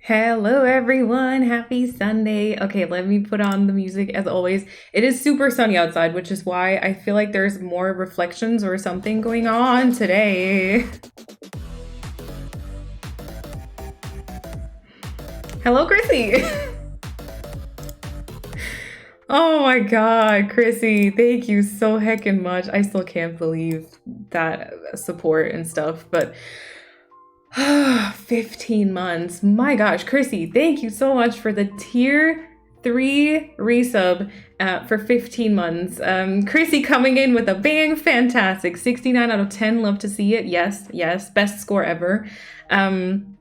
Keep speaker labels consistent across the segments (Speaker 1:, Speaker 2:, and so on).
Speaker 1: Hello everyone, happy Sunday. Okay, let me put on the music as always. It is super sunny outside, which is why I feel like there's more reflections or something going on today. Hello, Chrissy. Oh my God, Chrissy, thank you so heckin' much. I still can't believe that support and stuff, but 15 months. My gosh, Chrissy, thank you so much for the tier 3 resub for 15 months. Chrissy coming in with a bang, fantastic. 69 out of 10, love to see it. Yes, yes, best score ever. I don't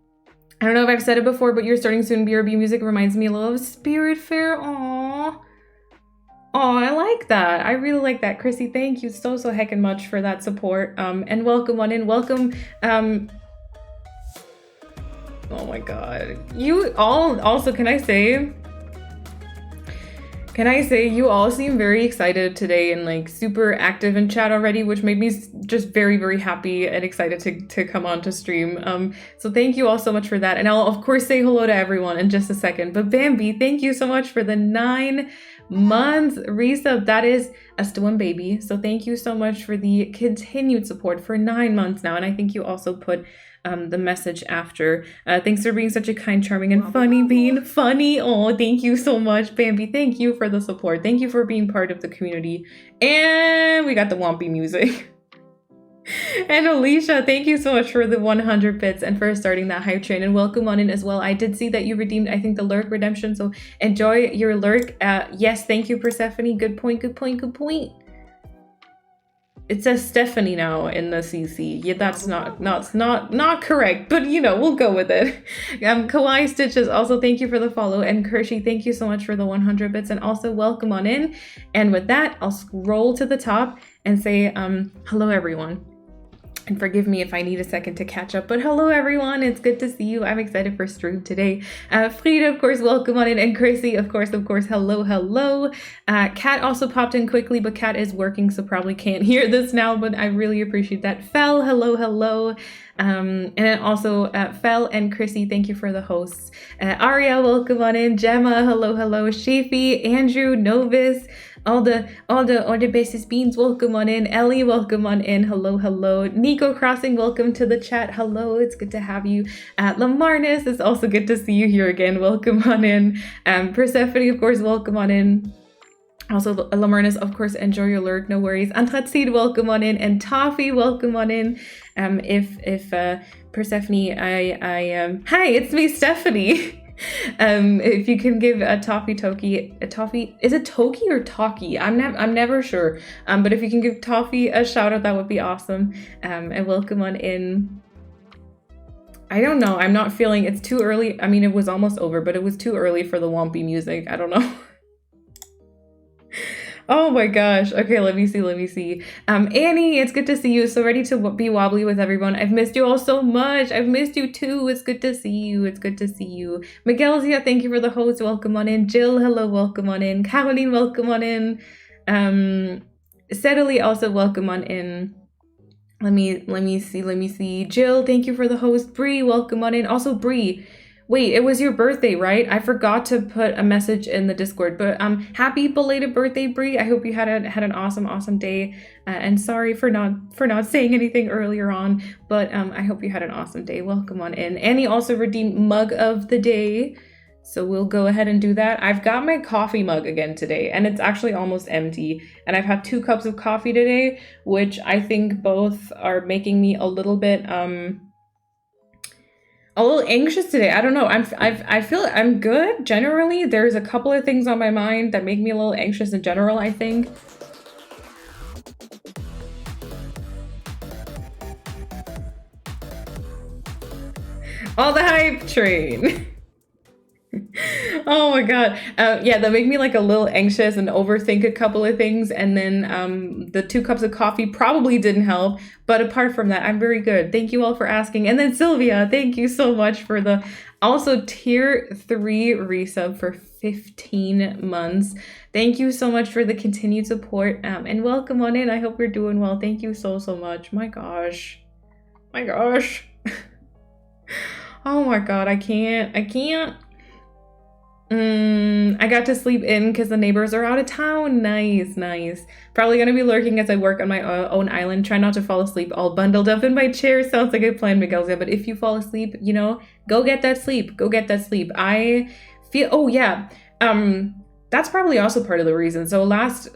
Speaker 1: know if I've said it before, but you're starting soon. BRB music reminds me a little of Spirit Fair. Aww. Oh, I like that. I really like that. Chrissy, thank you so heckin' much for that support. And welcome on in. Welcome. Oh my God. You all also, can I say you all seem very excited today and like super active in chat already, which made me just very happy and excited to come on to stream. So thank you all so much for that. And I'll of course say hello to everyone in just a second. But Bambi, thank you so much for the 9 months resub. That is a Storm baby. So thank you so much for the continued support for 9 months now. And I think you also put the message after. Thanks for being such a kind, charming, and funny being funny. Oh, thank you so much, Bambi. Thank you for the support. Thank you for being part of the community. And we got the Wompy music. And Alicia, thank you so much for the 100 bits and for starting that hype train, and welcome on in as well. I did see that you redeemed, I think, the lurk redemption, so enjoy your lurk. Yes, thank you, Persephone. Good point. It says Stephanie now in the CC. Yeah, that's not correct, but you know, we'll go with it. Kawaii Stitches, also thank you for the follow, and Kershey, thank you so much for the 100 bits, and also welcome on in. And with that, I'll scroll to the top and say hello everyone. And forgive me if I need a second to catch up, but hello everyone, it's good to see you. I'm excited for stream today. Frida, of course, welcome on in, and Chrissy, of course, hello. Kat also popped in quickly, but Kat is working, so probably can't hear this now, but I really appreciate that. Fel, hello. And then also Fel and Chrissy, thank you for the hosts. Aria, welcome on in. Gemma, hello. Shafi, Andrew, Novice, all the basis beans, welcome on in. Ellie, welcome on in. Hello. Nico Crossing, welcome to the chat. Hello, it's good to have you. Lamarnus, it's also good to see you here again. Welcome on in. Persephone, of course, welcome on in. Also, Lamarnus, of course, enjoy your lurk, no worries. Antratseed, welcome on in, and Toffee, welcome on in. If Persephone, hi, it's me, Stephanie. If you can give a Toffee, is it Toki or Talkie? I'm never sure. But if you can give Toffee a shout out, that would be awesome. And welcome on in. I don't know. I'm not feeling it's too early. I mean, it was almost over, but it was too early for the Wompy music. I don't know. Oh my gosh. Okay, let me see. Annie, it's good to see you. So ready to be wobbly with everyone. I've missed you all so much. I've missed you too. It's good to see you. Miguelzia, thank you for the host. Welcome on in. Jill, hello, welcome on in. Caroline, welcome on in. Steadily, also welcome on in. Let me see. Jill, thank you for the host. Bree, welcome on in. Also, Bree, wait, it was your birthday, right? I forgot to put a message in the Discord, but happy belated birthday, Bree. I hope you had an awesome day, and sorry for not saying anything earlier on, but I hope you had an awesome day. Welcome on in. Annie also redeemed mug of the day, so we'll go ahead and do that. I've got my coffee mug again today, and it's actually almost empty, and I've had 2 cups of coffee today, which I think both are making me a little bit anxious today. I don't know. I feel I'm good generally. There's a couple of things on my mind that make me a little anxious in general, I think. All the hype train. Oh my God. Yeah, that make me like a little anxious and overthink a couple of things. And then the 2 cups of coffee probably didn't help. But apart from that, I'm very good. Thank you all for asking. And then Sylvia, thank you so much for the also tier 3 resub for 15 months. Thank you so much for the continued support. And welcome on in. I hope you're doing well. Thank you so much. My gosh. Oh my god, I can't. I got to sleep in because the neighbors are out of town. Nice, nice. Probably gonna be lurking as I work on my own island. Try not to fall asleep all bundled up in my chair. Sounds like a plan, Miguel. But if you fall asleep, you know, go get that sleep. Go get that sleep. I feel, oh yeah. That's probably also part of the reason. So last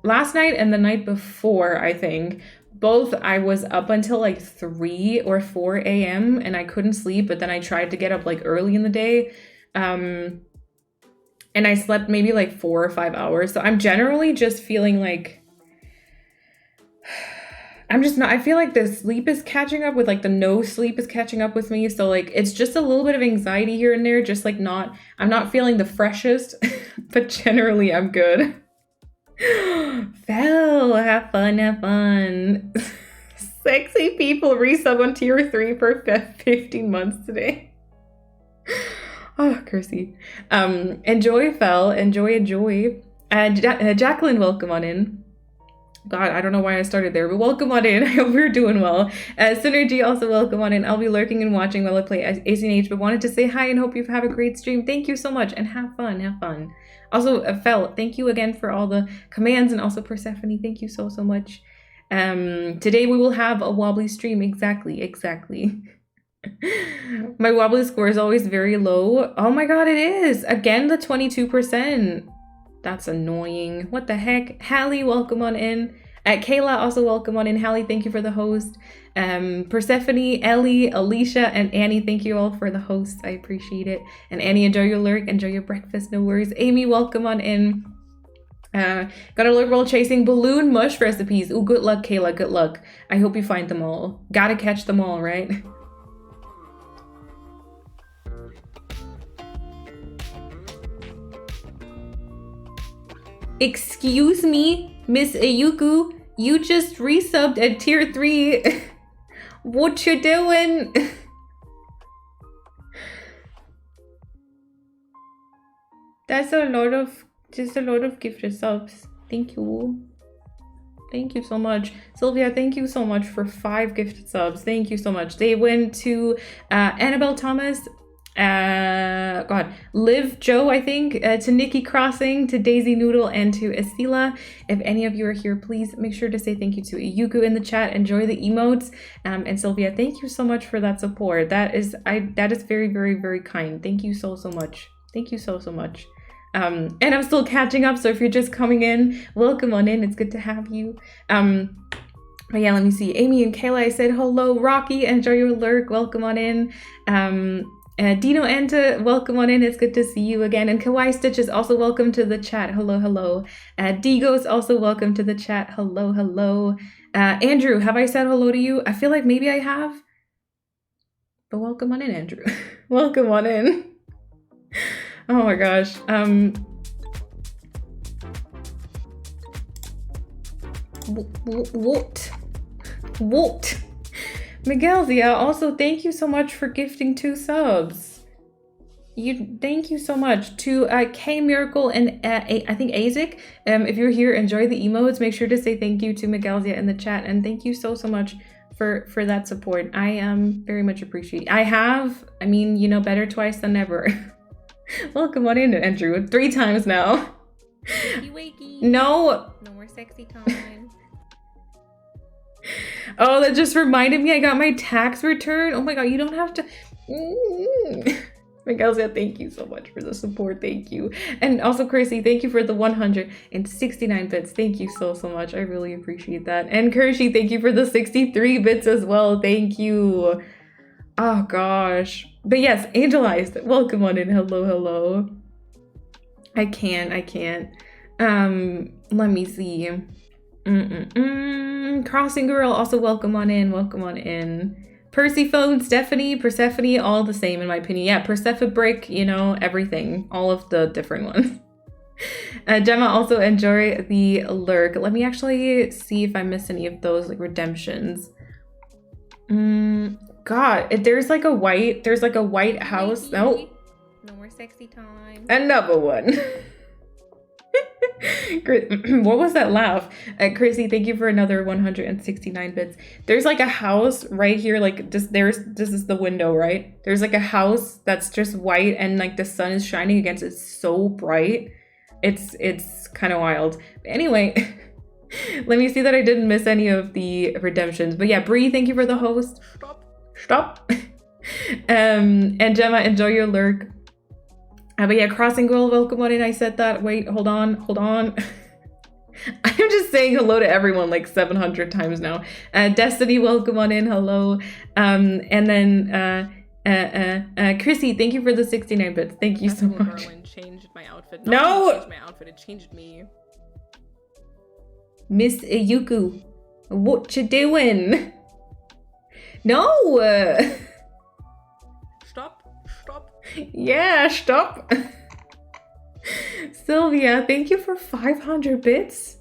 Speaker 1: night and the night before, I think, both I was up until like 3 or 4 a.m. and I couldn't sleep, but then I tried to get up like early in the day. And I slept maybe like 4 or 5 hours. So I'm generally just feeling like, I feel like the sleep is catching up with like the no sleep is catching up with me. So like, it's just a little bit of anxiety here and there, just like I'm not feeling the freshest, but generally I'm good. Fel, have fun. Sexy people resub on tier 3 for 15 months today. Oh, Kersey. Enjoy, Fel. Enjoy. Jacqueline, welcome on in. God, I don't know why I started there, but welcome on in. I hope you're doing well. Synergy, also welcome on in. I'll be lurking and watching while I play ACNH, but wanted to say hi and hope you have a great stream. Thank you so much, and have fun. Also, Fel, thank you again for all the commands, and also Persephone, thank you so much. Today we will have a Wobbly stream. Exactly. My Wobbly score is always very low. Oh my god, it is! Again, the 22%. That's annoying. What the heck? Hallie, welcome on in. Kayla, also welcome on in. Hallie, thank you for the host. Persephone, Ellie, Alicia, and Annie, thank you all for the hosts. I appreciate it. And Annie, enjoy your lurk. Enjoy your breakfast. No worries. Amy, welcome on in. Got a lurk while chasing balloon mush recipes. Ooh, good luck, Kayla. Good luck. I hope you find them all. Gotta catch them all, right? Excuse me, Miss Ayuku, you just resubbed at tier 3. What you doing? That's just a lot of gifted subs. Thank you. Thank you so much. Sylvia, thank you so much for 5 gifted subs. Thank you so much. They went to Annabelle Thomas, Liv Joe, I think, to Nikki Crossing, to Daisy Noodle, and to Esila. If any of you are here, please make sure to say thank you to Yuku in the chat. Enjoy the emotes. And Sylvia, thank you so much for that support. That is very, very, very kind. Thank you so much. Thank you so much. And I'm still catching up, so if you're just coming in, welcome on in. It's good to have you. But yeah, let me see. Amy and Kayla, I said hello. Rocky, enjoy your lurk. Welcome on in. Dino Anta, welcome on in. It's good to see you again. And Kawaii Stitches, also welcome to the chat. Hello. Digos, also welcome to the chat. Hello. Andrew, have I said hello to you? I feel like maybe I have. But welcome on in, Andrew. Welcome on in. Oh my gosh. What? Miguelzia, also thank you so much for gifting 2 subs. Thank you so much to K Miracle and I think Azik. If you're here, enjoy the emotes. Make sure to say thank you to Miguelzia in the chat, and thank you so much for that support. I very much appreciate it. Better twice than never. Welcome on in, Andrew. 3 times now. Wakey. No more sexy time. Oh, that just reminded me, I got my tax return. Oh my god, you don't have to. Miguelzia, thank you so much for the support. Thank you. And also, Chrissy, thank you for the 169 bits. Thank you so much. I really appreciate that. And Kershey, thank you for the 63 bits as well. Thank you. Oh gosh. But yes, Angelized, welcome on in. Hello. I can't. Let me see. Crossing Girl, also welcome on in. Persephone, Stephanie, Persephone, all the same in my opinion. Yeah, Persephone Brick, everything. All of the different ones. Gemma, also enjoy the lurk. Let me actually see if I miss any of those redemptions. God, there's like a white house. No more sexy time. Another one. What was that laugh? Chrissy, thank you for another 169 bits. There's like a house right here, like this is the window, right? There's like a house that's just white and like the sun is shining against it so bright. It's kind of wild. Anyway, let me see that I didn't miss any of the redemptions. But yeah, Bree, thank you for the host. Stop. And Gemma, enjoy your lurk. But yeah, Crossing Girl, welcome on in. I said that. Wait, hold on. I'm just saying hello to everyone like 700 times now. Destiny, welcome on in. Hello. And then Chrissy, thank you for the 69 bits. Thank you so much.
Speaker 2: Berlin changed my outfit.
Speaker 1: No!
Speaker 2: It changed my outfit. It changed me.
Speaker 1: Miss Yuku, what you doing? No!
Speaker 2: Stop.
Speaker 1: Yeah, stop. Sylvia, thank you for 500 bits.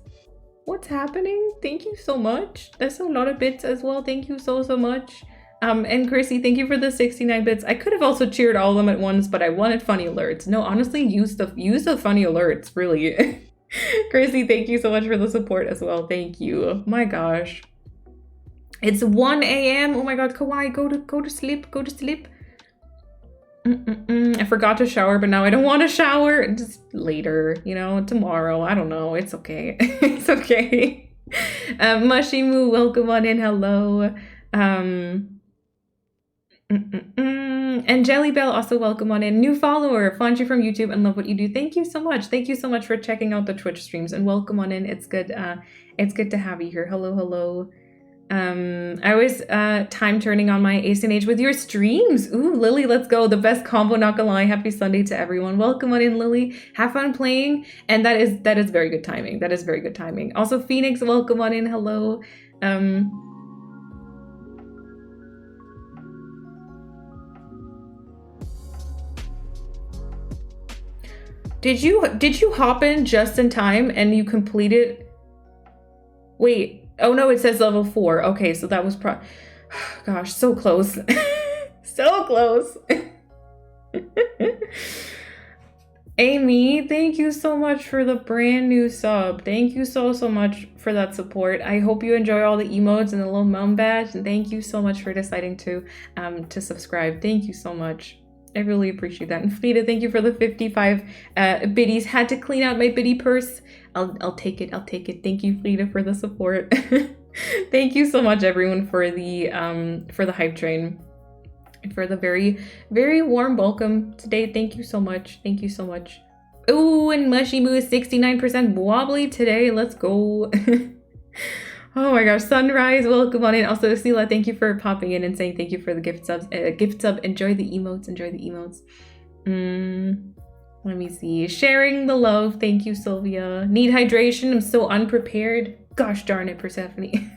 Speaker 1: What's happening? Thank you so much. That's a lot of bits as well. Thank you so much. And Chrissy, thank you for the 69 bits. I could have also cheered all of them at once, but I wanted funny alerts. No, honestly, use the funny alerts, really. Chrissy, thank you so much for the support as well. Thank you. My gosh. It's 1 a.m. Oh my god, Kawaii, go to sleep. Go to sleep. I forgot to shower, but now I don't want to shower. Just later, you know, tomorrow. I don't know. It's okay. It's okay. Mushimu, welcome on in. Hello. And Jellybell, also welcome on in. New follower, found you from YouTube and love what you do. Thank you so much. Thank you so much for checking out the Twitch streams and welcome on in. It's good to have you here. Hello. I was time turning on my Ace and Age with your streams. Ooh, Lily, let's go. The best combo, not gonna lie. Happy Sunday to everyone. Welcome on in, Lily. Have fun playing. And that is very good timing. That is very good timing. Also, Phoenix, welcome on in. Hello. Did you hop in just in time and you completed? Wait. Oh no, it says level 4. Okay, so that was gosh, so close. So close. Amy, thank you so much for the brand new sub. Thank you so much for that support. I hope you enjoy all the emotes and the little mom badge, and thank you so much for deciding to subscribe. Thank you so much. I really appreciate that. And Frida, thank you for the 55 biddies. Had to clean out my biddy purse. I'll take it. Thank you, Frida, for the support. Thank you so much, everyone, for the hype train, and for the very, very warm welcome today. Thank you so much. Ooh, and Mushy Moo is 69% wobbly today. Let's go. Oh my gosh, Sunrise, welcome on in. Also, Sila, thank you for popping in and saying thank you for the gift subs. Enjoy the emotes. Let me see. Sharing the love. Thank you, Sylvia. Need hydration. I'm so unprepared. Gosh darn it, Persephone.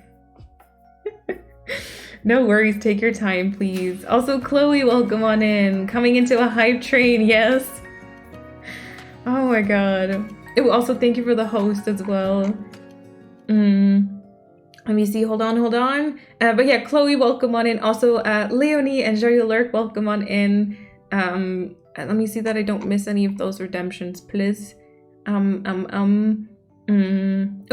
Speaker 1: No worries. Take your time, please. Also, Chloe, welcome on in. Coming into a hype train. Yes. Oh my god. Oh, also, thank you for the host as well. Let me see. Hold on. But yeah, Chloe, welcome on in. Also, Leonie and Jerry Lurk, welcome on in. Let me see that I don't miss any of those redemptions, please. Oh,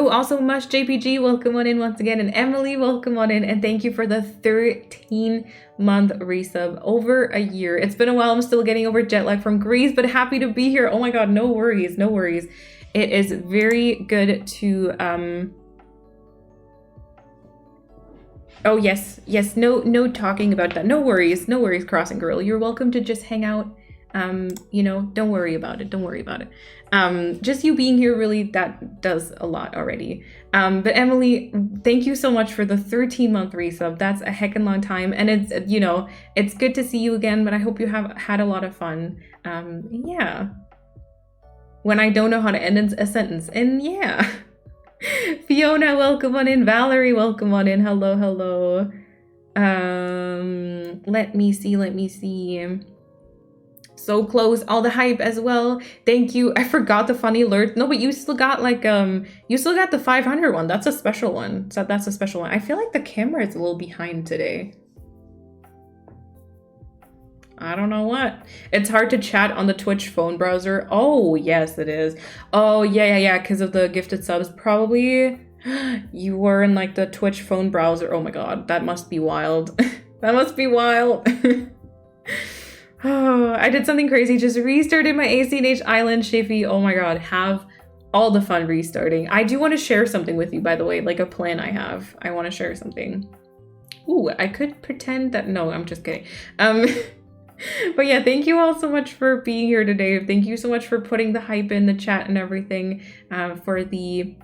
Speaker 1: also Mush JPG, welcome on in once again. And Emily, welcome on in. And thank you for the 13-month resub. Over a year. It's been a while. I'm still getting over jet lag from Greece, but happy to be here. Oh my god, no worries. It is very good to Oh yes, no talking about that. No worries, Crossing Girl. You're welcome to just hang out. You know, don't worry about it. Just you being here, really, that does a lot already. But Emily, thank you so much for the 13-month resub. That's a heckin' long time, and it's, you know, it's good to see you again. But I hope you have had a lot of fun. Yeah. When I don't know how to end a sentence, and yeah. Fiona, welcome on in. Valerie, welcome on in. Hello. Let me see. So close. All the hype as well. Thank you. I forgot the funny alert. No, but you still got like you still got the 500 one. That's a special one. So that's a special one. I feel like the camera is a little behind today. I don't know what. It's hard to chat on the Twitch phone browser. Oh, yes, it is. Oh, yeah, because of the gifted subs. Probably you were in like the Twitch phone browser. Oh my god, that must be wild. That must be wild. Oh, I did something crazy. Just restarted my ACNH island, Shifty. Oh my god, have all the fun restarting. I do want to share something with you, by the way, like a plan I have. I want to share something. Ooh, I could pretend that, no, I'm just kidding. But yeah, thank you all so much for being here today. Thank you so much for putting the hype in the chat and everything, for the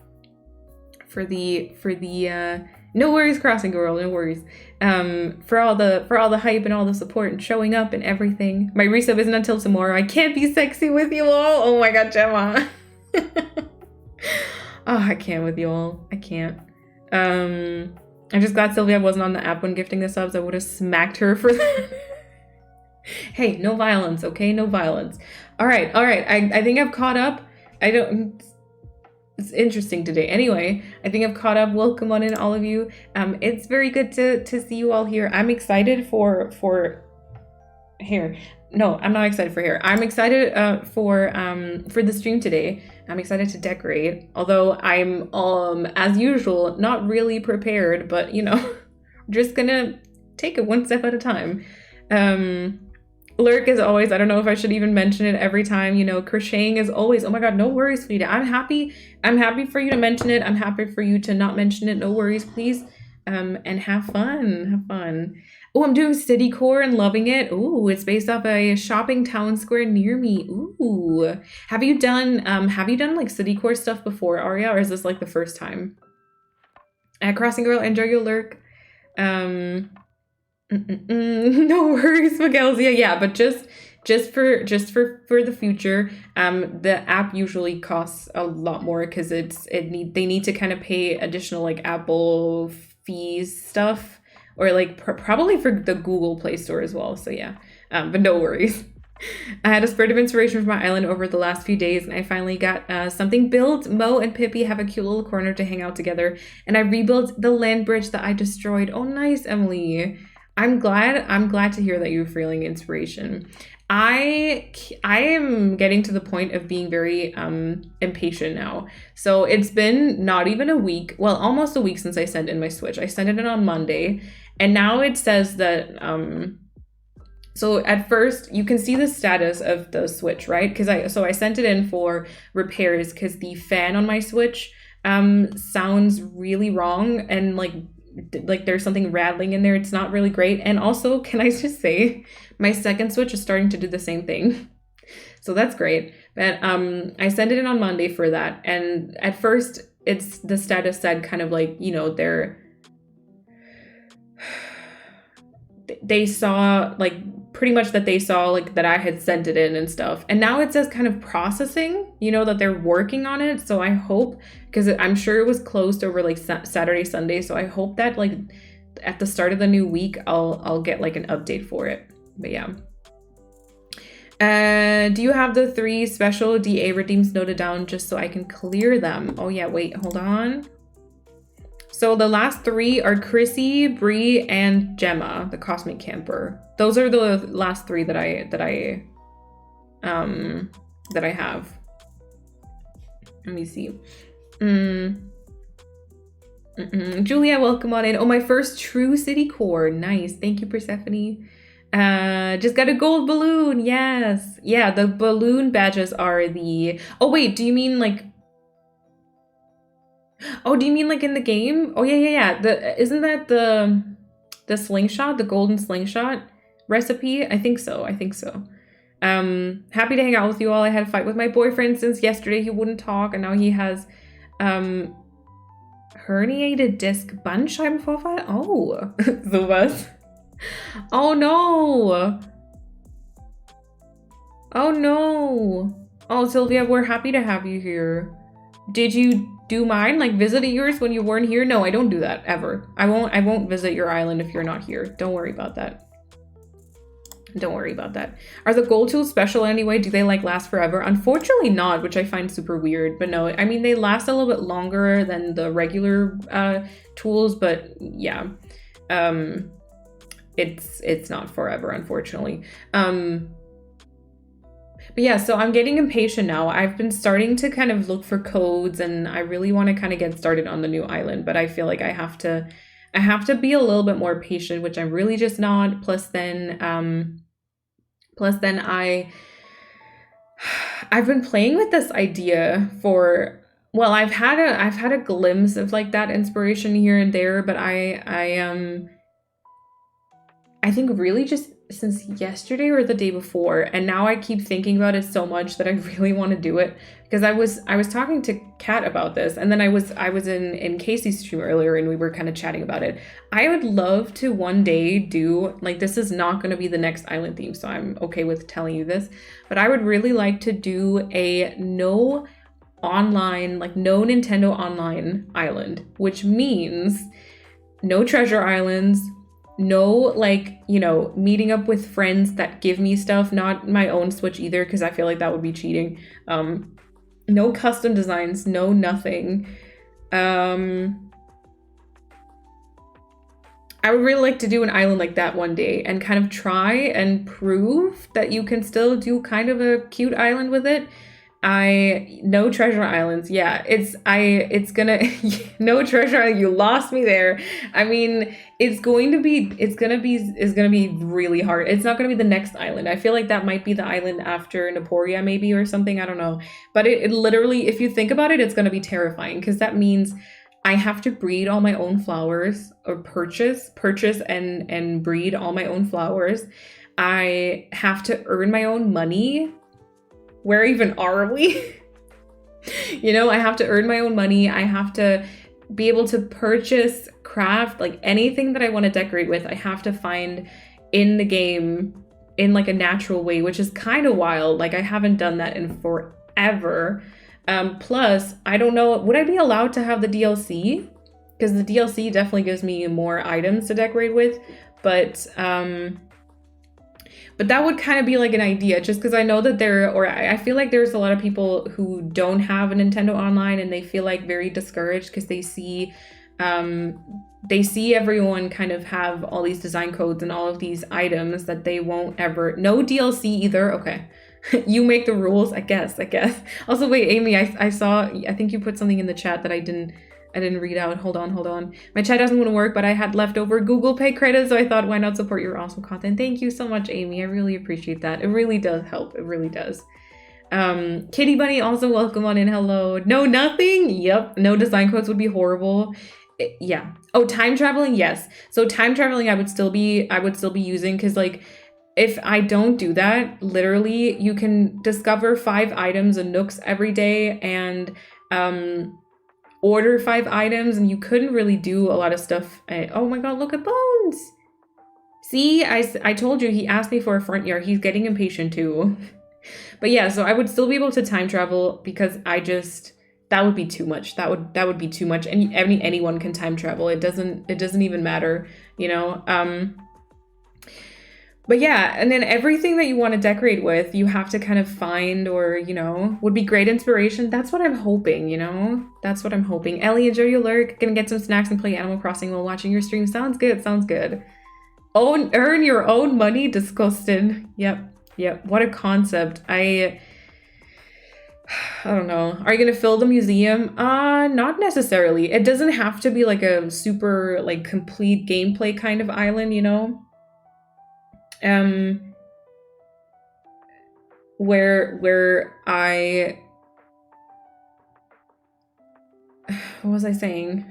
Speaker 1: no worries, Crossing Girl, no worries. For all the hype and all the support and showing up and everything. My resub isn't until tomorrow. I can't be sexy with you all. Oh my god, Gemma. Oh, I can't with you all. I can't. I'm just glad Sylvia wasn't on the app when gifting the subs. I would have smacked her for that. Hey, no violence, okay? No violence. All right. I think I've caught up. It's interesting today. Anyway, I think I've caught up. Welcome on in, all of you. It's very good to see you all here. I'm excited for hair. No, I'm not excited for hair. I'm excited for the stream today. I'm excited to decorate. Although I'm as usual not really prepared, but you know, just gonna take it one step at a time. Lurk as always. I don't know if I should even mention it every time. You know, crocheting as always. Oh my god, no worries, sweetie. I'm happy for you to mention it. I'm happy for you to not mention it. No worries, please. And have fun. Oh, I'm doing City Core and loving it. Ooh, it's based off a shopping town square near me. Ooh. Have you done like City Core stuff before, Aria, or is this like the first time? Crossing Girl, enjoy your lurk. No worries, Miguelzia. Yeah, but just for the future, the app usually costs a lot more because they need to kind of pay additional like Apple fees stuff. Or like probably for the Google Play Store as well. So yeah, but no worries. I had a spurt of inspiration for my island over the last few days, and I finally got something built. Mo and Pippi have a cute little corner to hang out together, and I rebuilt the land bridge that I destroyed. Oh, nice, Emily. I'm glad to hear that you're feeling inspiration. I am getting to the point of being very impatient now. So it's been not even a week, well, almost a week since I sent in my Switch. I sent it in on Monday, and now it says that so at first you can see the status of the Switch, right? Because I sent it in for repairs because the fan on my Switch sounds really wrong, and like there's something rattling in there. It's not really great. And also, can I just say, my second Switch is starting to do the same thing. So that's great. But I sent it in on Monday for that. And at first, it's the status said kind of like, you know, they saw like pretty much that they saw like that I had sent it in and stuff. And now it says kind of processing, you know, that they're working on it. So I hope, because I'm sure it was closed over like Saturday, Sunday. So I hope that like at the start of the new week, I'll get like an update for it. But yeah. Do you have the 3 special DA redeems noted down just so I can clear them? Oh yeah, wait, hold on. So the last 3 are Chrissy, Bree, and Gemma, the Cosmic Camper. Those are the last 3 that I have. Let me see. Julia, welcome on in. Oh, my first true city core. Nice. Thank you, Persephone. Just got a gold balloon. Yes. Yeah, the balloon badges are the... Oh, wait, do you mean like... Oh, do you mean like in the game? Oh, yeah. Isn't that the slingshot, the golden slingshot recipe? I think so. Happy to hang out with you all. I had a fight with my boyfriend since yesterday. He wouldn't talk, and now he has herniated disc Bandscheibenvorfall. Oh, sowas. Oh no. Oh, Sylvia, we're happy to have you here. Did you do mine? Like visit yours when you weren't here? No, I don't do that ever. I won't visit your island if you're not here. Don't worry about that. Are the gold tools special anyway? Do they like last forever? Unfortunately not, which I find super weird. But no, I mean, they last a little bit longer than the regular tools, but yeah. it's not forever, unfortunately. But yeah, so I'm getting impatient now. I've been starting to kind of look for codes, and I really want to kind of get started on the new island, but I feel like I have to be a little bit more patient, which I'm really just not. Plus then I've been playing with this idea for, well, I've had a glimpse of like that inspiration here and there, but I think really just since yesterday or the day before, and now I keep thinking about it so much that I really want to do it, because I was talking to Kat about this, and then I was in Casey's stream earlier, and we were kind of chatting about it. I would love to one day do, like, this is not going to be the next island theme, so I'm okay with telling you this, but I would really like to do a no Nintendo Online island, which means no treasure islands, no, like, you know, meeting up with friends that give me stuff, not my own Switch either, because I feel like that would be cheating. No custom designs, no nothing. I would really like to do an island like that one day and kind of try and prove that you can still do kind of a cute island with it. No treasure islands. Yeah, it's gonna no treasure island. You lost me there. I mean, it's gonna be really hard. It's not gonna be the next island. I feel like that might be the island after Naporia maybe, or something. I don't know. But it literally, if you think about it, it's gonna be terrifying, because that means I have to breed all my own flowers, or purchase and breed all my own flowers. I have to earn my own money. Where even are we? You know, I have to earn my own money. I have to be able to purchase, craft, like anything that I want to decorate with, I have to find in the game in like a natural way, which is kind of wild. Like, I haven't done that in forever. Plus, I don't know, would I be allowed to have the DLC? Because the DLC definitely gives me more items to decorate with, but that would kind of be like an idea, just because I know that I feel like there's a lot of people who don't have a Nintendo Online, and they feel like very discouraged because they see everyone kind of have all these design codes and all of these items that they won't ever, no DLC either. Okay. You make the rules, I guess. Also, wait, Amy, I think you put something in the chat that I didn't read out. Hold on. My chat doesn't want to work, but I had leftover Google Pay credits, so I thought, why not support your awesome content? Thank you so much, Amy. I really appreciate that. It really does help. It really does. Kitty Bunny, also welcome on in. Hello. No, nothing? Yep. No design codes would be horrible. Yeah. Oh, time traveling? Yes. So time traveling I would still be using, because like, if I don't do that, literally you can discover 5 items and nooks every day, and order 5 items, and you couldn't really do a lot of stuff. Oh my god, look at Bones! See, I told you, he asked me for a front yard. He's getting impatient too. But yeah, so I would still be able to time travel, because that would be too much. That would be too much. And anyone can time travel. It doesn't even matter, you know. But yeah, and then everything that you want to decorate with, you have to kind of find, or, you know, would be great inspiration. That's what I'm hoping, you know? That's what I'm hoping. Ellie, enjoy your lurk. Gonna get some snacks and play Animal Crossing while watching your stream. Sounds good. Earn your own money? Disgusted. Yep. What a concept. I don't know. Are you gonna fill the museum? Not necessarily. It doesn't have to be like a super, like, complete gameplay kind of island, you know? Where what was I saying?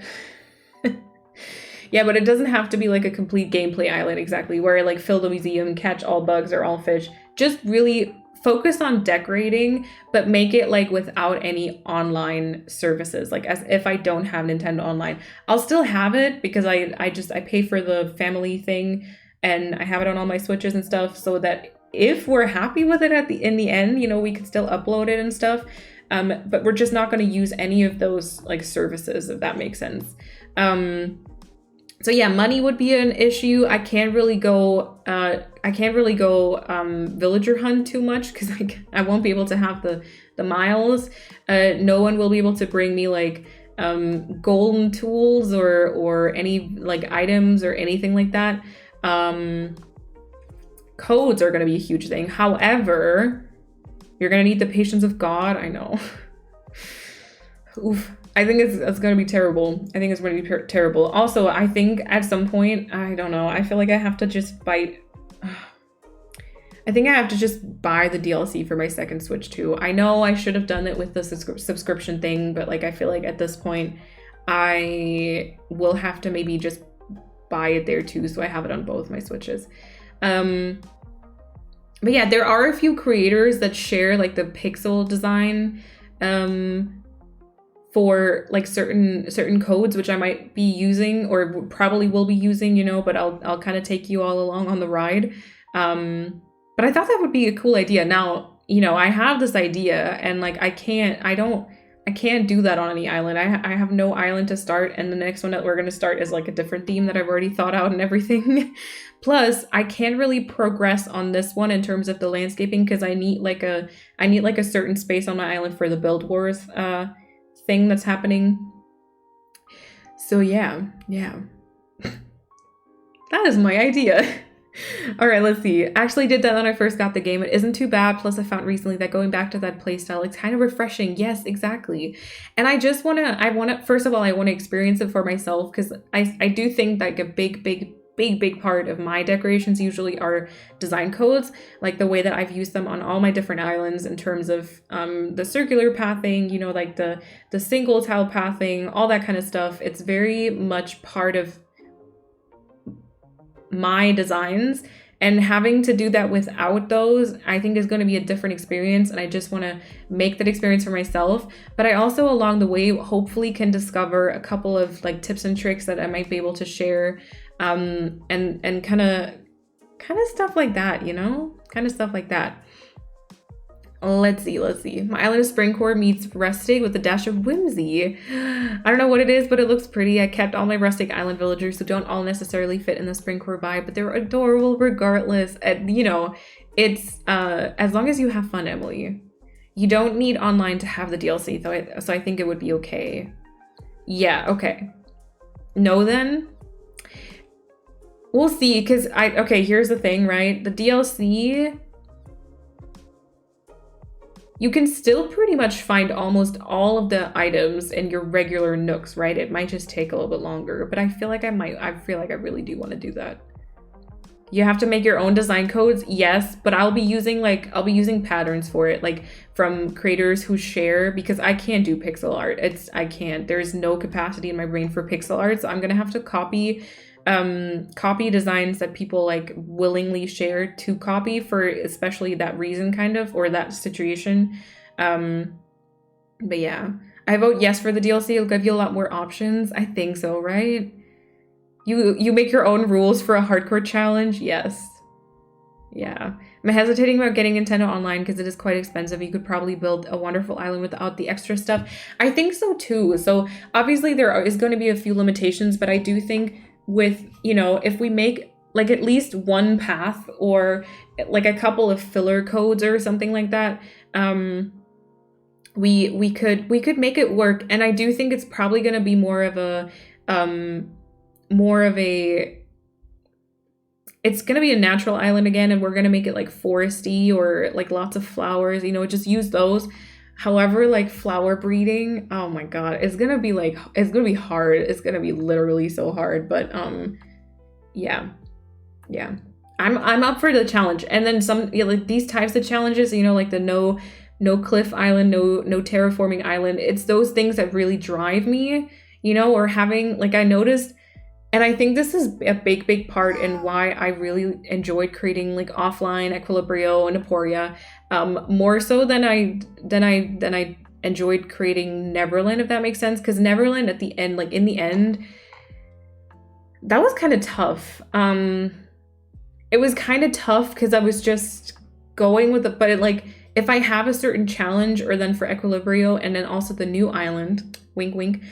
Speaker 1: Yeah, but it doesn't have to be like a complete gameplay island exactly, where like fill the museum, catch all bugs or all fish. Just really focus on decorating, but make it like without any online services. Like, as if I don't have Nintendo Online, I'll still have it, because I pay for the family thing, and I have it on all my Switches and stuff, so that if we're happy with it in the end, you know, we can still upload it and stuff. But we're just not going to use any of those like services, if that makes sense. So yeah, money would be an issue. I can't really go villager hunt too much, because I won't be able to have the miles. No one will be able to bring me like golden tools or any like items or anything like that. Codes are going to be a huge thing. However, you're going to need the patience of God. I know. Oof. I think it's going to be terrible. I think it's going to be terrible. Also, I think at some point, I don't know. I feel like I have to just bite. I think I have to just buy the DLC for my second Switch too. I know I should have done it with the subscription thing, but like I feel like at this point, I will have to maybe just buy it there too, so I have it on both my Switches. But yeah, there are a few creators that share like the pixel design for like certain codes, which I might be using or probably will be using, you know, but I'll kind of take you all along on the ride. But I thought that would be a cool idea. Now, you know, I have this idea and like I can't do that on any island. I have no island to start, and the next one that we're going to start is like a different theme that I've already thought out and everything. Plus, I can't really progress on this one in terms of the landscaping because I need like a certain space on my island for the Build Wars thing that's happening. So yeah. That is my idea. All right, let's see. Actually did that when I first got the game. It isn't too bad. Plus I found recently that going back to that playstyle, it's kind of refreshing. Yes, exactly. And I just want to, first of all, I want to experience it for myself because I do think like a big part of my decorations usually are design codes, like the way that I've used them on all my different islands in terms of the circular pathing, you know, like the single tile pathing, all that kind of stuff. It's very much part of my designs, and having to do that without those I think is going to be a different experience, and I just want to make that experience for myself. But I also along the way hopefully can discover a couple of like tips and tricks that I might be able to share, and kind of stuff like that, you know, kind of stuff like that. Let's see. My island of Springcore meets rustic with a dash of whimsy. I don't know what it is, but it looks pretty. I kept all my rustic island villagers who don't all necessarily fit in the Springcore vibe, but they're adorable regardless. And, you know, it's as long as you have fun, Emily. You don't need online to have the DLC, so I think it would be okay. Yeah, okay. No, then? We'll see, because okay, here's the thing, right? The DLC... you can still pretty much find almost all of the items in your regular nooks, right? It might just take a little bit longer, but I feel like I really do want to do that. You have to make your own design codes, yes, but I'll be using patterns for it, like from creators who share, because I can't do pixel art. There's no capacity in my brain for pixel art, so I'm gonna have to copy designs that people like willingly share to copy for especially that reason kind of, or that situation. But yeah, I vote yes for the DLC. It'll give you a lot more options. I think so, right? You make your own rules for a hardcore challenge. Yes. Yeah. I'm hesitating about getting Nintendo Online because it is quite expensive. You could probably build a wonderful island without the extra stuff. I think so too. So obviously there is going to be a few limitations, but I do think with, you know, if we make like at least one path or like a couple of filler codes or something like that, we could make it work. And I do think it's probably going to be more of a it's going to be a natural island again, and we're going to make it like foresty or like lots of flowers, you know, just use those. However, like flower breeding, oh my god, it's going to be hard. It's going to be literally so hard, but yeah. I'm up for the challenge. And then some, yeah, like these types of challenges, you know, like the no cliff island, no terraforming island. It's those things that really drive me, you know, or having, like I noticed, and I think this is a big part in why I really enjoyed creating like offline Equilibrio and Aporia, more so than I enjoyed creating Neverland, if that makes sense. Because Neverland at the end, like in the end, that was kind of tough. It was kind of tough because I was just going with it, but it, like if I have a certain challenge, or then for Equilibrio and then also the new island, wink wink,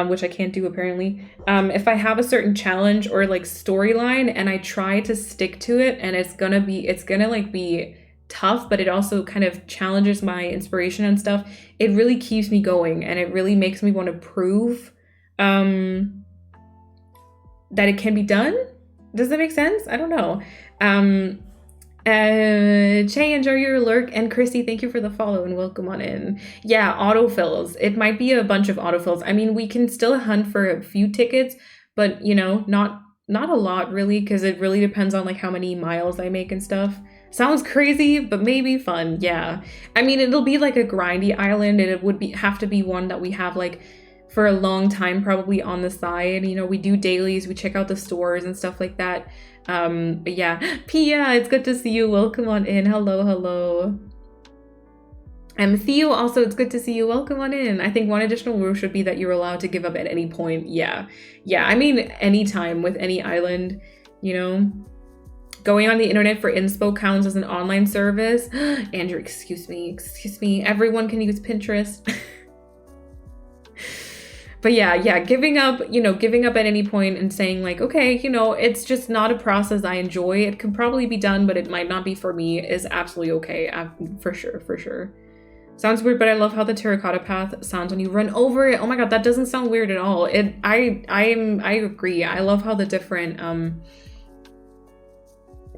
Speaker 1: which I can't do apparently, if I have a certain challenge or like storyline and I try to stick to it, and it's gonna like be tough, but it also kind of challenges my inspiration and stuff, it really keeps me going, and it really makes me want to prove that it can be done. Does that make sense? I don't know. Che, enjoy your lurk, and Christy, thank you for the follow and welcome on in. Yeah, autofills. It might be a bunch of autofills. I mean, we can still hunt for a few tickets, but you know, not a lot really, because it really depends on like how many miles I make and stuff. Sounds crazy, but maybe fun. Yeah. I mean, it'll be like a grindy island, and it would have to be one that we have like for a long time, probably on the side. You know, we do dailies, we check out the stores and stuff like that. But yeah, Pia, it's good to see you. Welcome on in. Hello. Theo, also, it's good to see you. Welcome on in. I think one additional rule should be that you're allowed to give up at any point. Yeah. I mean, anytime with any island, you know. Going on the internet for inspo counts as an online service. Andrew, excuse me. Everyone can use Pinterest. But yeah, giving up at any point and saying like, okay, you know, it's just not a process I enjoy. It could probably be done, but it might not be for me, is absolutely okay. For sure. Sounds weird, but I love how the terracotta path sounds when you run over it. Oh my god, that doesn't sound weird at all. I agree. I love how the different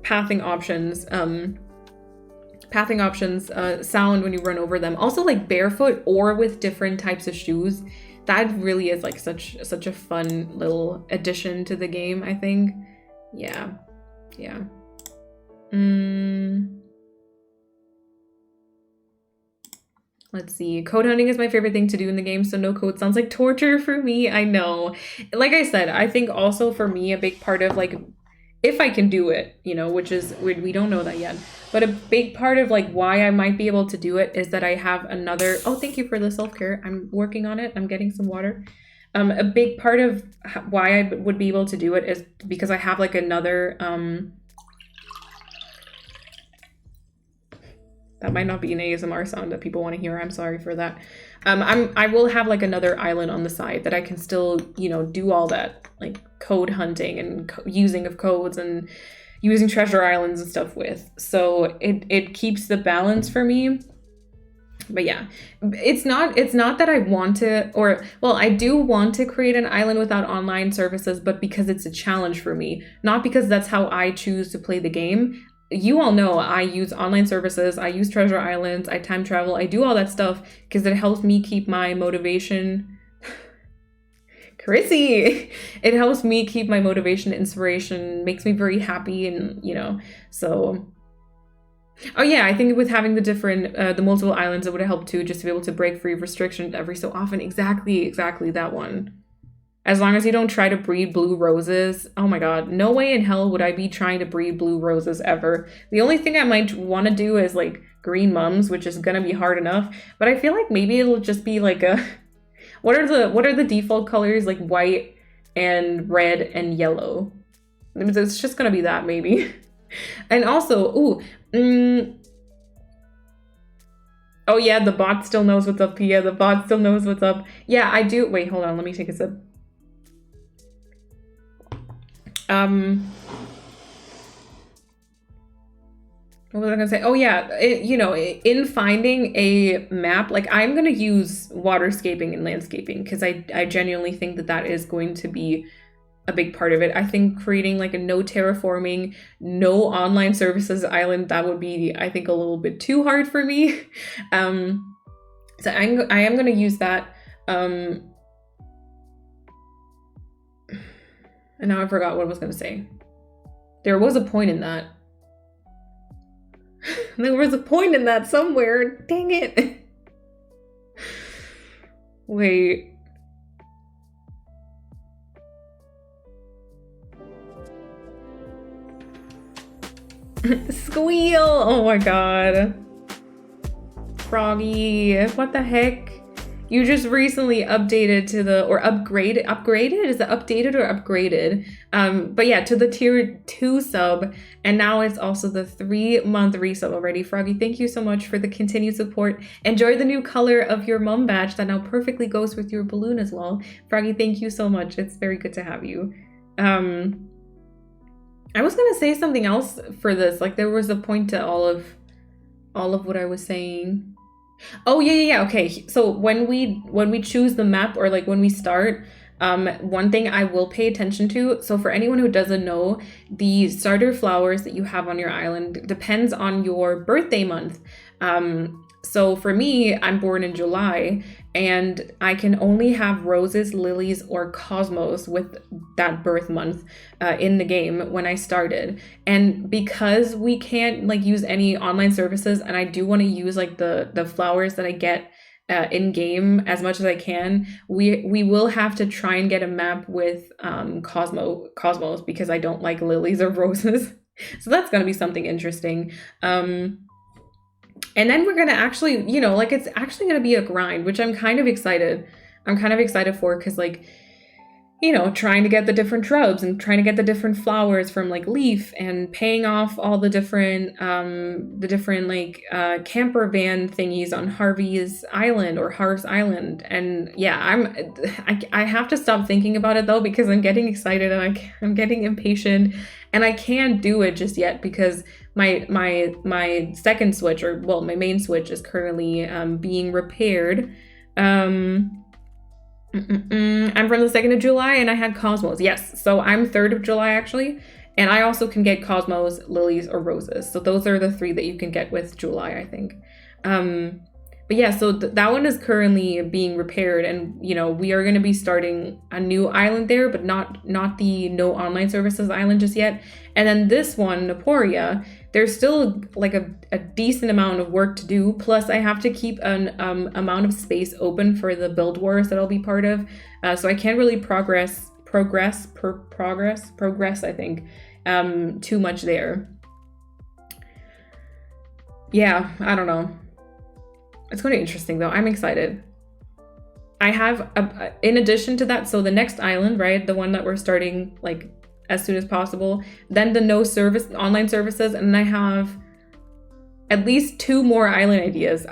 Speaker 1: pathing options sound when you run over them. Also, like barefoot or with different types of shoes. That really is like such a fun little addition to the game, I think. Yeah. Let's see. Code hunting is my favorite thing to do in the game, so no code sounds like torture for me. I know. Like I said, I think also for me, a big part of like, if I can do it, you know, which is weird, we don't know that yet. But a big part of like why I might be able to do it is that I have another, oh, thank you for the self-care. I'm working on it. I'm getting some water. A big part of why I would be able to do it is because I have like another, that might not be an ASMR sound that people want to hear. I'm sorry for that. I will have like another island on the side that I can still, you know, do all that like code hunting and using of codes and using treasure islands and stuff with. So it keeps the balance for me. But yeah, it's not that I want to, or well, I do want to create an island without online services, but because it's a challenge for me, not because that's how I choose to play the game. You all know I use online services, I use treasure islands, I time travel, I do all that stuff because it helps me keep my motivation. Chrissy, it helps me keep my motivation, inspiration, makes me very happy, and you know, so. Oh yeah, I think with having the different, the multiple islands, it would have helped too, just to be able to break free of restrictions every so often. Exactly that one. As long as you don't try to breed blue roses. Oh my god, no way in hell would I be trying to breed blue roses ever. The only thing I might want to do is like green mums, which is gonna be hard enough. But I feel like maybe it'll just be like a, what are the default colors, like white and red and yellow. It's just gonna be that maybe. And also, oh yeah, the bot still knows what's up, Pia. The bot still knows what's up. Yeah, I do. Wait, hold on. Let me take a sip. What was I gonna say? Oh yeah, you know, in finding a map, like I'm gonna use waterscaping and landscaping because I genuinely think that is going to be a big part of it. I think creating like a no terraforming, no online services island, that would be, I think, a little bit too hard for me. So I am gonna use that. And now I forgot what I was gonna say. There was a point in that. There was a point in that somewhere. Dang it. Wait. Squeal! Oh my god. Froggy, what the heck? You just recently updated to the, or upgraded? Is it updated or upgraded? But yeah, to the tier 2 sub, and now it's also the 3-month resub already. Froggy, thank you so much for the continued support. Enjoy the new color of your mum badge that now perfectly goes with your balloon as well. Froggy, thank you so much. It's very good to have you. I was gonna say something else for this. Like there was a point to all of what I was saying. Oh yeah. Okay. So when we choose the map, or like when we start, One thing I will pay attention to, so for anyone who doesn't know, the starter flowers that you have on your island depends on your birthday month. So for me, I'm born in July, and I can only have roses, lilies, or cosmos with that birth month in the game when I started. And because we can't like use any online services, and I do want to use like the flowers that I get in game as much as I can, we will have to try and get a map with cosmos, because I don't like lilies or roses. So that's gonna be something interesting. And then we're gonna actually, you know, like it's actually gonna be a grind, which I'm kind of excited. I'm kind of excited for, because like, you know, trying to get the different shrubs and trying to get the different flowers from like Leaf, and paying off all the different like camper van thingies on Harvey's Island or Harv's Island. And yeah, I have to stop thinking about it though, because I'm getting excited and I'm getting impatient, and I can't do it just yet because my second switch, or well, my main switch is currently being repaired. I'm from the 2nd of July, and I had cosmos. Yes, so I'm 3rd of July actually, and I also can get cosmos, lilies, or roses. So those are the 3 that you can get with July, I think. But yeah, so that one is currently being repaired, and you know, we are going to be starting a new island there, but not the no online services island just yet. And then this one, Naporia, there's still like a decent amount of work to do. Plus, I have to keep an amount of space open for the build wars that I'll be part of. So I can't really progress. I think too much there. Yeah, I don't know. It's going to be interesting though. I'm excited. I have, in addition to that, so the next island, right? The one that we're starting like as soon as possible. Then the no service online services, and then I have at least 2 more island ideas.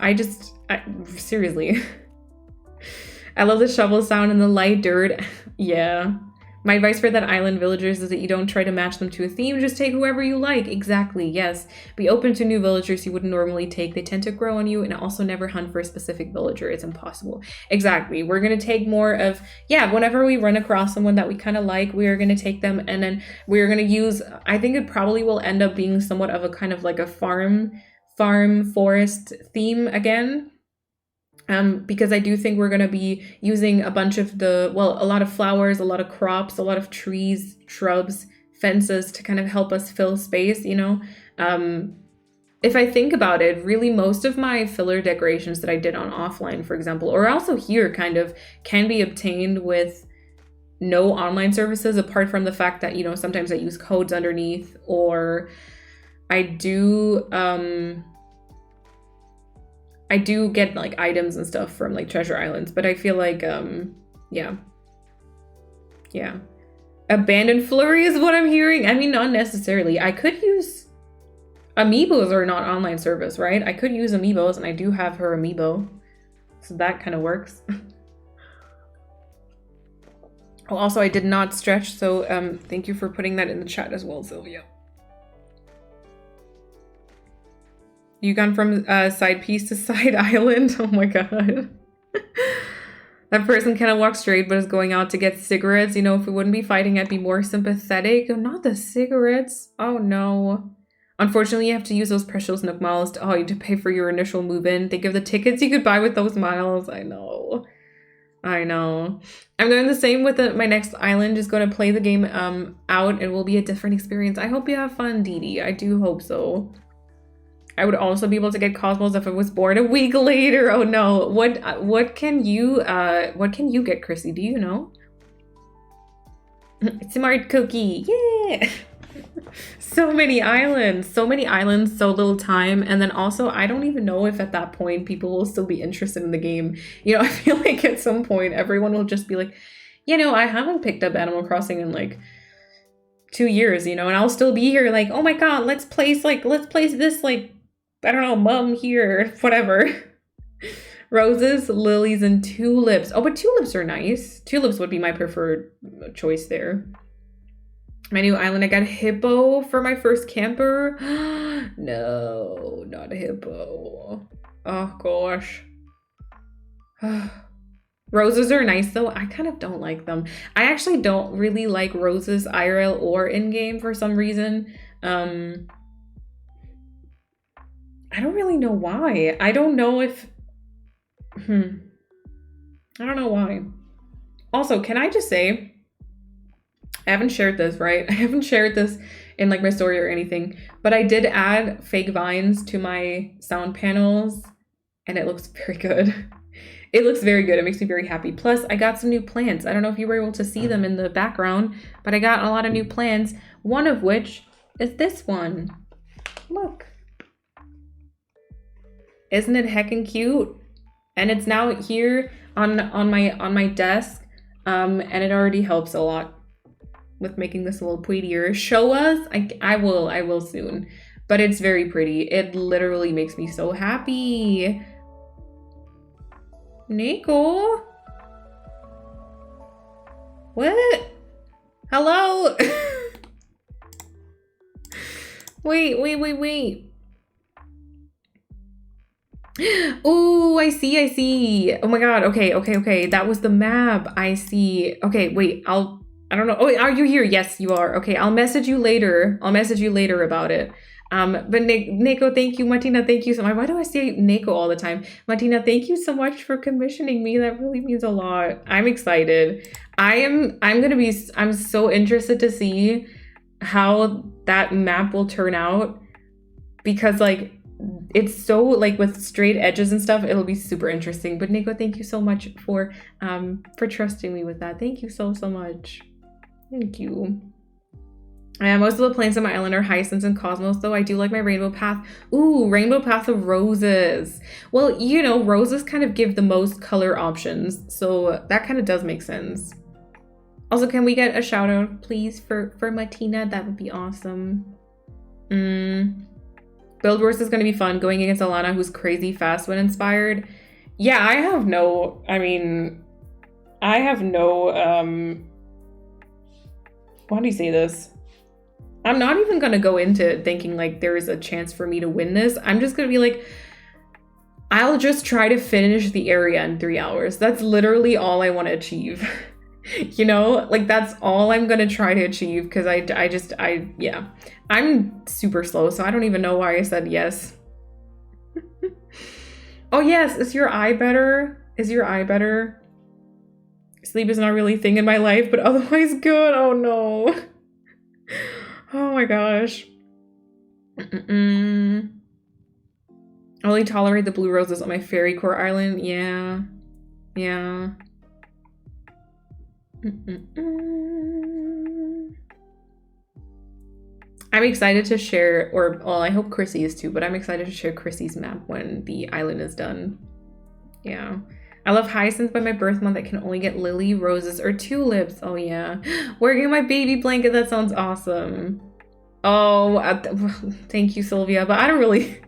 Speaker 1: Seriously. I love the shovel sound and the light dirt. Yeah. My advice for that island villagers is that you don't try to match them to a theme, just take whoever you like. Exactly, yes. Be open to new villagers you wouldn't normally take. They tend to grow on you, and also never hunt for a specific villager. It's impossible. Exactly. We're going to take more of, yeah, whenever we run across someone that we kind of like, we are going to take them, and then we're going to use, I think it probably will end up being somewhat of a kind of like a farm forest theme again. Because I do think we're going to be using a bunch of a lot of flowers, a lot of crops, a lot of trees, shrubs, fences to kind of help us fill space, you know? If I think about it, really most of my filler decorations that I did on offline, for example, or also here kind of, can be obtained with no online services, apart from the fact that, you know, sometimes I use codes underneath, or I do get like items and stuff from like treasure islands, but I feel like yeah, abandoned flurry is what I'm hearing. I mean, not necessarily. I could use amiibos, are not online service, right? I could use amiibos, and I do have her amiibo, so that kind of works. Oh, also I did not stretch, so thank you for putting that in the chat as well, Sylvia. You gone from side piece to side island? Oh my god. That person kind of walks straight but is going out to get cigarettes. You know, if we wouldn't be fighting, I'd be more sympathetic. Oh, not the cigarettes. Oh no. Unfortunately, you have to use those precious Nook miles to pay for your initial move-in. Think of the tickets you could buy with those miles. I know. I'm going the same with my next island. Just going to play the game out. It will be a different experience. I hope you have fun, Dee Dee. I do hope so. I would also be able to get cosmos if I was born a week later. Oh no. What can you get, Chrissy? Do you know? Smart cookie. Yeah. So many islands, so little time. And then also, I don't even know if at that point people will still be interested in the game. You know, I feel like at some point everyone will just be like, you know, I haven't picked up Animal Crossing in like 2 years, you know, and I'll still be here like, oh my god, let's place this, like, I don't know, mum here, whatever. Roses, lilies, and tulips. Oh, but tulips are nice. Tulips would be my preferred choice there. My new island, I got a hippo for my first camper. No, not a hippo. Oh, gosh. Roses are nice though. I kind of don't like them. I actually don't really like roses IRL or in-game for some reason. I don't really know why. I don't know if... I don't know why. Also, can I just say, I haven't shared this, right? I haven't shared this in like my story or anything, but I did add fake vines to my sound panels and it looks very good. It looks very good. It makes me very happy. Plus, I got some new plants. I don't know if you were able to see them in the background, but I got a lot of new plants, one of which is this one. Look. Isn't it heckin' cute? And it's now here on my desk, and it already helps a lot with making this a little prettier. Show us. I will soon, but it's very pretty. It literally makes me so happy. Nico? What? Hello? Wait. Oh, I see. Oh my god. Okay. That was the map. I see. Okay, wait. I don't know. Oh, are you here? Yes, you are. Okay, I'll message you later. About it. But Nico, thank you. Martina, thank you so much. Why do I say Nico all the time? Martina, thank you so much for commissioning me. That really means a lot. I'm excited. I'm so interested to see how that map will turn out, because like it's so like with straight edges and stuff, it'll be super interesting. But Nico, thank you so much for trusting me with that. Thank you so much. Thank you. Most of the plants on my island are hyacinths and cosmos, though I do like my rainbow path. Ooh, rainbow path of roses. Well, you know, roses kind of give the most color options, so that kind of does make sense. Also, can we get a shout out, please, for Martina? That would be awesome. Build Wars is going to be fun, going against Alana, who's crazy fast when inspired. Yeah, I have no, how do you say this? I'm not even going to go into thinking like there is a chance for me to win this. I'm just going to be like, I'll just try to finish the area in 3 hours. That's literally all I want to achieve. You know, like that's all I'm going to try to achieve, because yeah, I'm super slow, so I don't even know why I said yes. Oh yes, is your eye better? Sleep is not really a thing in my life, but otherwise good. Oh no. Oh my gosh. Only tolerate the blue roses on my fairy core island. Yeah. I'm excited to share, I hope Chrissy is too, but I'm excited to share Chrissy's map when the island is done. Yeah. I love hyacinth by my birth month. I can only get lily, roses, or tulips. Oh yeah. Wearing my baby blanket. That sounds awesome. Oh, thank you, Sylvia. But I really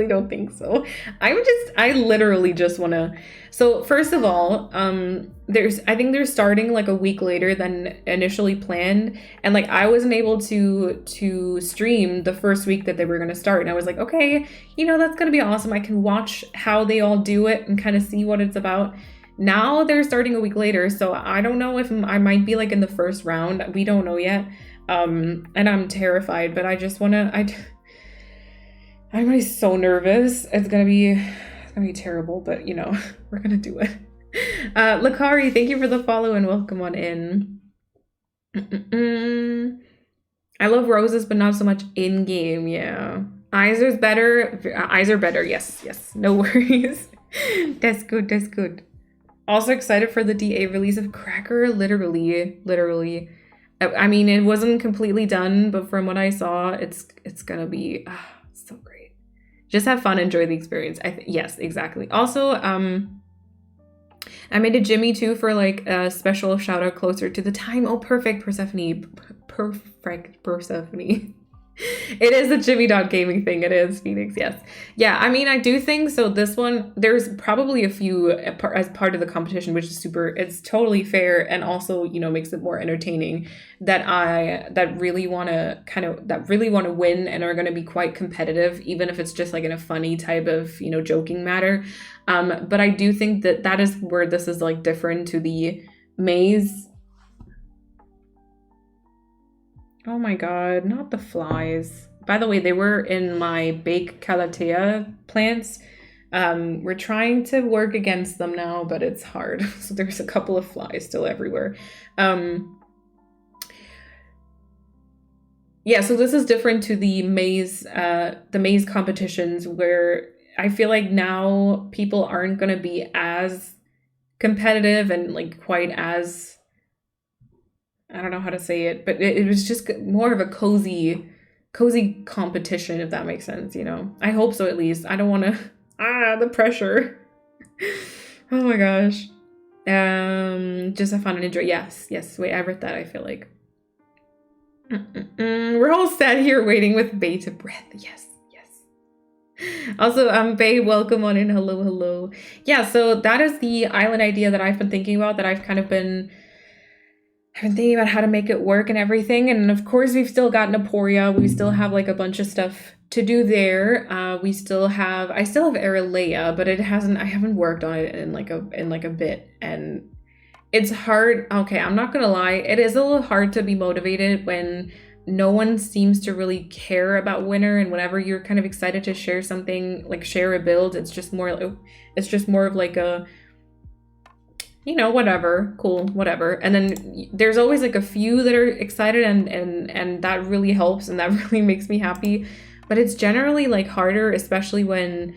Speaker 1: don't think so. I literally just want to. So first of all, I think they're starting like a week later than initially planned, and like I wasn't able to stream the first week that they were going to start, and I was like, okay, you know, that's going to be awesome. I can watch how they all do it and kind of see what it's about. Now they're starting a week later, so I don't know if I might be like in the first round. We don't know yet. And I'm terrified, but I just want to. I'm really so nervous. It's gonna be terrible, but you know, we're gonna do it. Lakari, thank you for the follow and welcome on in. I love roses, but not so much in game. Yeah, eyes are better. Yes. No worries. That's good. Also excited for the DA release of Cracker. Literally. I mean, it wasn't completely done, but from what I saw, it's gonna be so great. Just have fun, enjoy the experience. Yes, exactly. Also, I made a Jimmy too for like a special shout out closer to the time. Oh, perfect, Persephone. Perfect, Persephone. It is a Jimmy Dot Gaming thing. It is, Phoenix, yes. Yeah, I mean, I do think so. This one, there's probably a few as part of the competition, which is super, it's totally fair and also, you know, makes it more entertaining that really want to win and are going to be quite competitive, even if it's just like in a funny type of, you know, joking matter. But I do think that is where this is like different to the maze. Oh my god, not the flies. By the way, they were in my bake calathea plants. We're trying to work against them now, but it's hard. So there's a couple of flies still everywhere. Yeah, so this is different to the maze competitions where I feel like now people aren't gonna be as competitive and like quite as, I don't know how to say it, but it was just more of a cozy competition, if that makes sense, you know? I hope so, at least. I don't want to, the pressure. Oh my gosh. Just have fun and enjoy. Yes. Wait, I read that, I feel like. We're all sat here waiting with bated breath. Yes. Also, Bae, welcome on in. Hello. Yeah, so that is the island idea that I've been thinking about, that I've been thinking about how to make it work and everything. And of course, we've still got Naporia. We still have like a bunch of stuff to do there. I still have Aralea, but I haven't worked on it in like a bit. And it's hard. Okay, I'm not gonna lie. It is a little hard to be motivated when no one seems to really care about winter, and whenever you're kind of excited to share something, like share a build, it's just more of like a, you know, whatever, cool, whatever. And then there's always like a few that are excited and that really helps and that really makes me happy. But it's generally like harder, especially when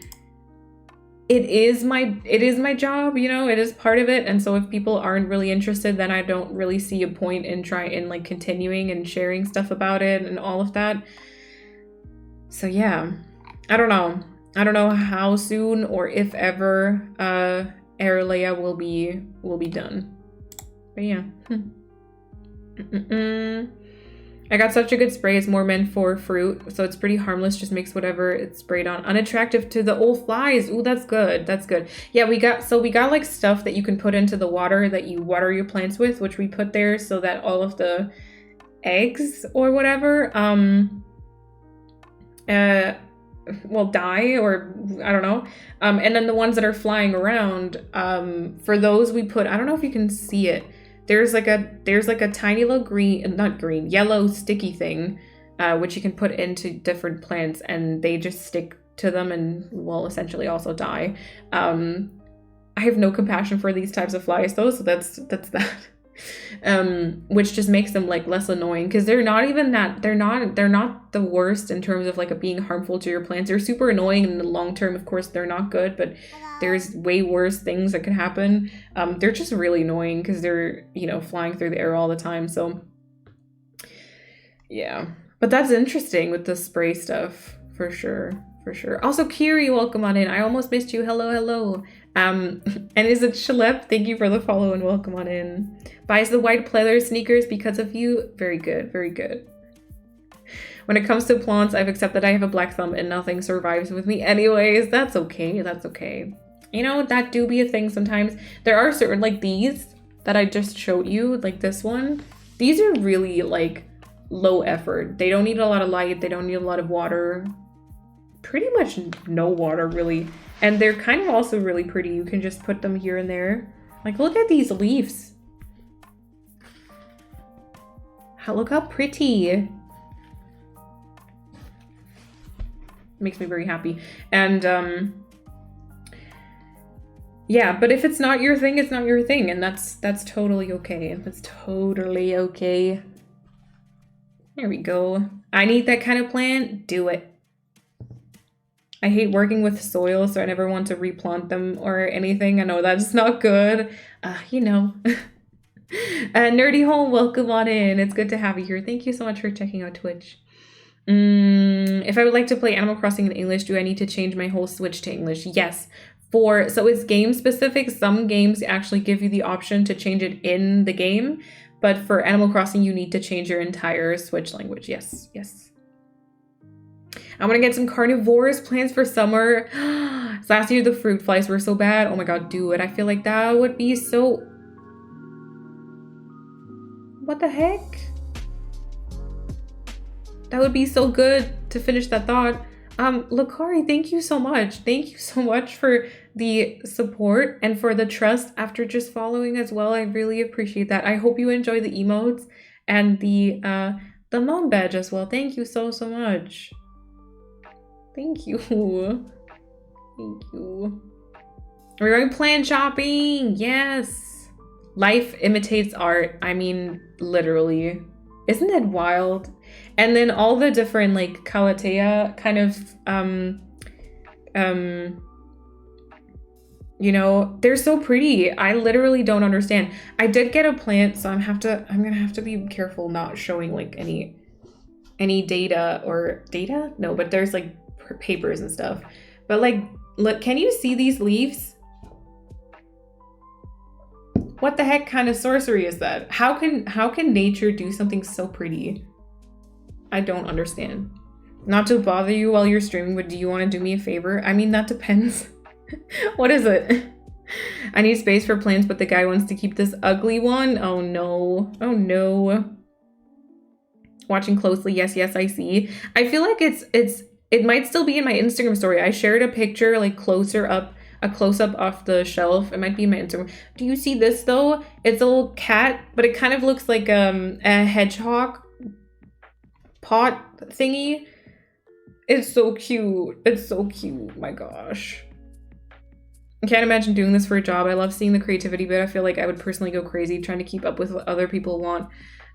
Speaker 1: it is my job, you know, it is part of it. And so if people aren't really interested, then I don't really see a point in like continuing and sharing stuff about it and all of that. So yeah, I don't know how soon or if ever Aralea will be done. But yeah. I got such a good spray. It's more meant for fruit, so it's pretty harmless. Just makes whatever it's sprayed on unattractive to the old flies. Ooh, that's good. Yeah, we got like stuff that you can put into the water that you water your plants with, which we put there so that all of the eggs or whatever will die, or I don't know. And then the ones that are flying around, for those we put, I don't know if you can see it. There's like a tiny little yellow sticky thing, which you can put into different plants and they just stick to them and will essentially also die. I have no compassion for these types of flies though, so that's that. Which just makes them like less annoying, because they're not the worst in terms of like being harmful to your plants. They're super annoying in the long term. Of course, they're not good, but there's way worse things that can happen. They're just really annoying because they're, you know, flying through the air all the time. So yeah, but that's interesting with the spray stuff for sure. Also, Kiri, welcome on in. I almost missed you. Hello. And is it Shalep? Thank you for the follow and welcome on in. Buys the white pleather sneakers because of you. Very good. When it comes to plants, I've accepted I have a black thumb and nothing survives with me anyways. That's okay. You know, that do be a thing sometimes. There are certain, like these that I just showed you, like this one. These are really like low effort. They don't need a lot of light. They don't need a lot of water. Pretty much no water really. And they're kind of also really pretty. You can just put them here and there. Like, look at these leaves. Look how pretty. Makes me very happy. And yeah, but if it's not your thing, it's not your thing. And that's totally okay. That's totally okay. There we go. I need that kind of plant. Do it. I hate working with soil, so I never want to replant them or anything. I know that's not good. You know. Nerdy Home, welcome on in. It's good to have you here. Thank you so much for checking out Twitch. If I would like to play Animal Crossing in English, do I need to change my whole Switch to English? Yes. So it's game specific. Some games actually give you the option to change it in the game. But for Animal Crossing, you need to change your entire Switch language. Yes. I want to get some carnivorous plants for summer. Last year the fruit flies were so bad. Oh my god, do it. I feel like that would be so... What the heck? That would be so good to finish that thought. Lakari, thank you so much. Thank you so much for the support and for the trust after just following as well. I really appreciate that. I hope you enjoy the emotes and the mom badge as well. Thank you so much. Thank you. Thank you. We're going plant shopping. Yes. Life imitates art. I mean, literally. Isn't it wild? And then all the different like Calathea kind of you know, they're so pretty. I literally don't understand. I did get a plant, so I'm gonna have to be careful not showing like any data or data. No, but there's like papers and stuff. But like, look, can you see these leaves? What the heck kind of sorcery is that? How can nature do something so pretty? I don't understand. Not to bother you while you're streaming, but do you want to do me a favor? I mean, that depends. What is it? I need space for plants, but the guy wants to keep this ugly one. Oh no. Oh no. Watching closely. Yes, I see. I feel like it might still be in my Instagram story. I shared a picture like a close-up off the shelf. It might be in my Instagram. Do you see this though? It's a little cat, but it kind of looks like a hedgehog pot thingy. It's so cute. It's so cute. My gosh. I can't imagine doing this for a job. I love seeing the creativity, but I feel like I would personally go crazy trying to keep up with what other people want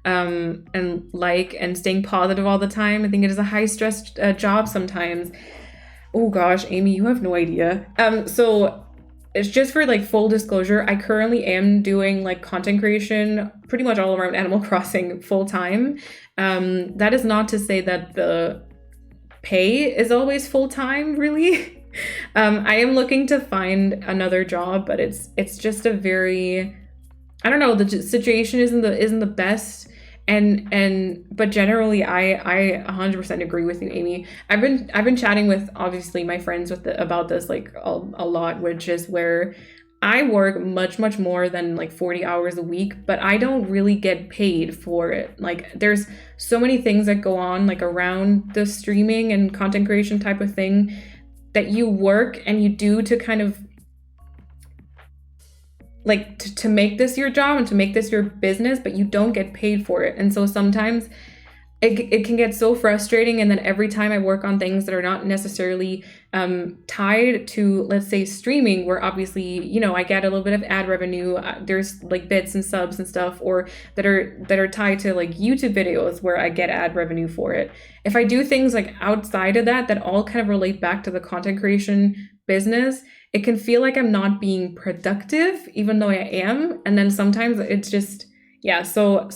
Speaker 1: and like, and staying positive all the time. I think it is a high-stress job sometimes. Oh gosh, Amy, you have no idea. So it's just for like full disclosure, I currently am doing like content creation pretty much all around Animal Crossing full time. That is not to say that the pay is always full time, really. I am looking to find another job, but it's just a very, I don't know, the situation isn't the best. But generally I 100% agree with you, Amy. I've been chatting with obviously my friends about this like a lot, which is where I work much more than like 40 hours a week, but I don't really get paid for it. Like there's so many things that go on like around the streaming and content creation type of thing that you work and you do to kind of like to make this your job and to make this your business, but you don't get paid for it. And so sometimes it can get so frustrating. And then every time I work on things that are not necessarily tied to, let's say, streaming, where obviously, you know, I get a little bit of ad revenue, there's like bits and subs and stuff, or that are tied to like YouTube videos where I get ad revenue for it. If I do things like outside of that all kind of relate back to the content creation business, it can feel like I'm not being productive, even though I am. And then sometimes it's just, yeah, so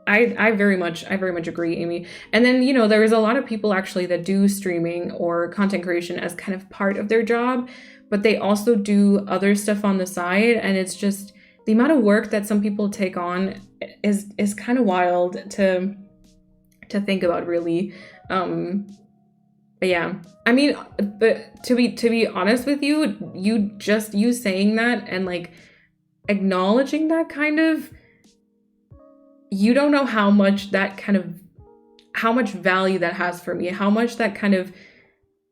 Speaker 1: I very much agree, Amy. And then, you know, there's a lot of people actually that do streaming or content creation as kind of part of their job, but they also do other stuff on the side. And it's just the amount of work that some people take on is kind of wild to think about, really. But yeah, I mean, but to be honest with you, you saying that and like acknowledging that kind of, you don't know how much value that has for me, how much that kind of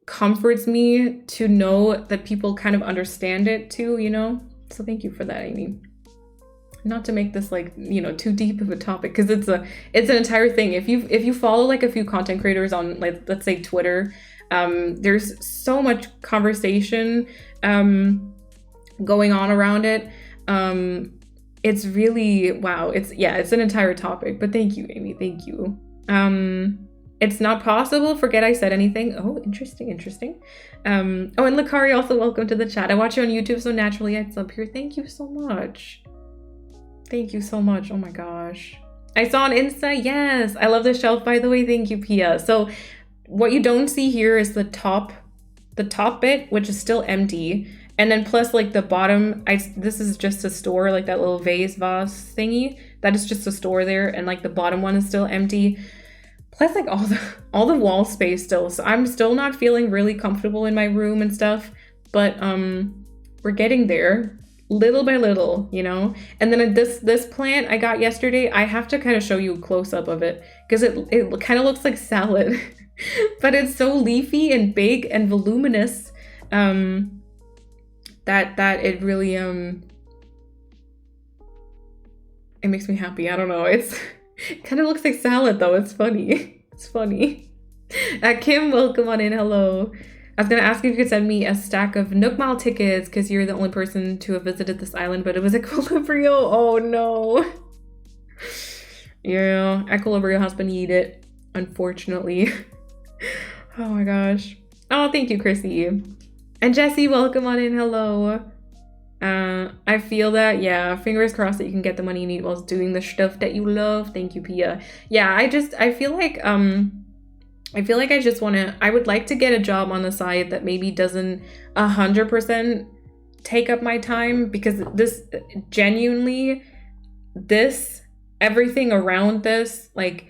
Speaker 1: comforts me to know that people kind of understand it too, you know? So thank you for that, Amy. Not to make this like, you know, too deep of a topic, because it's an entire thing. If you follow like a few content creators on, like, let's say Twitter, there's so much conversation going on around it. It's really, wow, it's an entire topic. But thank you, Amy, thank you. It's not possible, forget I said anything. Oh, interesting. Oh, and Lakari, also welcome to the chat. I watch you on YouTube, so naturally I sub here. Thank you so much. Oh my gosh. I saw on Insta, yes. I love the shelf, by the way. Thank you, Pia. So what you don't see here is the top bit, which is still empty. And then plus like the bottom, this is just a store, like that little vase thingy. That is just a store there. And like the bottom one is still empty. Plus, like all the wall space still. So I'm still not feeling really comfortable in my room and stuff. But we're getting there, little by little, you know. And then this plant I got yesterday, I have to kind of show you a close up of it because it kind of looks like salad, but it's so leafy and big and voluminous that it really it makes me happy. I don't know. It kind of looks like salad though. It's funny. It's funny. Kim, welcome on in. Hello. I was gonna ask if you could send me a stack of Nook Mile tickets because you're the only person to have visited this island, but it was Equilibrio. Oh no. Yeah, Equilibrio has been yeeted, unfortunately. Oh my gosh. Oh, thank you, Chrissy. And Jesse, welcome on in. Hello. I feel that, yeah, fingers crossed that you can get the money you need while doing the stuff that you love. Thank you, Pia. Yeah, I feel like I would like to get a job on the side that maybe doesn't 100% take up my time, because everything around this, like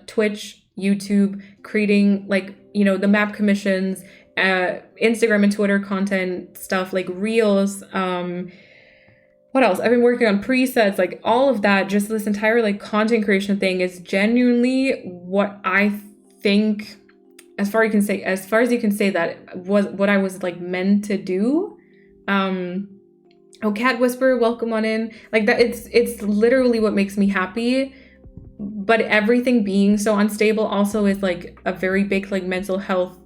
Speaker 1: Twitch, YouTube, creating like, you know, the map commissions, Instagram and Twitter content stuff, like reels, what else? I've been working on presets, like all of that, just this entire like content creation thing is genuinely what I think, as far as you can say that was what I was like meant to do. Oh, Cat Whisperer, welcome on in. Like that, it's literally what makes me happy. But everything being so unstable also is like a very big like mental health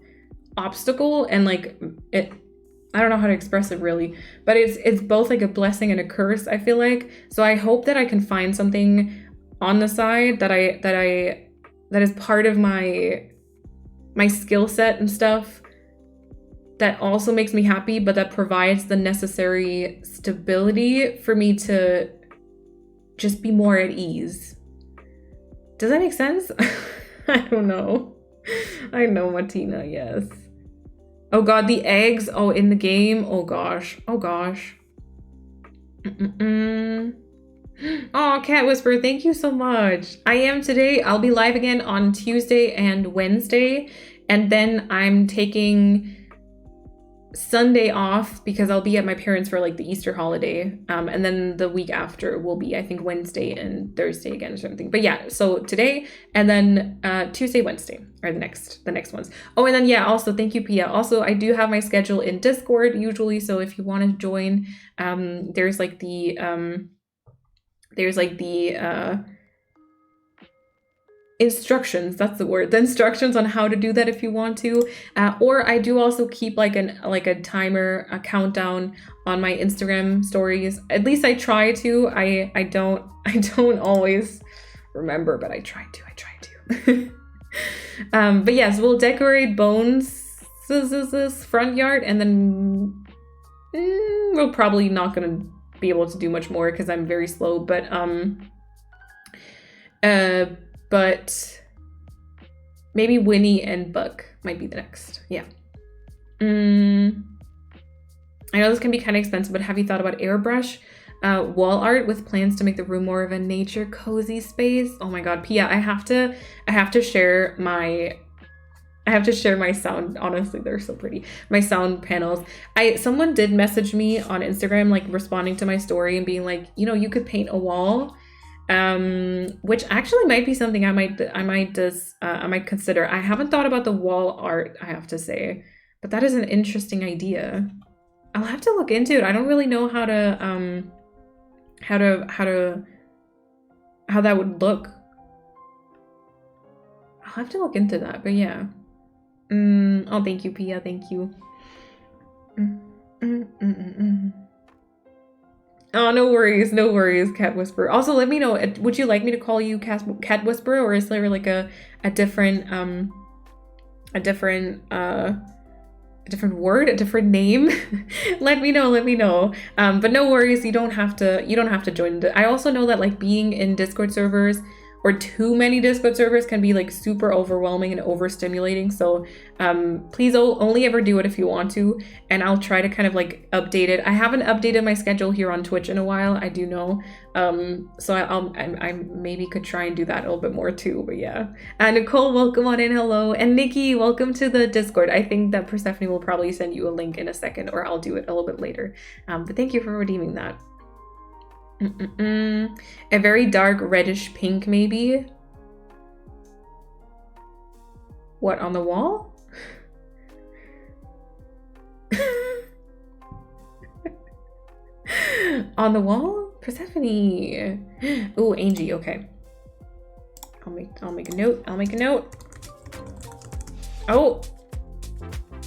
Speaker 1: obstacle, and like I don't know how to express it really, but it's both like a blessing and a curse, I feel like. So I hope that I can find something on the side that is part of my skill set and stuff that also makes me happy, but that provides the necessary stability for me to just be more at ease. Does that make sense? I don't know. I know, Martina, yes. Oh god, the eggs. Oh, in the game. Oh gosh. Oh gosh. Oh, Cat Whisperer, thank you so much. I am today. I'll be live again on Tuesday and Wednesday. And then I'm taking Sunday off because I'll be at my parents' for like the Easter holiday. And then the week after will be, I think, Wednesday and Thursday again or something. But yeah, so today and then Tuesday, Wednesday are the next ones. Oh, and then yeah, also thank you, Pia. Also, I do have my schedule in Discord usually. So if you want to join, there's like the instructions, that's the word, the instructions on how to do that if you want to, or I do also keep like a timer, a countdown on my Instagram stories. At least I try to. I don't always remember, but I try to. But yes, we'll decorate Bones' front yard, and then we're probably not gonna be able to do much more because I'm very slow, but maybe Winnie and Buck might be the next. Yeah. I know this can be kind of expensive, but have you thought about airbrush wall art with plans to make the room more of a nature cozy space? Oh my god, Pia, I have to share my sound. Honestly, they're so pretty. My sound panels. Someone did message me on Instagram, like responding to my story and being like, you know, you could paint a wall. Which actually might be something I might consider. I haven't thought about the wall art, I have to say, but that is an interesting idea. I'll have to look into it. I don't really know how that would look. I'll have to look into that, but yeah. Oh, thank you, Pia. Thank you. Oh, no worries, Cat Whisperer. Also, let me know, would you like me to call you Cat Whisperer, or is there like a different word, a different name? let me know. But no worries, you don't have to join. I also know that like being in Discord servers or too many Discord servers can be like super overwhelming and overstimulating. So please only ever do it if you want to, and I'll try to kind of like update it. I haven't updated my schedule here on Twitch in a while, I do know. So I maybe could try and do that a little bit more too, but yeah. And Nicole, welcome on in, hello. And Nikki, welcome to the Discord. I think that Persephone will probably send you a link in a second, or I'll do it a little bit later. But thank you for redeeming that. A very dark reddish pink, maybe. What, on the wall? On the wall? Persephone. Ooh, Angie, okay. I'll make a note. I'll make a note. Oh.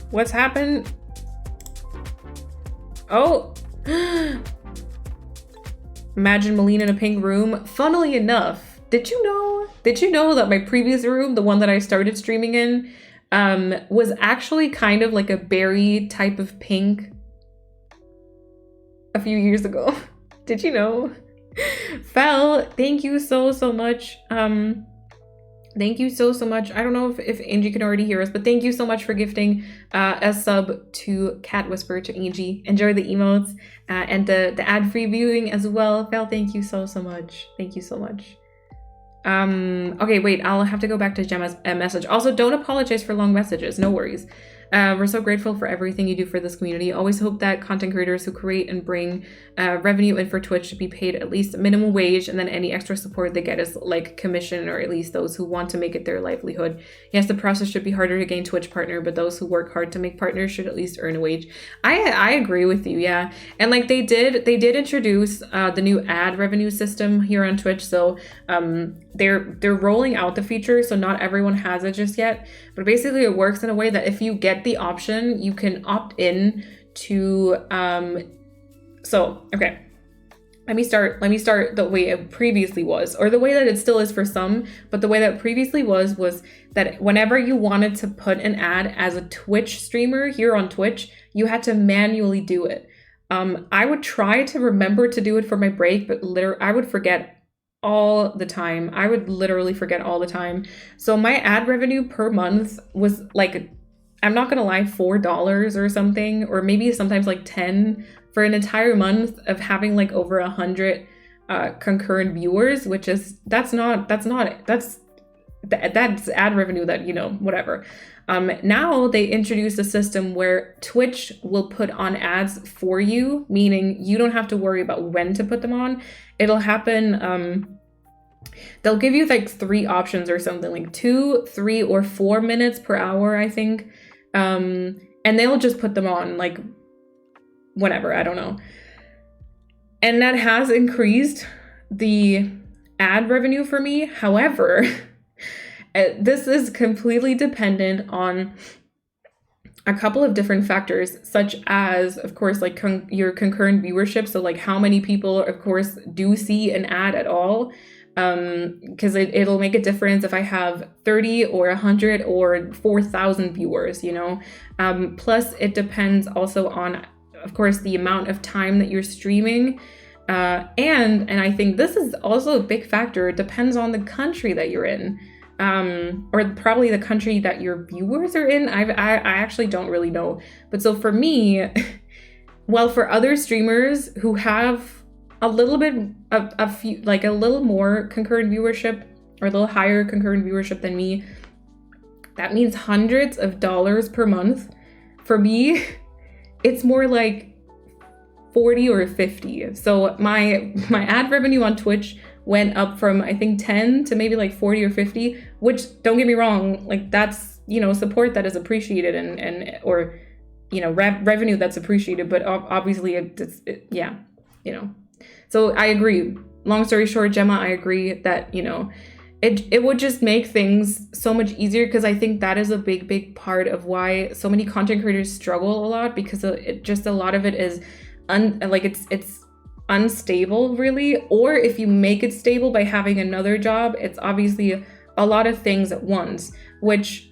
Speaker 1: What's happened? Oh. Imagine Melina in a pink room. Funnily enough, did you know that my previous room, the one that I started streaming in, was actually kind of like a berry type of pink a few years ago? Did you know? Fel, thank you so much. Thank you so much. I don't know if Angie can already hear us, but thank you so much for gifting a sub to Cat Whisper, to Angie. Enjoy the emotes and the ad-free viewing as well. Fel, thank you so much. Thank you so much. Okay, wait, I'll have to go back to Gemma's message. Also, don't apologize for long messages. No worries. We're so grateful for everything you do for this community. Always hope that content creators who create and bring revenue in for Twitch should be paid at least minimum wage, and then any extra support they get is like commission, or at least those who want to make it their livelihood. Yes, the process should be harder to gain Twitch partner, but those who work hard to make partners should at least earn a wage. I agree with you, yeah. And like they did introduce the new ad revenue system here on Twitch, so they're rolling out the feature, so not everyone has it just yet, but basically it works in a way that if you get the option, you can opt in to okay, let me start the way it previously was, or the way that it still is for some, but the way that it previously was that whenever you wanted to put an ad as a Twitch streamer here on Twitch, you had to manually do it. I would try to remember to do it for my break, but I would forget all the time. I would literally forget all the time. So my ad revenue per month was like, I'm not gonna lie, $4 or something, or maybe sometimes like 10 for an entire month of having like over 100 concurrent viewers, which is that's ad revenue that, you know, whatever. Now they introduced a system where Twitch will put on ads for you, meaning you don't have to worry about when to put them on. It'll happen, they'll give you like 3 options or something, like 2, 3, or 4 minutes per hour, I think. And they'll just put them on like whenever, I don't know. And that has increased the ad revenue for me. However, this is completely dependent on a couple of different factors, such as, of course, like your concurrent viewership. So like how many people, of course, do see an ad at all. Because it'll make a difference if I have 30 or 100 or 4,000 viewers, you know. Plus, it depends also on, of course, the amount of time that you're streaming. And I think this is also a big factor. It depends on the country that you're in. Or probably the country that your viewers are in. I actually don't really know. But so for me, well, for other streamers who have a little bit, a few, like a little more concurrent viewership, or a little higher concurrent viewership than me, that means hundreds of dollars per month. For me, it's more like 40 or 50. So my ad revenue on Twitch went up from, I think, 10 to maybe like 40 or 50, which, don't get me wrong, like that's, you know, support that is appreciated and or, you know, revenue that's appreciated, but obviously yeah, you know. So I agree. Long story short, Gemma, I agree that, you know, it would just make things so much easier, because I think that is a big part of why so many content creators struggle a lot, because it just, a lot of it is it's unstable, really. Or if you make it stable by having another job, it's obviously a lot of things at once, which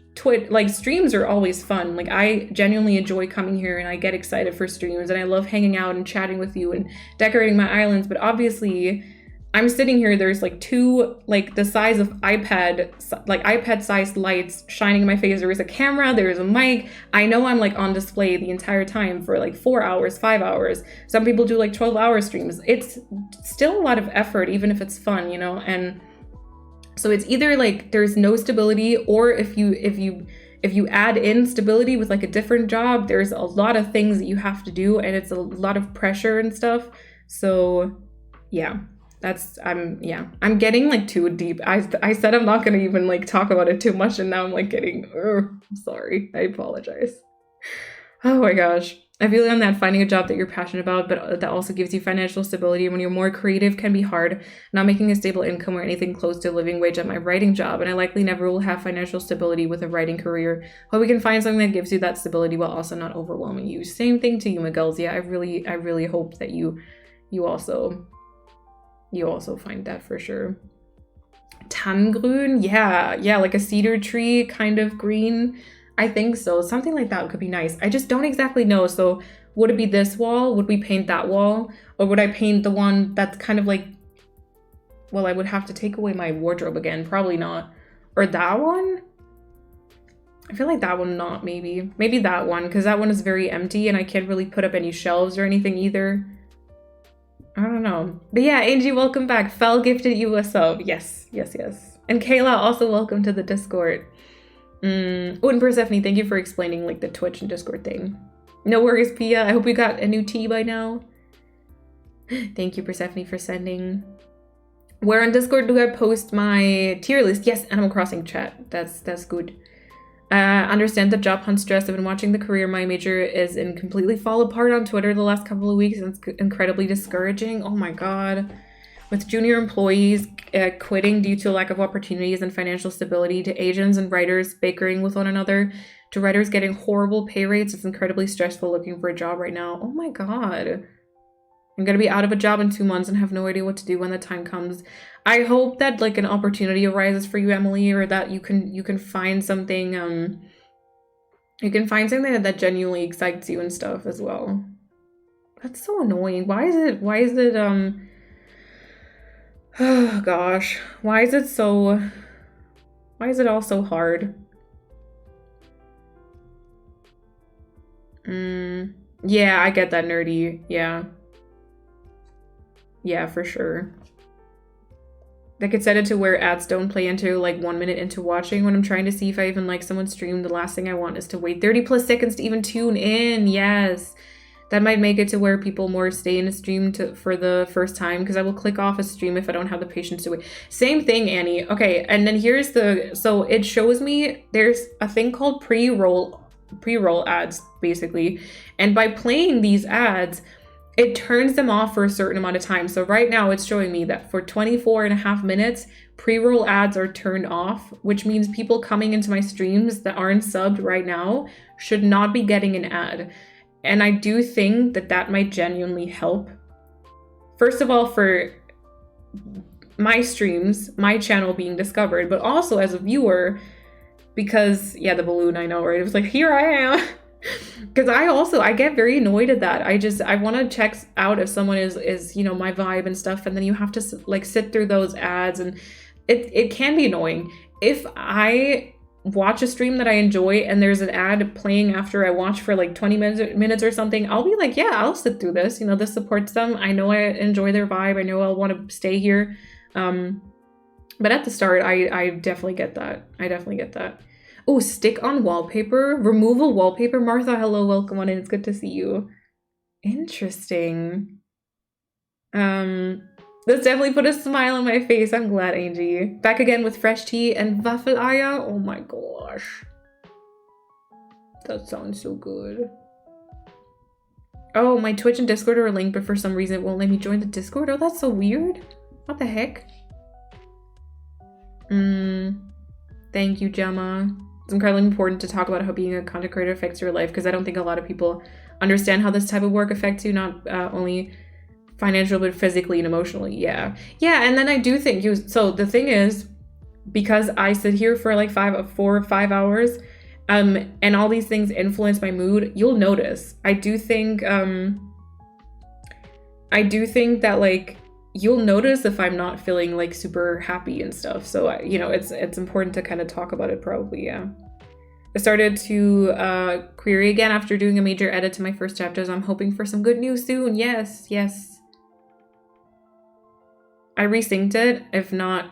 Speaker 1: like streams are always fun. Like I genuinely enjoy coming here and I get excited for streams and I love hanging out and chatting with you and decorating my islands. But obviously I'm sitting here, there's like two, like the size of iPad sized lights shining in my face. There is a camera, there's a mic. I know I'm like on display the entire time for like 4 hours, 5 hours. Some people do like 12-hour streams. It's still a lot of effort, even if it's fun, you know? And so it's either like there's no stability, or if you add in stability with like a different job, there's a lot of things that you have to do, and it's a lot of pressure and stuff. So yeah. I'm getting like too deep. I said I'm not gonna even like talk about it too much, and now I'm like getting, I'm sorry. I apologize. Oh my gosh. I feel on that finding a job that you're passionate about, but that also gives you financial stability when you're more creative can be hard. Not making a stable income or anything close to a living wage at my writing job, and I likely never will have financial stability with a writing career. But we can find something that gives you that stability while also not overwhelming you. Same thing to you, Miguel's. Yeah, I really hope that you also find that for sure. Tannengrün, yeah, like a cedar tree kind of green. I think so. Something like that could be nice. I just don't exactly know. So would it be this wall? Would we paint that wall? Or would I paint the one that's kind of like, well, I would have to take away my wardrobe again. Probably not. Or that one? I feel like that one not, maybe. Maybe that one, because that one is very empty and I can't really put up any shelves or anything either. I don't know. But yeah, Angie, welcome back. Fel gifted you a sub. Yes. And Kayla, also welcome to the Discord. And Persephone, thank you for explaining like the Twitch and Discord thing. No worries, Pia. I hope you got a new tea by now. Thank you, Persephone, for sending. Where on Discord do I post my tier list? Yes, Animal Crossing chat. That's good. Understand the job hunt stress. I've been watching the career my major is in completely fall apart on Twitter the last couple of weeks, and it's incredibly discouraging. Oh my god. With junior employees quitting due to lack of opportunities and financial stability, to agents and writers bickering with one another, to writers getting horrible pay rates, it's incredibly stressful looking for a job right now. Oh my god. I'm gonna be out of a job in 2 months and have no idea what to do when the time comes. I hope that like an opportunity arises for you, Emily, or that you can find something that genuinely excites you and stuff as well. That's so annoying. Why is it oh gosh, why is it all so hard? Yeah, I get that, nerdy. Yeah, for sure. They could set it to where ads don't play into like 1 minute into watching. When I'm trying to see if I even like someone's stream, the last thing I want is to wait 30+ seconds to even tune in. Yes. That might make it to where people more stay in a stream for the first time, because I will click off a stream if I don't have the patience to wait. Same thing, Annie. Okay, and then here's so it shows me there's a thing called pre-roll ads, basically. And by playing these ads, it turns them off for a certain amount of time. So right now it's showing me that for 24.5 minutes, pre-roll ads are turned off, which means people coming into my streams that aren't subbed right now should not be getting an ad. And I do think that might genuinely help. First of all, for my streams, my channel being discovered, but also as a viewer, because, yeah, the balloon, I know, right? It was like, here I am. Because I get very annoyed at that. I want to check out if someone is, you know, my vibe and stuff. And then you have to like sit through those ads, and it can be annoying. If I watch a stream that I enjoy and there's an ad playing after I watch for like 20 minutes or something, I'll be like, yeah, I'll sit through this. You know, this supports them. I know I enjoy their vibe. I know I'll want to stay here. But at the start, I definitely get that. Oh, stick on wallpaper, removal wallpaper. Martha, hello, welcome on in. It's good to see you. Interesting. This definitely put a smile on my face. I'm glad, Angie. Back again with fresh tea and Waffeleier. Oh my gosh. That sounds so good. Oh, my Twitch and Discord are linked, but for some reason it won't let me join the Discord. Oh, that's so weird. What the heck? Thank you, Gemma. It's incredibly important to talk about how being a content creator affects your life, because I don't think a lot of people understand how this type of work affects you, not only financial, but physically and emotionally. Yeah, and then I do think so the thing is, because I sit here for like 4 or 5 hours, and all these things influence my mood, you'll notice. I do think that like, you'll notice if I'm not feeling like super happy and stuff. So, you know, it's important to kind of talk about it probably, yeah. I started to query again after doing a major edit to my first chapters. I'm hoping for some good news soon. Yes, yes. I resynced it. If not,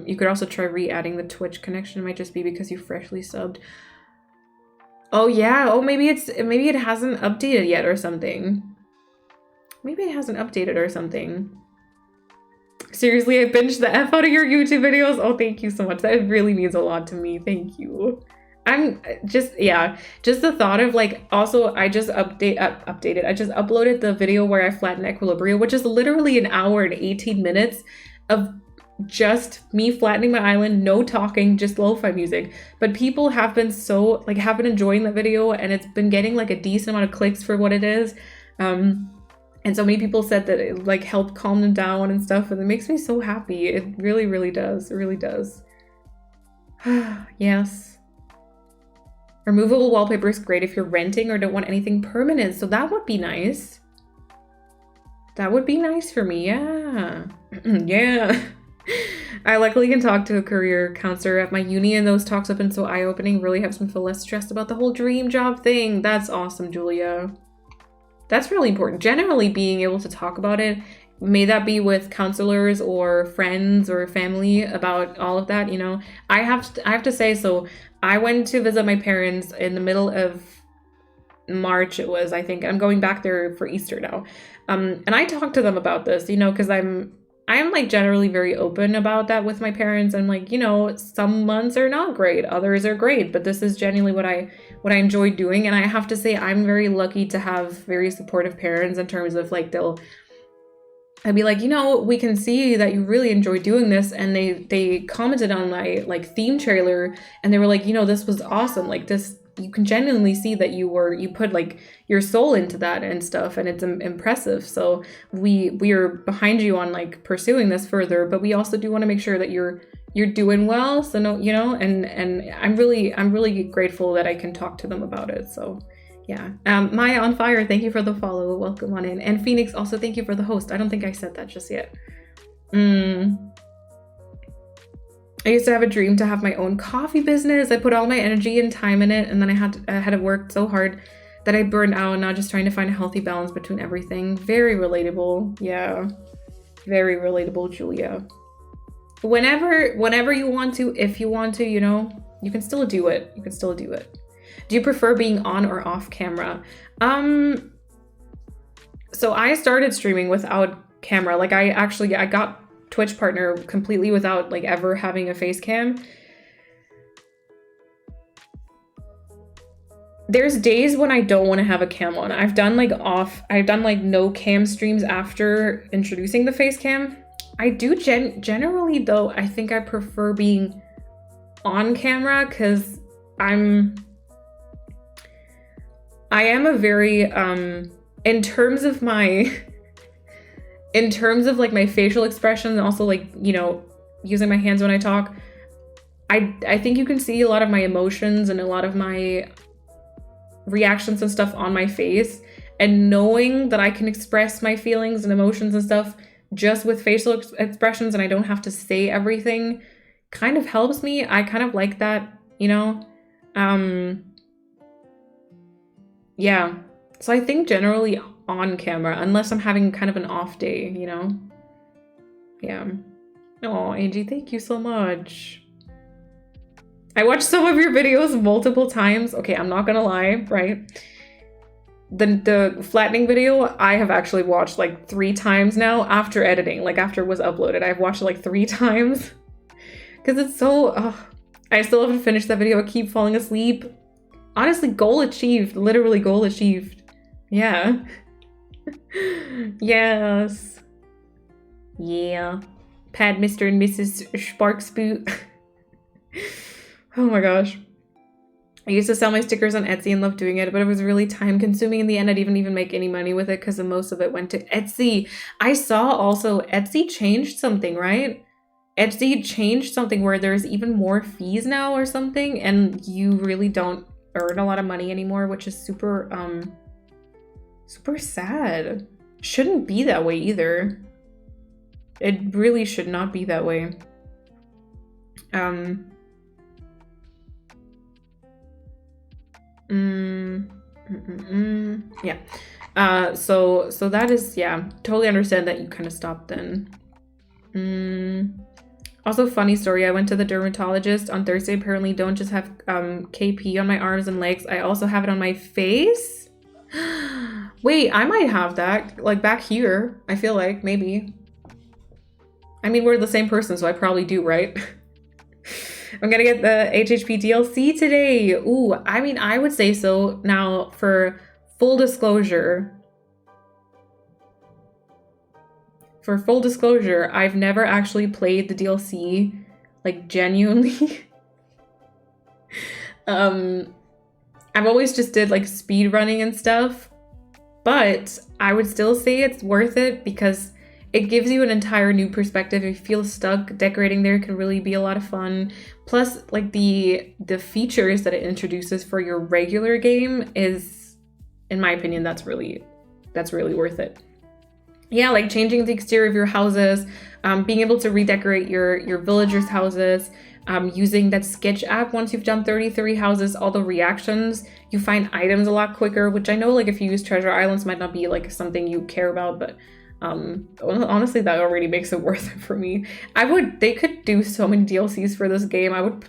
Speaker 1: you could also try re-adding the Twitch connection. It might just be because you freshly subbed. Oh yeah. Oh, maybe it hasn't updated yet or something. Maybe it hasn't updated or something. Seriously, I binged the F out of your YouTube videos. Oh, thank you so much. That really means a lot to me. Thank you. I'm just, yeah, just the thought of like, also I just updated. I just uploaded the video where I flatten Equilibria, which is literally an hour and 18 minutes of just me flattening my island, no talking, just lo-fi music. But people have been so, like, have been enjoying the video, and it's been getting like a decent amount of clicks for what it is. And so many people said that it like helped calm them down and stuff, and it makes me so happy. It really, really does. It really does. Yes. Removable wallpaper is great if you're renting or don't want anything permanent. So that would be nice. That would be nice for me. Yeah. Yeah. I luckily can talk to a career counselor at my uni, and those talks have been so eye-opening. Really helps me feel less stressed about the whole dream job thing. That's awesome, Julia. That's really important. Generally being able to talk about it, may that be with counselors or friends or family, about all of that, you know. I have to say, so I went to visit my parents in the middle of March, it was, I think. I'm going back there for Easter now. And I talked to them about this, you know, because I'm like generally very open about that with my parents. I'm like, you know, some months are not great, others are great, but this is genuinely what I enjoy doing. And I have to say, I'm very lucky to have very supportive parents in terms of like, I'd be like, you know, we can see that you really enjoy doing this. And they commented on my like theme trailer, and they were like, you know, this was awesome. Like this, you can genuinely see that you put like your soul into that and stuff, and it's impressive. So we are behind you on like pursuing this further, but we also do want to make sure that you're doing well. So no, you know, and I'm really grateful that I can talk to them about it. So yeah. Maya on Fire, thank you for the follow. Welcome on in. And Phoenix, also thank you for the host. I don't think I said that just yet. I used to have a dream to have my own coffee business. I put all my energy and time in it, and then I had to work so hard that I burned out, and now just trying to find a healthy balance between everything. Very relatable. Yeah. Very relatable, Julia. Whenever you want to, if you want to, you know, you can still do it. You can still do it. Do you prefer being on or off camera? So I started streaming without camera. Like I got Twitch partner completely without like ever having a face cam. There's days when I don't want to have a cam on. I've done like no cam streams after introducing the face cam. I do generally though, I think I prefer being on camera, because I am a very, in terms of like my facial expression, and also like, you know, using my hands when I talk, I think you can see a lot of my emotions and a lot of my reactions and stuff on my face, and knowing that I can express my feelings and emotions and stuff just with facial expressions, and I don't have to say everything, kind of helps me. I kind of like that, you know. Yeah, so I think generally on camera, unless I'm having kind of an off day, you know? Yeah. Oh, Angie, thank you so much. I watched some of your videos multiple times. Okay, I'm not gonna lie, right? The flattening video, I have actually watched like 3 times now after editing, like after it was uploaded. I've watched it like 3 times because it's so, I still haven't finished that video. I keep falling asleep. Honestly, goal achieved. Literally goal achieved. Yeah. Yes. Yeah. Pad Mr. and Mrs. Sparksboot. Oh my gosh. I used to sell my stickers on Etsy and loved doing it, but it was really time consuming in the end. I didn't even make any money with it because most of it went to Etsy. I saw also Etsy changed something, right? Etsy changed something where there's even more fees now or something, and you really don't earn a lot of money anymore, which is super super sad. Shouldn't be that way either. It really should not be that way. Yeah. So that is, yeah, totally understand that you kind of stopped then. Also, funny story, I went to the dermatologist on Thursday. Apparently don't just have KP on my arms and legs, I also have it on my face. Wait, I might have that, like, back here. I feel like, maybe. I mean, we're the same person, so I probably do, right? I'm gonna get the HHP DLC today. Ooh, I mean, I would say so. Now, for full disclosure, I've never actually played the DLC, like, genuinely. I've always just did, like, speed running and stuff, but I would still say it's worth it because it gives you an entire new perspective. If you feel stuck, decorating there can really be a lot of fun. Plus, like, the features that it introduces for your regular game is, in my opinion, that's really worth it. Yeah, like changing the exterior of your houses, being able to redecorate your villagers' houses, using that sketch app once you've done 33 houses, all the reactions, you find items a lot quicker, which I know, like, if you use treasure islands might not be like something you care about, but honestly, that already makes it worth it for me. They could do so many DLCs for this game. I would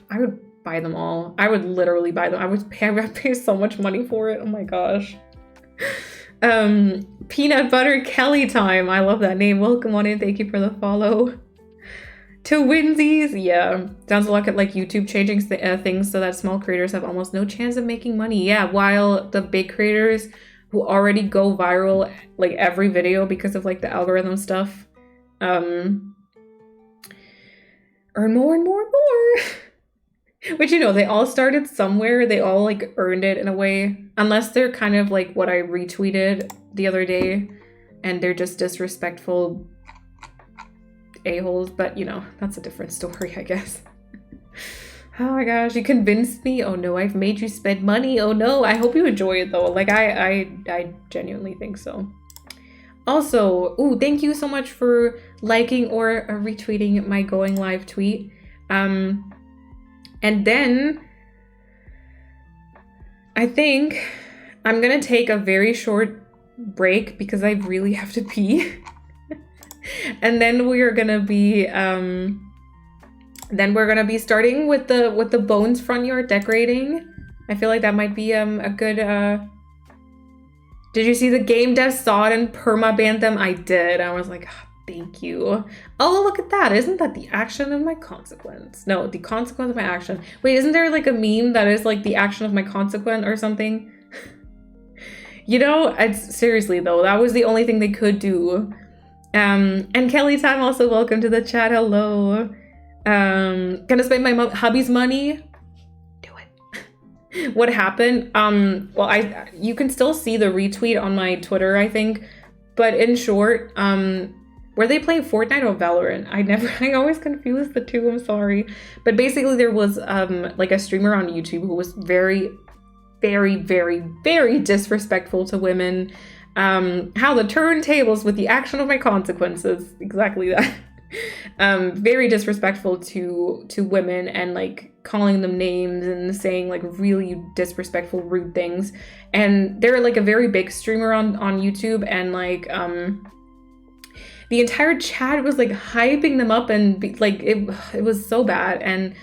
Speaker 1: buy them all. I would literally buy them. I would pay so much money for it. Oh my gosh. Peanut Butter Kelly time. I love that name. Welcome on in. Thank you for the follow. To Winsies. Yeah. Sounds a lot like YouTube changing things so that small creators have almost no chance of making money. Yeah, while the big creators who already go viral like every video because of like the algorithm stuff earn more and more and more. Which, you know, they all started somewhere. They all like earned it in a way, unless they're kind of like what I retweeted the other day and they're just disrespectful a-holes, but you know, that's a different story, I guess. Oh my gosh, you convinced me. Oh no, I've made you spend money. Oh no, I hope you enjoy it though. Like I genuinely think so. Also, ooh, thank you so much for liking or retweeting my going live tweet. And then I think I'm gonna take a very short break because I really have to pee. And then we're gonna be starting with the Bones front yard decorating. I feel like that might be a good Did you see the game dev saw it and perma-banned them? I did. I was like, oh, thank you. Oh, look at that. Isn't that the action of my consequence? No, the consequence of my action. Wait, isn't there like a meme that is like the action of my consequence or something? You know, seriously though, that was the only thing they could do. And Kelly Time, also welcome to the chat. Hello. Gonna spend my hubby's money? Do it. What happened? Well, you can still see the retweet on my Twitter, I think. But in short, were they playing Fortnite or Valorant? I always confuse the two, I'm sorry. But basically there was like a streamer on YouTube who was very, very, very, very disrespectful to women. How the turntables with the action of my consequences, exactly that. Very disrespectful to women and like calling them names and saying like really disrespectful, rude things. And they're like a very big streamer on YouTube, and like the entire chat was like hyping them up, and it was so bad. And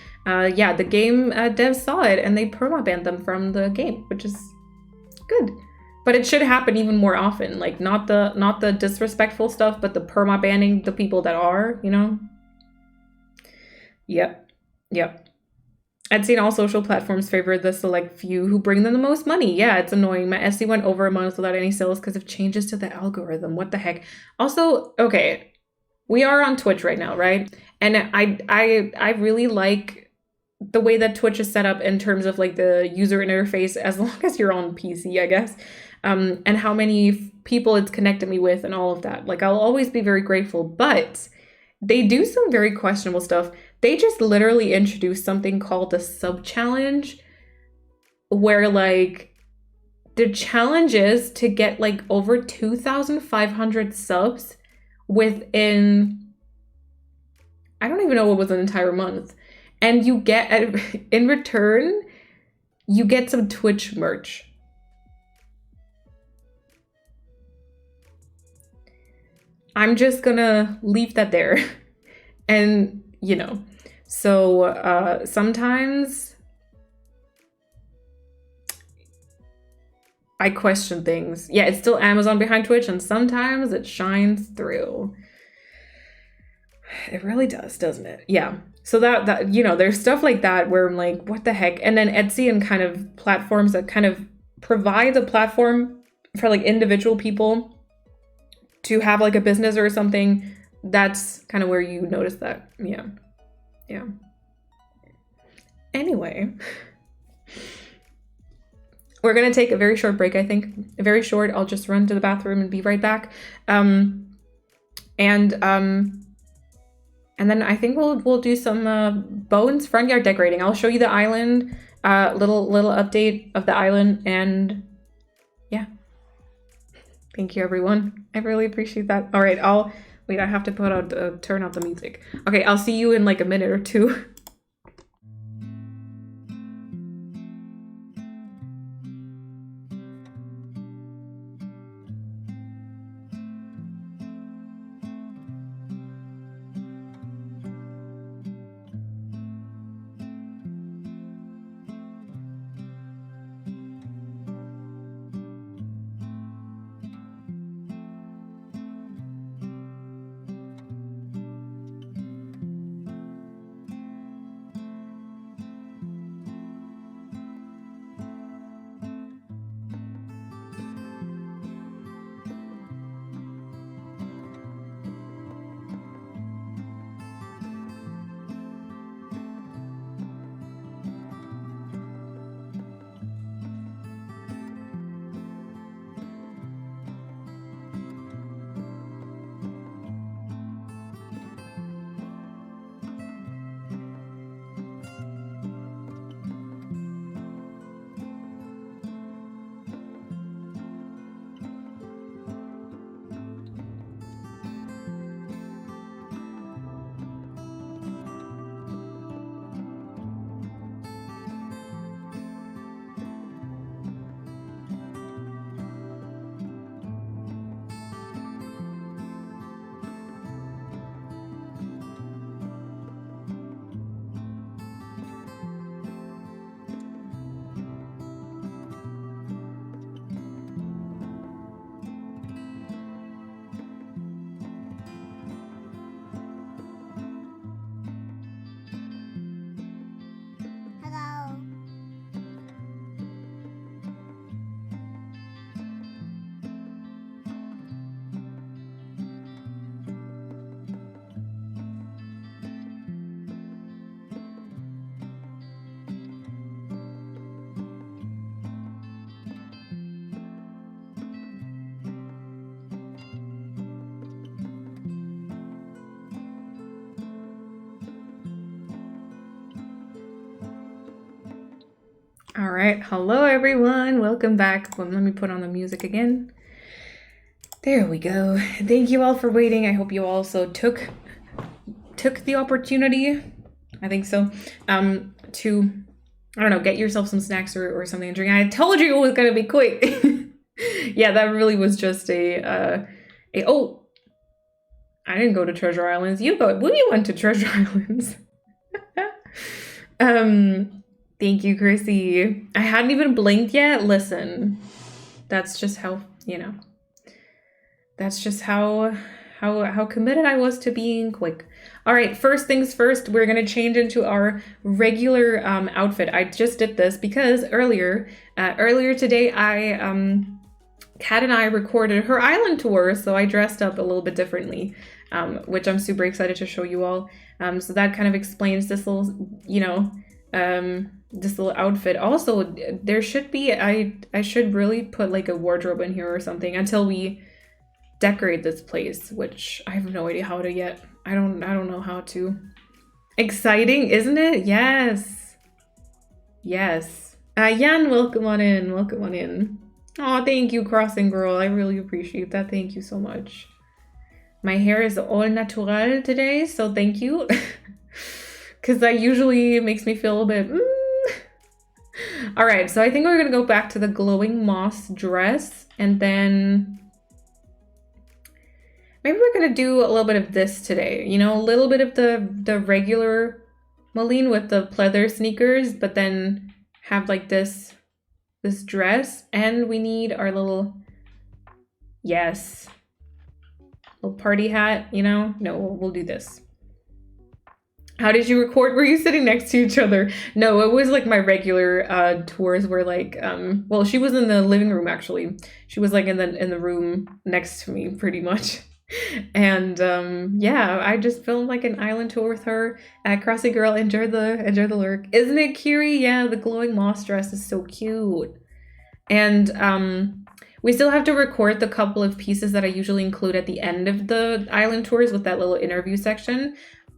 Speaker 1: yeah, the game devs saw it and they perma-banned them from the game, which is good. But it should happen even more often, like not the disrespectful stuff, but the perma-banning the people that are, you know? Yep. I'd seen all social platforms favor the select few who bring them the most money. Yeah, it's annoying. My SC went over a month without any sales because of changes to the algorithm. What the heck? Also, okay, we are on Twitch right now, right? And I really like the way that Twitch is set up in terms of like the user interface, as long as you're on PC, I guess. And how many people it's connected me with and all of that. Like, I'll always be very grateful, but they do some very questionable stuff. They just literally introduced something called the sub challenge, where like the challenge is to get like over 2,500 subs within I don't even know what was an entire month. And you get, in return, you get some Twitch merch. I'm just gonna leave that there. And, you know, so sometimes I question things. Yeah, it's still Amazon behind Twitch, and sometimes it shines through. It really does, doesn't it? Yeah. So that you know, there's stuff like that where I'm like, what the heck? And then Etsy and kind of platforms that kind of provide a platform for like individual people to have like a business or something. That's kind of where you notice that. Yeah. Yeah. Anyway, we're going to take a very short break, I think. Very short. I'll just run to the bathroom and be right back. And then I think we'll do some Bowen's front yard decorating. I'll show you the island, little update of the island, and yeah. Thank you, everyone. I really appreciate that. All right, wait. I have to turn out the music. Okay, I'll see you in like a minute or two. All right, hello everyone, welcome back. Well, let me put on the music again. There we go. Thank you all for waiting. I hope you also took the opportunity, I think so, to, I don't know, get yourself some snacks or something to drink. I told you it was gonna be quick. Yeah, that really was just oh, I didn't go to Treasure Islands. We went to Treasure Islands. Thank you, Chrissy. I hadn't even blinked yet. Listen, that's just how, you know, that's just how committed I was to being quick. All right, first things first, we're going to change into our regular outfit. I just did this because earlier today, Kat and I recorded her island tour, so I dressed up a little bit differently, which I'm super excited to show you all. So that kind of explains this little, you know, this little outfit. Also, there should be, I should really put like a wardrobe in here or something until we decorate this place, which I have no idea how to yet. I don't know how to. Exciting, isn't it? Yes. Yes. Yan, welcome on in. Welcome on in. Oh, thank you, Crossing Girl. I really appreciate that. Thank you so much. My hair is all natural today, so thank you. Because that usually makes me feel a bit... All right, so I think we're going to go back to the glowing moss dress. And then maybe we're going to do a little bit of this today. You know, a little bit of the regular Moline with the pleather sneakers, but then have like this dress. And we need our little... Yes. Little party hat, you know? No, we'll do this. How did you record? Were you sitting next to each other? No, it was like my regular tours were like, well, she was in the living room actually. She was like in the room next to me pretty much. And yeah, I just filmed like an island tour with her at Crossy Girl. Enjoy the lurk. Isn't it Kiri? Yeah, the glowing moss dress is so cute. And we still have to record the couple of pieces that I usually include at the end of the island tours with that little interview section.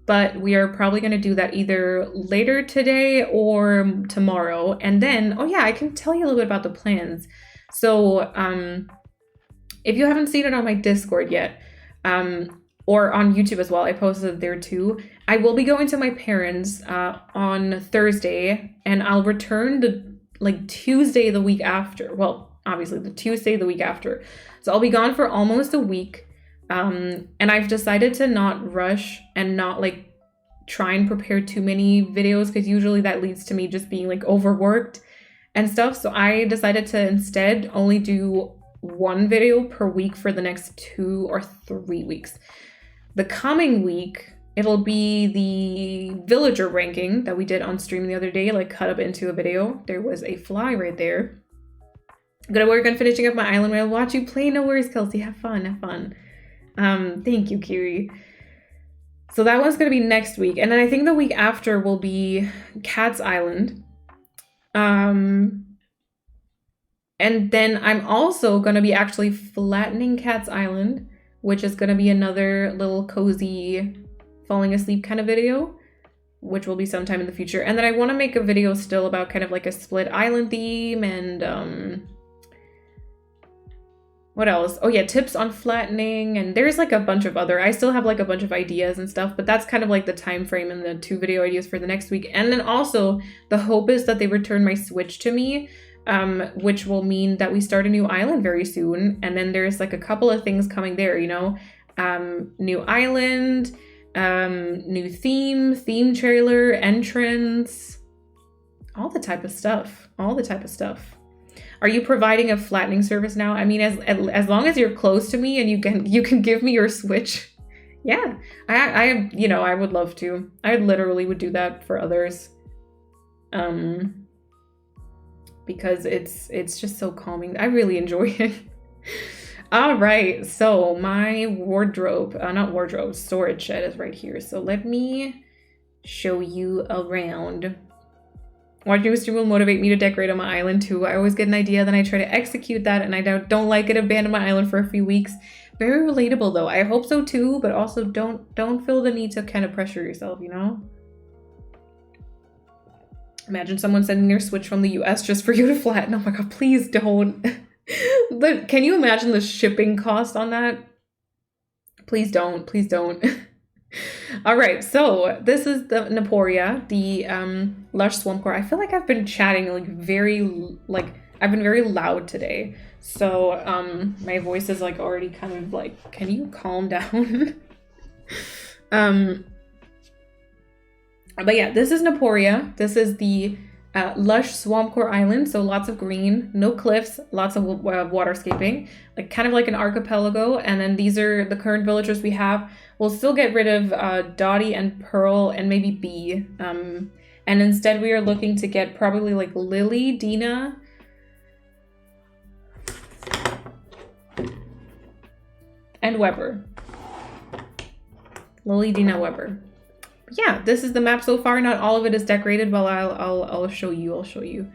Speaker 1: But we are probably going to do that either later today or tomorrow. And then, oh yeah, I can tell you a little bit about the plans. So if you haven't seen it on my Discord yet, or on YouTube as well, I posted it there too. I will be going to my parents on Thursday, and I'll return the Tuesday the week after. Well, obviously the Tuesday the week after. So I'll be gone for almost a week. And I've decided to not rush and not like try and prepare too many videos, because usually that leads to me just being like overworked and stuff. So I decided to instead only do one video per week for the next 2 or 3 weeks. The coming week, it'll be the villager ranking that we did on stream the other day, like cut up into a video. There was a fly right there. I'm gonna work on finishing up my island. I'll watch you play. No worries, Kelsey. Have fun. Have fun. Thank you, Kiri. So that one's gonna be next week, and then I think the week after will be Cat's Island. And then I'm also gonna be actually flattening Cat's Island, which is gonna be another little cozy falling asleep kind of video, which will be sometime in the future. And then I want to make a video still about kind of like a split island theme and what else? Oh yeah, tips on flattening, and there's like a bunch of other, I still have like a bunch of ideas and stuff, but that's kind of like the time frame and the 2 video ideas for the next week. And then also the hope is that they return my Switch to me, which will mean that we start a new island very soon. And then there's like a couple of things coming there, you know, new island, new theme trailer, entrance, all the type of stuff. Are you providing a flattening service now? I mean, as long as you're close to me and you can give me your Switch. Yeah, I you know, I would love to. I literally would do that for others. Because it's just so calming. I really enjoy it. All right, so my storage shed is right here. So let me show you around. Watching a stream will motivate me to decorate on my island too. I always get an idea, then I try to execute that, and I don't like it, abandon my island for a few weeks. Very relatable though. I hope so too, but also don't feel the need to kind of pressure yourself, you know? Imagine someone sending their Switch from the US just for you to flatten. Oh my god, please don't. Can you imagine the shipping cost on that? Please don't. All right, so this is the Naporia, the Lush Swamp Core. I feel like I've been chatting I've been very loud today. So my voice is like already kind of like, can you calm down? But yeah, this is Naporia. This is the lush swamp core island, so lots of green, no cliffs, lots of waterscaping, like kind of like an archipelago. And then these are the current villagers we have. We'll still get rid of Dottie and Pearl and maybe Bee. And instead we are looking to get probably like Lily, Dina, and Weber. Lily, Dina, Weber. Yeah, this is the map so far. Not all of it is decorated, but I'll show you.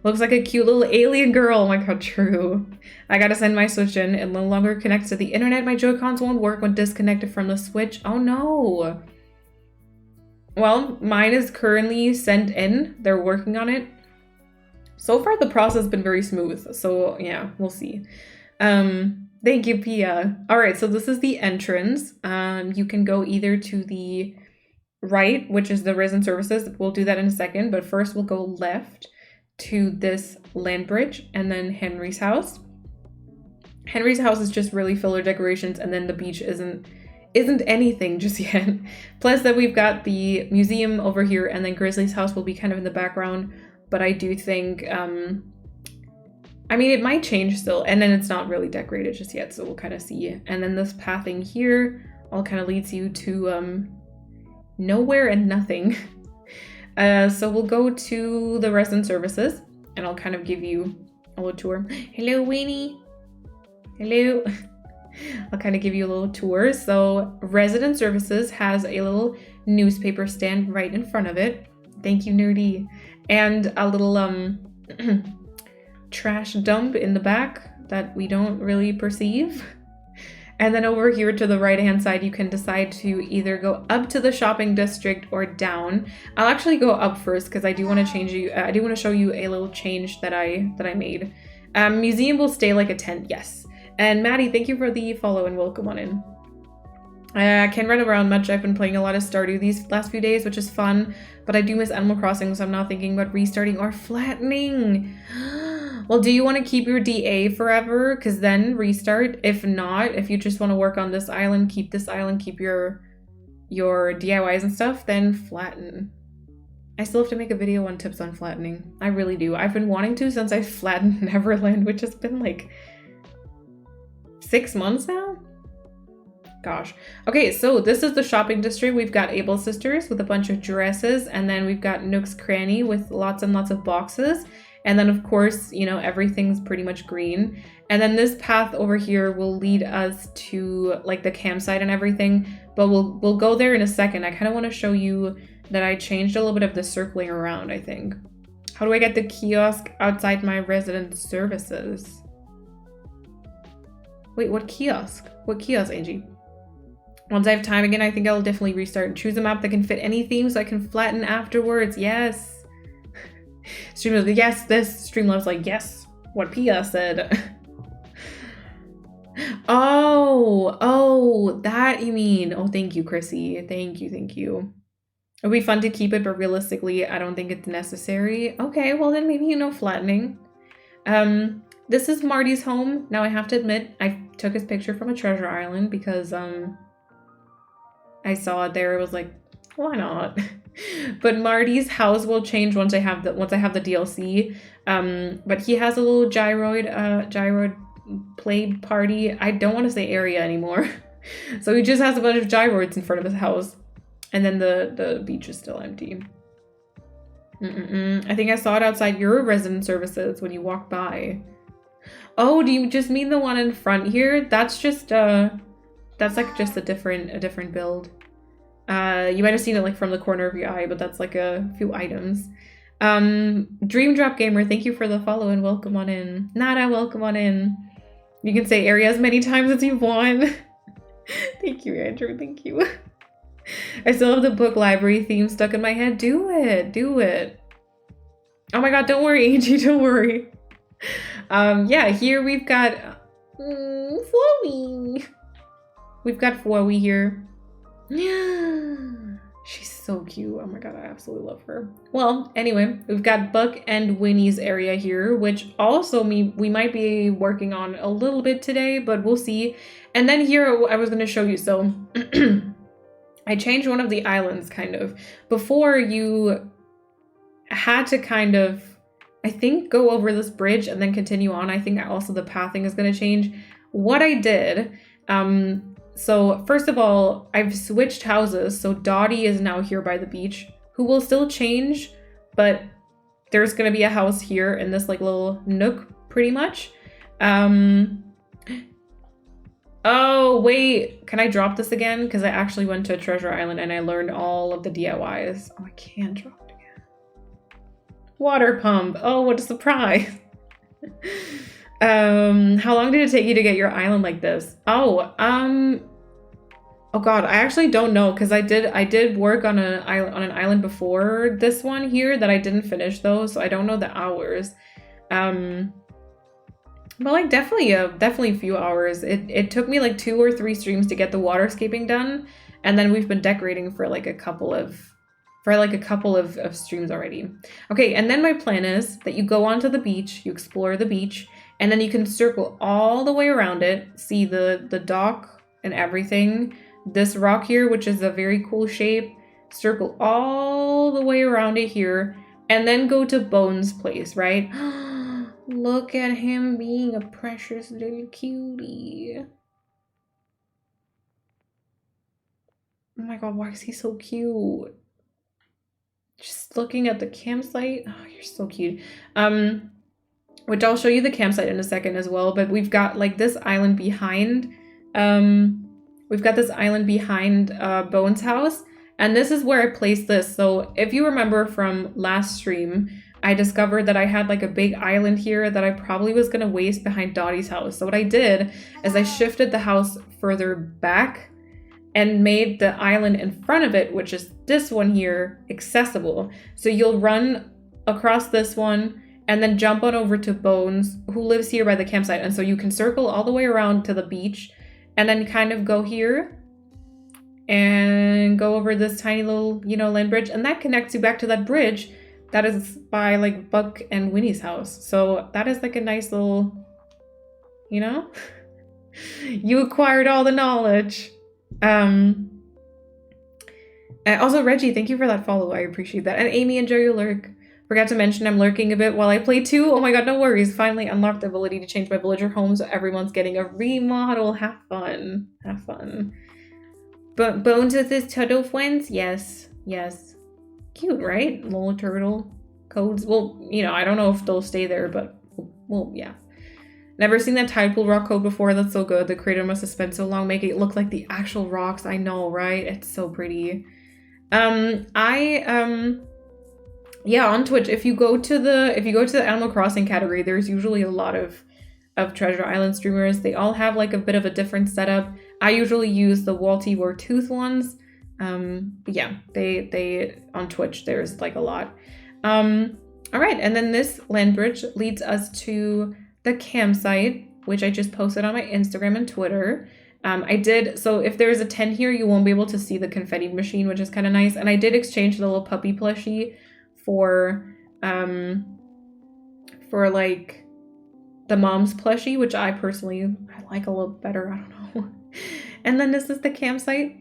Speaker 1: Looks like a cute little alien girl. Oh my god, true. I gotta send my Switch in. It no longer connects to the internet. My Joy-Cons won't work when disconnected from the Switch. Oh no. Well, mine is currently sent in. They're working on it. So far, the process has been very smooth. So yeah, we'll see. Thank you, Pia. All right, so this is the entrance. You can go either to the right, which is the resident services. We'll do that in a second, but first we'll go left to this land bridge and then Henry's house. Henry's house is just really filler decorations, and then the beach isn't anything just yet. Plus that we've got the museum over here, and then Grizzly's house will be kind of in the background, but I do think I mean, it might change still, and then it's not really decorated just yet, so we'll kind of see. And then this pathing here all kind of leads you to nowhere and nothing. So we'll go to the resident services, and I'll kind of give you a little tour. Hello, Winnie. Hello. I'll kind of give you a little tour. So resident services has a little newspaper stand right in front of it. Thank you, Nerdy. And a little trash dump in the back that we don't really perceive. And then over here to the right hand side, you can decide to either go up to the shopping district or down. I'll actually go up first because I do want to change you. I do want to show you a little change that I made. Museum will stay like a tent, yes. And Maddie, thank you for the follow and welcome on in. I can't run around much. I've been playing a lot of Stardew these last few days, which is fun. But I do miss Animal Crossing, so I'm not thinking about restarting or flattening. Well, do you want to keep your DA forever? Because then restart. If not, if you just want to work on this island, keep this island, keep your DIYs and stuff, then flatten. I still have to make a video on tips on flattening. I really do. I've been wanting to since I flattened Neverland, which has been like 6 months now? Gosh. Okay, so this is the shopping district. We've got Able Sisters with a bunch of dresses, and then we've got Nook's Cranny with lots and lots of boxes. And then of course, you know, everything's pretty much green. And then this path over here will lead us to like the campsite and everything, but we'll go there in a second. I kind of want to show you that I changed a little bit of the circling around, I think. How do I get the kiosk outside my resident services? Wait, what kiosk? What kiosk, Angie? Once I have time again, I think I'll definitely restart and choose a map that can fit any theme so I can flatten afterwards. Yes. Streamlabs, yes, this Streamlabs like, yes, what Pia said. Oh, that you mean. Oh, thank you, Chrissy. Thank you. It'll be fun to keep it, but realistically, I don't think it's necessary. Okay, well then maybe, you know, flattening. This is Marty's home. Now I have to admit, I took his picture from a treasure island because I saw it there. It was like, why not? But Marty's house will change once I have the DLC. But he has a little gyroid play party. I don't want to say area anymore. So he just has a bunch of gyroids in front of his house. And then the beach is still empty. I think I saw it outside your resident services when you walked by. Oh, do you just mean the one in front here? That's just that's like just a different build. You might have seen it like from the corner of your eye, but that's like a few items. Dream Drop Gamer, thank you for the follow and welcome on in. Nada, welcome on in. You can say area as many times as you want. Thank you, Andrew, thank you. I still have the book library theme stuck in my head. Do it. Oh my god, don't worry, Angie, don't worry. Yeah, here we've got Flowy. We've got Flowy here. She's so cute. Oh my god, I absolutely love her. Well, anyway, we've got Buck and Winnie's area here, which also we might be working on a little bit today, but we'll see. And then here I was going to show you. So I changed one of the islands kind of. Before you had to kind of, I think, go over this bridge and then continue on. I think also the pathing is going to change. What I did, so first of all, I've switched houses. So Dottie is now here by the beach, who will still change, but there's going to be a house here in this like little nook pretty much. Oh, wait, can I drop this again? Because I actually went to a treasure island and I learned all of the DIYs. Oh, I can't drop it again. Water pump. Oh, what a surprise. How long did it take you to get your island like this? Oh god, I actually don't know, because I did work on an island before this one here that I didn't finish though, so I don't know the hours. But like definitely a few hours. It took me like 2 or 3 streams to get the waterscaping done, and then we've been decorating for like a couple of streams already. Okay, and then my plan is that you go onto the beach, you explore the beach, and then you can circle all the way around it, see the dock and everything. This rock here, which is a very cool shape, circle all the way around it here, and then go to Bones' place, right? Look at him being a precious little cutie. Oh my god, why is he so cute? Just looking at the campsite. Oh, you're so cute. Which I'll show you the campsite in a second as well, but we've got like this island behind. We've got this island behind Bones' house, and this is where I placed this. So if you remember from last stream, I discovered that I had like a big island here that I probably was gonna waste behind Dottie's house. So what I did is I shifted the house further back and made the island in front of it, which is this one here, accessible. So you'll run across this one and then jump on over to Bones, who lives here by the campsite. And so you can circle all the way around to the beach and then kind of go here and go over this tiny little, land bridge. And that connects you back to that bridge that is by like Buck and Winnie's house. So that is like a nice little, you acquired all the knowledge. Also Reggie, thank you for that follow. I appreciate that. And Amy, enjoy your lurk. Forgot to mention I'm lurking a bit while I play too. Oh my god, no worries. Finally unlocked the ability to change my villager home so everyone's getting a remodel. Have fun. Have fun. But Bones with his turtle friends? Yes. Yes. Cute, right? Little turtle codes. Well, I don't know if they'll stay there, but well, yeah. Never seen that tide pool rock code before. That's so good. The creator must have spent so long making it look like the actual rocks. I know, right? It's so pretty. Yeah, on Twitch, if you go to the Animal Crossing category, there's usually a lot of Treasure Island streamers. They all have like a bit of a different setup. I usually use the Walty Wartooth ones. But yeah, they on Twitch there's like a lot. All right, and then this land bridge leads us to the campsite, which I just posted on my Instagram and Twitter. So if there's a 10 here, you won't be able to see the confetti machine, which is kind of nice. And I did exchange the little puppy plushie for like the mom's plushie, which I personally like a little better. I don't know. And then this is the campsite.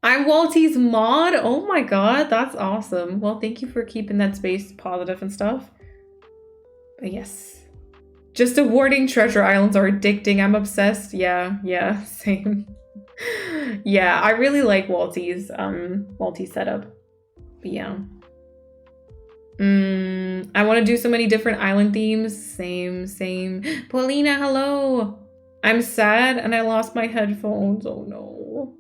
Speaker 1: I'm Walty's mod. Oh my god, that's awesome. Well, thank you for keeping that space positive and stuff. But yes. Just awarding treasure islands are addicting. I'm obsessed. Yeah, same. Yeah, I really like Walty's setup. But yeah. I want to do so many different island themes. Same. Paulina, hello. I'm sad and I lost my headphones. Oh no.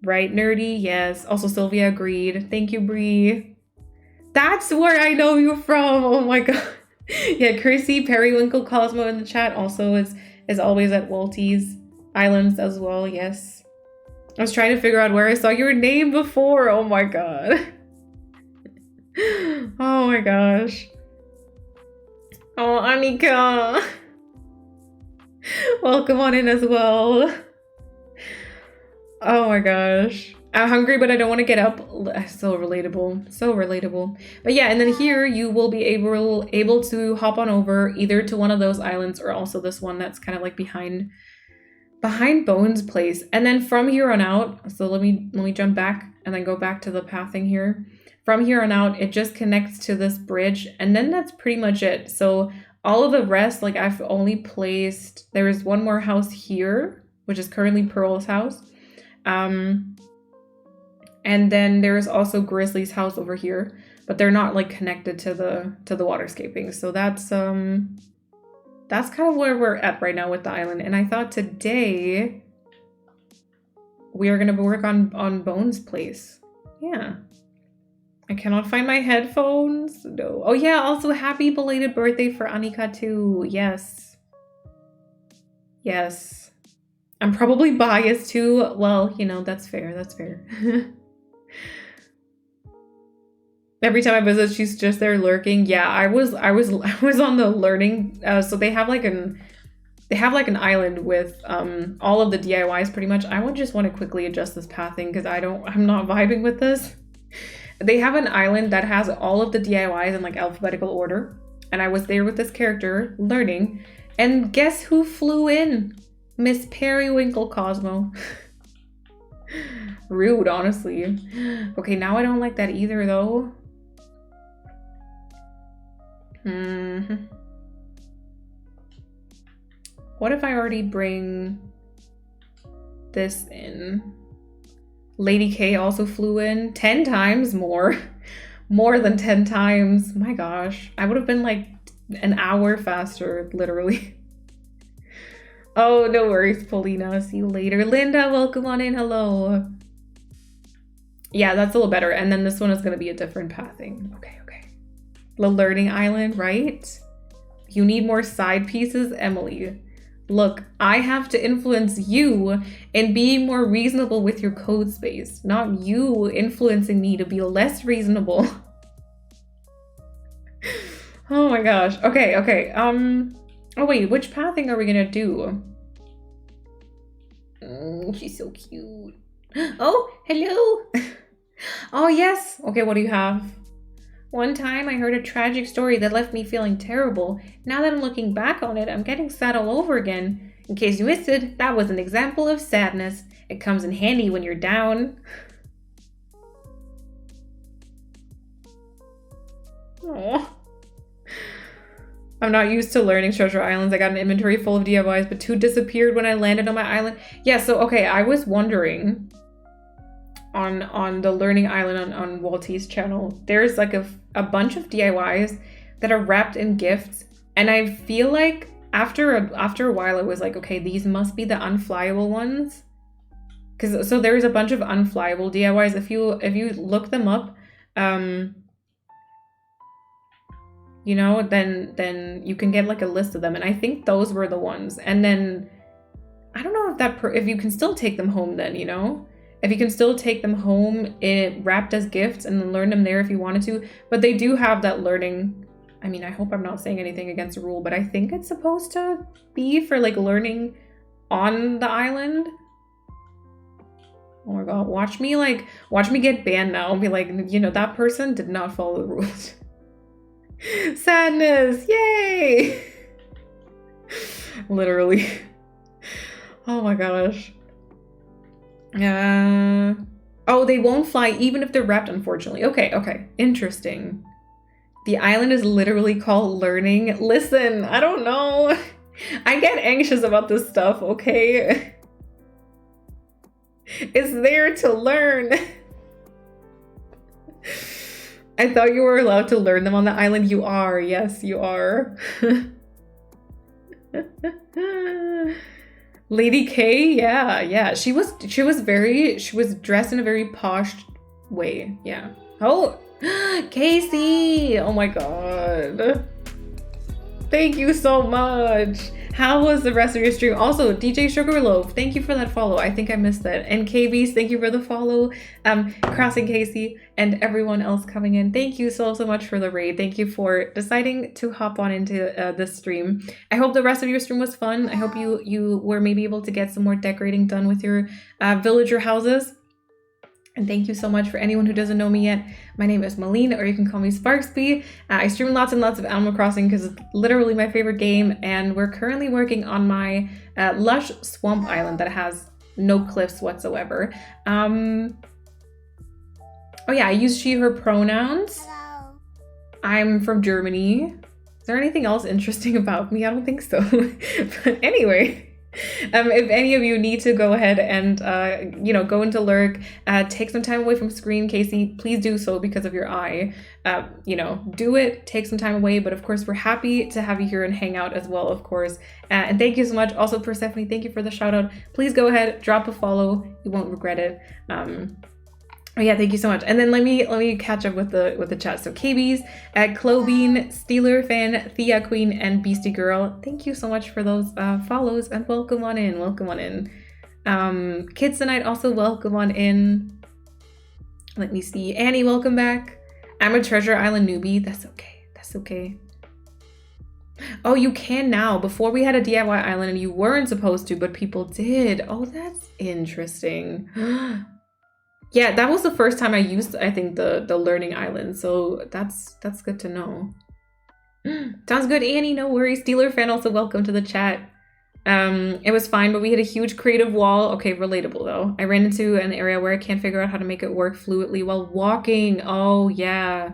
Speaker 1: Right, nerdy? Yes. Also, Sylvia agreed. Thank you, Bree. That's where I know you from. Oh my god. Yeah, Chrissy, Periwinkle, Cosmo in the chat also is always at Walty's Islands as well. Yes. I was trying to figure out where I saw your name before. Oh my god. Oh my gosh. Oh, Anika. Welcome on in as well. Oh my gosh. I'm hungry, but I don't want to get up. So relatable. So relatable. But yeah, and then here you will be able to hop on over either to one of those islands or also this one that's kind of like behind Bones' place. And then from here on out, so let me jump back and then go back to the pathing here. From here on out, it just connects to this bridge, and then that's pretty much it. So all of the rest, like I've only placed, there is one more house here, which is currently Pearl's house. And then there's also Grizzly's house over here, but they're not like connected to the waterscaping. So that's kind of where we're at right now with the island. And I thought today we are gonna work on Bones' place. Yeah. I cannot find my headphones. No. Oh yeah, also happy belated birthday for Anika too. Yes. Yes. I'm probably biased too. Well, that's fair. That's fair. Every time I visit, she's just there lurking. Yeah, I was on the learning. So they have like an island with all of the DIYs pretty much. I would just want to quickly adjust this pathing because I'm not vibing with this. They have an island that has all of the DIYs in like alphabetical order, and I was there with this character learning, and guess who flew in? Miss Periwinkle Cosmo. Rude, honestly. Okay, now I don't like that either though. What if I already bring this in? Lady K also flew in 10 times more. More than 10 times. My gosh. I would have been like an hour faster, literally. Oh, no worries, Paulina. See you later. Linda, welcome on in. Hello. Yeah, that's a little better. And then this one is going to be a different pathing. Okay. The learning island, right? You need more side pieces, Emily. Look, I have to influence you in being more reasonable with your code space, not you influencing me to be less reasonable. Oh my gosh. Okay. Oh wait, which pathing are we gonna do? Oh, she's so cute. Oh, hello. Oh yes. Okay, what do you have? One time I heard a tragic story that left me feeling terrible. Now that I'm looking back on it, I'm getting sad all over again. In case you missed it, that was an example of sadness. It comes in handy when you're down. Aww. I'm not used to learning treasure islands. I got an inventory full of DIYs, but 2 disappeared when I landed on my island. Yeah, so okay, I was wondering on the learning island on Walty's channel, there's like a bunch of DIYs that are wrapped in gifts, and I feel like after a while it was like, okay, these must be the unflyable ones, because so there's a bunch of unflyable DIYs. If you look them up, you know, then you can get like a list of them, and I think those were the ones. And then I don't know if you can still take them home then, you know, if you can still take them home wrapped as gifts and then learn them there if you wanted to. But they do have that learning. I mean, I hope I'm not saying anything against the rule, but I think it's supposed to be for like learning on the island. Oh my god, watch me get banned now and be like, you know, that person did not follow the rules. Sadness, yay! Literally. Oh my gosh. Oh, they won't fly even if they're wrapped, unfortunately. Okay. Interesting. The island is literally called Learning. Listen, I don't know. I get anxious about this stuff, okay? It's there to learn. I thought you were allowed to learn them on the island. You are. Yes, you are. Lady K, yeah. She was dressed in a very posh way. Yeah. Oh, Casey. Oh my god. Thank you so much. How was the rest of your stream? Also, DJ Sugarloaf, thank you for that follow. I think I missed that. And KBs, thank you for the follow. Crossing Casey and everyone else coming in. Thank you so much for the raid. Thank you for deciding to hop on into this stream. I hope the rest of your stream was fun. I hope you were maybe able to get some more decorating done with your villager houses. And thank you so much for anyone who doesn't know me yet. My name is Malene, or you can call me Sparksby. I stream lots and lots of Animal Crossing because it's literally my favorite game, and we're currently working on my lush swamp island that has no cliffs whatsoever. Oh yeah, I use she, her pronouns.
Speaker 3: Hello.
Speaker 1: I'm from Germany. Is there anything else interesting about me? I don't think so. But anyway. If any of you need to go ahead and go into lurk, take some time away from screen, Casey, please do so because of your eye. Do it, take some time away, but of course we're happy to have you here and hang out as well, of course. And thank you so much. Also, Persephone, thank you for the shout out. Please go ahead, drop a follow, you won't regret it. Oh yeah, thank you so much. And then let me catch up with the chat. So KBs, Clobean, Steeler Fan, Thea Queen, and Beastie Girl. Thank you so much for those follows, and welcome on in. Kids Tonight, also welcome on in. Let me see. Annie, welcome back. I'm a Treasure Island newbie. That's okay. That's okay. Oh, you can now. Before we had a DIY island and you weren't supposed to, but people did. Oh, that's interesting. Yeah, that was the first time I used, I think, the learning island. So that's good to know. Sounds good, Annie. No worries. Steeler fan also welcome to the chat. It was fine, but we had a huge creative wall. Okay, relatable though. I ran into an area where I can't figure out how to make it work fluidly while walking. Oh yeah.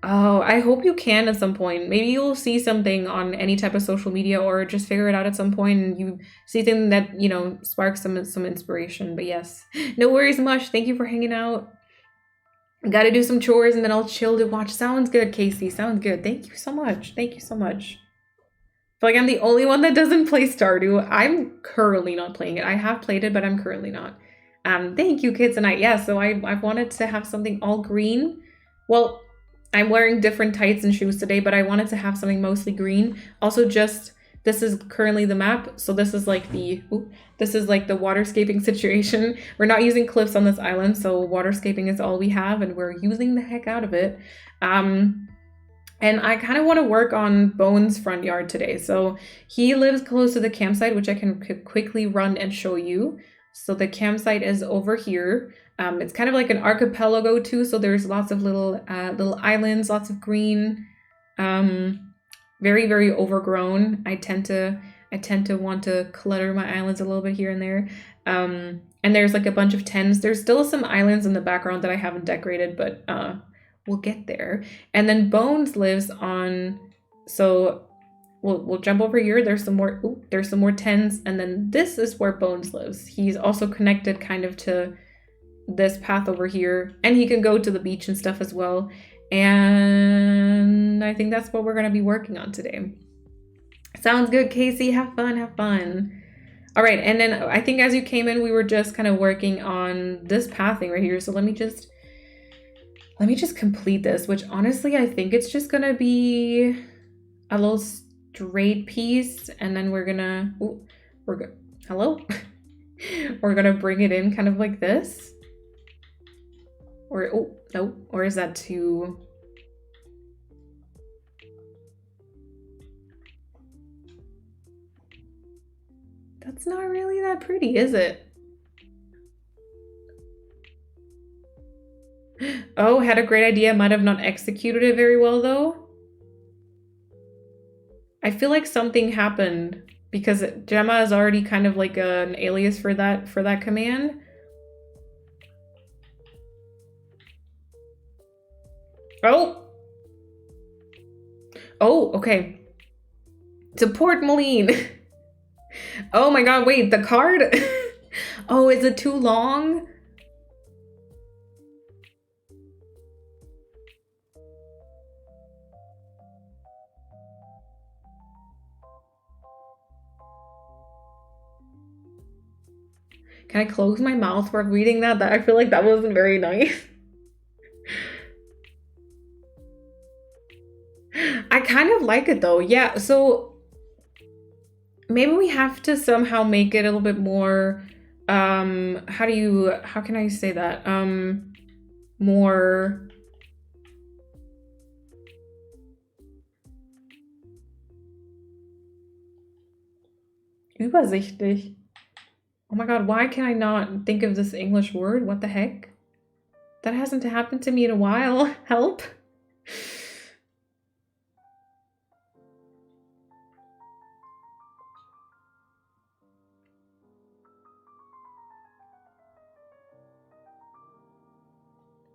Speaker 1: Oh, I hope you can at some point. Maybe you'll see something on any type of social media or just figure it out at some point and you see something that, you know, sparks some inspiration. But yes, no worries, Mush. Thank you for hanging out. Gotta do some chores and then I'll chill to watch. Sounds good, Casey. Sounds good. Thank you so much. Thank you so much. I feel like I'm the only one that doesn't play Stardew. I'm currently not playing it. I have played it, but I'm currently not. Thank you, Kids Tonight. Yeah, so I've wanted to have something all green. Well, I'm wearing different tights and shoes today, but I wanted to have something mostly green. Also, just this is currently the map, so this is like the waterscaping situation. We're not using cliffs on this island, so waterscaping is all we have, and we're using the heck out of it. And I kind of want to work on Bones' front yard today. So he lives close to the campsite, which I can quickly run and show you. So the campsite is over here. It's kind of like an archipelago too, so there's lots of little islands, lots of green, very, very overgrown. I tend to want to clutter my islands a little bit here and there. And there's like a bunch of tents. There's still some islands in the background that I haven't decorated, but we'll get there. And then Bones lives on, so we'll jump over here. There's some more tents, and then this is where Bones lives. He's also connected kind of to this path over here, and he can go to the beach and stuff as well. And I think that's what we're going to be working on today. Sounds good, Casey. Have fun. All right, and then I think as you came in, we were just kind of working on this pathing right here. So let me just complete this, which honestly I think it's just gonna be a little straight piece, and then we're gonna we're gonna bring it in kind of like this. Or is that too... That's not really that pretty, is it? Oh, had a great idea, might have not executed it very well though. I feel like something happened because Gemma is already kind of like an alias for that command. Oh, okay. Support Moline. Oh my god, wait, the card? Oh, is it too long? Can I close my mouth while reading that? I feel like that wasn't very nice. I kind of like it though. Yeah, so maybe we have to somehow make it a little bit more how can I say that? More übersichtlich. Oh my god, why can I not think of this English word? What the heck? That hasn't happened to me in a while. Help.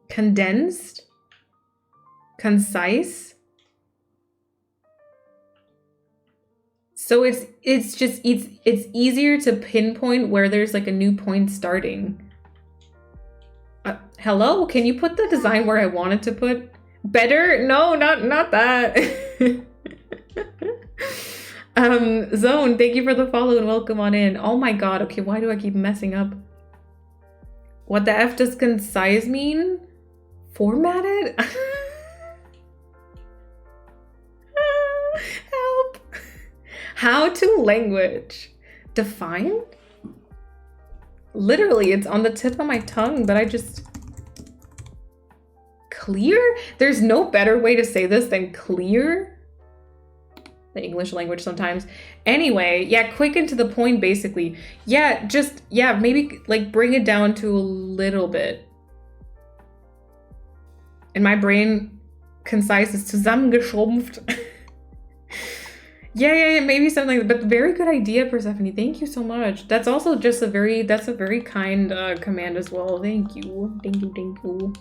Speaker 1: Condensed? Concise? So it's easier to pinpoint where there's like a new point starting. Hello? Can you put the design where I wanted to put? Better? No, not that. Zone, thank you for the follow and welcome on in. Oh my god, okay, why do I keep messing up? What the F does concise mean? Formatted? Help. How to language. Defined? Literally, it's on the tip of my tongue, but I just... Clear? There's no better way to say this than clear. The English language sometimes. Anyway, yeah, quick and to the point, basically. Yeah, just, yeah, maybe like bring it down to a little bit. In my brain, concise is zusammengeschrumpft. Yeah, maybe something like that. But very good idea, Persephone. Thank you so much. That's also just a very kind command as well. Thank you. Thank you.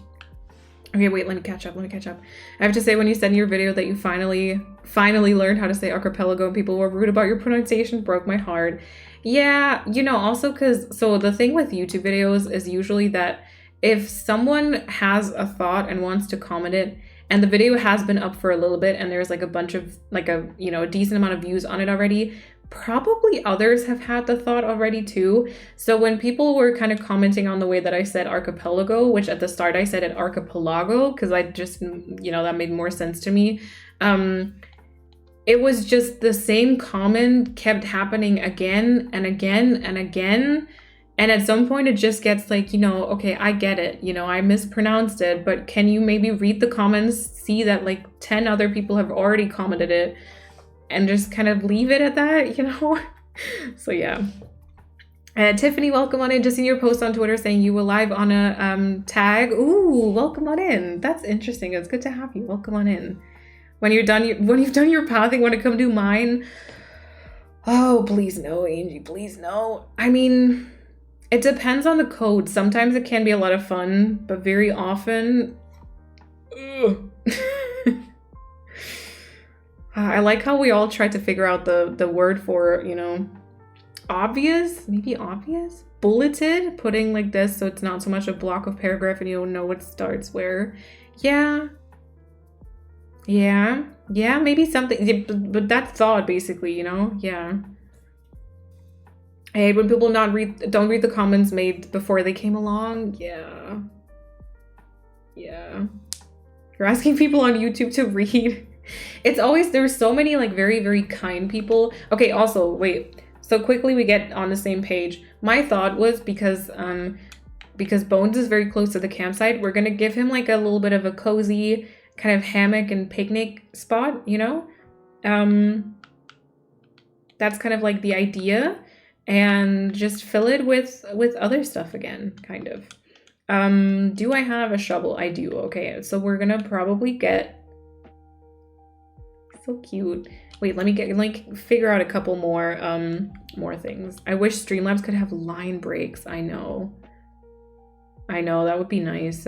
Speaker 1: Okay, wait, let me catch up. I have to say, when you said in your video that you finally learned how to say archipelago and people were rude about your pronunciation, broke my heart. Yeah, you know, also because, so the thing with YouTube videos is usually that if someone has a thought and wants to comment it, and the video has been up for a little bit and there's like a bunch of, like a, you know, a decent amount of views on it already, probably others have had the thought already too. So when people were kind of commenting on the way that I said archipelago, which at the start I said it archipelago because I just, you know, that made more sense to me. It was just the same comment kept happening again and again and again. And at some point it just gets like, you know, okay, I get it. You know, I mispronounced it, but can you maybe read the comments, see that like 10 other people have already commented it, and just kind of leave it at that, you know? So yeah. Tiffany, welcome on in. Just seen your post on Twitter saying you were live on a tag. Ooh, welcome on in. That's interesting. It's good to have you. Welcome on in. When you've done your pathing, want to come do mine? Oh, please no, Angie, please no. I mean, it depends on the code. Sometimes it can be a lot of fun, but very often, ugh. I like how we all tried to figure out the word for, you know, obvious, maybe obvious? Bulleted, putting like this so it's not so much a block of paragraph and you don't know what starts where. Yeah, maybe something, but that's thought basically, you know? Yeah. I hate when people don't read the comments made before they came along. Yeah. You're asking people on YouTube to read. It's always, there's so many like very, very kind people. Okay, also, wait. So quickly we get on the same page. My thought was because Bones is very close to the campsite, we're gonna give him like a little bit of a cozy kind of hammock and picnic spot, you know? That's kind of like the idea. And just fill it with other stuff again, kind of. Do I have a shovel? I do. Okay, so we're gonna probably get, so cute. Wait, let me get, like, figure out a couple more things. I wish Streamlabs could have line breaks. I know, that would be nice.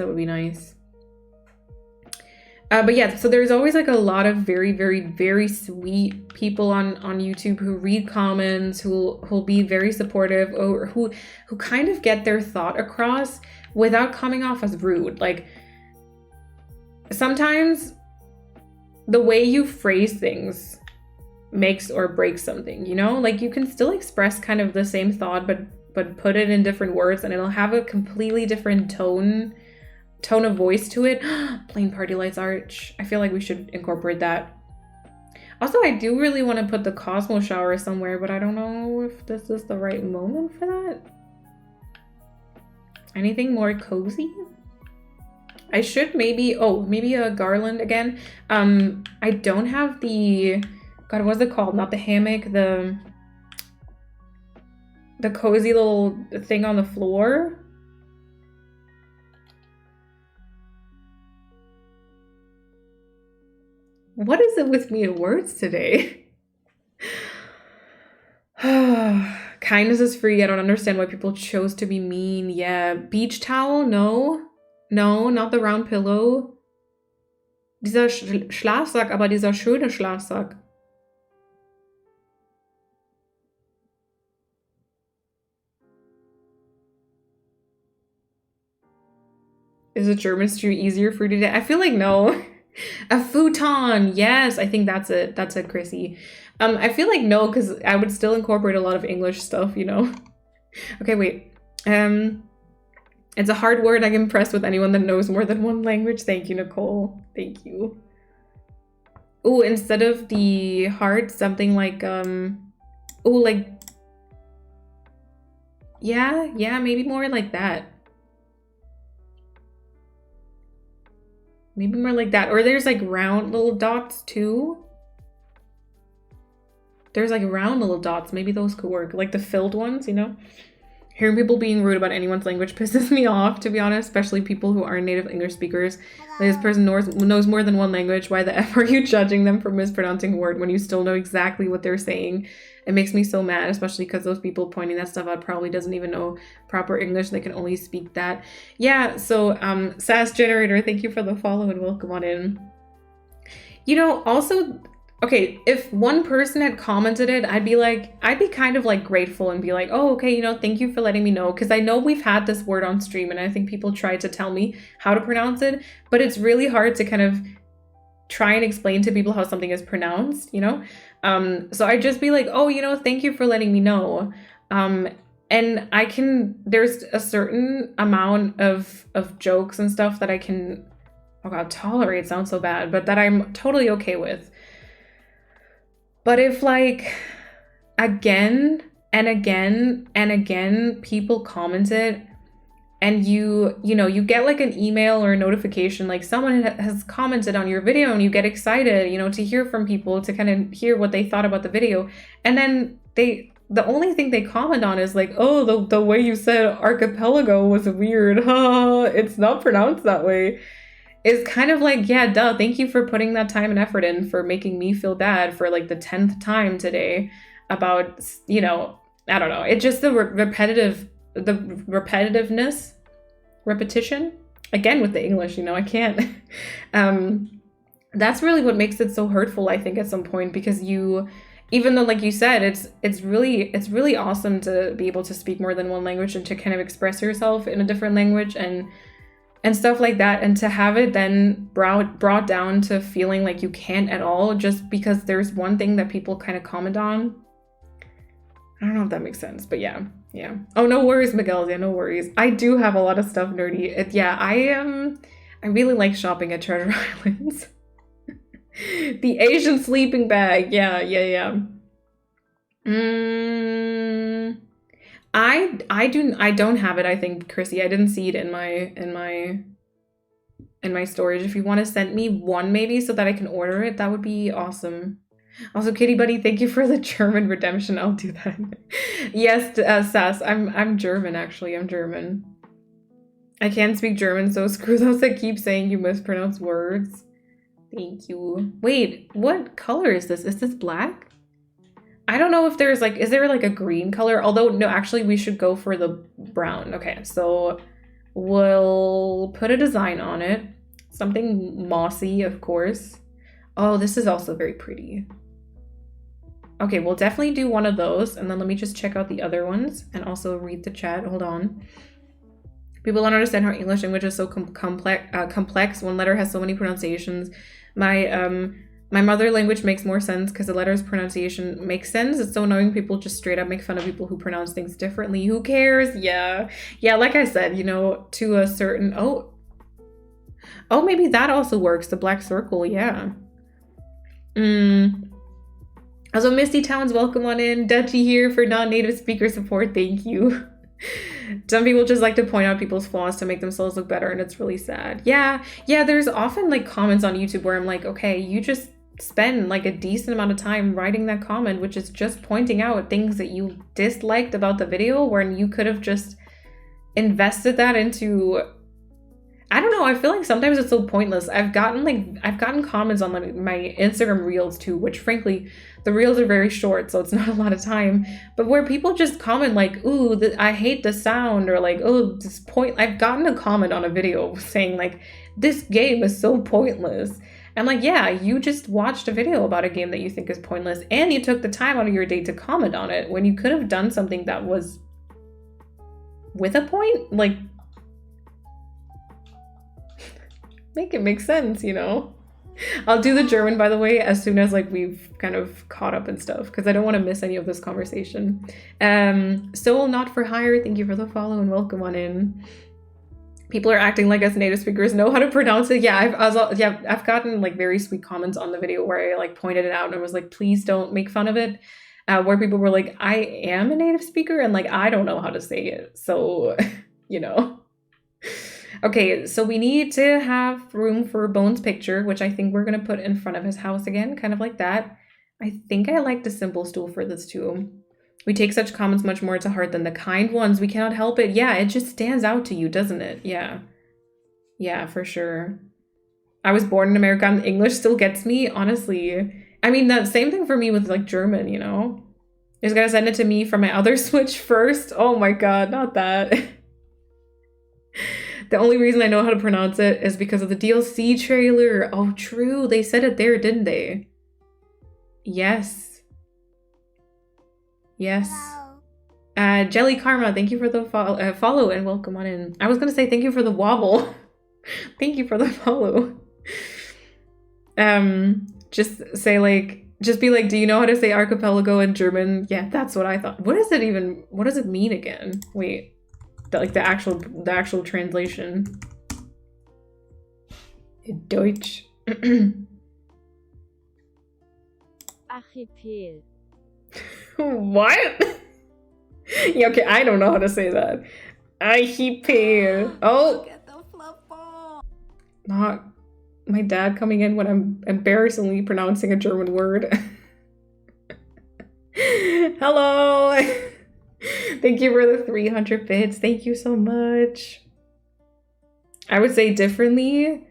Speaker 1: But yeah, so there's always like a lot of very, very, very sweet people on YouTube who read comments, who'll be very supportive, or who kind of get their thought across without coming off as rude. Like, sometimes the way you phrase things makes or breaks something, you know? Like, you can still express kind of the same thought, but put it in different words and it'll have a completely different tone of voice to it. Plain party lights arch. I feel like we should incorporate that. Also, I do really want to put the Cosmo shower somewhere, but I don't know if this is the right moment for that. Anything more cozy? I should maybe a garland again. I don't have the, God, what's it called? Not the hammock, the cozy little thing on the floor. What is it with me and words today? Kindness is free. I don't understand why people chose to be mean. Yeah. Beach towel? No, not the round pillow. Dieser Schlafsack, aber dieser schöne Schlafsack. Is a German stew easier for you today? I feel like no. A futon, yes, I think that's it. That's it, Chrissy. I feel like no, because I would still incorporate a lot of English stuff, you know. Okay, wait. It's a hard word. I'm impressed with anyone that knows more than one language. Thank you, Nicole. Thank you. Oh, instead of the heart, something like like, yeah, maybe more like that. Maybe more like that. Or there's like round little dots too. There's like round little dots. Maybe those could work. Like the filled ones, you know? Hearing people being rude about anyone's language pisses me off, to be honest, especially people who aren't native English speakers. Like this person knows more than one language. Why the F are you judging them for mispronouncing a word when you still know exactly what they're saying? It makes me so mad, especially because those people pointing that stuff out probably doesn't even know proper English. They can only speak that. Yeah, so SAS Generator, thank you for the follow and welcome on in. You know, also... Okay, if one person had commented it, I'd be kind of like grateful and be like, oh, okay, you know, thank you for letting me know. Because I know we've had this word on stream and I think people try to tell me how to pronounce it, but it's really hard to kind of try and explain to people how something is pronounced, you know? So I'd just be like, oh, you know, thank you for letting me know. And there's a certain amount of jokes and stuff that I can, oh God, tolerate sounds so bad, but that I'm totally okay with. But if like again and again and again people commented and you get like an email or a notification like someone has commented on your video and you get excited, you know, to hear from people, to kind of hear what they thought about the video, and then the only thing they comment on is like, oh, the way you said archipelago was weird. It's not pronounced that way. Is kind of like, yeah, duh, thank you for putting that time and effort in, for making me feel bad for like the 10th time today about, you know, I don't know. It's just the repetition, again with the English, you know, I can't. That's really what makes it so hurtful, I think, at some point, because even though, like you said, it's really awesome to be able to speak more than one language and to kind of express yourself in a different language and stuff like that, and to have it then brought down to feeling like you can't at all just because there's one thing that people kind of comment on. I don't know if that makes sense, but yeah. Oh, no worries, Miguel. Yeah, no worries. I do have a lot of stuff nerdy. I really like shopping at Treasure Islands. The Asian sleeping bag. Yeah. I don't have it, I think, Chrissy. I didn't see it in my storage. If you want to send me one maybe so that I can order it, that would be awesome. Also, Kitty Buddy, thank you for the German redemption. I'll do that. Yes, Sass, I'm German, actually. I'm German. I can't speak German, so screw those that keep saying you mispronounce words. Thank you. Wait, what color is this? Is this black? I don't know if there's like, is there like a green color? Although, no, actually we should go for the brown. Okay, so we'll put a design on it. Something mossy, of course. Oh, this is also very pretty. Okay, we'll definitely do one of those. And then let me just check out the other ones and also read the chat. Hold on. People don't understand how English language is so complex. One letter has so many pronunciations. My mother language makes more sense because the letter's pronunciation makes sense. It's so annoying people just straight up make fun of people who pronounce things differently. Who cares? Yeah, like I said, you know, to a certain... Oh, maybe that also works. The black circle, yeah. Also, Misty Towns, welcome on in. Dutchy here for non-native speaker support. Thank you. Some people just like to point out people's flaws to make themselves look better, and it's really sad. Yeah, there's often like comments on YouTube where I'm like, okay, you just spend like a decent amount of time writing that comment, which is just pointing out things that you disliked about the video, when you could have just invested that into, I don't know, I feel like sometimes it's so pointless. I've gotten comments on my Instagram reels too, which frankly, the reels are very short, so it's not a lot of time, but where people just comment like, ooh, I hate the sound, or like, oh, this point. I've gotten a comment on a video saying like, this game is so pointless. I'm like, yeah, you just watched a video about a game that you think is pointless, and you took the time out of your day to comment on it when you could have done something that was with a point. Like, make it make sense, you know? I'll do the German, by the way, as soon as like we've kind of caught up and stuff, because I don't want to miss any of this conversation. Soul Not For Hire, thank you for the follow and welcome on in. People are acting like us native speakers know how to pronounce it. Yeah, I've gotten like very sweet comments on the video where I like pointed it out and I was like, please don't make fun of it. Where people were like, I am a native speaker and like I don't know how to say it, so you know. Okay, so we need to have room for Bones' picture, which I think we're gonna put in front of his house again, kind of like that. I think I like the simple stool for this too. We take such comments much more to heart than the kind ones. We cannot help it. Yeah, it just stands out to you, doesn't it? Yeah. Yeah, for sure. I was born in America and English still gets me, honestly. I mean, the same thing for me with like German, you know? You're just gonna send it to me from my other Switch first? Oh my god, not that. The only reason I know how to pronounce it is because of the DLC trailer. Oh, true. They said it there, didn't they? Yes. Yes. Jelly Karma, thank you for the follow and welcome on in. I was gonna say thank you for the wobble. Thank you for the follow. Just say like, just be like, do you know how to say archipelago in German? Yeah, that's what I thought. What does it mean again? Wait. Like the actual translation. In Deutsch.
Speaker 3: Archipel.
Speaker 1: What? Yeah, okay, I don't know how to say that. Archipel. Oh.
Speaker 2: Get the flip ball.
Speaker 1: Not my dad coming in when I'm embarrassingly pronouncing a German word. Hello. Thank you for the 300 bits. Thank you so much. I would say differently.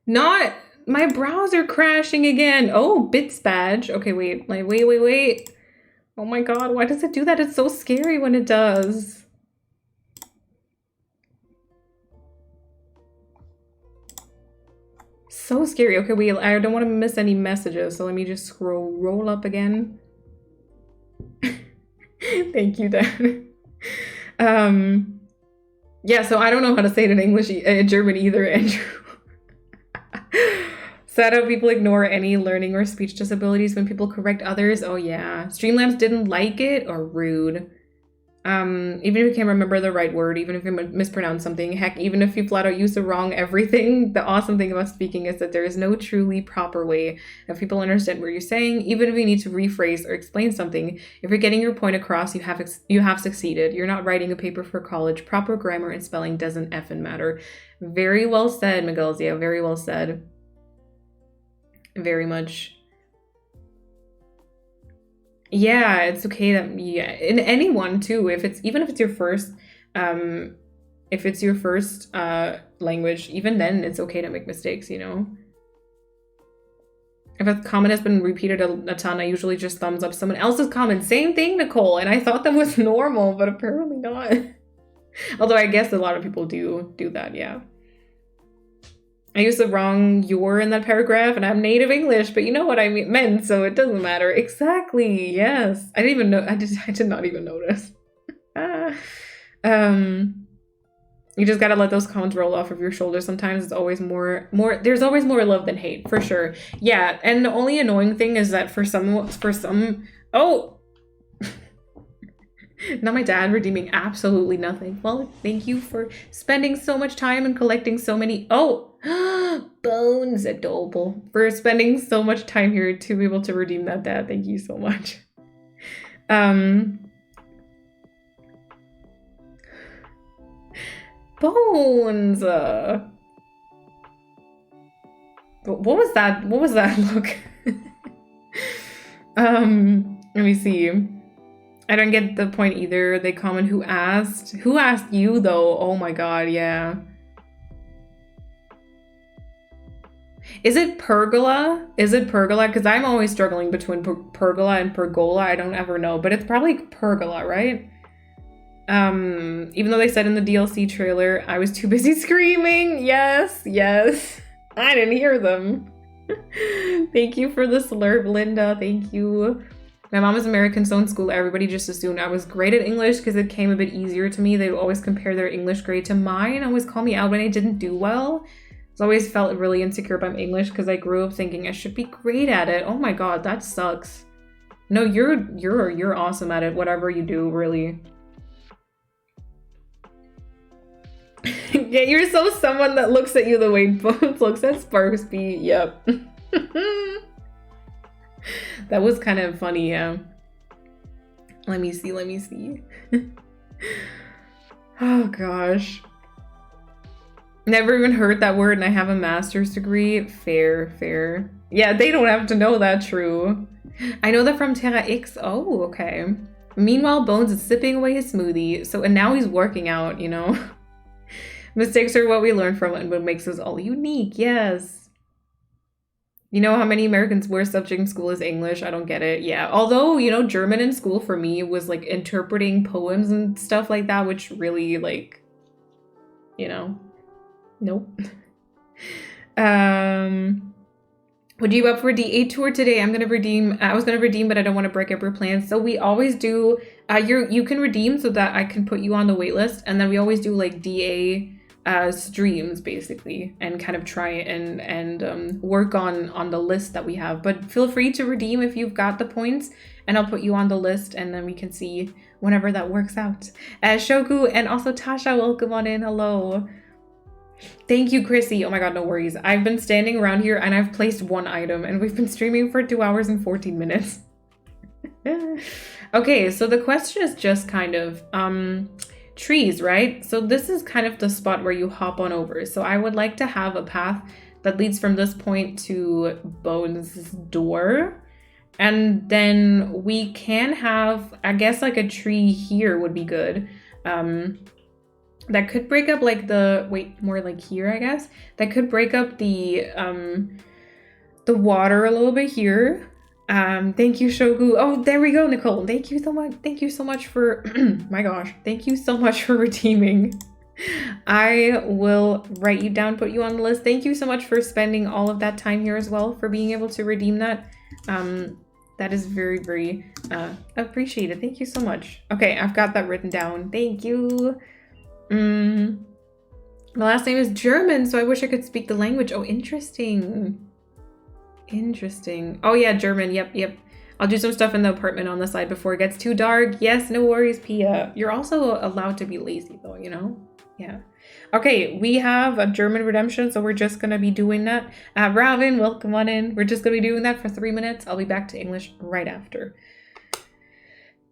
Speaker 1: Not my browser crashing again. Oh, bits badge. Okay, wait. Like, wait. Oh my god, why does it do that? It's so scary when it does. So scary. Okay, wait, I don't want to miss any messages, so let me just roll up again. Thank you, Dad. Yeah, so I don't know how to say it in English, German either, Andrew. Sad how people ignore any learning or speech disabilities when people correct others. Oh yeah. Streamlabs didn't like it or rude. Even if you can't remember the right word, even if you mispronounce something, heck, even if you flat out use the wrong everything, the awesome thing about speaking is that there is no truly proper way if people understand what you're saying. Even if you need to rephrase or explain something, if you're getting your point across, you have succeeded. You're not writing a paper for college. Proper grammar and spelling doesn't effing matter. Very well said, Miguelzia. Very well said. Very much. Yeah, it's okay that, yeah, in anyone too, even if it's your first language, even then it's okay to make mistakes, you know? If a comment has been repeated a ton, I usually just thumbs up someone else's comment. Same thing, Nicole, and I thought that was normal, but apparently not. Although I guess a lot of people do that, yeah. I used the wrong "your" in that paragraph, and I'm native English, but you know what I meant, so it doesn't matter. Exactly. Yes. I didn't even know. I did not even notice. You just gotta let those comments roll off of your shoulders. Sometimes it's always more. There's always more love than hate, for sure. Yeah. And the only annoying thing is that for some. Oh. Not my dad redeeming absolutely nothing. Well, thank you for spending so much time and collecting so many. Oh, Bones, adorable. For spending so much time here to be able to redeem that, Dad. Thank you so much. Bones. What was that? What was that look? Let me see. I don't get the point either. They comment, who asked? Who asked you, though? Oh my god, yeah. Is it pergola? Is it pergola? Because I'm always struggling between pergola and pergola. I don't ever know. But it's probably pergola, right? Even though they said in the DLC trailer, I was too busy screaming. Yes. I didn't hear them. Thank you for the slurp, Linda. Thank you. My mom is American, so in school, everybody just assumed I was great at English because it came a bit easier to me. They would always compare their English grade to mine, always call me out when I didn't do well. I always felt really insecure about English because I grew up thinking I should be great at it. Oh my god, that sucks. No, you're awesome at it, whatever you do, really. Yeah, you're so someone that looks at you the way Bones looks at Sparksby. Yep. That was kind of funny, yeah. Let me see. Oh gosh. Never even heard that word and I have a master's degree. Fair, fair. Yeah, they don't have to know that, true. I know that from Terra X. Oh, okay. Meanwhile, Bones is sipping away his smoothie. So, and now he's working out, you know? Mistakes are what we learn from and what makes us all unique. Yes. You know how many Americans' worst subject in school is English? I don't get it. Yeah. Although, you know, German in school for me was like interpreting poems and stuff like that, which really like, you know, nope. Would you up for a D8 tour today? I was gonna redeem, but I don't want to break up your plans. So we always do, you can redeem so that I can put you on the wait list. And then we always do like DA streams basically and kind of try and work on the list that we have. But feel free to redeem if you've got the points and I'll put you on the list and then we can see whenever that works out. Shoku and also Tasha, welcome on in. Hello. Thank you, Chrissy. Oh my god, no worries. I've been standing around here and I've placed one item and we've been streaming for 2 hours and 14 minutes. Okay, so the question is just kind of trees, right? So this is kind of the spot where you hop on over. So I would like to have a path that leads from this point to Bones' door. And then we can have, I guess like a tree here would be good. That could break up like more like here, I guess. That could break up the water a little bit here. Thank you, Shogu. Oh, there we go, Nicole. Thank you so much. Thank you so much for, my gosh. Thank you so much for redeeming. I will write you down, put you on the list. Thank you so much for spending all of that time here as well, for being able to redeem that. That is very, very appreciated. Thank you so much. Okay, I've got that written down. Thank you. My last name is German, so I wish I could speak the language. Oh, interesting. Interesting. Oh yeah, German. Yep. I'll do some stuff in the apartment on the side before it gets too dark. Yes, no worries, Pia. You're also allowed to be lazy though, you know? Yeah. Okay, we have a German redemption, so we're just gonna be doing that. Ravin, welcome on in. We're just gonna be doing that for 3 minutes. I'll be back to English right after.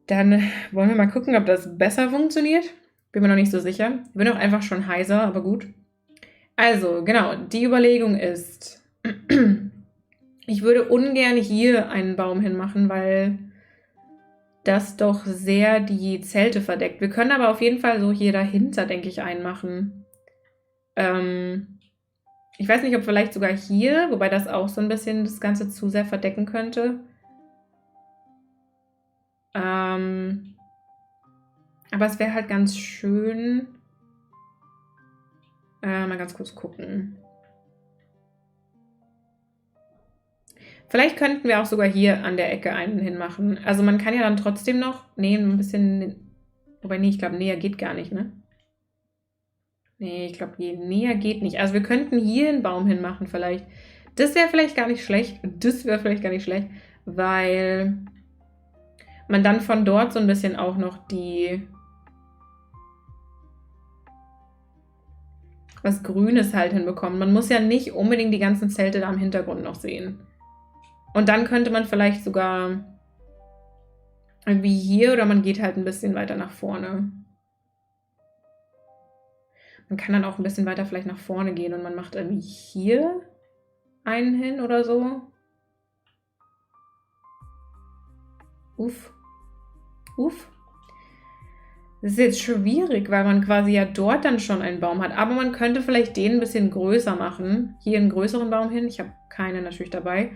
Speaker 1: Dann wollen wir mal gucken, ob das besser funktioniert. Bin mir noch nicht so sicher. Bin auch einfach schon heiser, aber gut. Also, genau, die Überlegung ist, ich würde ungern hier einen Baum hinmachen, weil das doch sehr die Zelte verdeckt. Wir können aber auf jeden Fall so hier dahinter, denke ich, einen machen. Ich weiß nicht, ob vielleicht sogar hier, wobei das auch so ein bisschen das Ganze zu sehr verdecken könnte. Aber es wäre halt ganz schön. Mal ganz kurz gucken. Vielleicht könnten wir auch sogar hier an der Ecke einen hinmachen. Also man kann ja dann trotzdem noch... Nee, ein bisschen... Wobei, nee, ich glaube, näher geht gar nicht, ne? Nee, ich glaube, näher geht nicht. Also wir könnten hier einen Baum hinmachen vielleicht. Das wäre vielleicht gar nicht schlecht. Weil man dann von dort so ein bisschen auch noch was Grünes halt hinbekommt. Man muss ja nicht unbedingt die ganzen Zelte da im Hintergrund noch sehen. Und dann könnte man vielleicht sogar irgendwie hier oder man geht halt ein bisschen weiter nach vorne. Man kann dann auch ein bisschen weiter vielleicht nach vorne gehen und man macht irgendwie hier einen hin oder so. Uff. Das ist jetzt schwierig, weil man quasi ja dort dann schon einen Baum hat. Aber man könnte vielleicht den ein bisschen größer machen. Hier einen größeren Baum hin. Ich habe keine natürlich dabei.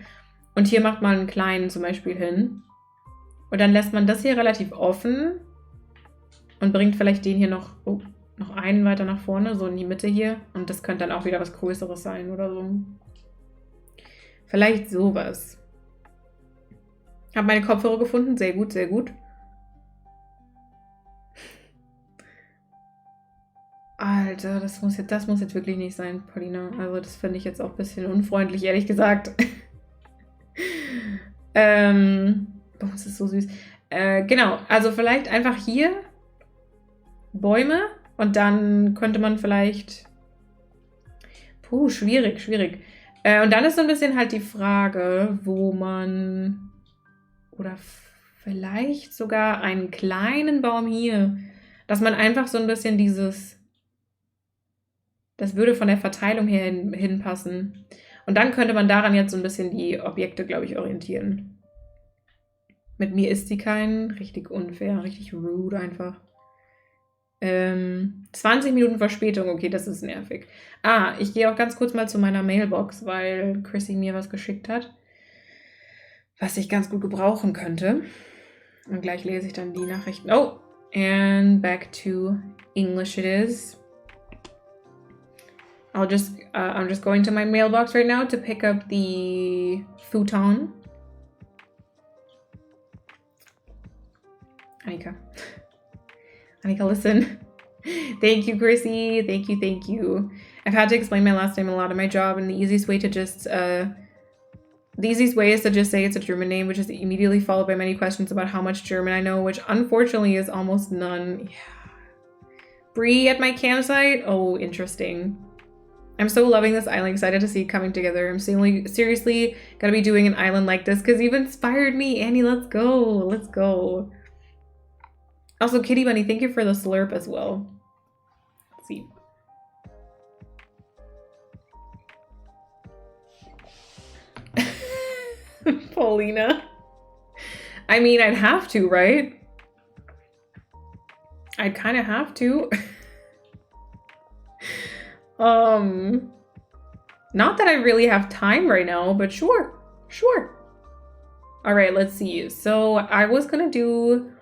Speaker 1: Und hier macht man einen kleinen zum Beispiel hin. Und dann lässt man das hier relativ offen. Und bringt vielleicht den hier noch einen weiter nach vorne, so in die Mitte hier. Und das könnte dann auch wieder was Größeres sein oder so. Vielleicht sowas. Ich habe meine Kopfhörer gefunden. Sehr gut, sehr gut. Alter, das muss jetzt wirklich nicht sein, Paulina. Also das finde ich jetzt auch ein bisschen unfreundlich, ehrlich gesagt. Boah, das ist so süß. Genau, also vielleicht einfach hier Bäume und dann könnte man vielleicht... Puh, schwierig. Und dann ist so ein bisschen halt die Frage, wo man... Oder vielleicht sogar einen kleinen Baum hier... Dass man einfach so ein bisschen das würde von der Verteilung her hinpassen. Und dann könnte man daran jetzt so ein bisschen die Objekte, glaube ich, orientieren. Mit mir ist sie kein, richtig unfair, richtig rude einfach. 20 Minuten Verspätung, okay, das ist nervig. Ich gehe auch ganz kurz mal zu meiner Mailbox, weil Chrissy mir was geschickt hat, was ich ganz gut gebrauchen könnte. Und gleich lese ich dann die Nachrichten. Oh, and back to English it is. I'm just going to my mailbox right now to pick up the futon. Annika, listen. Thank you, Chrissy. Thank you. I've had to explain my last name a lot in my job, and the easiest way is to just say it's a German name, which is immediately followed by many questions about how much German I know, which unfortunately is almost none. Yeah. Bree at my campsite? Oh, interesting. I'm so loving this island, excited to see it coming together. I'm seriously gonna be doing an island like this because you've inspired me. Annie, let's go. Also, Kitty Bunny, thank you for the slurp as well. Let's see. Paulina. I mean, I'd have to, right? I'd kind of have to. Not that I really have time right now, but sure. All right, let's see. So I was gonna do...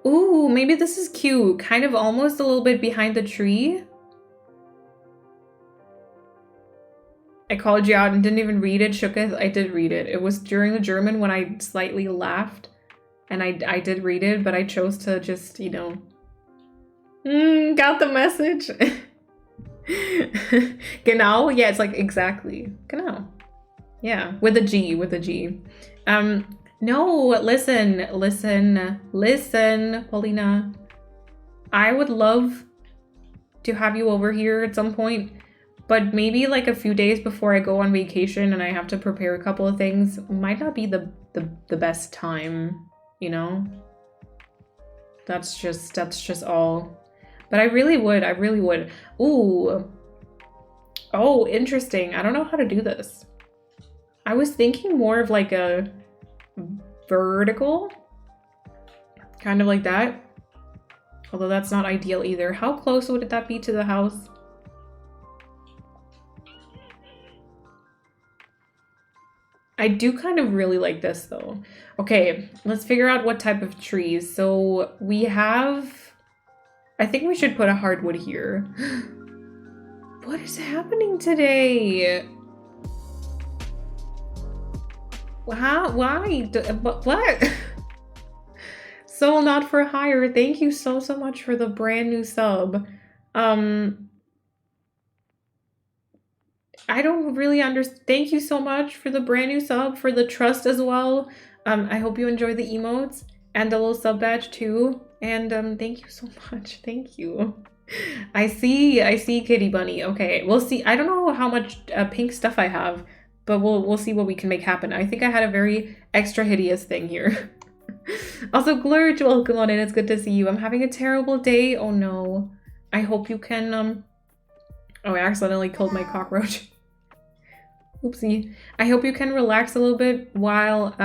Speaker 1: Ooh, maybe this is cute. Kind of almost a little bit behind the tree. I called you out and didn't even read it, Shooketh. I did read it. It was during the German when I slightly laughed. And I did read it, but I chose to just, you know... got the message. Genau? Yeah, it's like exactly. Genau. Yeah, with a G. No, listen, Paulina. I would love to have you over here at some point, but maybe like a few days before I go on vacation and I have to prepare a couple of things might not be the best time, you know? That's just all. But I really would. Ooh. Oh, interesting. I don't know how to do this. I was thinking more of like a vertical. Kind of like that. Although that's not ideal either. How close would that be to the house? I do kind of really like this though. Okay, let's figure out what type of trees. So we have... I think we should put a hardwood here. What is happening today? How? Why? What? Soul Not for Hire. Thank you so much for the brand new sub. I don't really understand. Thank you so much for the brand new sub, for the trust as well. I hope you enjoy the emotes and the little sub badge too. And thank you so much. Thank you. I see Kitty Bunny. Okay, we'll see. I don't know how much pink stuff I have, but we'll see what we can make happen. I think I had a very extra hideous thing here. Also, Glurch, welcome on in. It's good to see you. I'm having a terrible day. Oh no. I hope you can Oh, I accidentally killed my cockroach. Oopsie. I hope you can relax a little bit while,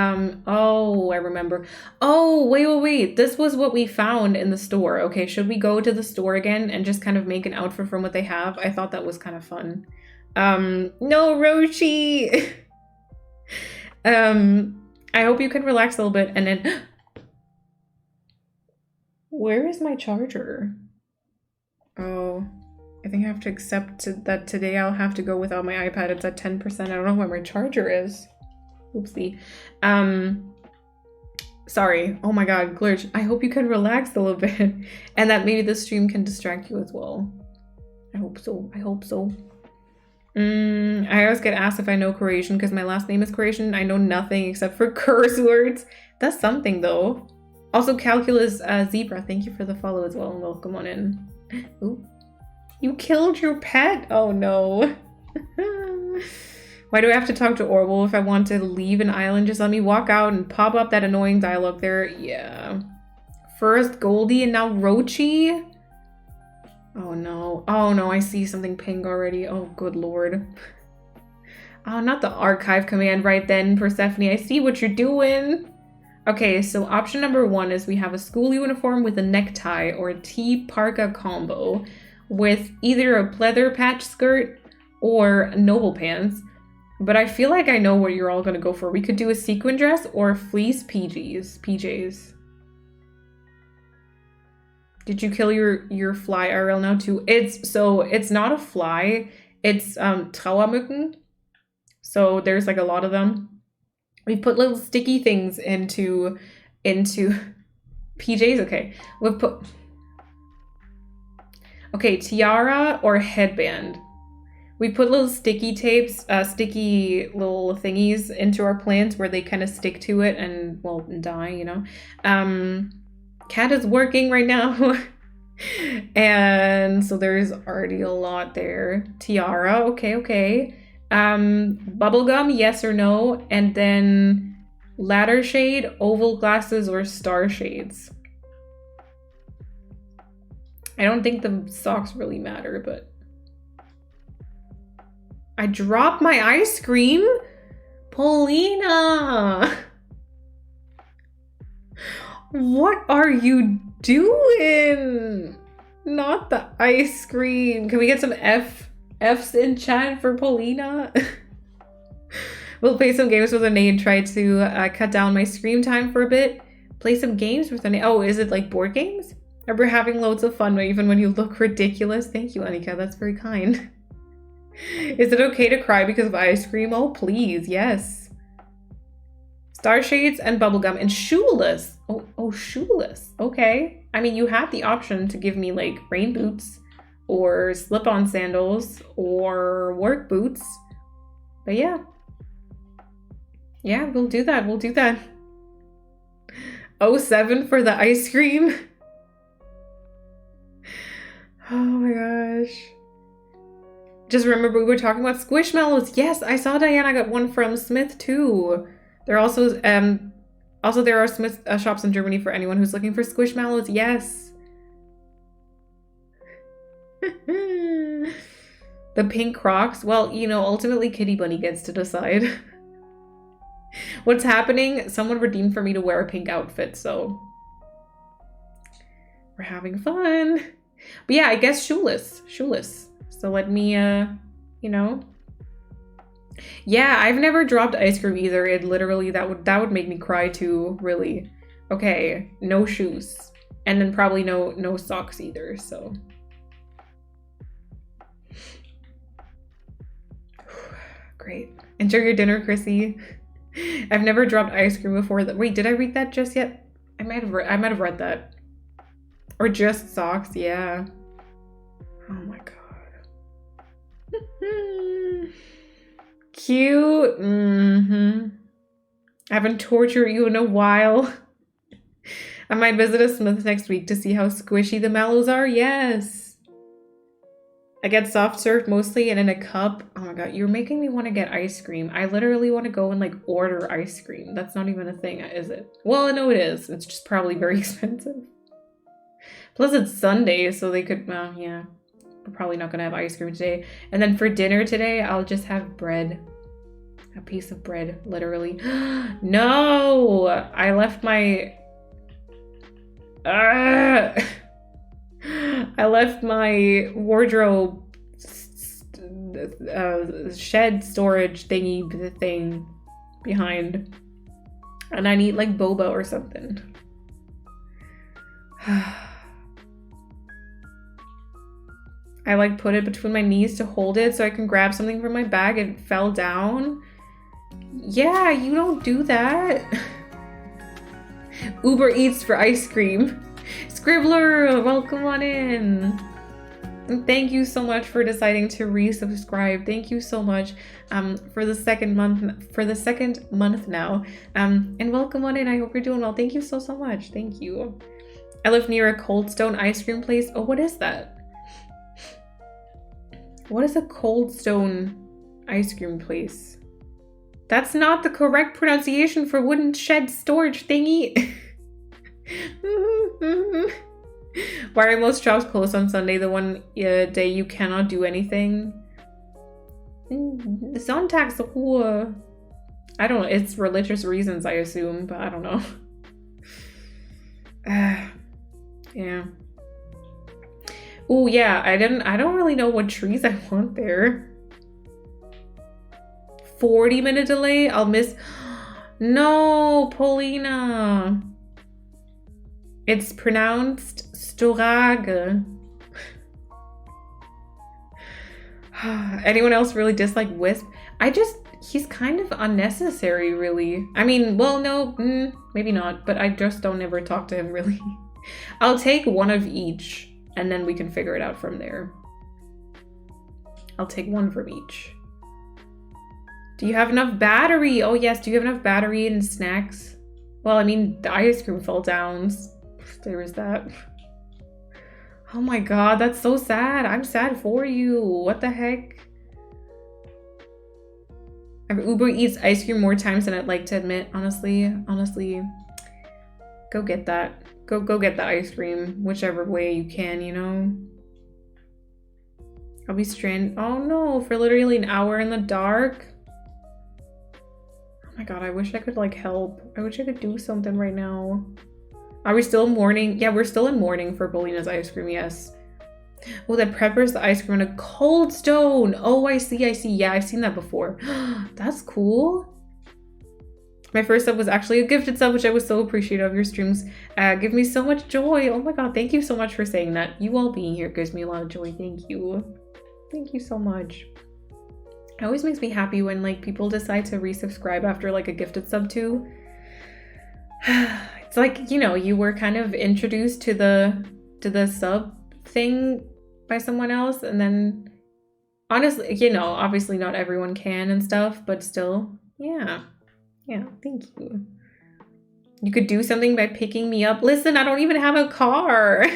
Speaker 1: oh, I remember. Oh, wait. This was what we found in the store. Okay, should we go to the store again and just kind of make an outfit from what they have? I thought that was kind of fun. No, Roshi! I hope you can relax a little bit and then... Where is my charger? Oh... I think I have to accept that today I'll have to go without my iPad. It's at 10%. I don't know where my charger is. Oopsie. Sorry. Oh my god, Glitch. I hope you can relax a little bit. And that maybe the stream can distract you as well. I hope so. I always get asked if I know Croatian because my last name is Croatian. I know nothing except for curse words. That's something though. Also, Calculus Zebra, thank you for the follow as well and welcome on in. Ooh. You killed your pet? Oh no. Why do I have to talk to Orwell if I want to leave an island? Just let me walk out and pop up that annoying dialogue there. Yeah. First Goldie and now Rochi. Oh no. Oh no, I see something pink already. Oh, good lord. Oh, not the archive command right then, Persephone. I see what you're doing. Okay, so option number 1 is we have a school uniform with a necktie or a T-parka combo with either a pleather patch skirt or noble pants. But I feel like I know what you're all going to go for. We could do a sequin dress or fleece PJs. Did you kill your fly IRL now too? It's not a fly. It's Trauermücken. So there's like a lot of them. We put little sticky things into PJs. Okay. We've put tiara or headband. We put little sticky tapes, sticky little thingies into our plants where they kind of stick to it and, well, die, you know. Cat is working right now. And so there's already a lot there. Tiara, okay. Bubblegum, yes or no. And then ladder shade, oval glasses, or star shades. I don't think the socks really matter, but I dropped my ice cream? Paulina! What are you doing? Not the ice cream. Can we get some F's in chat for Paulina? We'll play some games with Anae and try to cut down my screen time for a bit. Play some games with Anae. Oh, is it like board games? We're having loads of fun even when you look ridiculous. Thank you, Anika. That's very kind. Is it okay to cry because of ice cream? Oh, please. Yes. Star shades and bubblegum and shoeless. Oh, shoeless. Okay. I mean, you had the option to give me like rain boots or slip-on sandals or work boots. But yeah. Yeah, we'll do that. 07 for the ice cream. Oh my gosh. Just remember we were talking about Squishmallows. Yes, I saw Diana got one from Smith too. There also there are Smith shops in Germany for anyone who's looking for Squishmallows. Yes. The pink Crocs. Well, you know, ultimately Kitty Bunny gets to decide. What's happening? Someone redeemed for me to wear a pink outfit, so we're having fun. But yeah, I guess shoeless. So let me, you know. Yeah, I've never dropped ice cream either. It literally, that would make me cry too, really. Okay, no shoes. And then probably no socks either, so. Great. Enjoy your dinner, Chrissy. I've never dropped ice cream before. Wait, did I read that just yet? I might have read that. Or just socks, yeah. Oh my god. Cute. I haven't tortured you in a while. I might visit a Smith next week to see how squishy the mallows are. Yes. I get soft served mostly and in a cup. Oh my god, you're making me want to get ice cream. I literally want to go and like order ice cream. That's not even a thing, is it? Well, I know it is. It's just probably very expensive. Plus it's Sunday, so they could, well, yeah. We're probably not gonna have ice cream today. And then for dinner today, I'll just have bread. A piece of bread, literally. No! I left my... I left my wardrobe shed storage thingy thing behind. And I need like boba or something. I like put it between my knees to hold it so I can grab something from my bag. It fell down. Yeah, you don't do that. Uber Eats for ice cream. Scribbler, welcome on in. And thank you so much for deciding to resubscribe. Thank you so much for the second month now. And welcome on in. I hope you're doing well. Thank you so much. Thank you. I live near a Cold Stone ice cream place. Oh, what is that? What is a Cold Stone ice cream place? That's not the correct pronunciation for wooden shed storage thingy. Why are most shops closed on Sunday, the one day you cannot do anything? Sonntag's Ruhe. I don't know. It's religious reasons, I assume, but I don't know. Yeah. Oh yeah, I don't really know what trees I want there. 40-minute delay? I'll miss. No, Paulina. It's pronounced Storage. Anyone else really dislike Wisp? He's kind of unnecessary, really. I mean, well, no, maybe not, but I just don't ever talk to him, really. I'll take one of each, and then we can figure it out from there. I'll take one from each. Do you have enough battery? Oh, yes. Do you have enough battery and snacks? Well, I mean, the ice cream fell down. There was that. Oh my god, that's so sad. I'm sad for you. What the heck? I've Uber Eats ice cream more times than I'd like to admit. Honestly, go get that. Go get the ice cream, whichever way you can, you know? I'll be stranded. Oh no, for literally an hour in the dark. Oh my god, I wish I could like help. I wish I could do something right now. Are we still in mourning? Yeah, we're still in mourning for Bolina's ice cream, yes. Oh, that preppers the ice cream in a cold stone. Oh, I see. Yeah, I've seen that before. That's cool. My first sub was actually a gifted sub, which I was so appreciative of. Your streams give me so much joy. Oh my god, thank you so much for saying that. You all being here gives me a lot of joy. Thank you. Thank you so much. It always makes me happy when like people decide to resubscribe after like a gifted sub too. It's like, you know, you were kind of introduced to the sub thing by someone else, and then honestly, you know, obviously not everyone can and stuff, but still, yeah, thank you. You could do something by picking me up. Listen, I don't even have a car.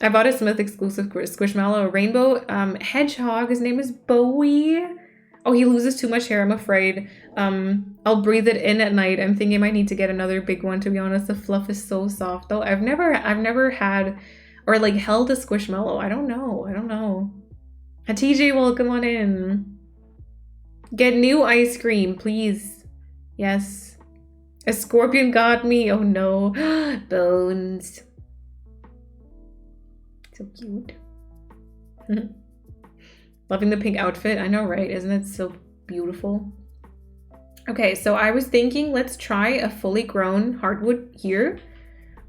Speaker 1: I bought a Smith exclusive Squishmallow, a rainbow hedgehog. His name is Bowie. Oh, he loses too much hair, I'm afraid. I'll breathe it in at night. I'm thinking I might need to get another big one, to be honest. The fluff is so soft, though. I've never had or like held a Squishmallow. I don't know. A TJ, welcome on in. Get new ice cream, please. Yes. A scorpion got me. Oh no. Bones. So cute. Loving the pink outfit. I know, right? Isn't it so beautiful? Okay, so I was thinking let's try a fully grown hardwood here.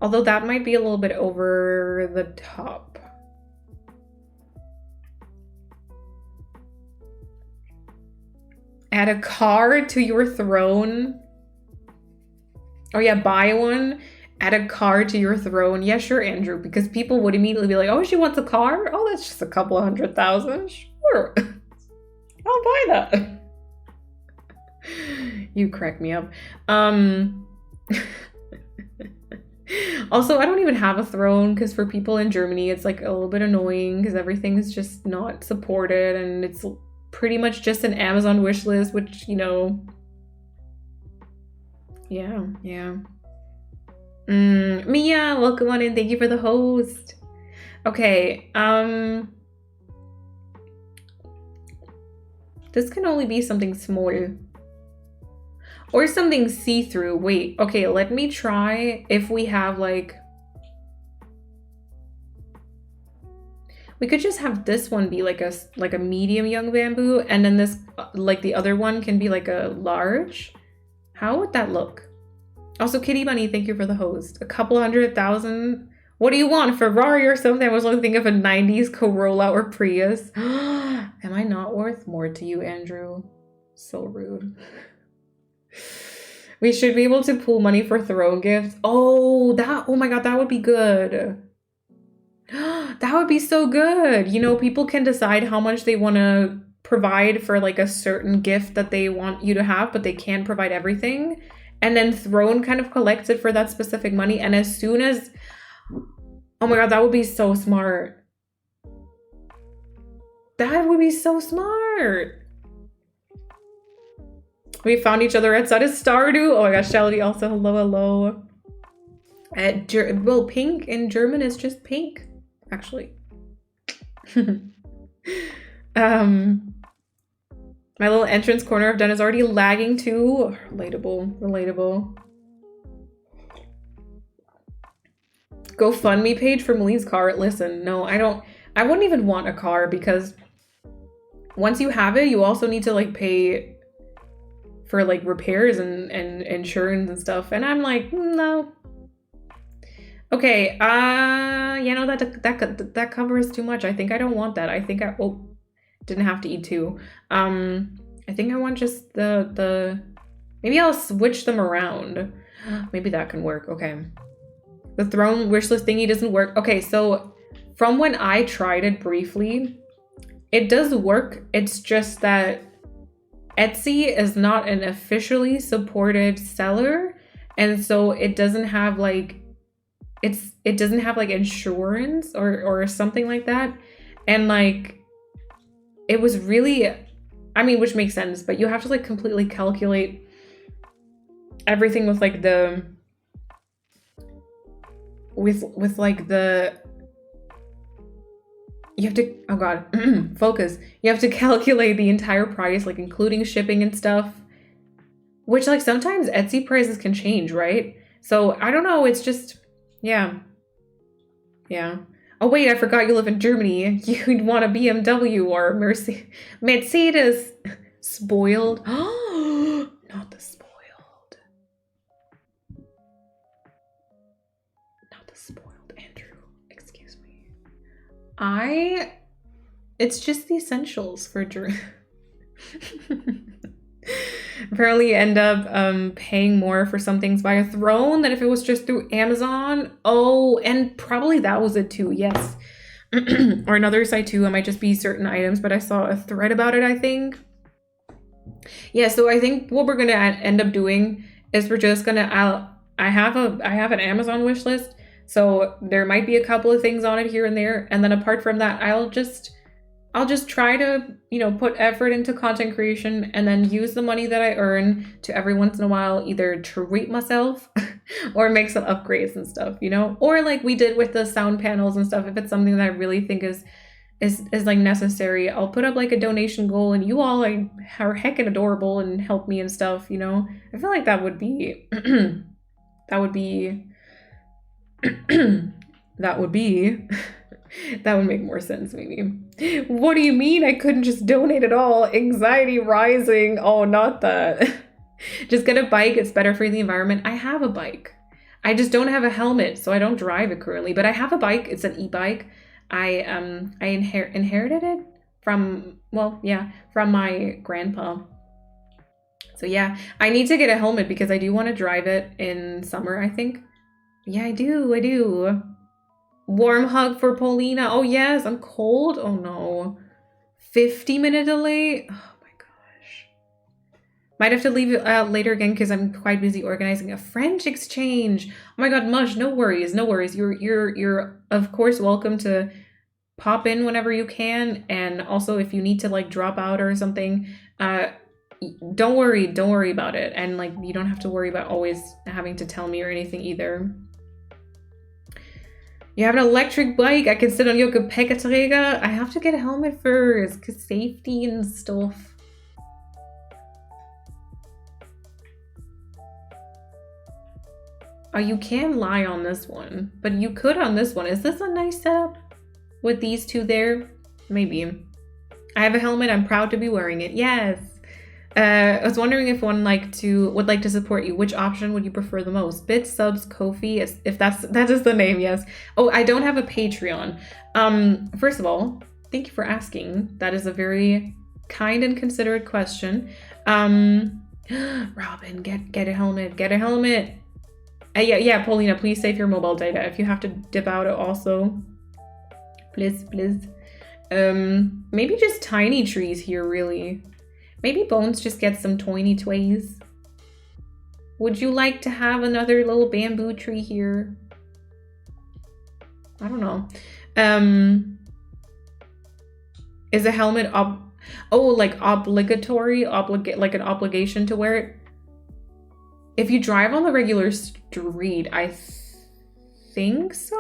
Speaker 1: Although that might be a little bit over the top. Add a car to your throne. Oh yeah, buy one. Add a car to your throne. Yeah, sure, Andrew. Because people would immediately be like, oh, she wants a car? Oh, that's just a couple of $100,000. Sure. I'll buy that. You crack me up. Also, I don't even have a throne because for people in Germany, it's like a little bit annoying because everything is just not supported and it's pretty much just an Amazon wish list, which, you know, yeah. Mia, welcome on in. Thank you for the host. Okay, this can only be something small. Or something see-through. Wait, okay, let me try if we have like... We could just have this one be like a medium young bamboo, and then this, like the other one can be like a large. How would that look? Also, Kitty Bunny, thank you for the host. A couple $100,000. What do you want? Ferrari or something? I was only thinking of a 90s Corolla or Prius. Am I not worth more to you, Andrew? So rude. We should be able to pool money for throne gifts. Oh my god, that would be good. That would be so good. You know, people can decide how much they want to provide for like a certain gift that they want you to have, but they can't provide everything. And then Throne kind of collects it for that specific money. And as soon as... Oh my god, that would be so smart. That would be so smart. We found each other outside of Stardew. Oh my gosh, Shelly also hello, hello. Well, pink in German is just pink, actually. My little entrance corner I've done is already lagging too. Relatable, relatable. GoFundMe page for Maline's car. Listen, no, I don't. I wouldn't even want a car because once you have it, you also need to like pay for like repairs and insurance and stuff. And I'm like, no. Okay, you know, that covers too much. I think I don't want that. I think didn't have to eat two. I think I want just the maybe I'll switch them around. Maybe that can work. Okay. The throne wishlist thingy doesn't work. Okay, so from when I tried it briefly, it does work. It's just that Etsy is not an officially supported seller, and so it doesn't have like it doesn't have like insurance or something like that. And like it was really, I mean, which makes sense, but you have to like completely calculate everything with like the with like the you have to, oh god, focus. You have to calculate the entire price, like including shipping and stuff, which like sometimes Etsy prices can change, right? So I don't know, it's just, yeah. Oh wait, I forgot you live in Germany. You'd want a BMW or Mercedes. Spoiled. Not the spoiled. Not the spoiled, Andrew. Excuse me. It's just the essentials for Germany. Apparently end up paying more for some things by a throne than if it was just through Amazon. Oh, and probably that was it too, yes. Or another site too, it might just be certain items, but I saw a thread about it, I think. Yeah, so I think what we're gonna end up doing is we're just gonna, I have an Amazon wish list, so there might be a couple of things on it here and there, and then apart from that, I'll just try to, you know, put effort into content creation and then use the money that I earn to every once in a while either treat myself or make some upgrades and stuff, you know? Or like we did with the sound panels and stuff, if it's something that I really think is like necessary, I'll put up like a donation goal and you all like are heckin' adorable and help me and stuff, you know? I feel like that would be that would make more sense, maybe. What do you mean I couldn't just donate it all? Anxiety rising. Oh, not that. Just get a bike. It's better for the environment. I have a bike. I just don't have a helmet, so I don't drive it currently. But I have a bike. It's an e-bike. I inherited it from, well, yeah, from my grandpa. So yeah, I need to get a helmet because I do want to drive it in summer, I think. Yeah, I do. Warm hug for Paulina. Oh yes, I'm cold. Oh no. 50-minute delay. Oh my gosh. Might have to leave it later again because I'm quite busy organizing a French exchange. Oh my god, Mush, no worries. You're of course welcome to pop in whenever you can, and also if you need to like drop out or something, don't worry about it. And like you don't have to worry about always having to tell me or anything either. You have an electric bike. I can sit on your Gepäckträger. I have to get a helmet first because safety and stuff. Oh, you can lie on this one, but you could on this one. Is this a nice setup with these two there? Maybe. I have a helmet. I'm proud to be wearing it. Yes. I was wondering if one would like to support you. Which option would you prefer the most? Bits, subs, Ko-fi, if that is the name, yes. Oh, I don't have a Patreon. First of all, thank you for asking. That is a very kind and considerate question. Robin, get a helmet. Yeah, Paulina, please save your mobile data. If you have to dip out also, please. Maybe just tiny trees here, really. Maybe Bones just gets some toiny tways. Would you like to have another little bamboo tree here? I don't know. Is a helmet like obligatory, like an obligation to wear it? If you drive on the regular street, I think so.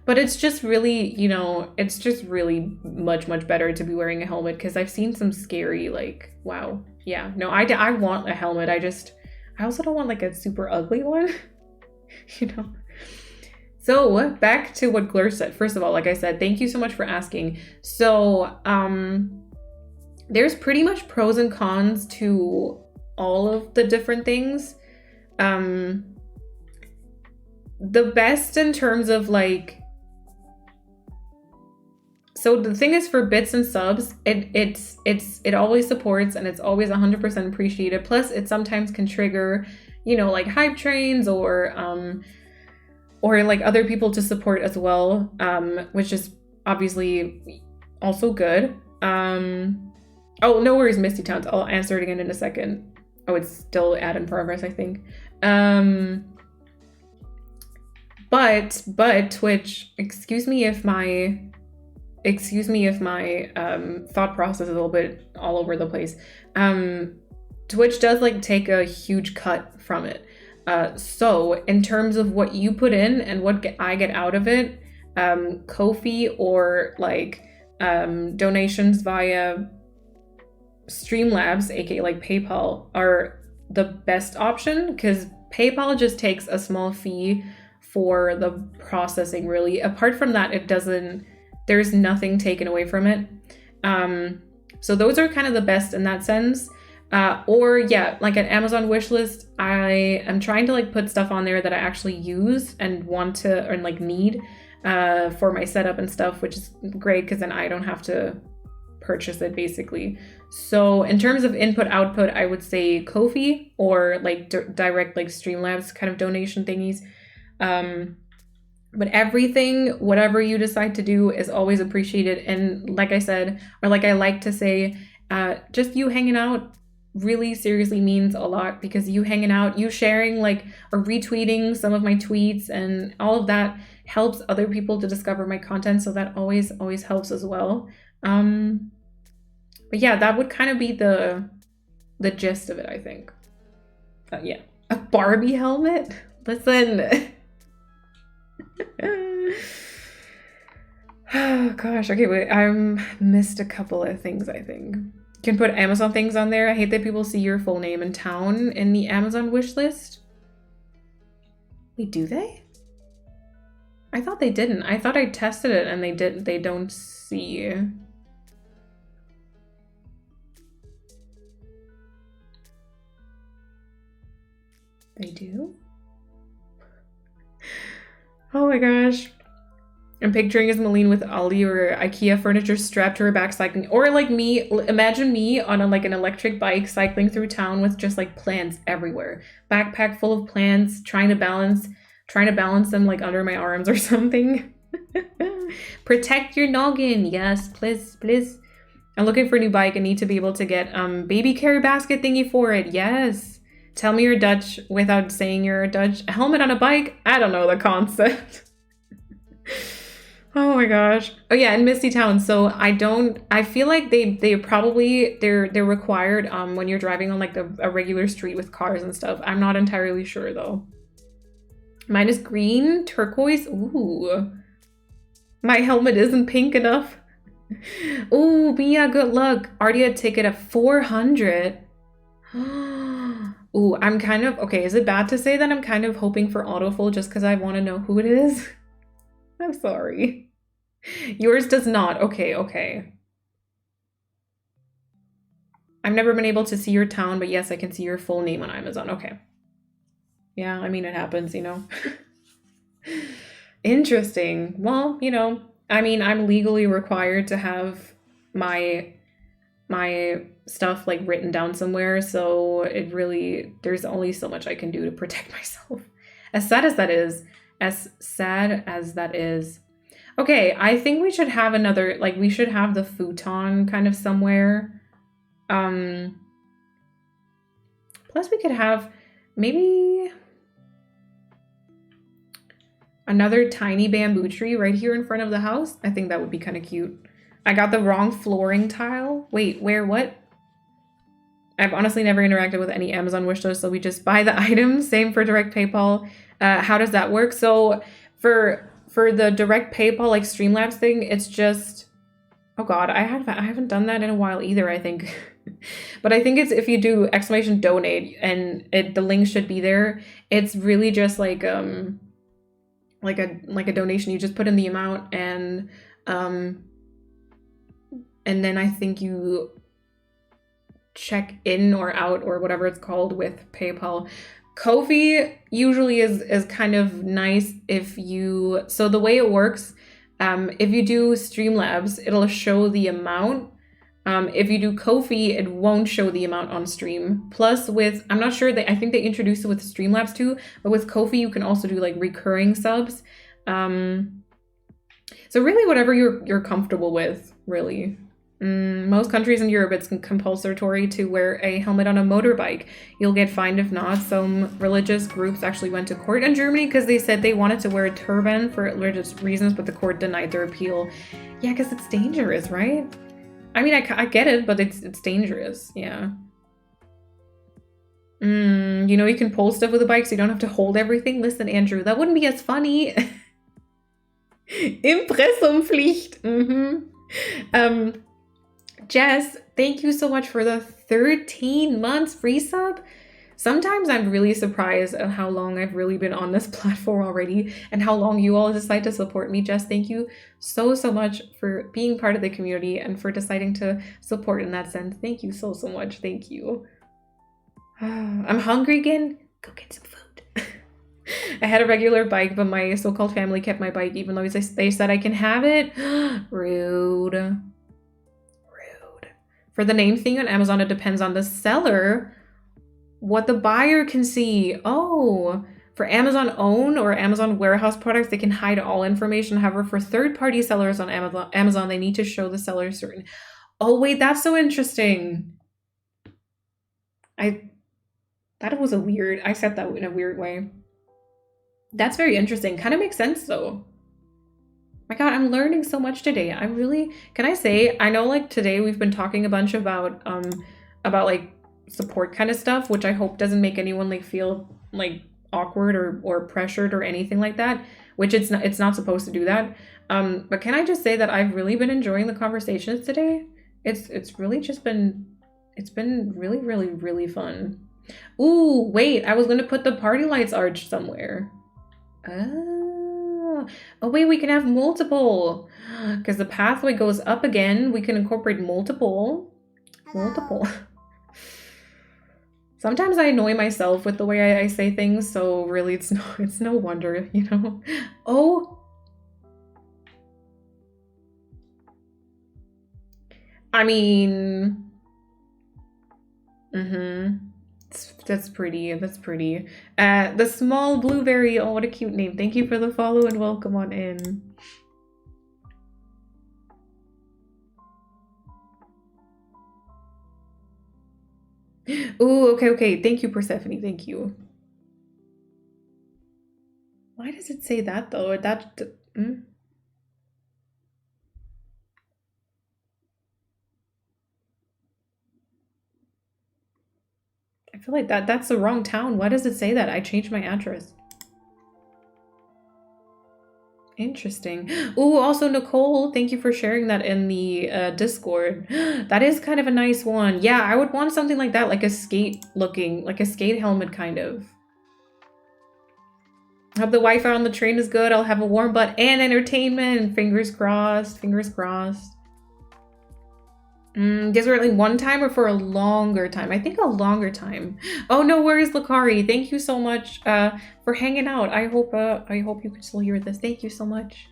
Speaker 1: But it's just really, you know, it's just really much better to be wearing a helmet, because I've seen some scary, like, wow. Yeah, no, I want a helmet. I also don't want like a super ugly one, you know. So back to what Glur said. First of all, like I said, thank you so much for asking. So there's pretty much pros and cons to all of the different things. The best in terms of like, so the thing is, for bits and subs, it always supports, and it's always 100% appreciated. Plus, it sometimes can trigger, you know, like hype trains or like other people to support as well, which is obviously also good. Oh, no worries, Misty Towns. I'll answer it again in a second. Oh, it's still ad in progress, I think. But Twitch, excuse me if my thought process is a little bit all over the place. Twitch does like take a huge cut from it. So in terms of what you put in and what I get out of it, Ko-fi or like donations via Streamlabs, aka like PayPal, are the best option, because PayPal just takes a small fee for the processing, really. Apart from that, there's nothing taken away from it. So those are kind of the best in that sense. Or yeah, like an Amazon wishlist, I am trying to like put stuff on there that I actually use and want to, or like need for my setup and stuff, which is great because then I don't have to purchase it basically. So in terms of input output, I would say Ko-fi or like direct like Streamlabs kind of donation thingies. But everything, whatever you decide to do, is always appreciated. And like I said, or like I like to say, just you hanging out really seriously means a lot, because you hanging out, you sharing like or retweeting some of my tweets and all of that helps other people to discover my content. So that always helps as well. But yeah, that would kind of be the gist of it, I think. Yeah, a Barbie helmet? Listen. Oh gosh, okay, wait, I missed a couple of things, I think. You can put Amazon things on there. I hate that people see your full name and town in the Amazon wish list. Wait, do they? I thought they didn't. I thought I tested it and they don't see. They do? Oh my gosh. I'm picturing as Malene with Ollie or IKEA furniture strapped to her back cycling. Or like me, imagine me on like an electric bike cycling through town with just like plants everywhere. Backpack full of plants, trying to balance them like under my arms or something. Protect your noggin. Yes, please. I'm looking for a new bike and need to be able to get baby carry basket thingy for it. Yes. Tell me you're Dutch without saying you're Dutch. A helmet on a bike? I don't know the concept. Oh my gosh. Oh yeah, in Misty Town. So I feel like they're required when you're driving on like a regular street with cars and stuff. I'm not entirely sure though. Mine is green, turquoise. Ooh. My helmet isn't pink enough. Ooh, Mia, good luck. Already a ticket of 400. Ooh, I'm kind of, okay, is it bad to say that I'm kind of hoping for autofill just because I want to know who it is? I'm sorry. Yours does not. Okay. I've never been able to see your town, but yes, I can see your full name on Amazon. Okay. Yeah, I mean, it happens, you know. Interesting. Well, you know, I mean, I'm legally required to have my stuff like written down somewhere, so there's only so much I can do to protect myself. As sad as that is. Okay, I think we should have another, like, we should have the futon kind of somewhere. Plus we could have maybe another tiny bamboo tree right here in front of the house. I think that would be kind of cute. I got the wrong flooring tile. Wait, where, what? I've honestly never interacted with any Amazon wish list, so we just buy the items. Same for direct PayPal. How does that work? So for the direct PayPal, like Streamlabs thing, it's just, oh God, I haven't done that in a while either, I think. But I think it's if you do !donate and the link should be there. It's really just like a donation. You just put in the amount and then I think you check in or out or whatever it's called with PayPal. Ko-fi usually is kind of nice if you, so the way it works, if you do Streamlabs, it'll show the amount. If you do Ko-fi, it won't show the amount on stream. Plus with, I'm not sure, I think they introduced it with Streamlabs too, but with Ko-fi you can also do like recurring subs. So really whatever you're comfortable with, really. Most countries in Europe, it's compulsory to wear a helmet on a motorbike. You'll get fined if not. Some religious groups actually went to court in Germany because they said they wanted to wear a turban for religious reasons, but the court denied their appeal. Yeah, because it's dangerous, right? I mean, I get it, but it's dangerous, yeah. You know, you can pull stuff with a bike so you don't have to hold everything. Listen, Andrew, that wouldn't be as funny. Impressumpflicht. Jess, thank you so much for the 13 months free sub. Sometimes I'm really surprised at how long I've really been on this platform already and how long you all decide to support me. Jess, thank you so much for being part of the community and for deciding to support in that sense. Thank you so much. Thank you. I'm hungry again. Go get some food. I had a regular bike, but my so-called family kept my bike even though they said I can have it. Rude. For the name thing on Amazon, it depends on the seller, what the buyer can see. Oh, for Amazon own or Amazon warehouse products, they can hide all information. However, for third-party sellers on Amazon, they need to show the seller certain. Oh wait, that's so interesting. That was I said that in a weird way. That's very interesting. Kind of makes sense though. My God, I'm learning so much today. Can I say, I know like today we've been talking a bunch about like support kind of stuff, which I hope doesn't make anyone like feel like awkward or pressured or anything like that, which it's not supposed to do that. But can I just say that I've really been enjoying the conversations today? It's really just been, it's been really, really, really fun. Ooh, wait, I was gonna put the party lights arch somewhere. Oh wait, we can have multiple because the pathway goes up again. We can incorporate multiple. Sometimes I annoy myself with the way I say things, so really it's no wonder, you know. Oh, I mean, that's pretty. The small blueberry. Oh, what a cute name. Thank you for the follow and welcome on in. Ooh, okay. Thank you, Persephone. Thank you. Why does it say that though? I feel like that's the wrong town. Why does it say that? I changed my address. Interesting. Ooh, also Nicole, thank you for sharing that in the Discord. That is kind of a nice one. Yeah, I would want something like that, like a skate helmet kind of. Hope the Wi-Fi on the train is good. I'll have a warm butt and entertainment. Fingers crossed. Guess we're like one time or for a longer time? I think a longer time. Oh, no worries, Lakari. Thank you so much for hanging out. I hope you can still hear this. Thank you so much.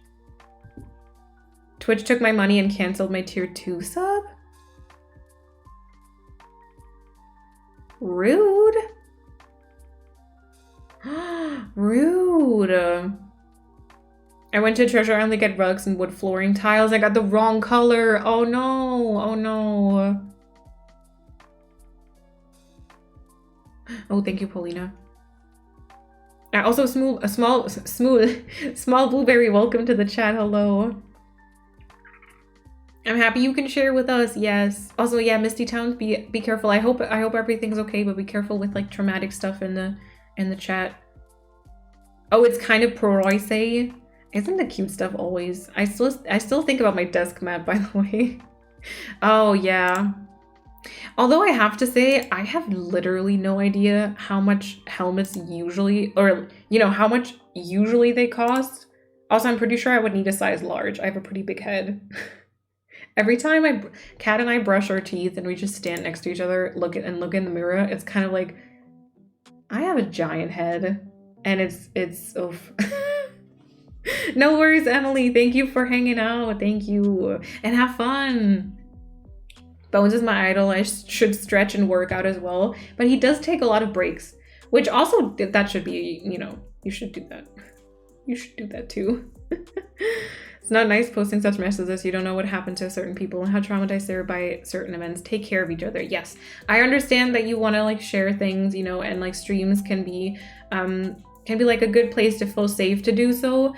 Speaker 1: Twitch took my money and canceled my tier 2 sub. Rude. Rude. I went to Treasure Island to get rugs and wood flooring tiles. I got the wrong color. Oh no. Oh no. Oh, thank you, Paulina. Also, small blueberry. Welcome to the chat. Hello. I'm happy you can share with us. Yes. Also, yeah, Misty Towns, be careful. I hope everything's okay, but be careful with like traumatic stuff in the chat. Oh, it's kind of pro-Royce. Isn't the cute stuff always? I still think about my desk mat, by the way. Oh yeah. Although I have to say, I have literally no idea how much helmets usually, or you know, how much usually they cost. Also, I'm pretty sure I would need a size large. I have a pretty big head. Every time Kat and I brush our teeth and we just stand next to each other, look in the mirror, it's kind of like, I have a giant head, and it's oof. No worries, Emily. Thank you for hanging out. Thank you, and have fun. Bones is my idol. I should stretch and work out as well, but he does take a lot of breaks, which also that should be, you know, you should do that. You should do that too. It's not nice posting such messages. You don't know what happened to certain people and how traumatized they were by certain events. Take care of each other. Yes, I understand that you want to like share things, you know, and like streams can be like a good place to feel safe to do so.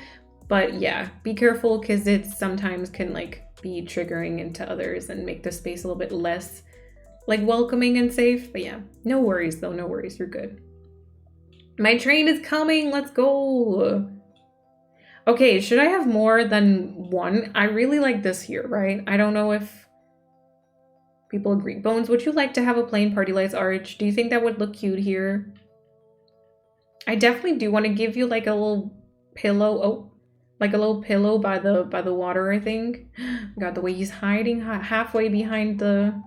Speaker 1: But yeah, be careful, because it sometimes can like be triggering into others and make the space a little bit less like welcoming and safe. But yeah, no worries though. No worries. You're good. My train is coming. Let's go. Okay, should I have more than one? I really like this here, right? I don't know if people agree. Bones, would you like to have a plain party lights arch? Do you think that would look cute here? I definitely do want to give you like a little pillow. Oh, like a little pillow by the water, I think. God, the way he's hiding halfway behind the...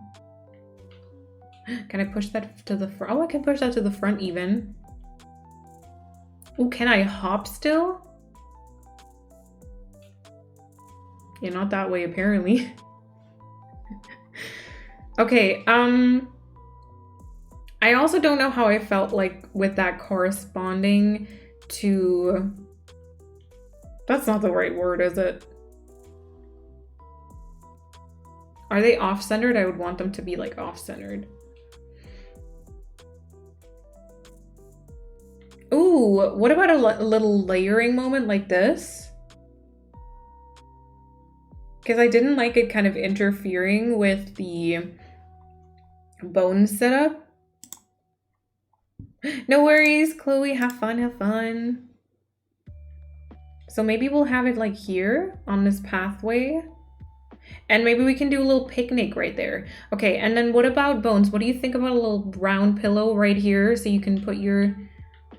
Speaker 1: Can I push that to the front? Oh, I can push that to the front even. Oh, can I hop still? Yeah, not that way apparently. Okay, I also don't know how I felt like with that corresponding to... That's not the right word, is it? Are they off-centered? I would want them to be like off-centered. Ooh, what about a little layering moment like this? Because I didn't like it kind of interfering with the bone setup. No worries, Chloe. Have fun, have fun. So maybe we'll have it like here on this pathway. And maybe we can do a little picnic right there. Okay, and then what about Bones? What do you think about a little round pillow right here so you can put your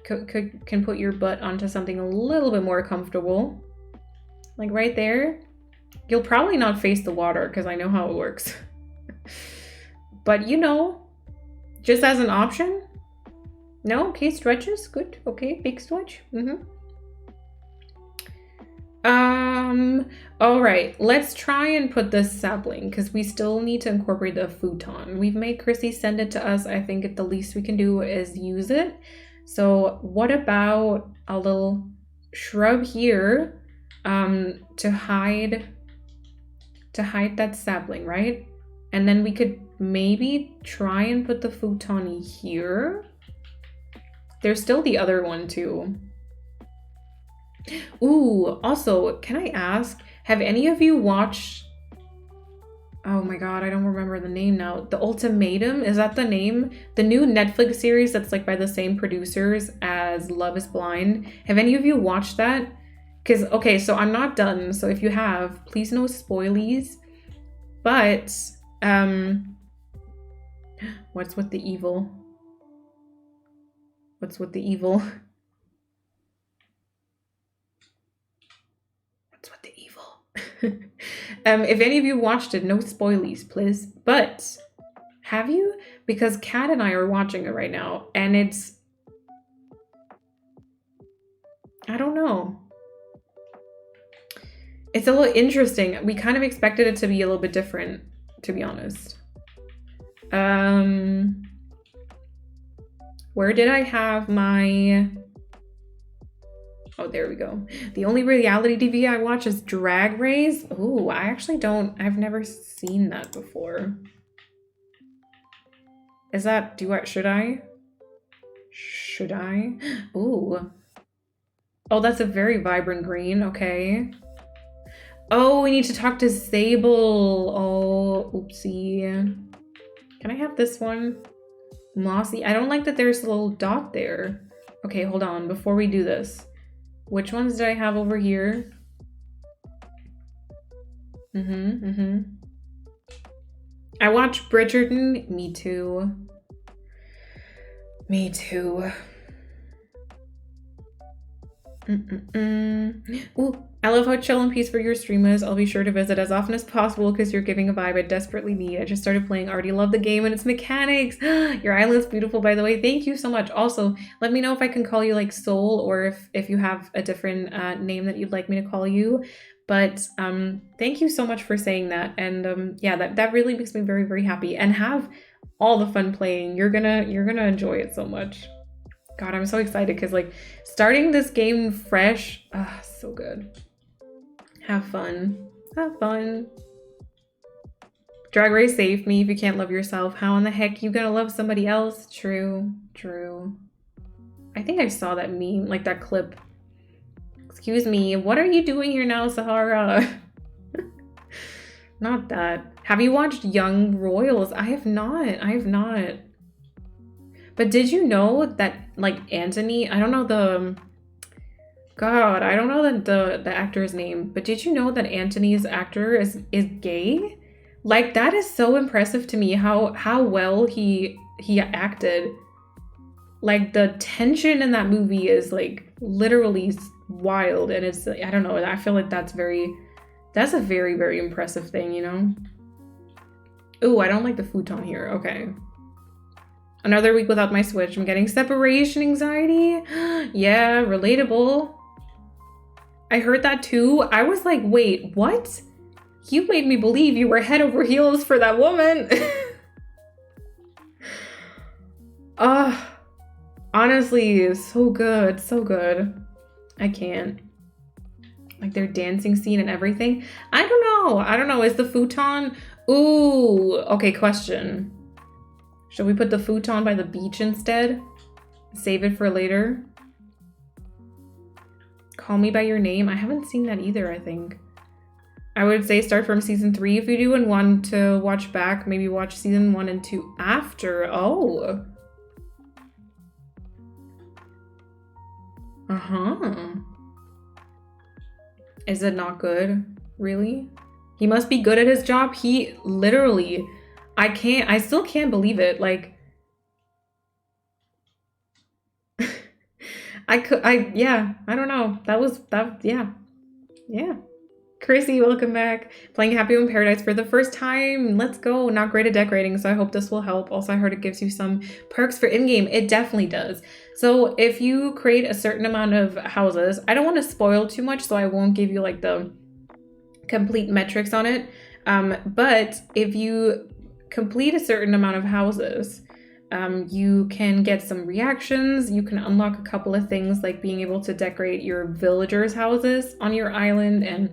Speaker 1: put your butt onto something a little bit more comfortable? Like right there. You'll probably not face the water because I know how it works. But you know, just as an option. No? Okay, stretches. Good. Okay, big stretch. All right, let's try and put this sapling because we still need to incorporate the futon. We've made Chrissy send it to us. I think the least we can do is use it. So what about a little shrub here to hide that sapling, right? And then we could maybe try and put the futon here. There's still the other one too. Ooh, also, can I ask, have any of you watched, oh my god, I don't remember the name now. The Ultimatum, is that the name? The new Netflix series that's like by the same producers as Love is Blind. Have any of you watched that? Because, okay, so I'm not done. So if you have, please no spoilies. But, what's with the evil? What's with the evil? If any of you watched it, no spoilies, please. But have you? Because Kat and I are watching it right now, and it's, I don't know. It's a little interesting. We kind of expected it to be a little bit different, to be honest. Where did I have my... Oh, there we go. The only reality TV I watch is Drag Race. Ooh, I actually don't, I've never seen that before. Is that, should I? Should I? Ooh. Oh, that's a very vibrant green, okay. Oh, we need to talk to Sable. Oh, oopsie. Can I have this one? Mossy. I don't like that there's a little dot there. Okay, hold on. Before we do this, which ones did I have over here? I watched Bridgerton. Me too. Me too. Ooh, I love how chill and peaceful your stream is. I'll be sure to visit as often as possible because you're giving a vibe I desperately need. I just started playing, already love the game and its mechanics. Your island's beautiful, by the way. Thank you so much. Also, let me know if I can call you like Soul or if you have a different name that you'd like me to call you. But thank you so much for saying that. And yeah, that really makes me very, very happy. And have all the fun playing. You're gonna enjoy it so much. God, I'm so excited because like starting this game fresh, so good. Have fun. Have fun. Drag Race saved me. If you can't love yourself, how in the heck you gonna love somebody else? True, true. I think I saw that meme, like that clip. Excuse me, what are you doing here now, Sahara? Not that. Have you watched Young Royals? I have not. I have not. But did you know that like Anthony, I don't know the God, I don't know the actor's name, but did you know that Anthony's actor is gay? Like that is so impressive to me how well he acted. Like the tension in that movie is like literally wild, and it's, I don't know, I feel like that's a very, very impressive thing, you know? Ooh, I don't like the futon here. Okay. Another week without my Switch. I'm getting separation anxiety. Yeah, relatable. I heard that too. I was like, wait, what? You made me believe you were head over heels for that woman. Honestly, so good, so good. I can't. Like their dancing scene and everything. I don't know. Is the futon? Ooh, okay, question. Should we put the futon by the beach instead? Save it for later? Call Me By Your Name? I haven't seen that either, I think. I would say start from season 3 if you do, and 1 to watch back. Maybe watch season 1 and 2 after. Oh. Is it not good? Really? He must be good at his job. He literally... I still can't believe it. Like, yeah, I don't know. Yeah. Chrissy, welcome back. Playing Happy Home Paradise for the first time. Let's go. Not great at decorating, so I hope this will help. Also, I heard it gives you some perks for in-game. It definitely does. So if you create a certain amount of houses, I don't want to spoil too much, so I won't give you like the complete metrics on it. But if you complete a certain amount of houses, you can get some reactions. You can unlock a couple of things like being able to decorate your villagers' houses on your island and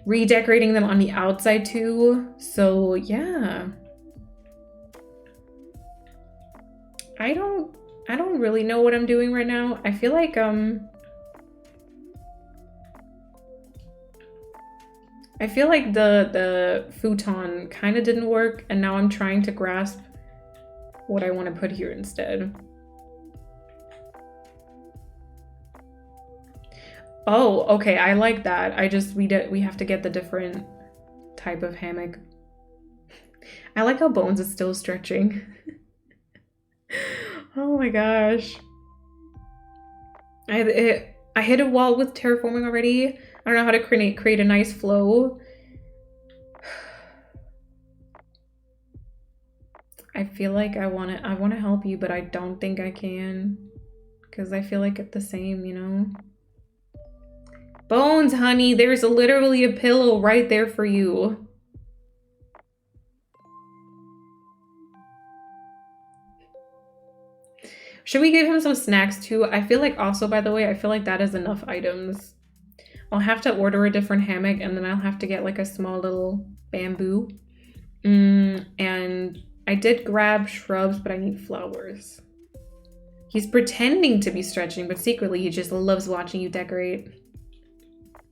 Speaker 1: redecorating them on the outside too. So yeah, I don't really know what I'm doing right now. I feel like the futon kind of didn't work, and now I'm trying to grasp what I want to put here instead. Oh, okay, I like that. We have to get the different type of hammock. I like how Bones is still stretching. Oh my gosh. I hit a wall with terraforming already. I don't know how to create a nice flow. I feel like I want to help you, but I don't think I can, because I feel like it's the same, you know? Bones, honey, there's literally a pillow right there for you. Should we give him some snacks too? I feel like also, by the way, I feel like that is enough items. I'll have to order a different hammock, and then I'll have to get like a small little bamboo. And I did grab shrubs, but I need flowers. He's pretending to be stretching, but secretly he just loves watching you decorate.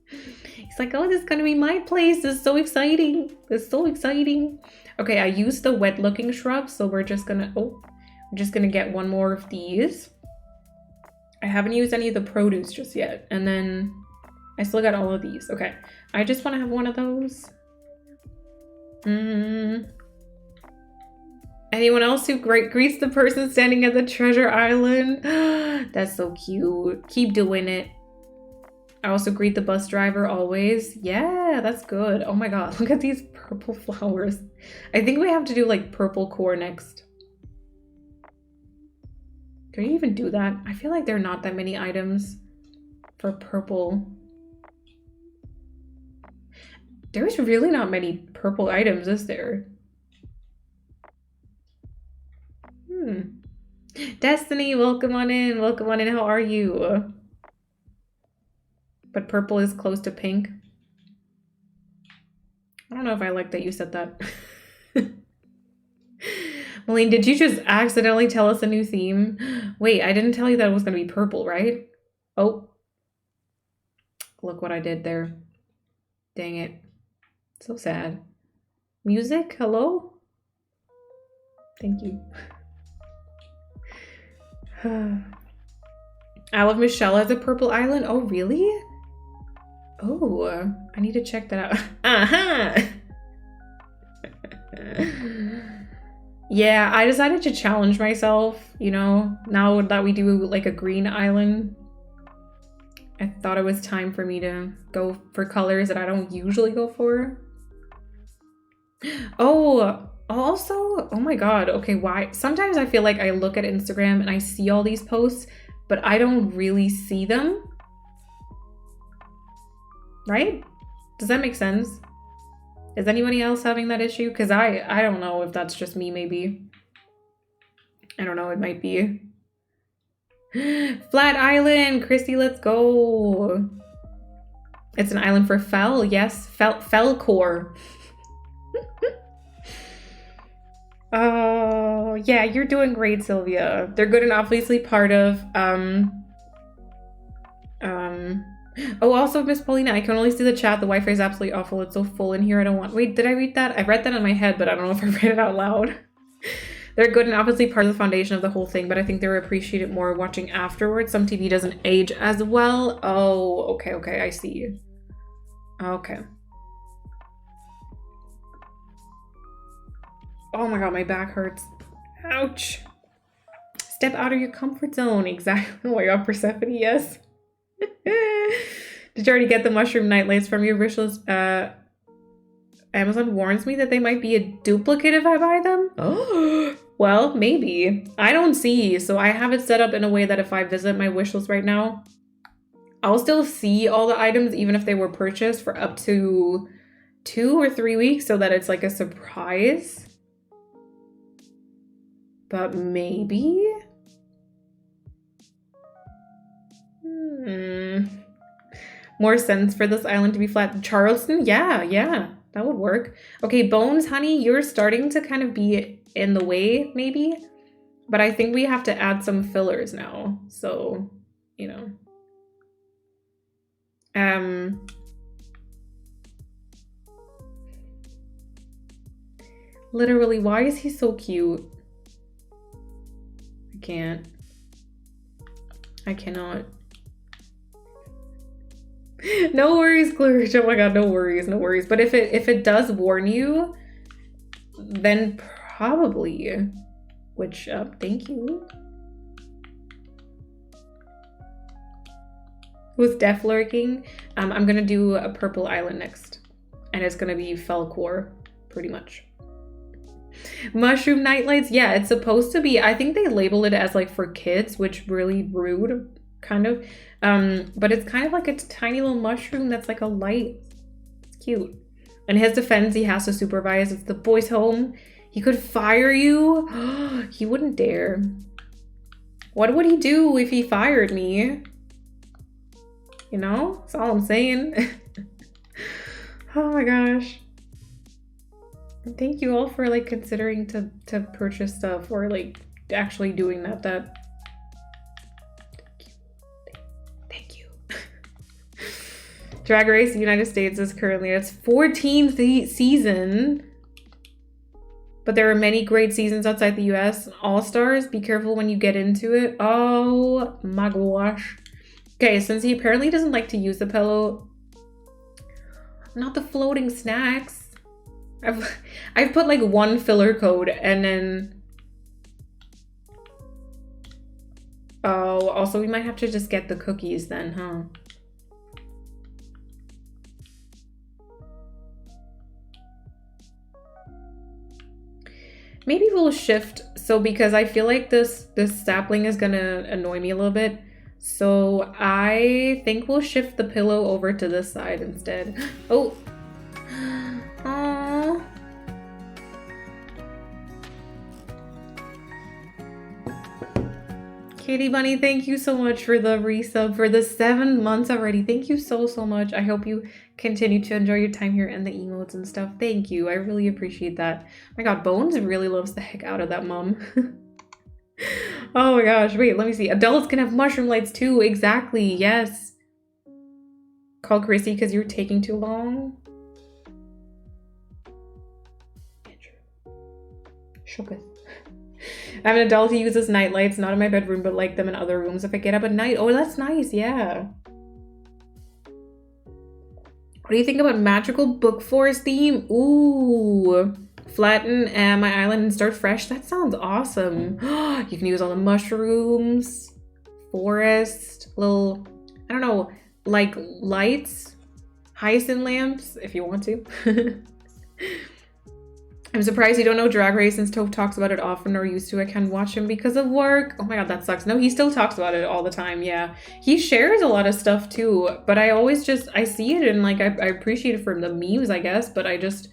Speaker 1: He's She's like, oh, this is gonna be my place. This is so exciting. This is so exciting. Okay, I used the wet looking shrub, so we're just gonna get one more of these. I haven't used any of the produce just yet. And then I still got all of these. Okay, I just want to have one of those. Anyone else who greets the person standing at the treasure island? That's so cute. Keep doing it. I also greet the bus driver always. Yeah, that's good. Oh my god, look at these purple flowers. I think we have to do like purple core next. Can you even do that? I feel like there are not that many items for purple. There's really not many purple items, is there? Destiny, welcome on in. Welcome on in. How are you? But purple is close to pink. I don't know if I like that you said that. Malene, did you just accidentally tell us a new theme? Wait, I didn't tell you that it was going to be purple, right? Oh. Look what I did there. Dang it. So sad. Music? Hello? Thank you. Isle of Michelle has a purple island? Oh, really? Oh, I need to check that out. Uh-huh. Yeah, I decided to challenge myself, you know, now that we do like a green island. I thought it was time for me to go for colors that I don't usually go for. Oh, also, oh my god, okay, why? Sometimes I feel like I look at Instagram and I see all these posts, but I don't really see them. Right? Does that make sense? Is anybody else having that issue? Because I don't know if that's just me, maybe. I don't know, it might be. Flat Island! Christy, let's go! It's an island for Fel, yes. Felcore. Oh, yeah, you're doing great, Sylvia. They're good and obviously part of, oh, also, Miss Paulina, I can only see the chat. The Wi-Fi is absolutely awful. It's so full in here. I don't want... Wait, did I read that? I read that in my head, but I don't know if I read it out loud. They're good and obviously part of the foundation of the whole thing, but I think they were appreciated more watching afterwards. Some TV doesn't age as well. Oh, okay, okay, I see. Okay. Oh my god, my back hurts. Ouch. Step out of your comfort zone. Exactly. Oh my god, Persephone, yes. Did you already get the mushroom nightlights from your wishlist? Amazon warns me that they might be a duplicate if I buy them. Oh, well, maybe. I don't see, so I have it set up in a way that if I visit my wishlist right now, I'll still see all the items even if they were purchased for up to 2 or 3 weeks so that it's like a surprise. But maybe? More sense for this island to be flat. Charleston? Yeah, that would work. Okay, Bones, honey, you're starting to kind of be in the way, maybe. But I think we have to add some fillers now. So, you know. Literally, why is he so cute? I can't. I cannot. No worries, Clarice. Oh my god, no worries, no worries. But if it does warn you, then probably. Which thank you. With Death Lurking, I'm gonna do a purple island next. And it's gonna be Felcore, pretty much. Mushroom nightlights, yeah, it's supposed to be, I think they label it as like for kids, which really rude, kind of. But it's kind of like a tiny little mushroom that's like a light. It's cute. In his defense, he has to supervise. It's the boys' home. He could fire you. He wouldn't dare. What would he do if he fired me? You know, that's all I'm saying. Oh my gosh. Thank you all for like considering to purchase stuff or like actually doing that. Thank you. Drag Race United States is currently its 14th season. But there are many great seasons outside the US. All-Stars, be careful when you get into it. Oh my gosh. Okay, since he apparently doesn't like to use the pillow. Not the floating snacks. I've put like one filler code and then... Oh, also we might have to just get the cookies then, huh? Maybe we'll shift, so because I feel like this sapling is gonna annoy me a little bit. So I think we'll shift the pillow over to this side instead. Oh. Aww. Katie Bunny, thank you so much for the resub for the 7 months already. Thank you so much. I hope you continue to enjoy your time here and the emotes and stuff. Thank you. I really appreciate that. Oh my god, Bones really loves the heck out of that mom. Oh my gosh, wait, let me see. Adults can have mushroom lights too. Exactly, yes. Call Chrissy because you're taking too long. Shooketh. I have an adult who uses night lights, not in my bedroom, but like them in other rooms if I get up at night. Oh, that's nice, yeah. What do you think about magical book forest theme? Ooh, flatten my island and start fresh. That sounds awesome. You can use all the mushrooms, forest, little, I don't know, like lights, hyacinth lamps if you want to. I'm surprised you don't know Drag Race since Toph talks about it often or used to. I can't watch him because of work. Oh my god, that sucks. No, he still talks about it all the time, yeah. He shares a lot of stuff too, but I always just, I see it and like, I appreciate it for the memes, I guess, but I just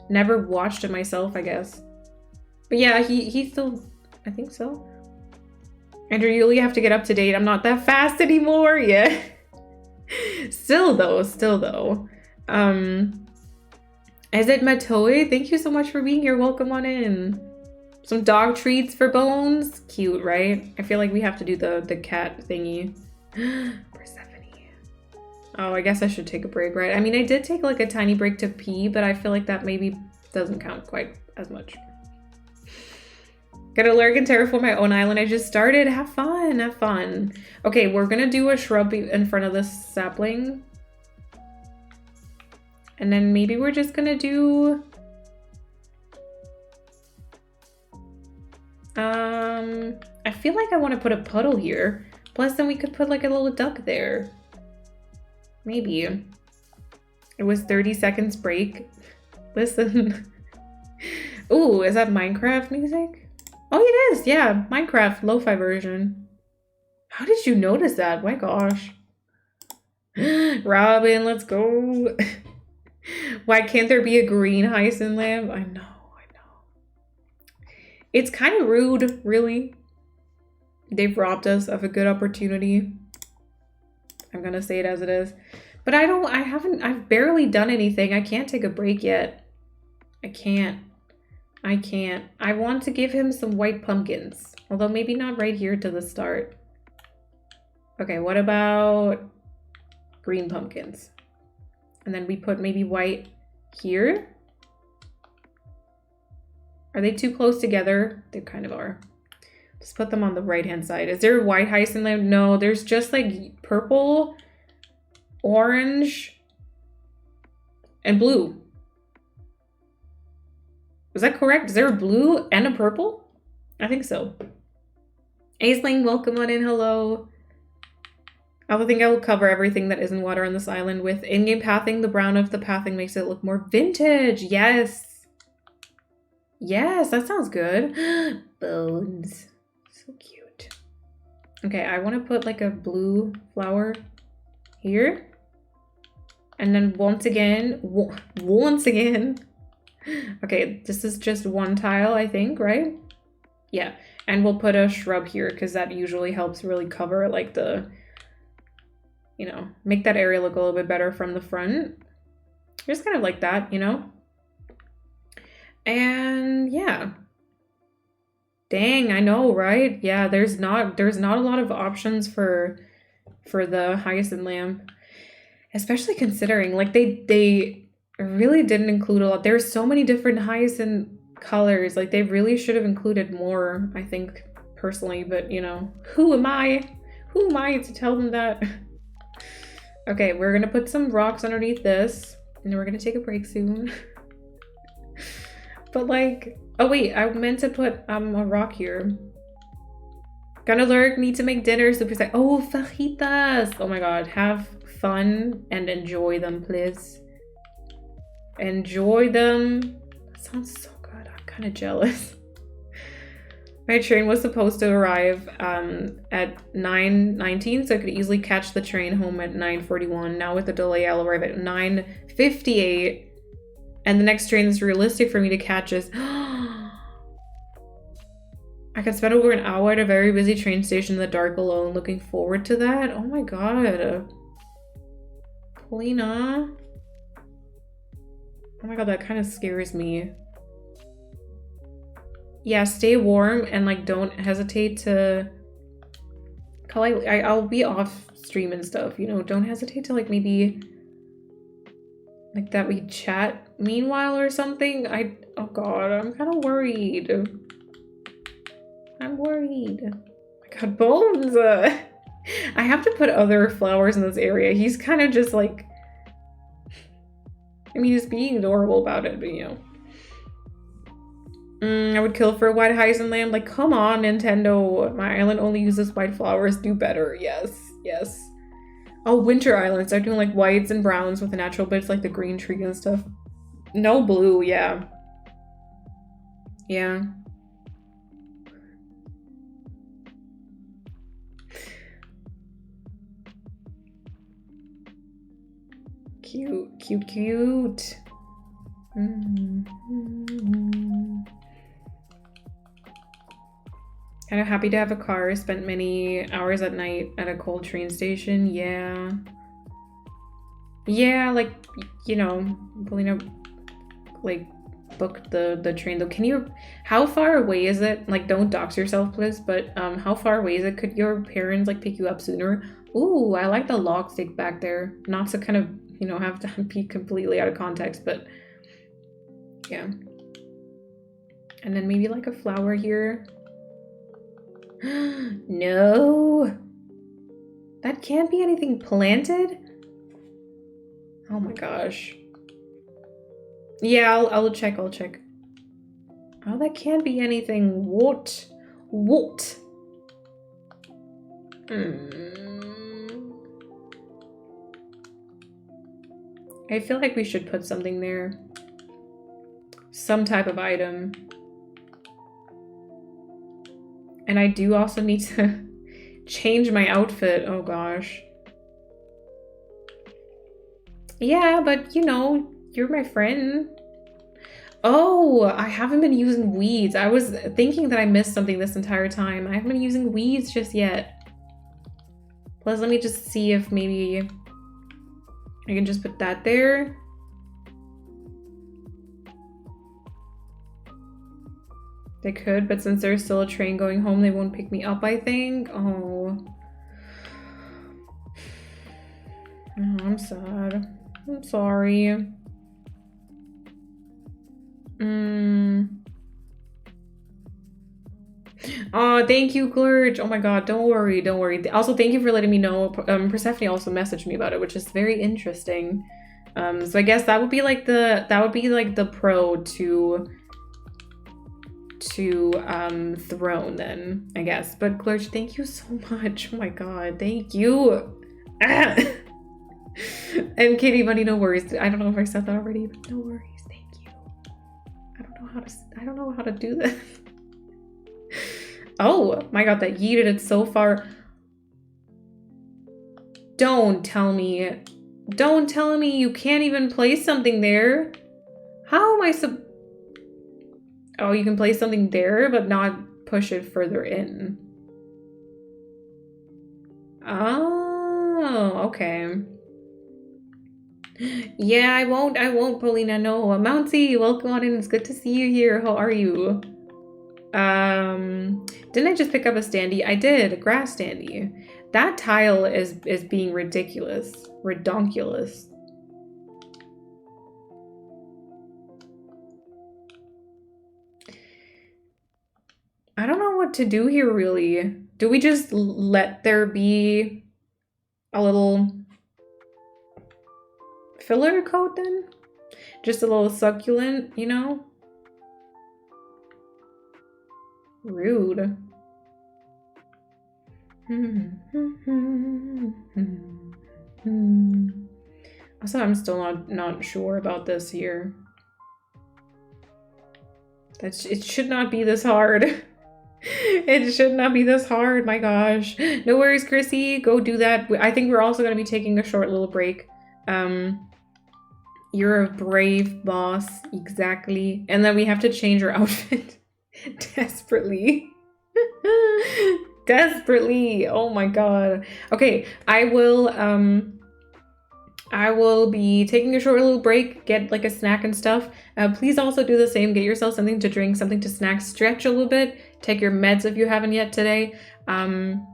Speaker 1: never watched it myself, I guess. But yeah, he still, I think so. Andrew, you really have to get up to date. I'm not that fast anymore, yeah. Still though. Is it Matoe? Thank you so much for being here. Welcome on in. Some dog treats for Bones. Cute, right? I feel like we have to do the cat thingy. Persephone. Oh, I guess I should take a break, right? I mean, I did take like a tiny break to pee, but I feel like that maybe doesn't count quite as much. Gonna lurk and terraform my own island. I just started. Have fun, have fun. Okay, we're gonna do a shrub in front of this sapling. And then maybe we're just gonna do... I feel like I want to put a puddle here. Plus then we could put like a little duck there. Maybe. It was 30 seconds break. Listen. Ooh, is that Minecraft music? Oh, it is. Yeah, Minecraft lo-fi version. How did you notice that? My gosh. Robin, let's go. Why can't there be a green hyacinth lamp? I know. It's kind of rude, really. They've robbed us of a good opportunity. I'm gonna say it as it is. But I've barely done anything. I can't take a break yet. I can't. I want to give him some white pumpkins. Although maybe not right here to the start. Okay, what about green pumpkins? And then we put maybe white here. Are they too close together? They kind of are. Just put them on the right-hand side. Is there a white hyacinth lamp? No, there's just like purple, orange, and blue. Is that correct? Is there a blue and a purple? I think so. Aisling, welcome on in. Hello. I think I will cover everything that isn't water on this island with in-game pathing. The brown of the pathing makes it look more vintage. Yes. Yes, that sounds good. Bones. So cute. Okay, I want to put like a blue flower here. And then once again. Okay, this is just one tile, I think, right? Yeah. And we'll put a shrub here because that usually helps really cover like the... You know, make that area look a little bit better from the front. Just kind of like that, you know? And yeah. Dang, I know, right? Yeah, there's not a lot of options for the hyacinth lamp. Especially considering, like, they really didn't include a lot. There's so many different hyacinth colors. Like, they really should have included more, I think, personally. But, you know, who am I? Who am I to tell them that? Okay, we're gonna put some rocks underneath this. And then we're gonna take a break soon. But, like... Oh, wait, I meant to put a rock here. Gonna lurk, need to make dinner, super excited. Oh, fajitas! Oh my god, have fun and enjoy them, please. Enjoy them. That sounds so good. I'm kind of jealous. My train was supposed to arrive at 9:19, so I could easily catch the train home at 9:41. Now with the delay, I'll arrive at 9:58. And the next train that's realistic for me to catch is... I could spend over an hour at a very busy train station in the dark alone. Looking forward to that. Oh my god. Polina. Oh my god, that kind of scares me. Yeah, stay warm and like don't hesitate to... I'll be off stream and stuff, you know. Don't hesitate to like maybe... like that we chat meanwhile or something. Oh god, I'm kind of worried. I'm worried. I got bones. I have to put other flowers in this area. He's kind of just like... I mean, he's being adorable about it, but you know. I would kill for a white hyacinth lamb. Like, come on, Nintendo. My island only uses white flowers. Do better. Yes, yes. Oh, winter islands are doing like whites and browns with the natural bits like the green tree and stuff. No blue, yeah. Yeah. Cute, cute, cute. Kind of happy to have a car. Spent many hours at night at a cold train station. Yeah. Yeah, like, you know, Polina, like, booked the train though. Can you... How far away is it? Like, don't dox yourself, please, but how far away is it? Could your parents, like, pick you up sooner? Ooh, I like the log stick back there. Not to kind of... you know, have to be completely out of context, but yeah. And then maybe like a flower here. No, that can't be anything planted. Oh my gosh. Yeah, I'll check. Oh, that can't be anything. What? I feel like we should put something there. Some type of item. And I do also need to change my outfit. Oh gosh. Yeah, but you know, you're my friend. Oh, I haven't been using weeds. I was thinking that I missed something this entire time. I haven't been using weeds just yet. Plus, let me just see if maybe... I can just put that there. They could, but since there's still a train going home, they won't pick me up, I think. Oh. Oh, I'm sad. I'm sorry. Oh, thank you, Glurch. Oh my god, don't worry. Also, thank you for letting me know. Persephone also messaged me about it, which is very interesting. So I guess that would be like the pro to throne then, I guess. But Glurch, thank you so much. Oh my god, thank you. And Kitty Bunny, no worries. I don't know if I said that already, but no worries. Thank you. I don't know how to do this. Oh my god, that yeeted it so far. Don't tell me you can't even place something there. How am I Oh, you can place something there, but not push it further in. Oh, okay. Yeah, I won't, Paulina, no. Mounty, welcome on in. It's good to see you here. How are you? Didn't I just pick up a standee? I did, a grass standee. That tile is being ridiculous. Redonkulous. I don't know what to do here, really. Do we just let there be a little filler coat then? Just a little succulent, you know? Rude. Also, I'm still not sure about this here. It should not be this hard. It should not be this hard, my gosh. No worries, Chrissy. Go do that. I think we're also going to be taking a short little break. You're a brave boss. Exactly. And then we have to change our outfit. Desperately. Desperately. Oh my god. Okay, I will be taking a short little break, get like a snack and stuff. Please also do the same. Get yourself something to drink, something to snack, stretch a little bit, take your meds if you haven't yet today. I'm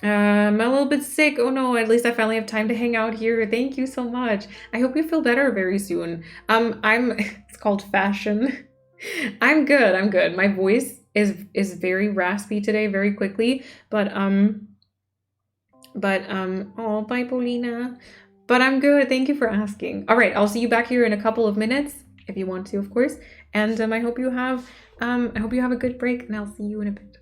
Speaker 1: a little bit sick. Oh no, at least I finally have time to hang out here. Thank you so much. I hope you feel better very soon. It's called fashion. I'm good. My voice is very raspy today, very quickly, but oh, bye, Paulina. But I'm good. Thank you for asking. All right, I'll see you back here in a couple of minutes if you want to, of course. And I hope you have a good break, and I'll see you in a bit.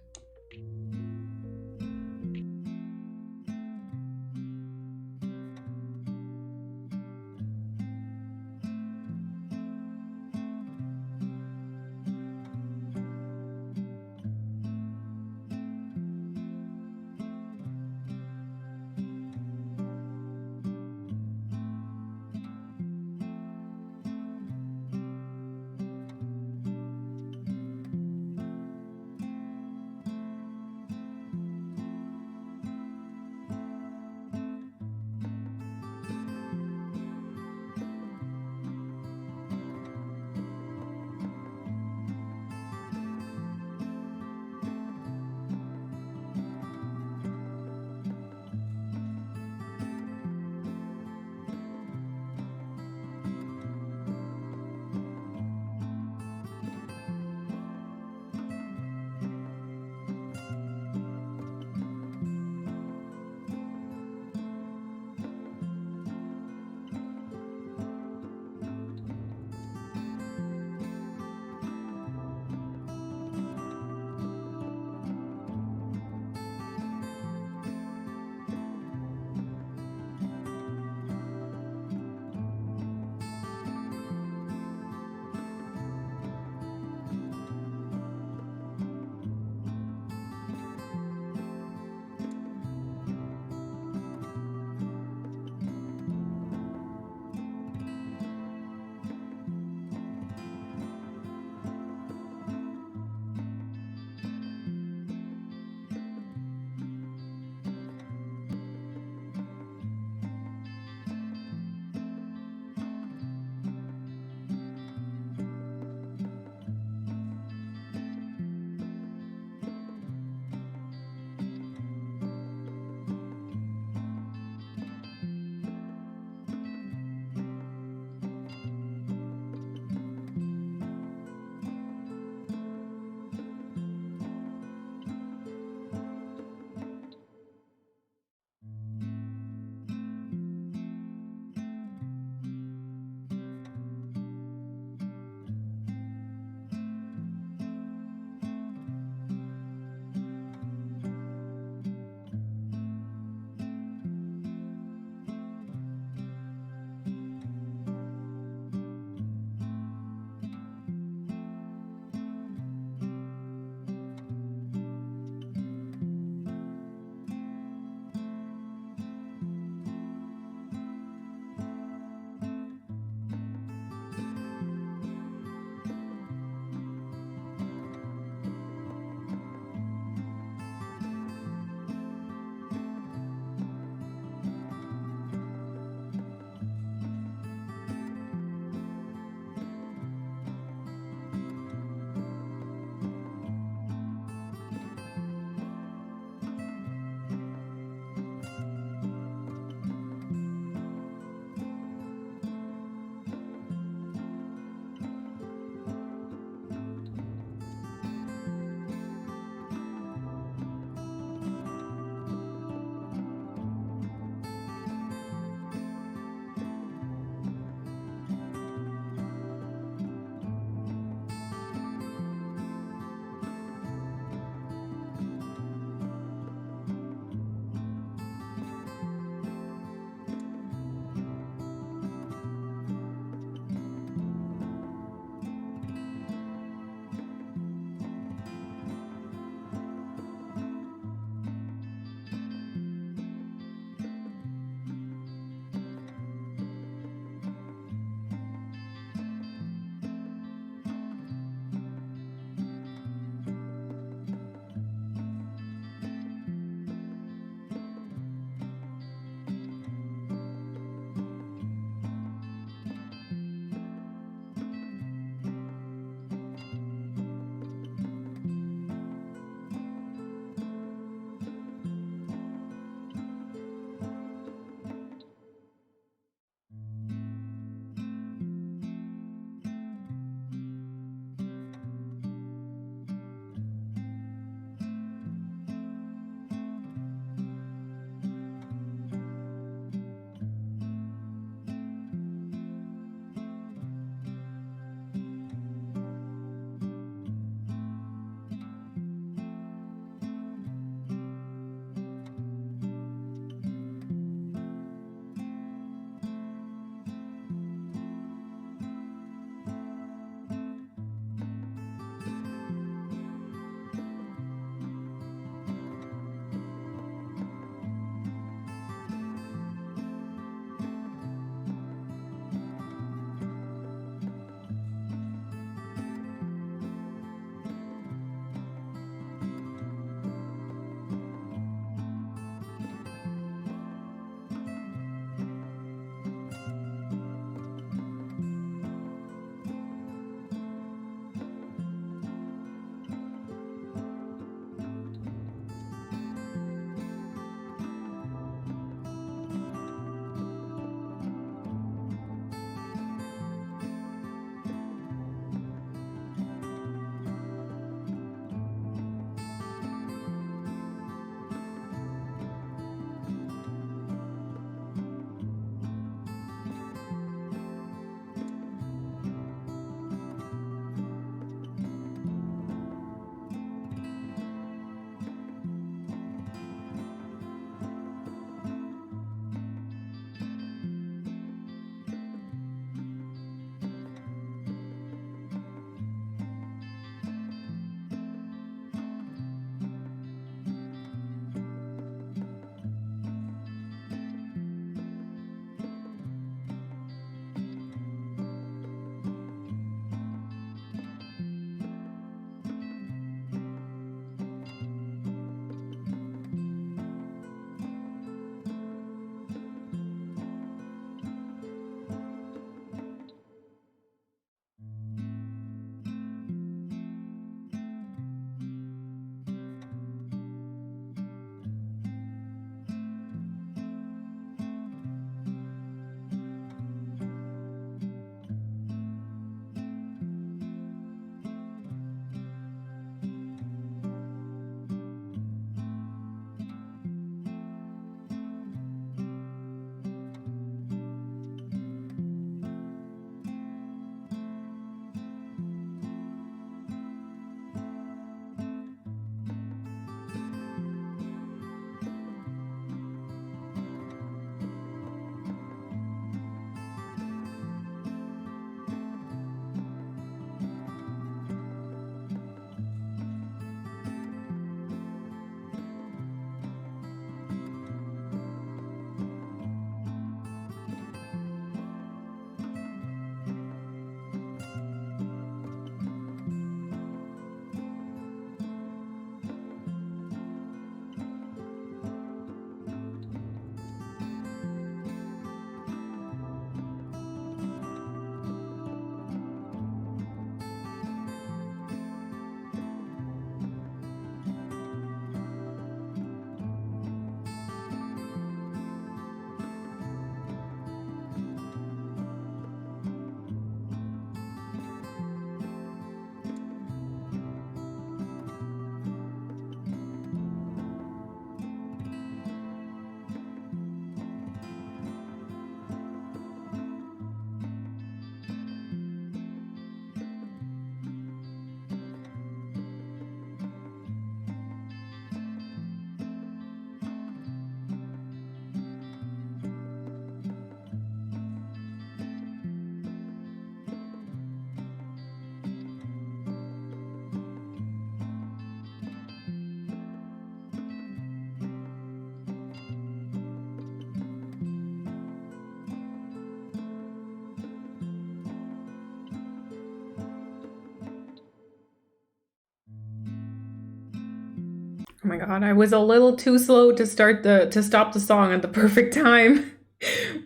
Speaker 1: Oh my god, I was a little too slow to stop the song at the perfect time.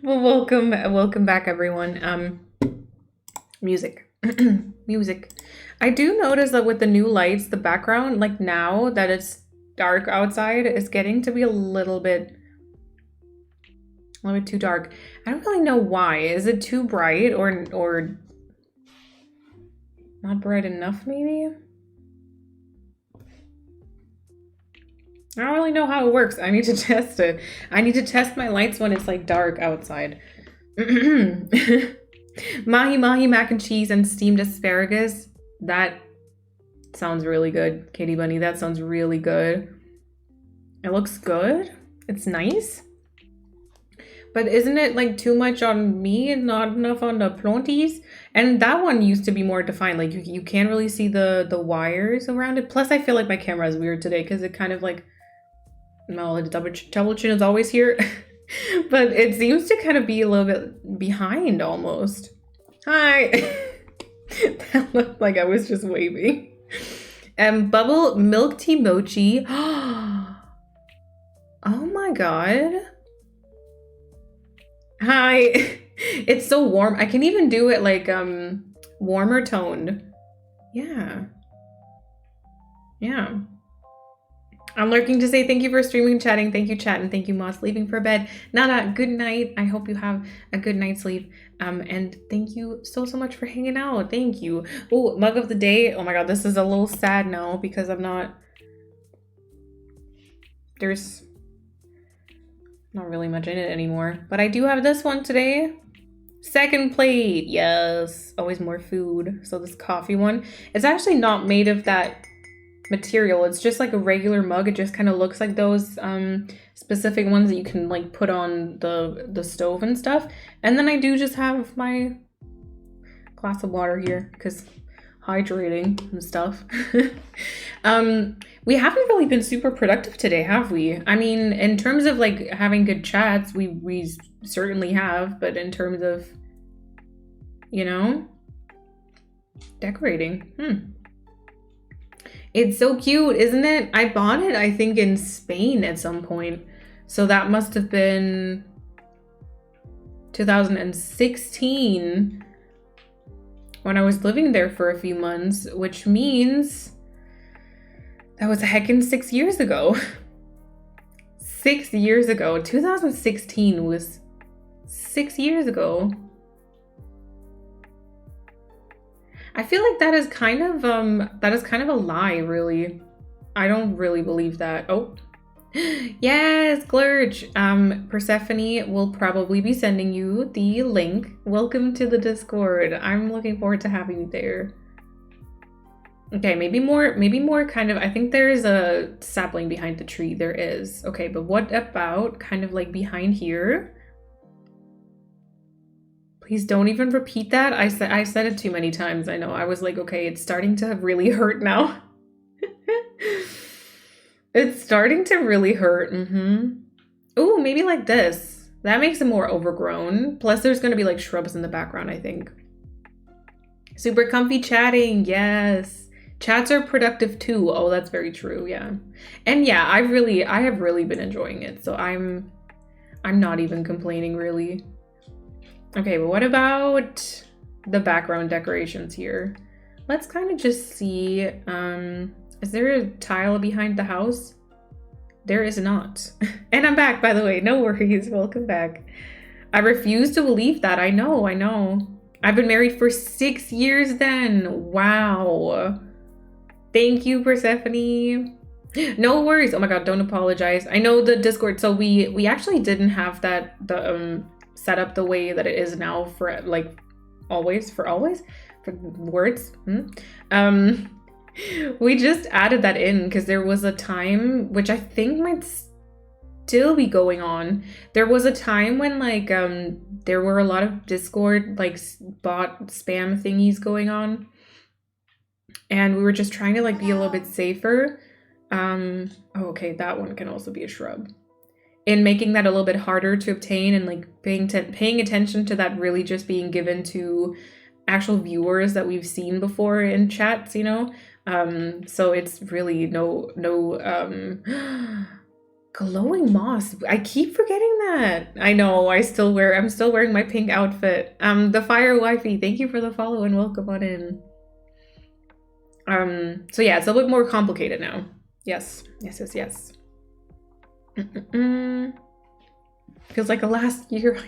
Speaker 1: Well, welcome back everyone. Music. Music. I do notice that with the new lights, the background, like now that it's dark outside, is getting to be a little bit too dark. I don't really know why. Is it too bright or not bright enough maybe? I don't really know how it works. I need to test it. I need to test my lights when it's like dark outside. Mahi mahi mac and cheese and steamed asparagus. That sounds really good, Katie Bunny. That sounds really good. It looks good. It's nice. But isn't it like too much on me and not enough on the plonties? And that one used to be more defined. Like you can't really see the wires around it. Plus I feel like my camera is weird today because it kind of like, well, the double chin is always here. But it seems to kind of be a little bit behind almost. Hi. That looked like I was just waving. Bubble milk tea mochi. Oh my god. Hi. It's so warm. I can even do it like warmer toned. Yeah. Yeah. I'm lurking to say thank you for streaming and chatting. Thank you, chat, and thank you, Moss, leaving for bed. Nada, good night. I hope you have a good night's sleep. And thank you so much for hanging out. Thank you. Oh, mug of the day. Oh my god, this is a little sad now because I'm not... There's not really much in it anymore. But I do have this one today. Second plate. Yes. Always more food. So this coffee one. It's actually not made of that material. It's just like a regular mug. It just kind of looks like those specific ones that you can like put on the stove and stuff. And then I do just have my glass of water here because hydrating and stuff. We haven't really been super productive today, have we? I mean, in terms of like having good chats, we certainly have, but in terms of, you know, decorating, It's so cute, isn't it? I bought it, I think, in Spain at some point. So that must have been 2016 when I was living there for a few months, which means that was a heckin' 6 years ago. 6 years ago. 2016 was 6 years ago. I feel like that is kind of a lie, really. I don't really believe that. Oh. Yes, Glurch. Persephone will probably be sending you the link. Welcome to the Discord. I'm looking forward to having you there. Okay, maybe more kind of, I think there is a sapling behind the tree. There is. Okay, but what about kind of like behind here? Please don't even repeat that. I said it too many times. I know. I was like, okay, it's starting to really hurt now. It's starting to really hurt. Ooh, maybe like this. That makes it more overgrown. Plus there's going to be like shrubs in the background, I think. Super comfy chatting. Yes. Chats are productive too. Oh, that's very true. Yeah. And yeah, I have really been enjoying it. So I'm not even complaining really. Okay, but what about the background decorations here? Let's kind of just see, is there a tile behind the house? There is not. And I'm back, by the way, no worries, welcome back. I refuse to believe that, I know. I've been married for 6 years then, wow. Thank you, Persephone. No worries, oh my god, don't apologize. I know the Discord, so we actually didn't have that, set up the way that it is now for like always for words. We just added that in because there was a time, which I think might still be going on. There was a time when like there were a lot of Discord like bot spam thingies going on, and we were just trying to like be a little bit safer. Oh, okay, that one can also be a shrub. In making that a little bit harder to obtain and like paying attention to that really just being given to actual viewers that we've seen before in chats, you know. So it's really no glowing moss. I keep forgetting that. I know. I'm still wearing my pink outfit. The fire wifey, thank you for the follow and welcome on in. So yeah, it's a little bit more complicated now. Yes. Feels like a last year.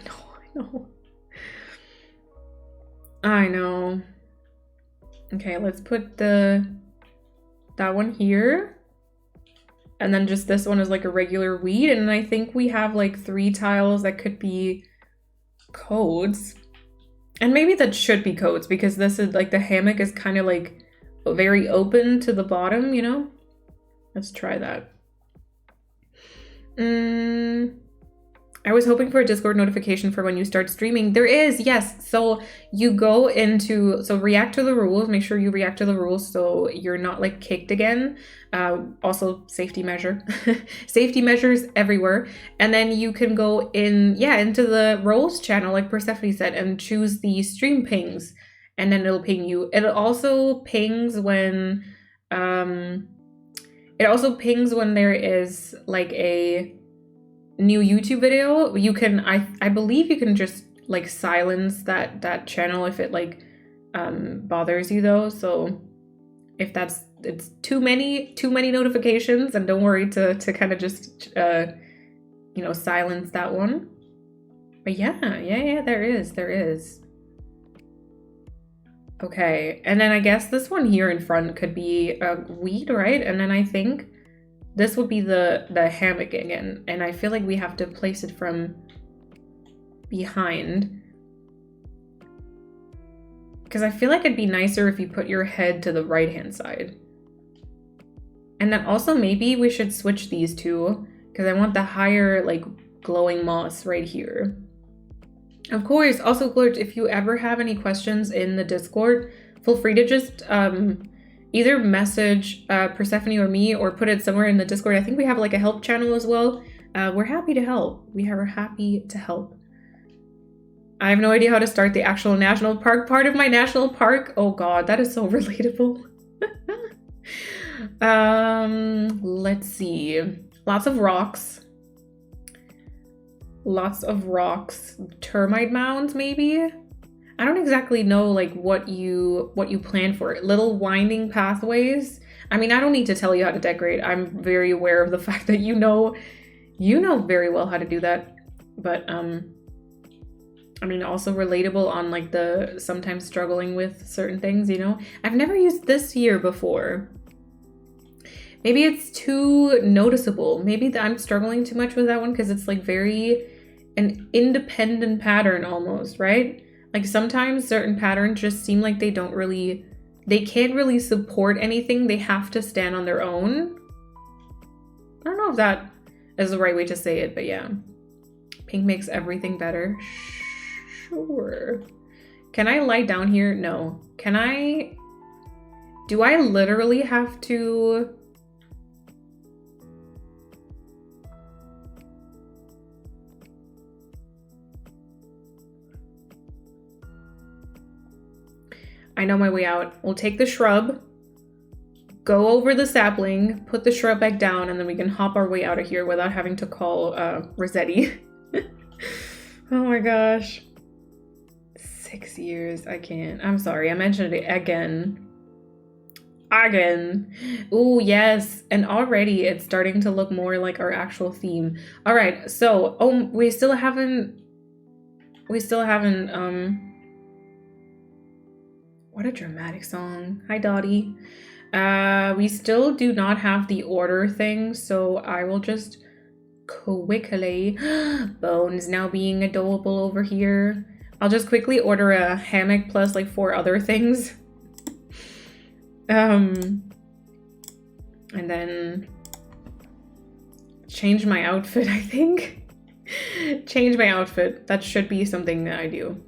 Speaker 1: I know. Okay, let's put that one here. And then just this one is like a regular weed. And I think we have like 3 tiles that could be codes. And maybe that should be codes because this is like the hammock is kind of like very open to the bottom, you know? Let's try that. I was hoping for a Discord notification for when you start streaming. There is, yes. So you go into, react to the rules. Make sure you react to the rules so you're not like kicked again. Also safety measure, safety measures everywhere. And then you can go into the roles channel, like Persephone said, and choose the stream pings. And then it'll ping you. It also pings when, there is like a new YouTube video. You can, I believe you can just like silence that channel if it like bothers you though. So if it's too many notifications, then don't worry to kind of just silence that one. But yeah, there is. Okay, and then I guess this one here in front could be a weed, right? And then I think this would be the hammock again, and I feel like we have to place it from behind. Because I feel like it'd be nicer if you put your head to the right-hand side. And then also maybe we should switch these two, because I want the higher, like, glowing moss right here. Of course, also, Glurt, if you ever have any questions in the Discord, feel free to just either message Persephone or me or put it somewhere in the Discord. I think we have like a help channel as well. We're happy to help. We are happy to help. I have no idea how to start the actual national park part of my national park. Oh god, that is so relatable. Let's see. Lots of rocks. Termite mounds, maybe? I don't exactly know like what you plan for. Little winding pathways. I mean, I don't need to tell you how to decorate. I'm very aware of the fact that you know very well how to do that. But I mean, also relatable on like the sometimes struggling with certain things, you know? I've never used this here before. Maybe it's too noticeable. Maybe I'm struggling too much with that one because it's like very an independent pattern almost, right? Like sometimes certain patterns just seem like they can't really support anything. They have to stand on their own. I don't know if that is the right way to say it, but yeah. Pink makes everything better. Sure. Can I lie down here? No. Do I literally have to... I know my way out. We'll take the shrub, go over the sapling, put the shrub back down, and then we can hop our way out of here without having to call Rossetti. Oh my gosh. 6 years. I can't. I'm sorry. I mentioned it again. Ooh, yes. And already it's starting to look more like our actual theme. All right. So, we still haven't, what a dramatic song. Hi, Dottie. We still do not have the order thing, so I will just quickly... Bones now being adorable over here. I'll just quickly order a hammock plus like 4 other things. And then change my outfit, I think. Change my outfit. That should be something that I do.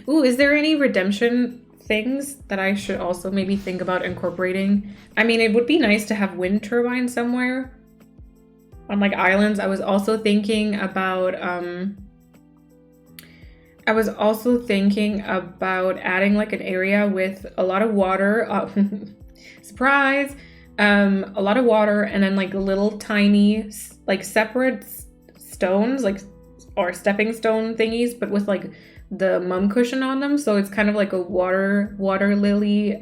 Speaker 1: Ooh, is there any redemption things that I should also maybe think about incorporating? I mean, it would be nice to have wind turbines somewhere on like islands. I was also thinking about adding like an area with a lot of water. Surprise! A lot of water, and then like little tiny, like separate stones, like, or stepping stone thingies, but with like the mum cushion on them. So it's kind of like a water lily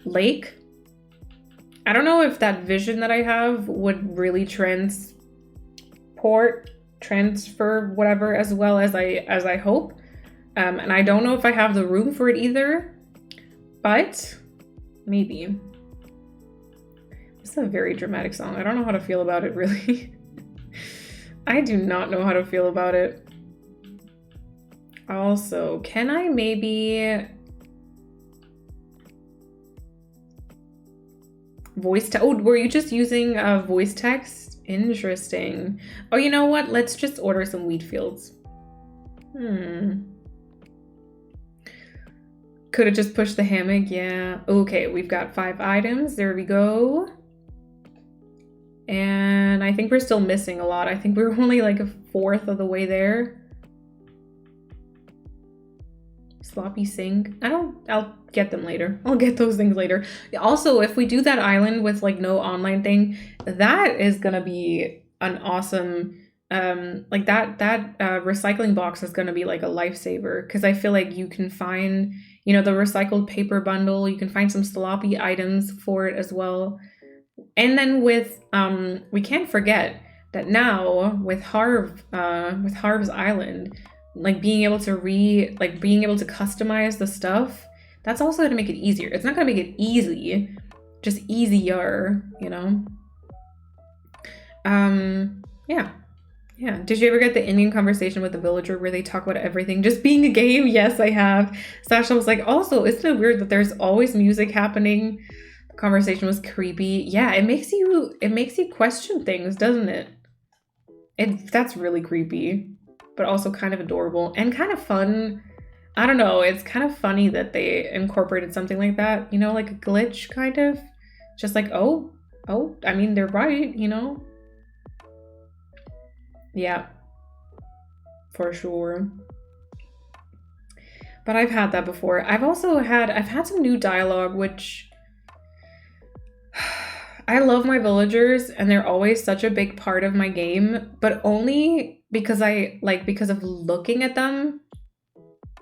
Speaker 1: lake. I don't know if that vision that I have would really transfer whatever as well as I hope. And I don't know if I have the room for it either, but maybe. It's a very dramatic song. I don't know how to feel about it, really. I do not know how to feel about it. Also, can I maybe voice text? Oh, were you just using voice text? Interesting. Oh, you know what? Let's just order some wheat fields. Could have just pushed the hammock, yeah. Okay, we've got 5 items. There we go. And I think we're still missing a lot. I think we're only like 1/4 of the way there. Sloppy sink. I'll get them later. I'll get those things later. Also, if we do that island with like no online thing, that is gonna be an awesome, like that recycling box is gonna be like a lifesaver, because I feel like you can find, you know, the recycled paper bundle, you can find some sloppy items for it as well. And then with, we can't forget that now with Harv's Island, like being able to customize the stuff, that's also going to make it easier. It's not going to make it easy, just easier, you know? Yeah. Did you ever get the Indian conversation with the villager where they talk about everything just being a game? Yes, I have. Sasha was like, also, isn't it weird that there's always music happening? The conversation was creepy. Yeah, it makes you question things, doesn't it? That's really creepy, but also kind of adorable and kind of fun. I don't know, it's kind of funny that they incorporated something like that, you know, like a glitch kind of. Just like, oh, I mean, they're right, you know? Yeah, for sure. But I've had that before. I've had some new dialogue, which I love my villagers and they're always such a big part of my game, but only because because of looking at them.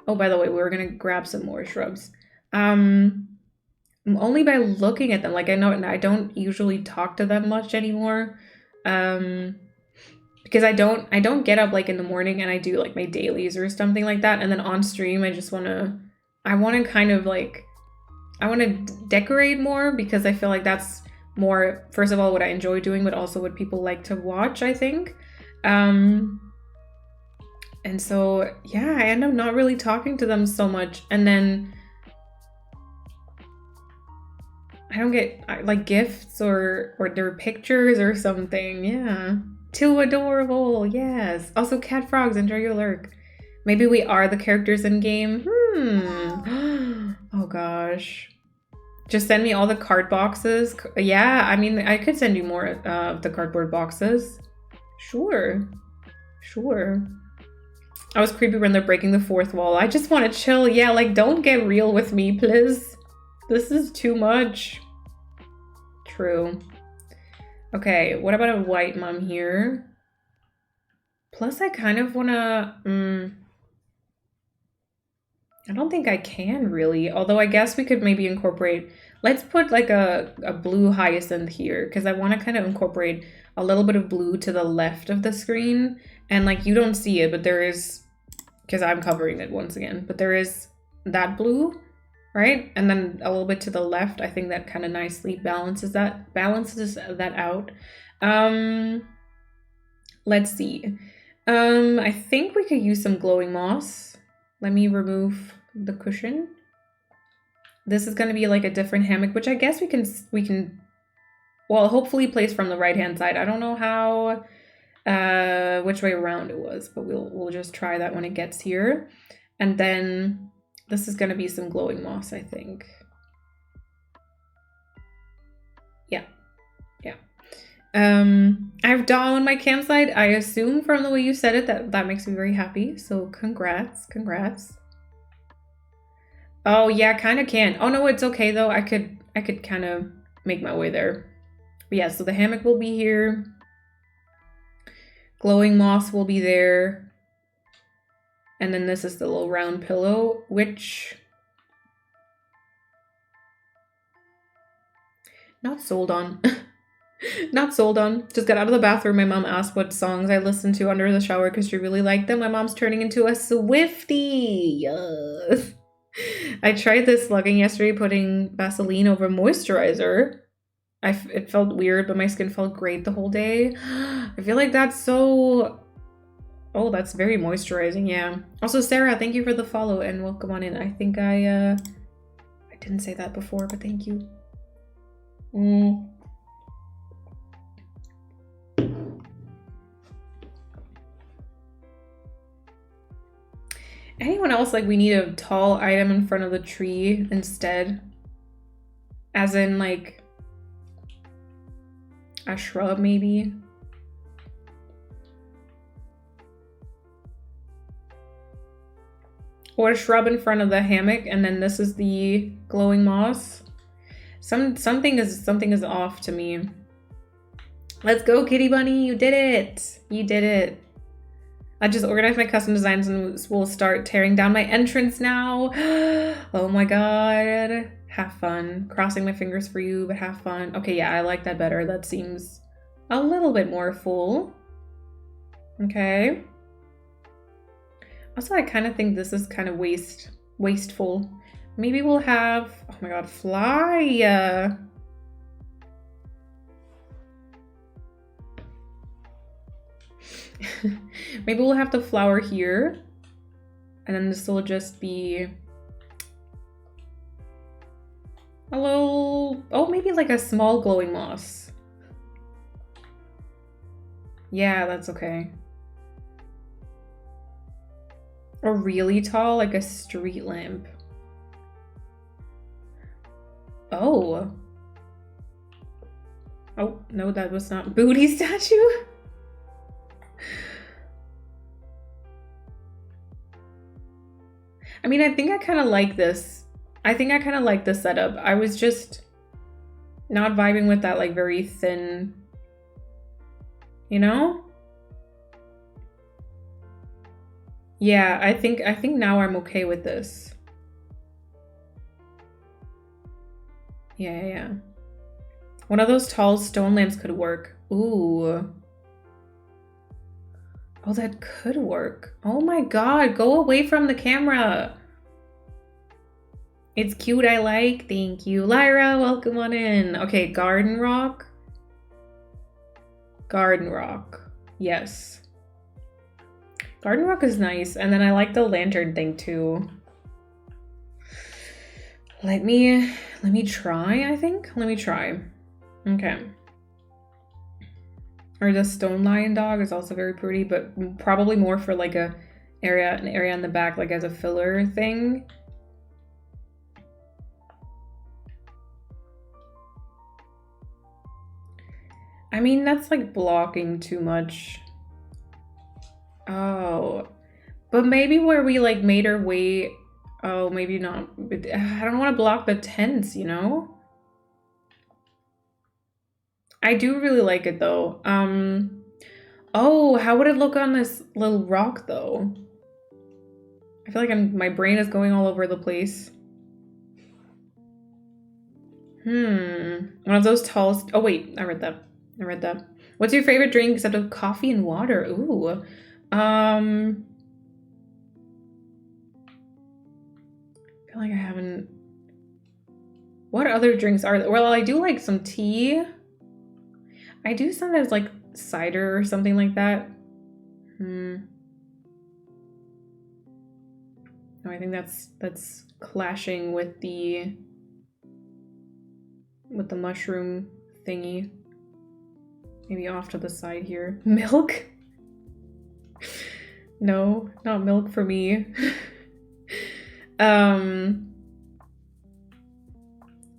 Speaker 1: Oh, by the way, we were gonna grab some more shrubs. Only by looking at them. Like, I know I don't usually talk to them much anymore. Because I don't get up like in the morning and I do like my dailies or something like that, and then on stream I want to decorate more, because I feel like that's more, first of all, what I enjoy doing, but also what people like to watch, I think. And so yeah, I end up not really talking to them so much, and then I don't get like gifts or their pictures or something. Yeah. Too adorable, yes. Also, cat frogs, enjoy your lurk. Maybe we are the characters in game. Oh gosh. Just send me all the card boxes. Yeah, I mean, I could send you more of the cardboard boxes. Sure. I was creepy when they're breaking the 4th wall. I just want to chill. Yeah, like, don't get real with me, please. This is too much. True. Okay, what about a white mum here? Plus, I kind of want to... I don't think I can, really. Although, I guess we could maybe incorporate... Let's put, like, a blue hyacinth here, because I want to kind of incorporate a little bit of blue to the left of the screen. And, like, you don't see it, but there is... Because I'm covering it once again. But there is that blue, right? And then a little bit to the left. I think that kind of nicely balances that out. Let's see. I think we could use some glowing moss. Let me remove the cushion. This is going to be like a different hammock, which I guess we can well, hopefully place from the right hand side. I don't know how which way around it was, but we'll just try that when it gets here. And then this is going to be some glowing moss, I think. Yeah. I have Dahl on my campsite. I assume from the way you said it that makes me very happy. So congrats. Oh yeah, kind of can. Oh no, it's okay though. I could I could kind of make my way there. But yeah, so the hammock will be here. Glowing moss will be there. And then this is the little round pillow, which... not sold on. Not sold on. Just got out of the bathroom. My mom asked what songs I listened to under the shower because she really liked them. My mom's turning into a Swiftie. Yes. I tried this slugging yesterday, putting Vaseline over moisturizer. It felt weird, but my skin felt great the whole day. I feel like that's so... oh, that's very moisturizing, yeah. Also, Sarah, thank you for the follow and welcome on in. I think I didn't say that before, but thank you. Anyone else, like, we need a tall item in front of the tree instead? As in, like, a shrub, maybe? Or a shrub in front of the hammock, and then this is the glowing moss. Something is off to me. Let's go, Kitty Bunny! You did it! You did it! I just organized my custom designs and we'll start tearing down my entrance now. Oh my god. Have fun. Crossing my fingers for you, but have fun. Okay, yeah, I like that better. That seems a little bit more full. Okay. Also, I kind of think this is kind of wasteful. Maybe we'll have, oh my god, fly. Maybe we'll have the flower here. And then this will just be a little, oh, maybe like a small glowing moss. Yeah, that's okay. Or really tall, like a street lamp. Oh. Oh, no, that was not booty statue. I mean, I think I kind of like this. I think I kind of like this setup. I was just not vibing with that, like, very thin, you know? Yeah, I think now I'm okay with this. Yeah. One of those tall stone lamps could work. Ooh. Oh, that could work. Oh my god, go away from the camera. It's cute, I like. Thank you. Lyra, welcome on in. Okay, garden rock. Garden rock. Yes. Garden rock is nice. And then I like the lantern thing too. Let me try, I think. Let me try. Okay. Or the stone lion dog is also very pretty, but probably more for like an area in the back, like as a filler thing. I mean, that's like blocking too much. Oh, but maybe where we like made our way. Oh, maybe not. I don't want to block the tents, you know? I do really like it though. Oh, how would it look on this little rock though? I feel like my brain is going all over the place. One of those tall, oh wait, I read that. What's your favorite drink except of coffee and water? Ooh. I feel like I haven't. What other drinks are there? Well, I do like some tea. I do sometimes like cider or something like that. No, I think that's clashing with the mushroom thingy. Maybe off to the side here. Milk? No, not milk for me.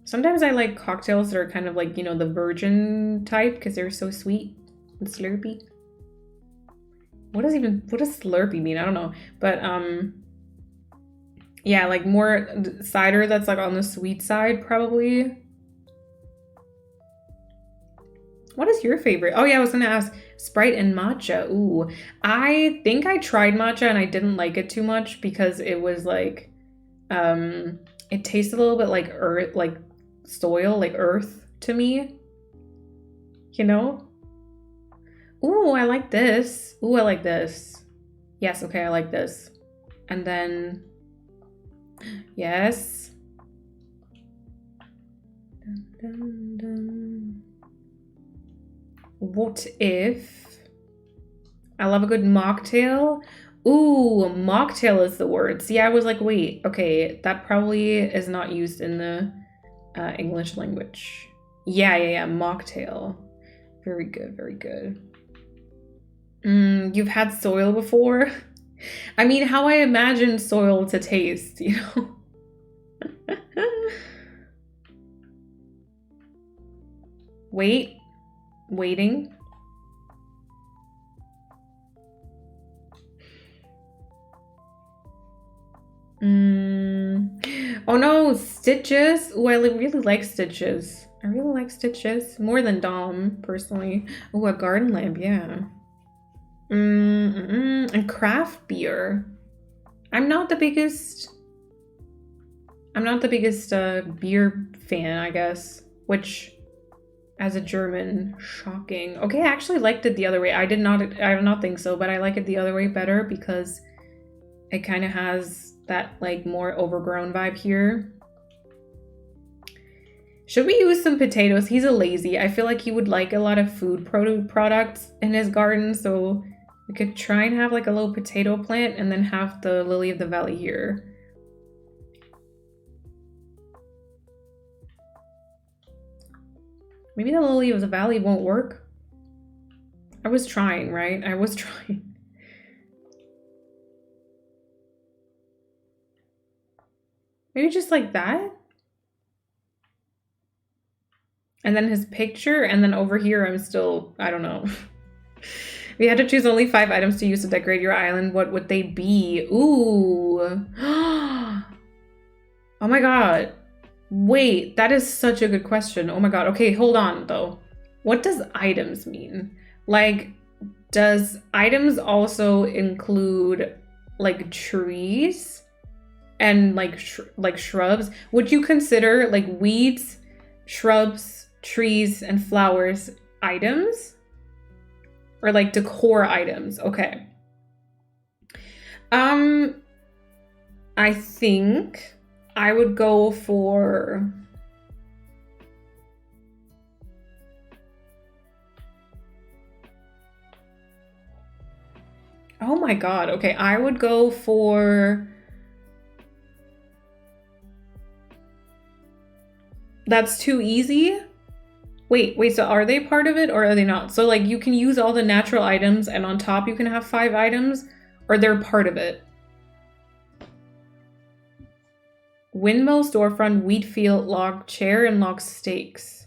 Speaker 1: Sometimes I like cocktails that are kind of like, you know, the virgin type because they're so sweet and slurpy. What does slurpy mean? I don't know. But yeah, like more cider that's like on the sweet side probably. What is your favorite? Oh yeah, I was gonna ask Sprite and matcha. Ooh, I think I tried matcha and I didn't like it too much because it was like, it tasted a little bit like earth, like soil, like earth to me. You know? Ooh, I like this. Ooh, I like this. Yes, okay, I like this. And then, yes. Dun, dun, dun. What if I love a good mocktail? Ooh, mocktail is the word. See, I was like, wait, okay, that probably is not used in the English language. Yeah, mocktail. Very good, very good. You've had soil before? I mean, how I imagine soil to taste, you know? Waiting. Oh no, stitches. Oh, I really like stitches. I really like stitches more than Dom personally. Oh, a garden lamp, yeah. And craft beer. I'm not the biggest beer fan, I guess. Which, as a German, shocking. Okay, I actually liked it the other way. I do not think so, but I like it the other way better because it kind of has that like more overgrown vibe here. Should we use some potatoes? He's a lazy. I feel like he would like a lot of food products in his garden, so we could try and have like a little potato plant and then have the lily of the valley here. Maybe the lily of the valley won't work. I was trying, right? I was trying. Maybe just like that? And then his picture, and then over here I'm still, I don't know. If you had to choose only 5 items to use to decorate your island, what would they be? Ooh. Oh my god. Wait, that is such a good question. Oh my god. Okay, hold on though. What does items mean? Like, does items also include like trees and like shrubs? Would you consider like weeds, shrubs, trees, and flowers items? Or like decor items? Okay. I think I would go for oh my god. Okay, I would go for that's too easy. Wait, so are they part of it or are they not? So like you can use all the natural items and on top you can have 5 items, or they're part of it. Windmill, storefront, wheat field, log chair, and log stakes.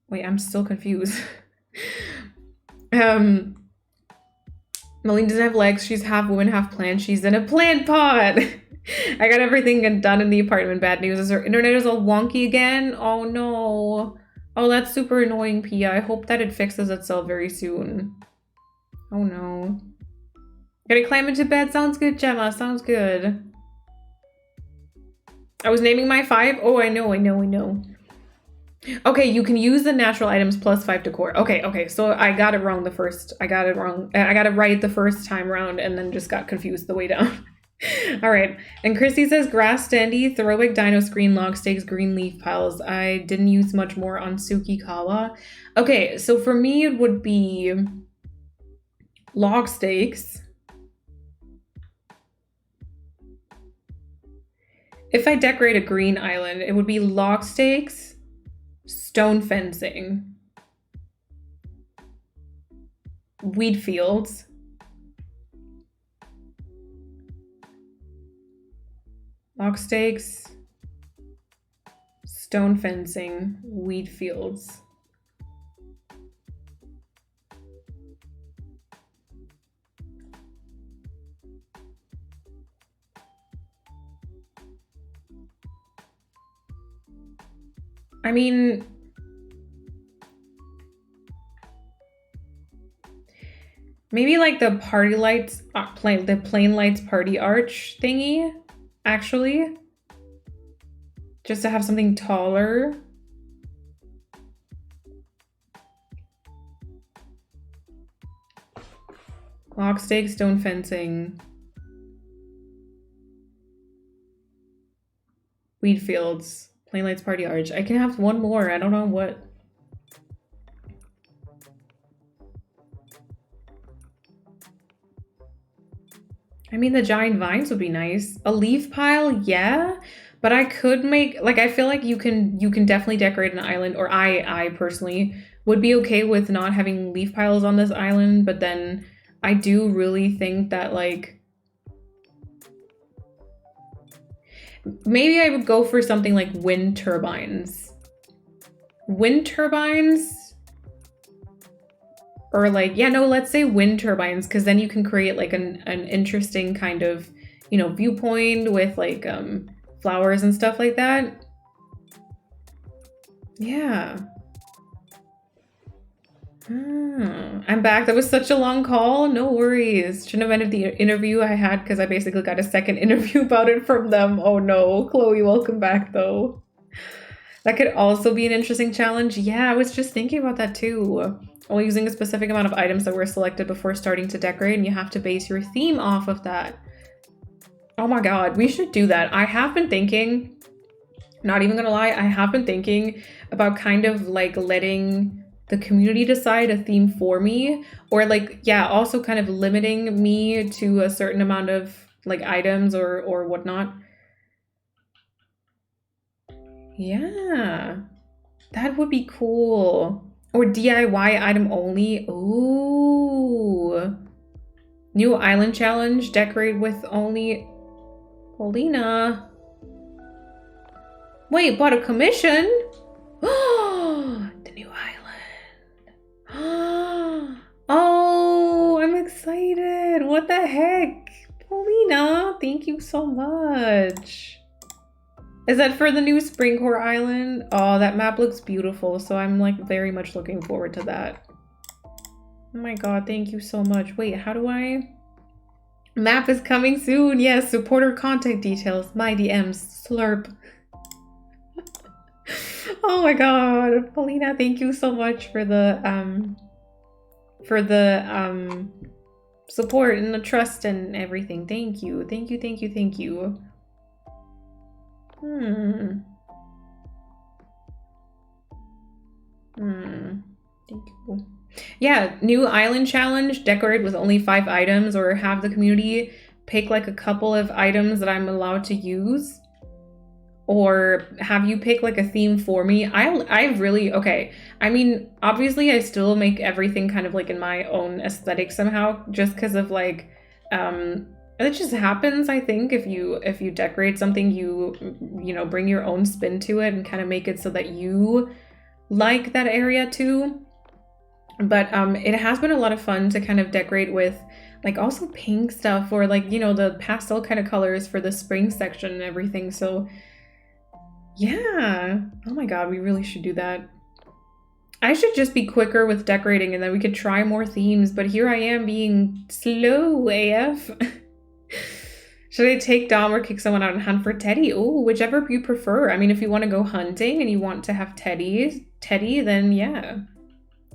Speaker 1: Wait, I'm still confused. Malene doesn't have legs. She's half woman, half plant. She's in a plant pot. I got everything done in the apartment. Bad news is her internet is all wonky again. Oh no. Oh, that's super annoying, Pia. I hope that it fixes itself very soon. Oh no. Gotta climb into bed. Sounds good, Gemma. Sounds good. I was naming my 5. Oh, I know. Okay, you can use the natural items plus 5 decor. Okay. So I got it wrong I got it right the first time around and then just got confused the way down. All right. And Chrissy says grass standee, throwback dino screen, log stakes, green leaf piles. I didn't use much more on Tsukikawa. Okay, so for me it would be log stakes. If I decorate a green island, it would be log stakes, stone fencing, weed fields, log stakes, stone fencing, weed fields. I mean, maybe like the party lights, the plain lights party arch thingy, actually. Just to have something taller. Lock stake, stone fencing. Weed fields. Plain lights party arch. I can have one more. I don't know what. I mean, the giant vines would be nice. A leaf pile, yeah. But I could make, like, I feel like you can definitely decorate an island, or I personally would be okay with not having leaf piles on this island, but then I do really think that, like, maybe I would go for something like wind turbines. Wind turbines? Or like, yeah, no, let's say wind turbines, because then you can create like an interesting kind of, you know, viewpoint with like flowers and stuff like that. Yeah. I'm back. That was such a long call. No worries. Shouldn't have ended the interview I had because I basically got a second interview about it from them. Oh no. Chloe, welcome back though. That could also be an interesting challenge. Yeah, I was just thinking about that too. Only using a specific amount of items that were selected before starting to decorate, and you have to base your theme off of that. Oh my god, we should do that. I have been thinking, not even gonna lie, I have been thinking about kind of like letting the community decide a theme for me, or like, yeah, also kind of limiting me to a certain amount of like items or whatnot. Yeah, that would be cool. Or DIY item only. Ooh. New island challenge. Decorate with only... Paulina. Wait, bought a commission? Oh, the new island. Oh, I'm excited. What the heck? Paulina, thank you so much. Is that for the new Springcore Island? Oh, that map looks beautiful, so I'm like very much looking forward to that. Oh my god, thank you so much. Wait, how do I... Map is coming soon. Yes, supporter contact details. My DMs. Slurp. Oh my god. Paulina, thank you so much for the support and the trust and everything. Thank you. Thank you, thank you, thank you. Thank you. Yeah, new island challenge. Decorate with only 5 items, or have the community pick like a couple of items that I'm allowed to use, or have you pick like a theme for me. I really, okay, I mean, obviously I still make everything kind of like in my own aesthetic somehow, just because of like it just happens. I think if you decorate something, you know, bring your own spin to it and kind of make it so that you like that area too. But it has been a lot of fun to kind of decorate with like also pink stuff, or like, you know, the pastel kind of colors for the spring section and everything. So yeah, oh my god, we really should do that. I should just be quicker with decorating and then we could try more themes, but here I am being slow AF. Should I take Dom or kick someone out and hunt for Teddy? Oh, whichever you prefer. I mean, if you want to go hunting and you want to have Teddy, then yeah.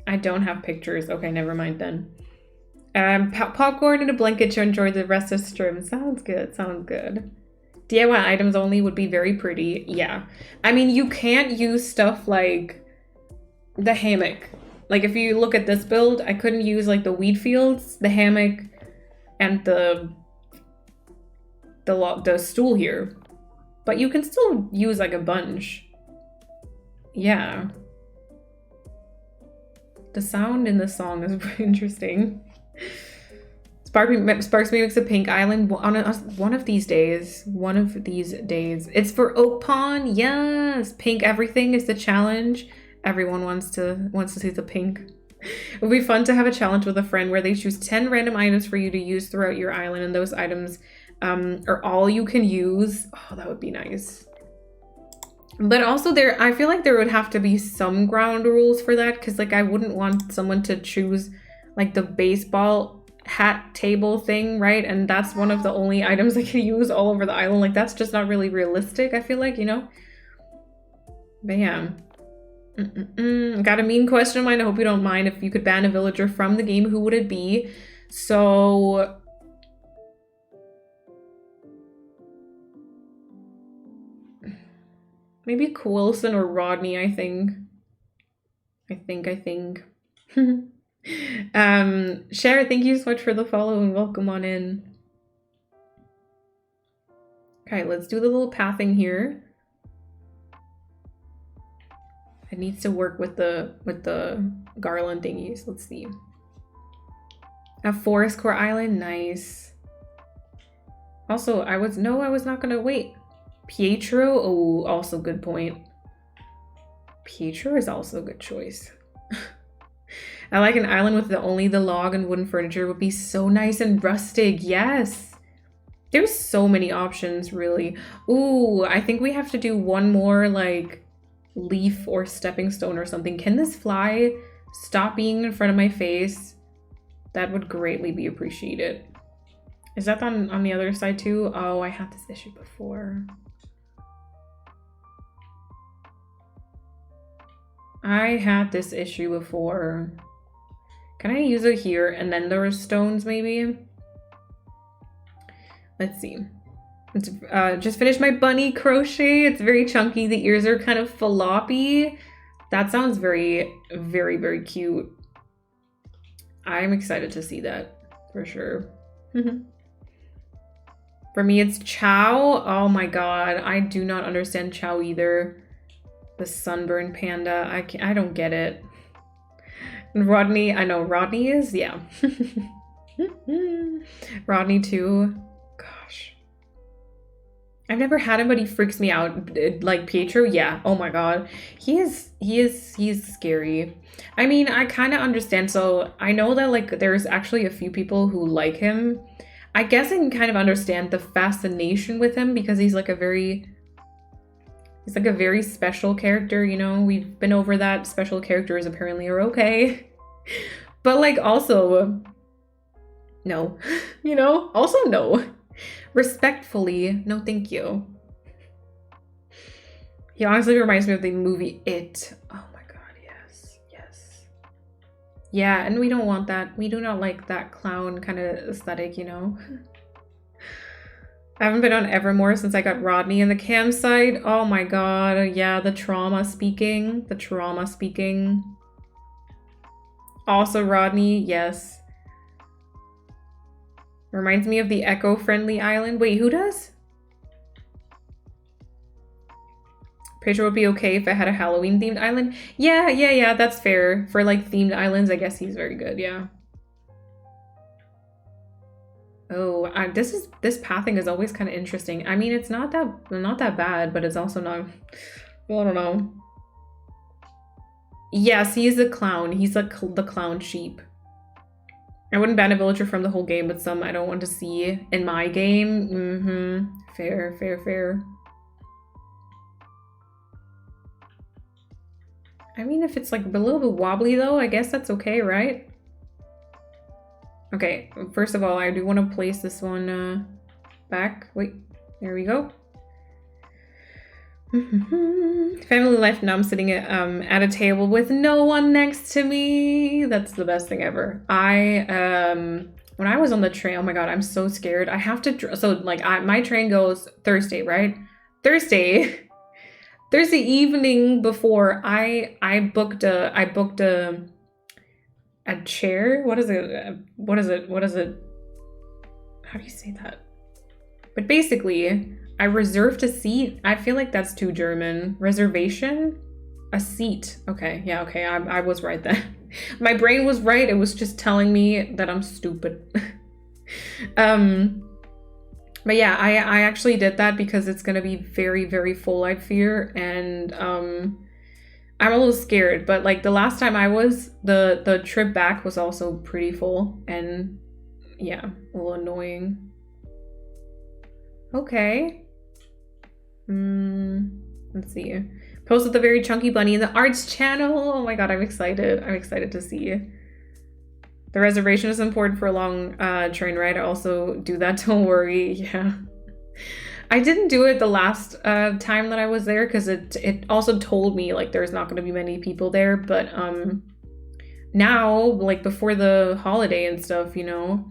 Speaker 1: I don't have pictures. Okay, never mind then. Popcorn and a blanket to enjoy the rest of the stream. Sounds good, sounds good. DIY items only would be very pretty. Yeah. I mean, you can't use stuff like the hammock. Like if you look at this build, I couldn't use like the weed fields, the hammock, and the stool here. But you can still use like a bunch. Yeah. The sound in the song is very interesting. Sparks me makes a pink island one of these days. One of these days. It's for Oak Pond. Yes, pink everything is the challenge. Everyone wants to see the pink. It would be fun to have a challenge with a friend where they choose 10 random items for you to use throughout your island, and those items are all you can use. Oh, that would be nice. But also I feel like there would have to be some ground rules for that, because like I wouldn't want someone to choose like the baseball hat table thing, right? And that's one of the only items I can use all over the island. Like that's just not really realistic, I feel like, you know? But yeah. Got a mean question of mine. I hope you don't mind. If you could ban a villager from the game, who would it be? So maybe Coulson or Rodney, I think. I think. Cher, thank you so much for the follow and welcome on in. Okay, let's do the little pathing here. It needs to work with the garland thingies. Let's see. A forest core island, nice. Also, I was not gonna wait. Pietro, oh, also good point. Pietro is also a good choice. I like an island with only the log and wooden furniture would be so nice and rustic. Yes. There's so many options, really. Ooh, I think we have to do one more like leaf or stepping stone or something. Can this fly stop being in front of my face? That would greatly be appreciated. Is that on the other side too? Oh, I had this issue before. I had this issue before. Can I use it here and then there are stones maybe? Let's see. Let's just finished my bunny crochet. It's very chunky. The ears are kind of floppy. That sounds very, very, very cute. I'm excited to see that for sure. For me, it's Chow. Oh my god, I do not understand Chow either. The sunburned panda. I don't get it. And Rodney, I know Rodney is, yeah. Rodney too. Gosh. I've never had anybody freaks me out like Pietro. Yeah. Oh my god. He's scary. I mean, I kind of understand. So I know that like there's actually a few people who like him. I guess I can kind of understand the fascination with him because he's like a very special character, you know? We've been over that. Special characters apparently are okay. But like also no. You know? Also no. Respectfully, no thank you. He honestly reminds me of the movie It. Oh my god, yes. Yes. Yeah, and we don't want that. We do not like that clown kind of aesthetic, you know? I haven't been on Evermore since I got Rodney in the campsite. Oh my god, yeah, the trauma speaking. The trauma speaking. Also Rodney, yes. Reminds me of the eco-friendly island. Wait, who does? Pedro would be okay if I had a Halloween-themed island. Yeah, that's fair. For like themed islands, I guess he's very good, yeah. Oh, this pathing is always kind of interesting. I mean, it's not that bad, but it's also not. Well, I don't know. Yes, he is a clown. He's like the clown sheep. I wouldn't ban a villager from the whole game, but some I don't want to see in my game. Fair. I mean, if it's like a little bit wobbly though, I guess that's okay, right? Okay, first of all, I do want to place this one back. Wait, there we go. Family life, now I'm sitting at a table with no one next to me. That's the best thing ever. When I was on the train, oh my god, I'm so scared. I have to, so like my train goes Thursday, right? Thursday evening before I booked a chair. What is it? How do you say that? But basically, I reserved a seat. I feel like that's too German. Reservation? A seat. Okay, yeah, okay, I was right then. My brain was right. It was just telling me that I'm stupid. But yeah, I actually did that because it's gonna be very, very full, I fear, and I'm a little scared, but like the last time I was, the trip back was also pretty full and yeah, a little annoying. Okay. Let's see. Posted the very chunky bunny in the arts channel. Oh my god, I'm excited. I'm excited to see. The reservation is important for a long train ride. I also do that, don't worry. Yeah. I didn't do it the last time that I was there because it also told me like there's not going to be many people there, but now, like before the holiday and stuff, you know,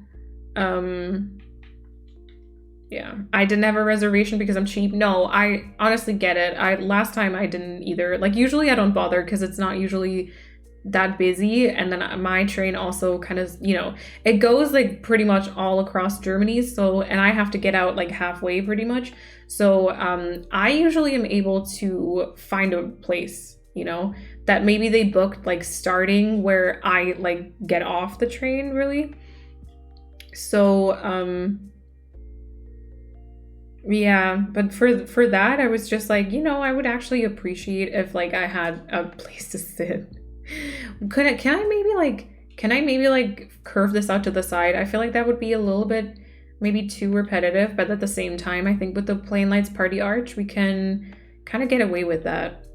Speaker 1: yeah, I didn't have a reservation because I'm cheap. No, I honestly get it. Last time I didn't either. Like usually I don't bother because it's not usually that busy, and then my train also kind of, you know, it goes like pretty much all across Germany, so, and I have to get out like halfway pretty much, so I usually am able to find a place, you know, that maybe they booked like starting where I like get off the train really. So yeah, but for that I was just like, you know, I would actually appreciate if like I had a place to sit. Can I maybe like curve this out to the side? I feel like that would be a little bit maybe too repetitive, but at the same time, I think with the Plain Lights Party Arch, we can kind of get away with that.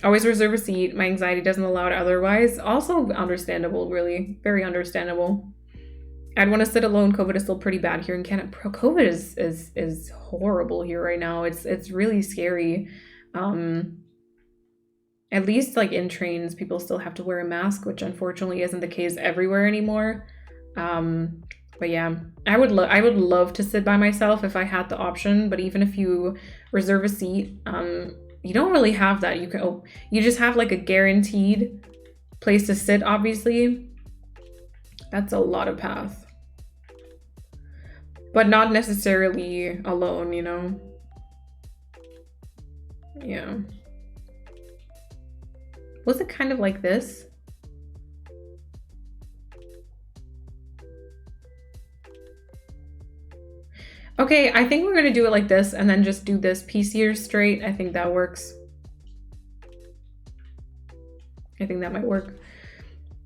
Speaker 1: Always reserve a seat. My anxiety doesn't allow it otherwise. Also understandable, really. Very understandable. I'd want to sit alone. COVID is still pretty bad here in Canada. COVID is horrible here right now. It's really scary. At least like in trains, people still have to wear a mask, which unfortunately isn't the case everywhere anymore. But yeah, I would love to sit by myself if I had the option. But even if you reserve a seat, you don't really have that. You just have like a guaranteed place to sit. Obviously, that's a lot of path, but not necessarily alone. You know, yeah. Was it kind of like this? Okay, I think we're gonna do it like this and then just do this piece here straight. I think that works. I think that might work.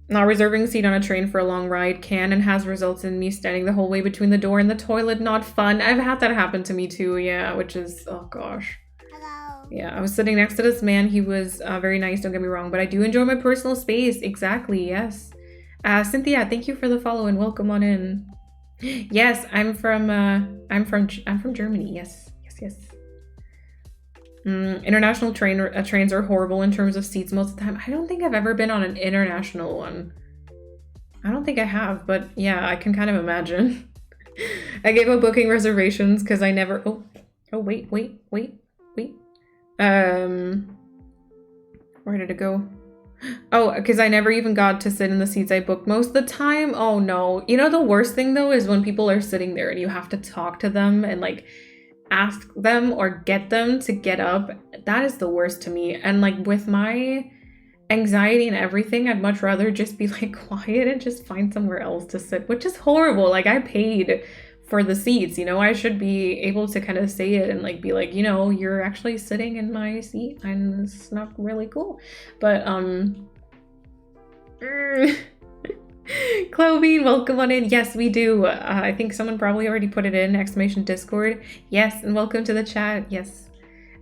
Speaker 1: Not reserving a seat on a train for a long ride can and has results in me standing the whole way between the door and the toilet. Not fun. I've had that happen to me too, yeah, which is, oh gosh. Yeah, I was sitting next to this man. He was very nice, don't get me wrong, but I do enjoy my personal space. Exactly, yes. Cynthia, thank you for the follow and welcome on in. Yes, I'm from Germany. Yes. International trains are horrible in terms of seats most of the time. I don't think I've ever been on an international one. I don't think I have, but yeah, I can kind of imagine. I gave up booking reservations because I never. Oh, wait. Where did it go? Oh, because I never even got to sit in the seats I booked most of the time. Oh no. You know, the worst thing though is when people are sitting there and you have to talk to them and like ask them or get them to get up. That is the worst to me. And like with my anxiety and everything, I'd much rather just be like quiet and just find somewhere else to sit, which is horrible. Like I paid for the seats, you know, I should be able to kind of say it and like be like, you know, you're actually sitting in my seat and it's not really cool. But Clovine, welcome on in. Yes, we do. I think someone probably already put it in, !Discord. Yes, and welcome to the chat. Yes.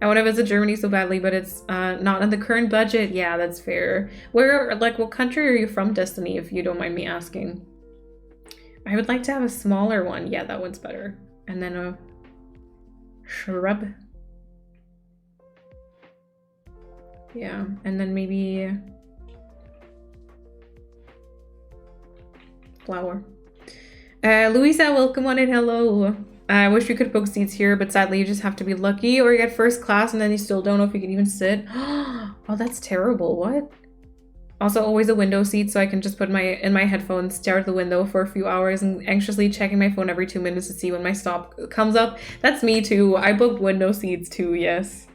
Speaker 1: I want to visit Germany so badly, but it's not on the current budget. Yeah, that's fair. Where, like, what country are you from, Destiny, if you don't mind me asking? I would like to have a smaller one. Yeah, that one's better. And then a shrub. Yeah, and then maybe flower. Louisa, welcome on in. Hello. I wish we could book seats here, but sadly you just have to be lucky or you get first class and then you still don't know if you can even sit. Oh, that's terrible. What? Also, always a window seat, so I can just put in my headphones, stare at the window for a few hours, and anxiously checking my phone every 2 minutes to see when my stop comes up. That's me too. I booked window seats too, yes.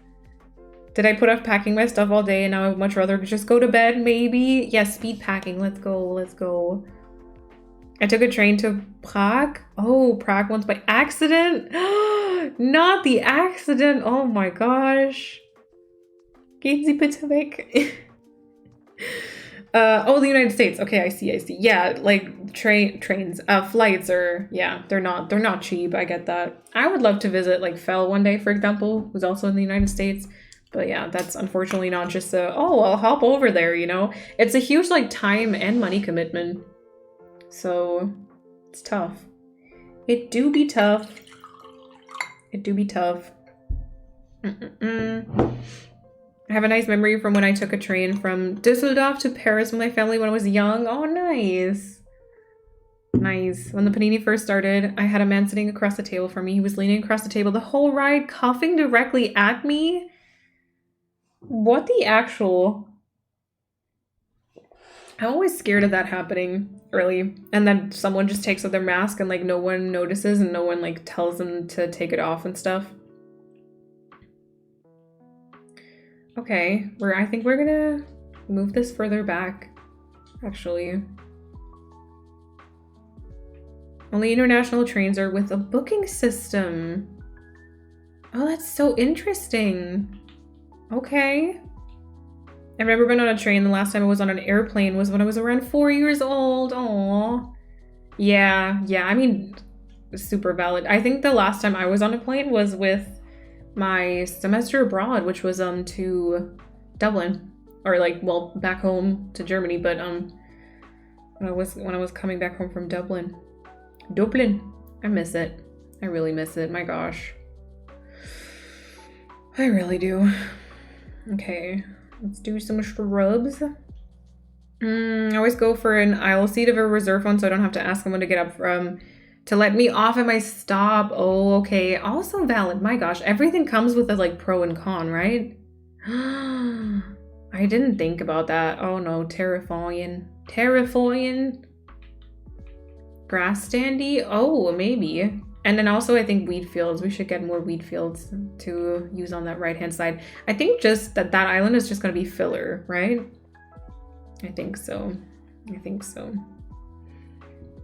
Speaker 1: Did I put off packing my stuff all day and now I would much rather just go to bed, maybe? Yes, speed packing. Let's go. I took a train to Prague. Oh, Prague once by accident. Not the accident. Oh my gosh. Gehen Sie bitte weg. Oh, the United States. Okay, I see. Yeah, like trains, flights are, yeah, they're not cheap. I get that. I would love to visit like Fell one day, for example, who's also in the United States. But yeah, that's unfortunately not just a, oh, I'll hop over there, you know? It's a huge like time and money commitment. So it's tough. It do be tough. It do be tough. I have a nice memory from when I took a train from Düsseldorf to Paris with my family when I was young. Oh, nice. Nice. When the panini first started, I had a man sitting across the table from me. He was leaning across the table the whole ride, coughing directly at me. What the actual... I'm always scared of that happening early. And then someone just takes off their mask and like no one notices and no one like tells them to take it off and stuff. Okay, I think we're gonna move this further back, actually. Only international trains are with a booking system. Oh, that's so interesting. Okay. I've never been on a train. The last time I was on an airplane was when I was around 4 years old. Aww. Yeah, I mean, super valid. I think the last time I was on a plane was with my semester abroad, which was to Dublin, or like, well, back home to Germany, but when I was coming back home from Dublin, I miss it. I really miss it. My gosh, I really do. Okay, let's do some shrubs. I always go for an aisle seat of a reserve one, so I don't have to ask someone to get up from to let me off at my stop. Oh, okay. Also valid. My gosh, everything comes with a like pro and con, right? I didn't think about that. Oh no, terrifying. Grass standy? Oh, maybe. And then also I think weed fields. We should get more weed fields to use on that right-hand side. I think just that island is just gonna be filler, right? I think so.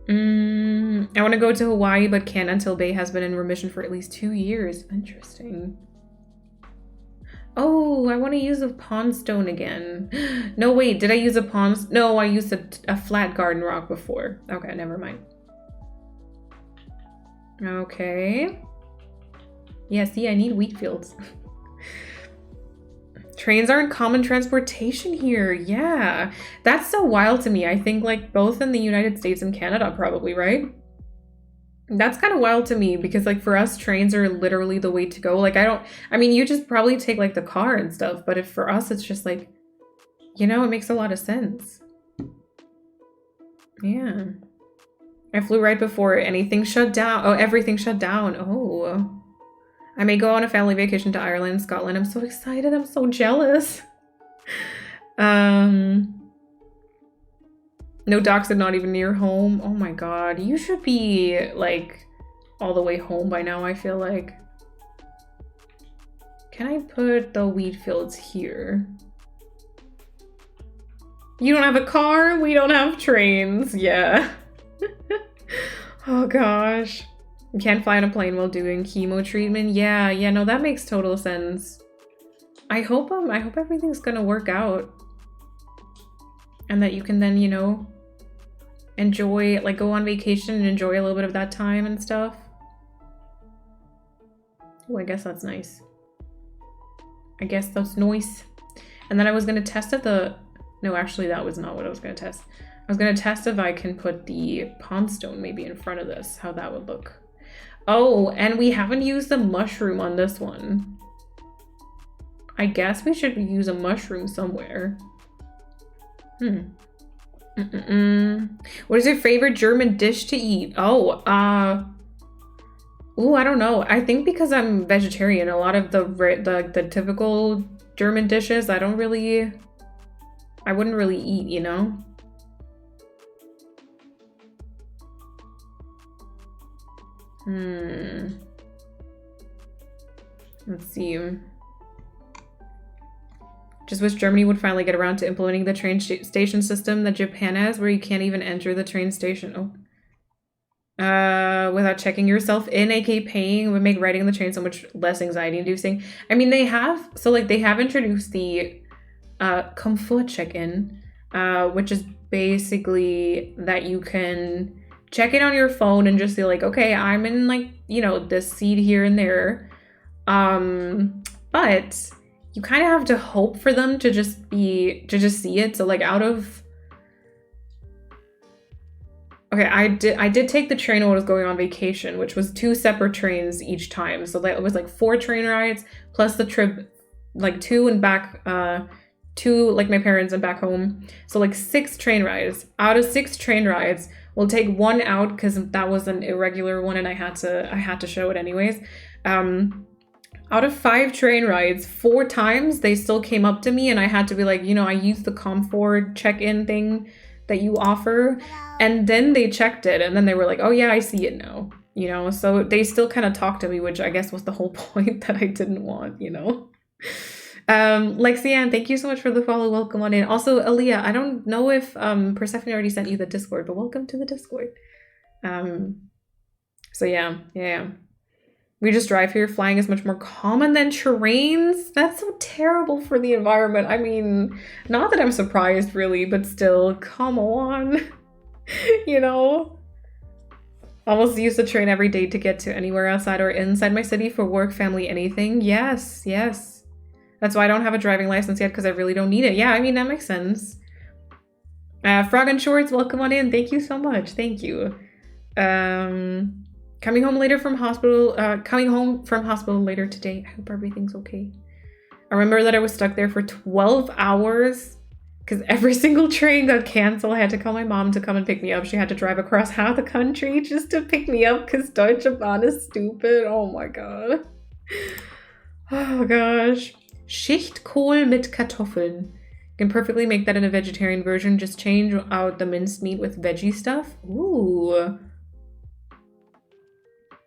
Speaker 1: I want to go to Hawaii, but can't until Bay has been in remission for at least 2 years. Interesting. Oh, I want to use a pond stone again. No, wait, did I use a pond? No, I used a flat garden rock before. Okay, never mind. Okay. Yeah, see, I need wheat fields. Trains aren't common transportation here. Yeah, that's so wild to me. I think like both in the United States and Canada probably, right? That's kind of wild to me because like for us, trains are literally the way to go. Like I mean, you just probably take like the car and stuff, but if for us, it's just like, you know, it makes a lot of sense. Yeah. I flew right before anything shut down. Oh, everything shut down. Oh. I may go on a family vacation to Ireland, Scotland. I'm so excited. I'm so jealous. No docks are not even near home. Oh my god. You should be like all the way home by now, I feel like. Can I put the wheat fields here? You don't have a car? We don't have trains. Yeah. Oh gosh. You can't fly on a plane while doing chemo treatment. Yeah, no, that makes total sense. I hope everything's gonna work out. And that you can then, you know, enjoy, like go on vacation and enjoy a little bit of that time and stuff. Oh, I guess that's nice. I guess that's nice. And then I was gonna test at the, no, actually that was not what I was gonna test. I was gonna test if I can put the pond stone maybe in front of this, how that would look. Oh, and we haven't used the mushroom on this one. I guess we should use a mushroom somewhere. What is your favorite German dish to eat? Oh, ooh, I don't know. I think because I'm vegetarian, a lot of the typical German dishes, I wouldn't really eat, you know? Let's see. Just wish Germany would finally get around to implementing the train station system that Japan has, where you can't even enter the train station. Without checking yourself in, aka paying, would make riding on the train so much less anxiety inducing. I mean, they have introduced the comfort check-in, which is basically that you can check it on your phone and just be like, okay, I'm in like, you know, this seat here and there. But you kind of have to hope for them to just see it. So like out of, okay, I did take the train when I was going on vacation, which was 2 separate trains each time. So that it was like 4 train rides plus the trip, like 2 and back, 2 like my parents and back home. So like 6 train rides. Out of 6 train rides, we'll take 1 out because that was an irregular one and I had to show it anyways. Out of 5 train rides, 4 times they still came up to me and I had to be like, you know, I used the Comfort check-in thing that you offer. And then they checked it and then they were like, oh yeah, I see it now. You know, so they still kind of talked to me, which I guess was the whole point that I didn't want, you know. Lexianne, thank you so much for the follow. Welcome on in. Also, Aaliyah, I don't know if Persephone already sent you the Discord, but welcome to the Discord. So yeah. We just drive here. Flying is much more common than trains. That's so terrible for the environment. I mean, not that I'm surprised really, but still, come on. You know? Almost use the train every day to get to anywhere outside or inside my city for work, family, anything. Yes. That's why I don't have a driving license yet, because I really don't need it. Yeah, I mean, that makes sense. Frog and Shorts, welcome on in. Thank you so much. Thank you. Coming home from hospital later today. I hope everything's okay. I remember that I was stuck there for 12 hours because every single train got canceled. I had to call my mom to come and pick me up. She had to drive across half the country just to pick me up because Deutsche Bahn is stupid. Oh my god. Oh gosh. Schichtkohl mit Kartoffeln. You can perfectly make that in a vegetarian version. Just change out the minced meat with veggie stuff. Ooh.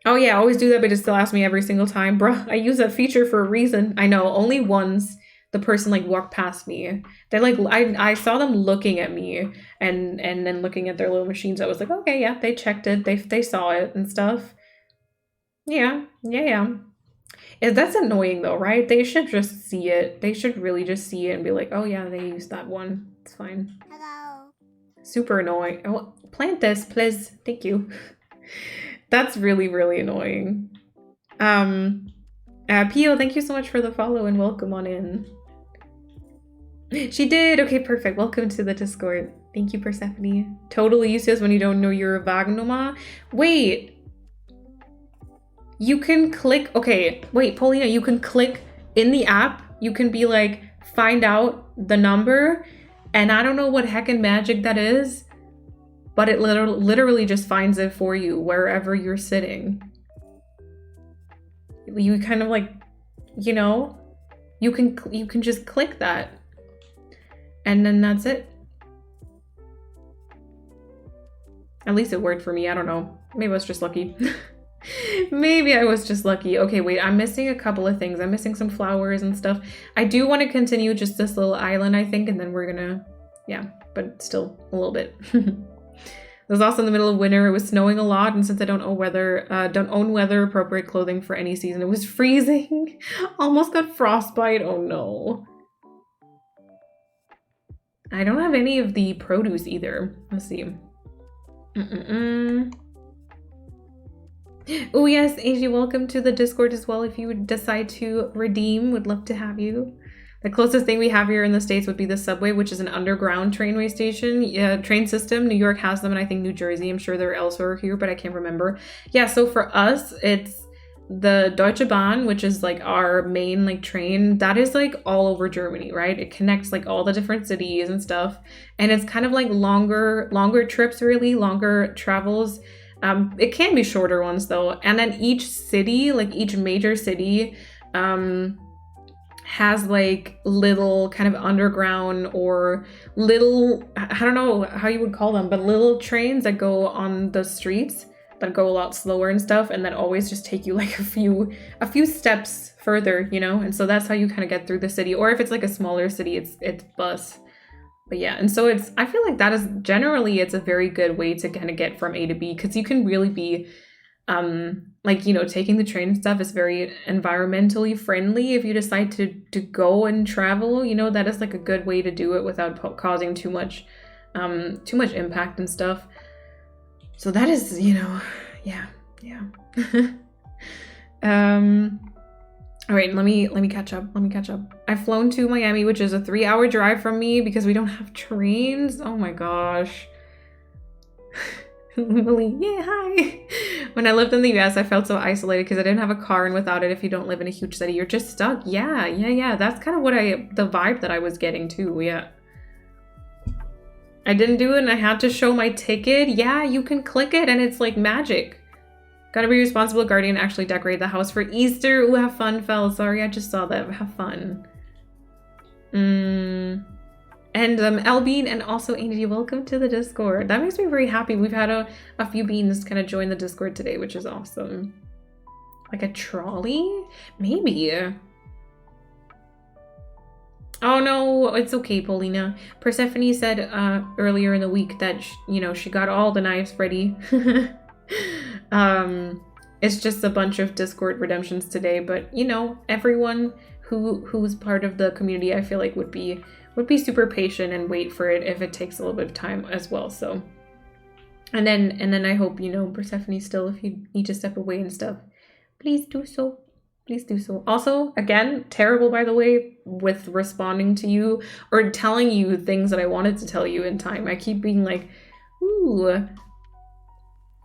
Speaker 1: Oh yeah, I always do that, but it still asks me every single time. Bruh, I use that feature for a reason. I know, only once the person like walked past me. They're like, I saw them looking at me and then looking at their little machines. I was like, okay, yeah, they checked it. They saw it and stuff. Yeah. That's annoying though, right? They should just see it. They should really just see it and be like, oh yeah, they used that one. It's fine.
Speaker 3: Hello.
Speaker 1: Super annoying. Oh, plant this, please. Thank you. That's really, really annoying. Pio, thank you so much for the follow and welcome on in. She did! Okay, perfect. Welcome to the Discord. Thank you, Persephone. Totally useless when you don't know your Wagnoma. Wait! You can click... Okay, wait, Paulina, you can click in the app. You can be like, find out the number. And I don't know what heckin' magic that is. But it literally just finds it for you wherever you're sitting. You kind of like, you know, you can just click that. And then that's it. At least it worked for me. I don't know. Maybe I was just lucky. Maybe I was just lucky. Okay, wait, I'm missing a couple of things. I'm missing some flowers and stuff. I do want to continue just this little island, I think, and then we're gonna, yeah, but still a little bit. It was also in the middle of winter. It was snowing a lot, and since I don't own weather appropriate clothing for any season, it was freezing. Almost got frostbite. Oh no. I don't have any of the produce either. Let's see. Oh yes, AJ, welcome to the Discord as well. If you would decide to redeem, would love to have you. The closest thing we have here in the States would be the subway, which is an underground trainway station, train system. New York has them, and I think New Jersey. I'm sure they're elsewhere here, but I can't remember. Yeah, so for us, it's the Deutsche Bahn, which is like our main like train. That is like all over Germany, right? It connects like all the different cities and stuff. And it's kind of like longer trips, really, longer travels. It can be shorter ones though. And then each city, like each major city, has like little kind of underground or little, I don't know how you would call them, but little trains that go on the streets that go a lot slower and stuff, and that always just take you like a few steps further, you know? And so that's how you kind of get through the city. Or if it's like a smaller city, it's bus. But yeah, and so I feel like that is generally, it's a very good way to kind of get from A to B, because you can really be like, you know, taking the train and stuff is very environmentally friendly. If you decide to go and travel, you know, that is like a good way to do it without causing too much impact and stuff. So that is, you know, yeah. All right, let me catch up. I've flown to Miami, which is a 3-hour drive from me because we don't have trains. Oh my gosh. Lily, yeah, hi. When I lived in the US, I felt so isolated because I didn't have a car, and without it, if you don't live in a huge city, you're just stuck. Yeah. That's kind of what the vibe that I was getting too, yeah. I didn't do it and I had to show my ticket. Yeah, you can click it and it's like magic. Gotta be responsible guardian, actually decorate the house for Easter. Ooh, have fun, Fel. Sorry, I just saw that. Have fun. And Elbean and also Angie, welcome to the Discord. That makes me very happy. We've had a few beans kind of join the Discord today, which is awesome. Like a trolley? Maybe. Oh no, it's okay, Paulina. Persephone said earlier in the week that, you know, she got all the knives ready. It's just a bunch of Discord redemptions today, but you know, everyone who's part of the community, I feel like would be super patient and wait for it if it takes a little bit of time as well. So, and then I hope, you know, Persephone, still, if you need to step away and stuff, please do so. Please do so. Also, again, terrible, by the way, with responding to you or telling you things that I wanted to tell you in time. I keep being like, ooh,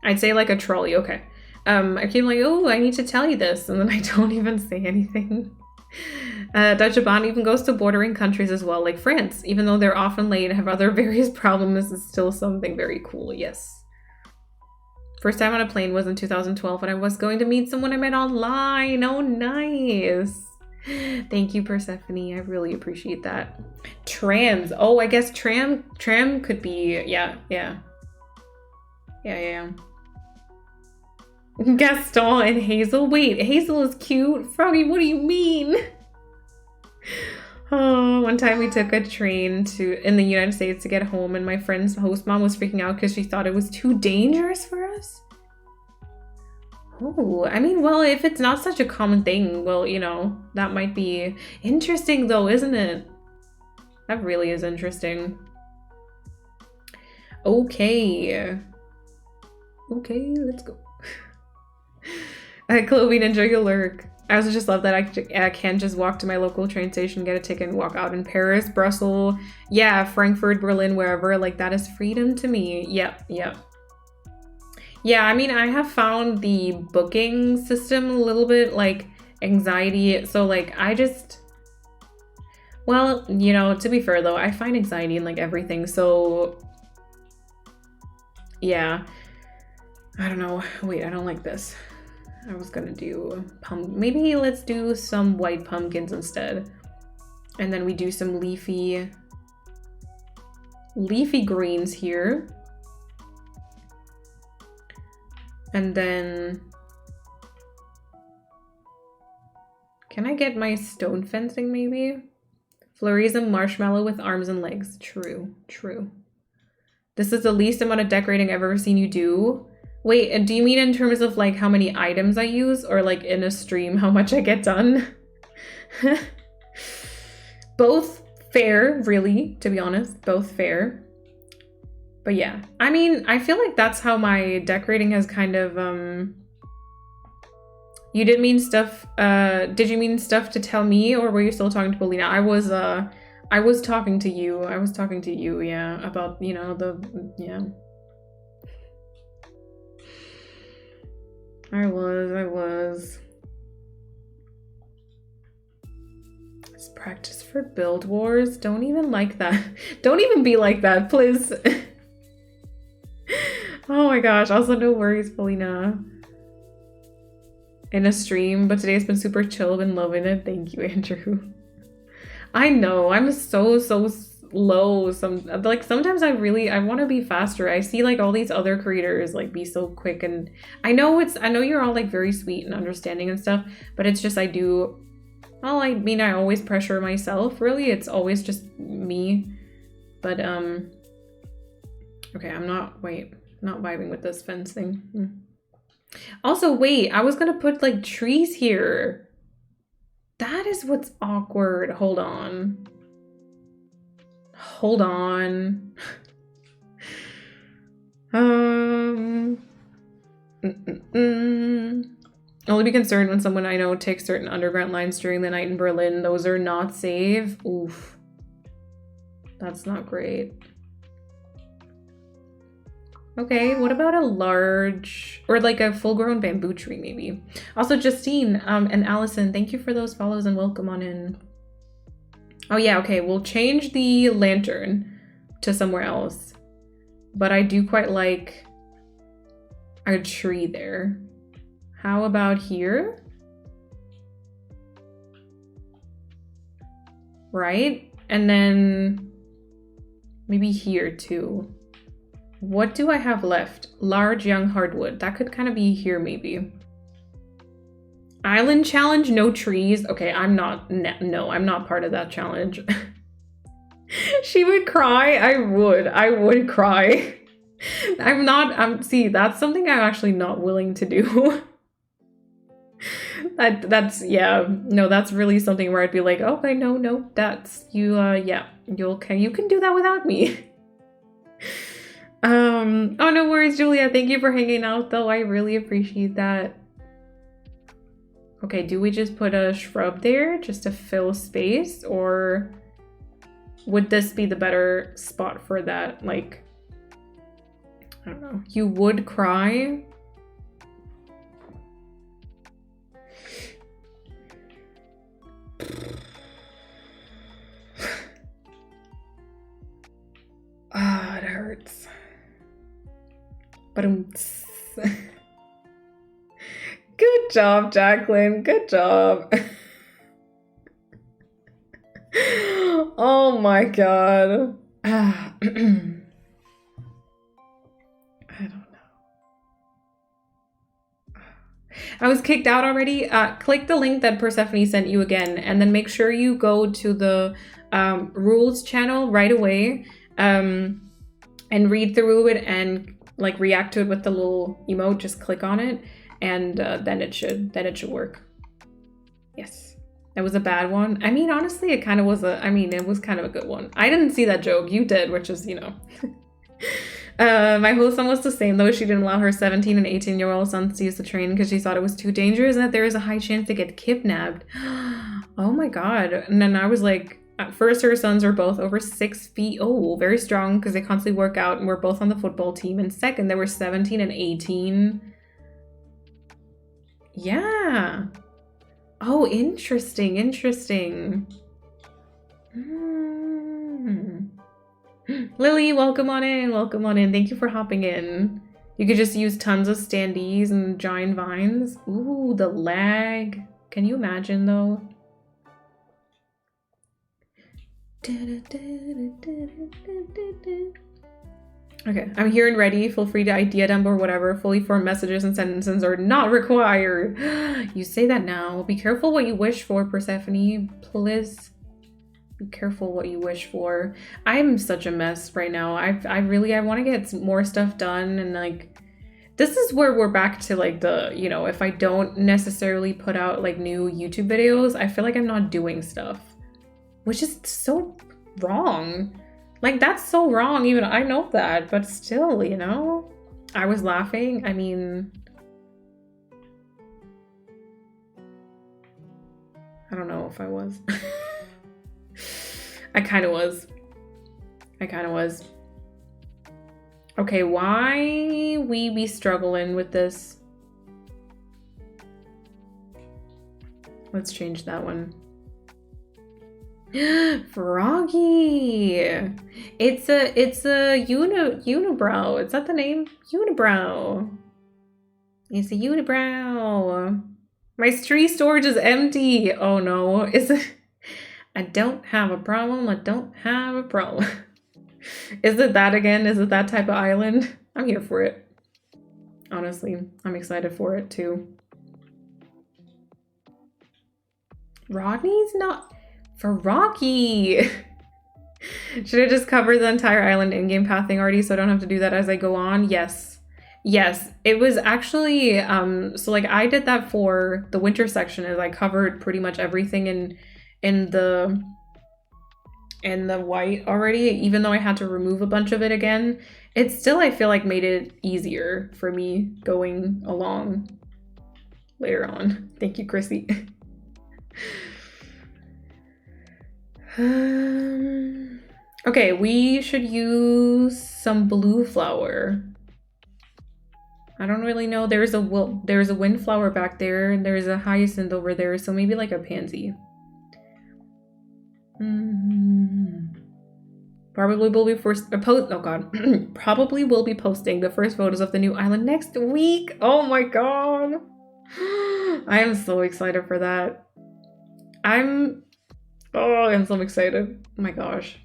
Speaker 1: I'd say like a trolley. Okay. I keep like, oh, I need to tell you this. And then I don't even say anything. Deutsche Bahn even goes to bordering countries as well, like France. Even though they're often late and have other various problems, this is still something very cool. Yes. First time on a plane was in 2012 when I was going to meet someone I met online. Oh, nice. Thank you, Persephone. I really appreciate that. Trams. Oh, I guess tram could be, yeah. Gaston and Hazel. Wait, Hazel is cute. Froggy, what do you mean? Oh, one time we took a train in the United States to get home, and my friend's host mom was freaking out because she thought it was too dangerous for us. Oh, I mean, well, if it's not such a common thing, well, you know, that might be interesting though, isn't it? That really is interesting. Okay, let's go. Clothing, enjoy your lurk. I also just love that I can just walk to my local train station, get a ticket, and walk out in Paris, Brussels, yeah, Frankfurt, Berlin, wherever. Like, that is freedom to me. Yep. Yeah, I mean, I have found the booking system a little bit, like, anxiety. So, like, well, you know, to be fair, though, I find anxiety in, like, everything. So, yeah. I don't know. Wait, I don't like this. I was gonna do maybe let's do some white pumpkins instead. And then we do some leafy greens here. And then can I get my stone fencing maybe? Flurries and marshmallow with arms and legs. True. This is the least amount of decorating I've ever seen you do. Wait, do you mean in terms of like how many items I use, or like in a stream how much I get done? Both fair, really, to be honest. Both fair. But yeah, I mean, I feel like that's how my decorating has kind of, you did mean stuff, did you mean stuff to tell me, or were you still talking to Paulina? I was talking to you, yeah, about, you know, yeah. I was. It's practice for Build Wars. Don't even like that. Don't even be like that, please. Oh my gosh. Also, no worries, Paulina. In a stream, but today has been super chill. Been loving it. Thank you, Andrew. I know. I'm so slow. Sometimes I want to be faster. I see like all these other creators like be so quick, and I know you're all like very sweet and understanding and stuff, but it's just I always pressure myself, really. It's always just me. But okay, I'm not vibing with this fence thing. Also, wait, I was gonna put like trees here. That is what's awkward. Hold on. Hold on. Only be concerned when someone I know takes certain underground lines during the night in Berlin. Those are not safe. Oof. That's not great. Okay, what about a large, or like a full-grown bamboo tree maybe? Also, Justine and Allison, thank you for those follows and welcome on in. Oh yeah, okay, we'll change the lantern to somewhere else. But I do quite like a tree there. How about here? Right? And then maybe here too. What do I have left? Large young hardwood. That could kind of be here maybe. Island challenge, no trees. Okay, I'm not, no, I'm not part of that challenge. She would cry. I would cry. See, that's something I'm actually not willing to do. That's yeah, no, that's really something where I'd be like, okay, no, that's you, yeah, you can do that without me. Oh, no worries, Julia. Thank you for hanging out though. I really appreciate that. Okay, do we just put a shrub there just to fill space, or would this be the better spot for that? Like, I don't know. You would cry. Ah, it hurts. But good job, Jacqueline. Good job. Oh my god. I don't know. I was kicked out already. Click the link that Persephone sent you again, and then make sure you go to the rules channel right away, and read through it and like react to it with the little emote. Just click on it, and then it should work. Yes, that was a bad one. I mean, honestly, it kind of was it was kind of a good one. I didn't see that joke. You did, which is, you know. My whole son was the same though. She didn't allow her 17 and 18-year-old sons to use the train because she thought it was too dangerous and that there is a high chance to get kidnapped. Oh my god. And then I was like, at first her sons were both over 6 feet. Oh, very strong because they constantly work out and we're both on the football team. And second, they were 17 and 18. Yeah. Oh, interesting. Lily, welcome on in. Thank you for hopping in. You could just use tons of standees and giant vines. Ooh, the lag. Can you imagine though? Okay, I'm here and ready. Feel free to idea dump or whatever. Fully formed messages and sentences are not required. You say that now. Be careful what you wish for, Persephone. Please. Be careful what you wish for. I'm such a mess right now. I want to get more stuff done, and like this is where we're back to like the, you know, if I don't necessarily put out like new YouTube videos, I feel like I'm not doing stuff, which is so wrong. Like that's so wrong. Even I know that, but still, you know, I was laughing. I mean, I don't know if I was. I kind of was. Okay, why we be struggling with this? Let's change that one. Froggy. It's a unibrow. Is that the name? Unibrow. It's a unibrow. My tree storage is empty. Oh no. Is it? I don't have a problem. Is it that again? Is it that type of island? I'm here for it. Honestly, I'm excited for it too. Rodney's not for Rocky. Should I just cover the entire island in-game pathing already so I don't have to do that as I go on? Yes. Yes, it was actually so like I did that for the winter section is I covered pretty much everything in the white already, even though I had to remove a bunch of it again. It still I feel like made it easier for me going along later on. Thank you, Chrissy. Okay, we should use some blue flower. I don't really know. There's a windflower back there, and there's a hyacinth over there, so maybe like a pansy. Probably will be probably will be posting the first photos of the new island next week. Oh my god. I am so excited for that. I'm so excited. Oh my gosh.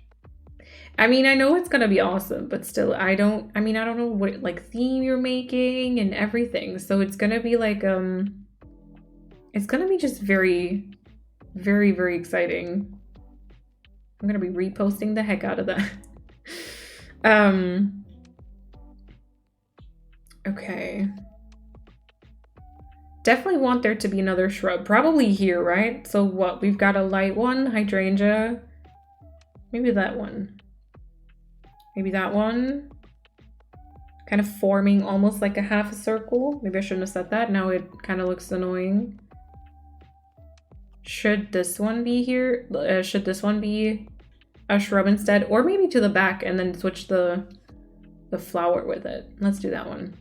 Speaker 1: I mean, I know it's gonna be awesome, but still, I don't know what like theme you're making and everything. So it's gonna be like it's gonna be just very, very, very exciting. I'm gonna be reposting the heck out of that. Okay. Definitely want there to be another shrub, probably here, right? So what? We've got a light one, hydrangea. Maybe that one. Maybe that one, kind of forming almost like a half a circle. Maybe I shouldn't have said that. Now it kind of looks annoying. Should this one be here? Should this one be a shrub instead? Or maybe to the back and then switch the flower with it. Let's do that one.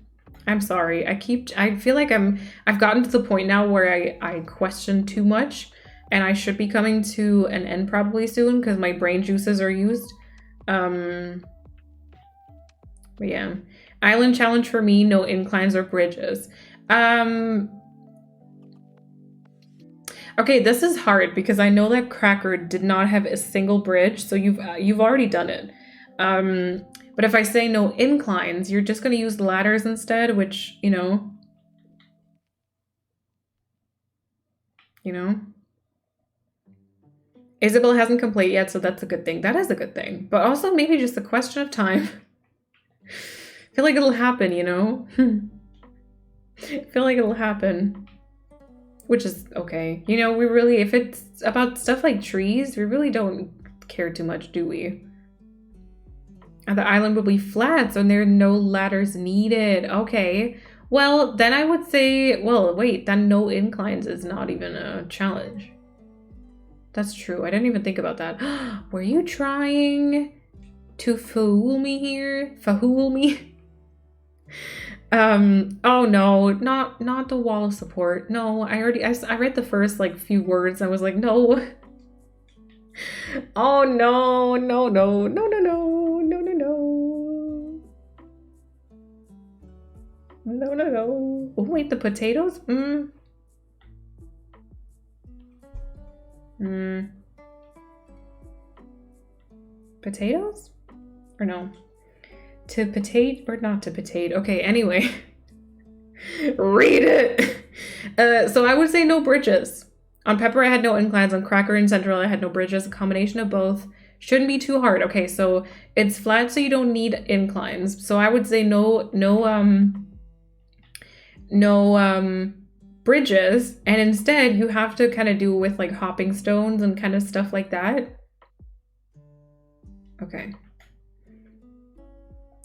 Speaker 1: I'm sorry. I feel like I've gotten to the point now where I question too much, and I should be coming to an end probably soon because my brain juices are used. But yeah, island challenge for me, no inclines or bridges. Okay, this is hard because I know that Cracker did not have a single bridge, so you've already done it. But if I say no inclines, you're just gonna use ladders instead, which, you know. Isabel hasn't completed yet, so that's a good thing. That is a good thing. But also maybe just a question of time. I feel like it'll happen, you know? I feel like it'll happen. Which is okay. You know, we really, if it's about stuff like trees, we really don't care too much, do we? And the island will be flat, so there are no ladders needed. Okay. Well, then I would say, well, wait, then no inclines is not even a challenge. That's true. I didn't even think about that. Were you trying to fool me here? Fahool me? Oh no, not the wall of support. No, I read the first like few words. I was like, no. Oh no, no, no, no, no, no, no, no, no. No, no, no. Oh wait, the potatoes? Potatoes? Or no? To potato or not to potato? Okay, anyway. Read it! So I would say no bridges. On Pepper, I had no inclines. On Cracker and Central, I had no bridges. A combination of both. Shouldn't be too hard. Okay, so it's flat, so you don't need inclines. So I would say no bridges, and instead you have to kind of do with like hopping stones and kind of stuff like that. Okay.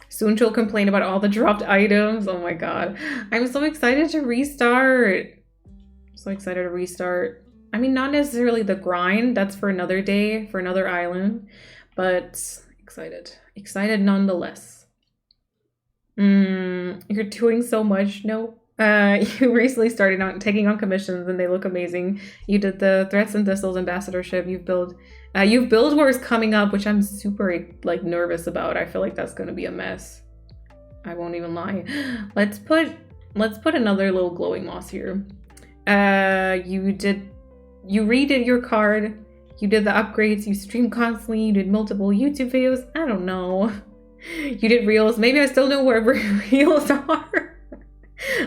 Speaker 1: Soon she'll complain about all the dropped items. Oh my god. I'm so excited to restart. So excited to restart. I mean, not necessarily the grind. That's for another day, for another island. But excited. Excited nonetheless. You're doing so much. No. You recently started taking on commissions and they look amazing. You did the Threats and Thistles ambassadorship. You've built Wars coming up, which I'm super like nervous about. I feel like that's gonna be a mess. I won't even lie. Let's put another little glowing moss here. You redid your card. You did the upgrades. You streamed constantly. You did multiple YouTube videos. I don't know. You did reels. Maybe I still know where reels are.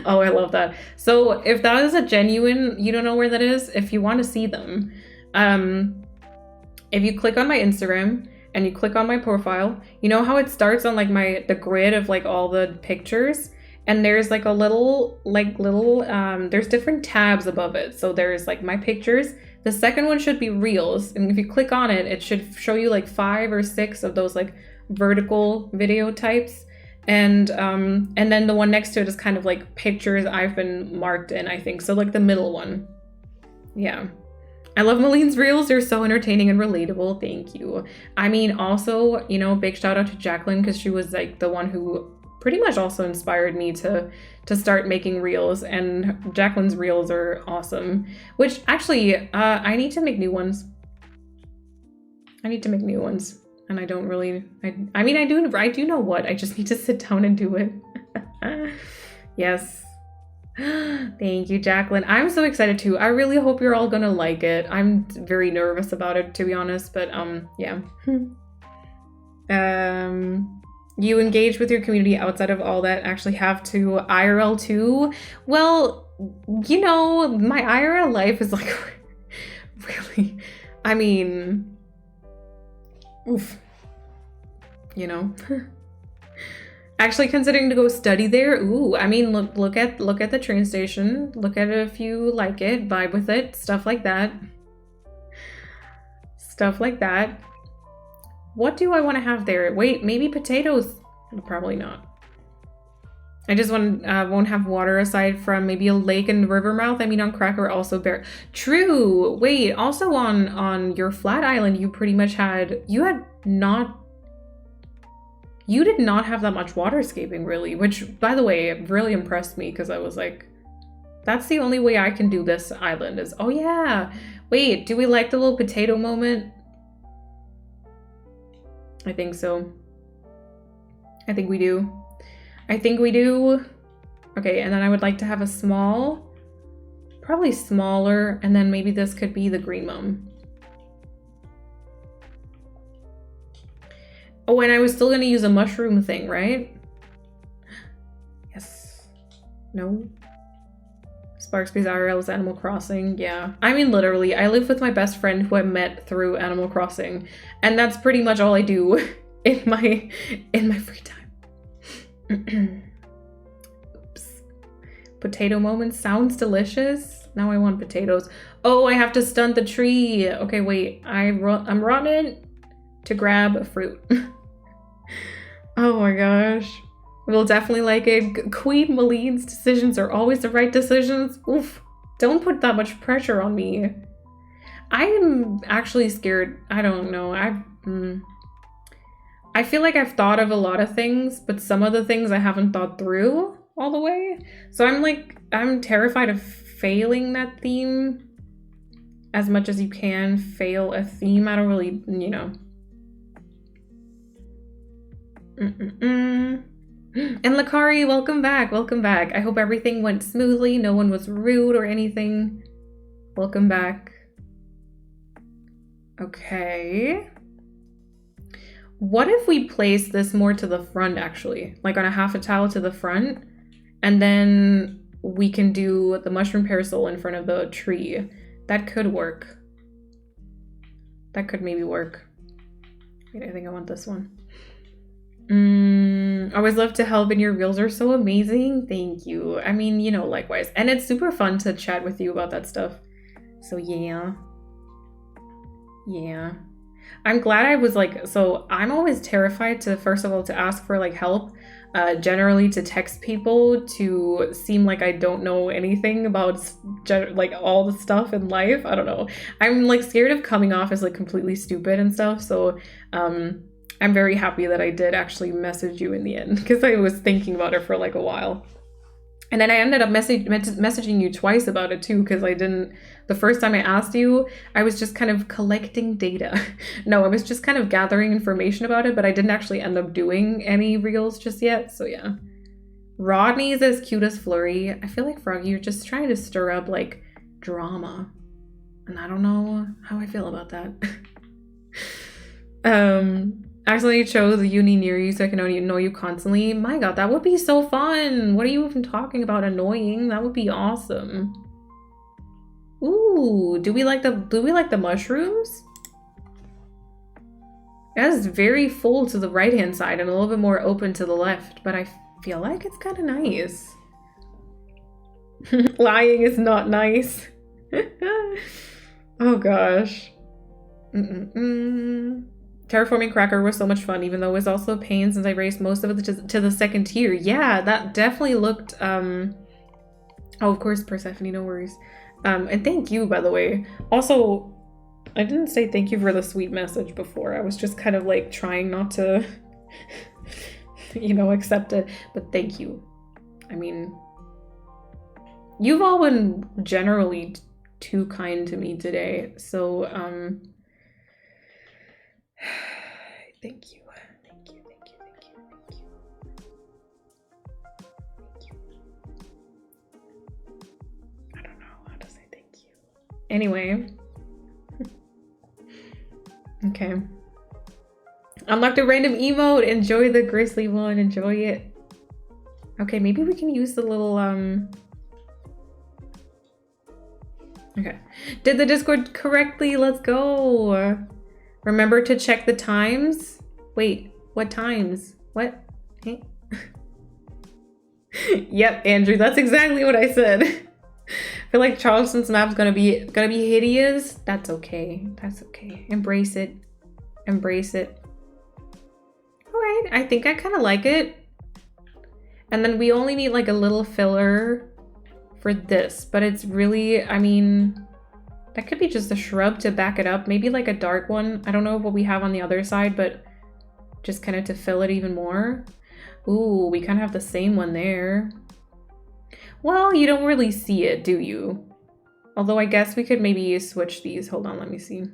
Speaker 1: Oh, I love that. So if that is a genuine, you don't know where that is, if you want to see them, if you click on my Instagram and you click on my profile, you know how it starts on like the grid of like all the pictures, And there's like a little, there's different tabs above it. So there's like my pictures. The second one should be reels. And if you click on it, it should show you like 5 or 6 of those like vertical video types. And then the one next to it is kind of like pictures I've been marked in, I think. So like the middle one. Yeah. I love Maline's reels. They're so entertaining and relatable. Thank you. I mean, also, you know, big shout out to Jacqueline, because she was like the one who pretty much also inspired me to start making reels, and Jacqueline's reels are awesome. Which actually, I need to make new ones. And I don't really, I mean, I do know what, I just need to sit down and do it. Yes. Thank you, Jacqueline. I'm so excited too. I really hope you're all gonna like it. I'm very nervous about it, to be honest, but yeah. You engage with your community outside of all that, actually have to IRL too? Well, you know, my IRL life is like really, I mean, oof, you know. Actually considering to go study there. Ooh, I mean, look at the train station. Look at it if you like it, vibe with it, stuff like that. Stuff like that. What do I want to have there? Wait, maybe potatoes? Probably not. I just won't have water aside from maybe a lake and river mouth. I mean, on Cracker also bare. True. Wait, also on your flat island, you pretty much you did not have that much waterscaping, really, which, by the way, really impressed me, because I was like, that's the only way I can do this island is, oh yeah. Wait, do we like the little potato moment? I think so. I think we do. Okay, and then I would like to have a small, probably smaller, and then maybe this could be the green mum. Oh, and I was still gonna use a mushroom thing, right? Yes. No. Sparkspace IRL is Animal Crossing. Yeah. I mean, literally, I live with my best friend who I met through Animal Crossing, and that's pretty much all I do in my free time. Oops. Potato moment sounds delicious. Now I want potatoes. Oh, I have to stunt the tree. Okay, wait. I'm running to grab a fruit. Oh my gosh. We'll definitely like it. Queen Maline's decisions are always the right decisions. Oof. Don't put that much pressure on me. I am actually scared. I don't know. I feel like I've thought of a lot of things, but some of the things I haven't thought through all the way. So I'm terrified of failing that theme. As much as you can fail a theme. I don't really, you know. And Lakari, welcome back. I hope everything went smoothly. No one was rude or anything. Welcome back. Okay. What if we place this more to the front, actually? Like on a half a tile to the front? And then we can do the mushroom parasol in front of the tree. That could work. That could maybe work. Wait, I think I want this one. Always love to help, and your reels are so amazing. Thank you. I mean, you know, likewise. And it's super fun to chat with you about that stuff. So yeah. Yeah. I'm glad I was like, so I'm always terrified to, first of all, to ask for like help. Generally to text people to seem like I don't know anything about like all the stuff in life. I don't know. I'm like scared of coming off as like completely stupid and stuff. So I'm very happy that I did actually message you in the end, because I was thinking about it for like a while. And then I ended up messaging you twice about it too, because the first time I asked you, I was just kind of collecting data. No, I was just kind of gathering information about it, but I didn't actually end up doing any reels just yet, so yeah. Rodney's as cute as Flurry. I feel like, Froggy, you're just trying to stir up like drama. And I don't know how I feel about that. Accidentally chose a uni near you so I can only know you constantly. My god, that would be so fun. What are you even talking about annoying? That would be awesome. Ooh, do we like the mushrooms? That is very full to the right hand side and a little bit more open to the left, but I feel like it's kind of nice. Lying is not nice. Oh gosh. Terraforming Cracker was so much fun, even though it was also a pain since I raised most of it to the second tier. Yeah, that definitely looked, oh, of course, Persephone, no worries. And thank you, by the way. Also, I didn't say thank you for the sweet message before. I was just kind of like trying not to, you know, accept it. But thank you. I mean, you've all been generally too kind to me today. So, thank you. Thank you, thank you, thank you, thank you. Thank you. I don't know how to say thank you. Anyway. Okay. Unlocked a random emote. Enjoy the grizzly one. Enjoy it. Okay, maybe we can use the little okay. Did the Discord correctly? Let's go. Remember to check the times. Wait, what times? What? Hey. Yep, Andrew, that's exactly what I said. I feel like Charleston's map's gonna be hideous. That's okay. That's okay. Embrace it. Embrace it. All right, I think I kind of like it. And then we only need like a little filler for this, but it's really, I mean, that could be just a shrub to back it up. Maybe like a dark one. I don't know what we have on the other side, but just kind of to fill it even more. Ooh, we kind of have the same one there. Well, you don't really see it, do you? Although I guess we could maybe switch these. Hold on, let me see.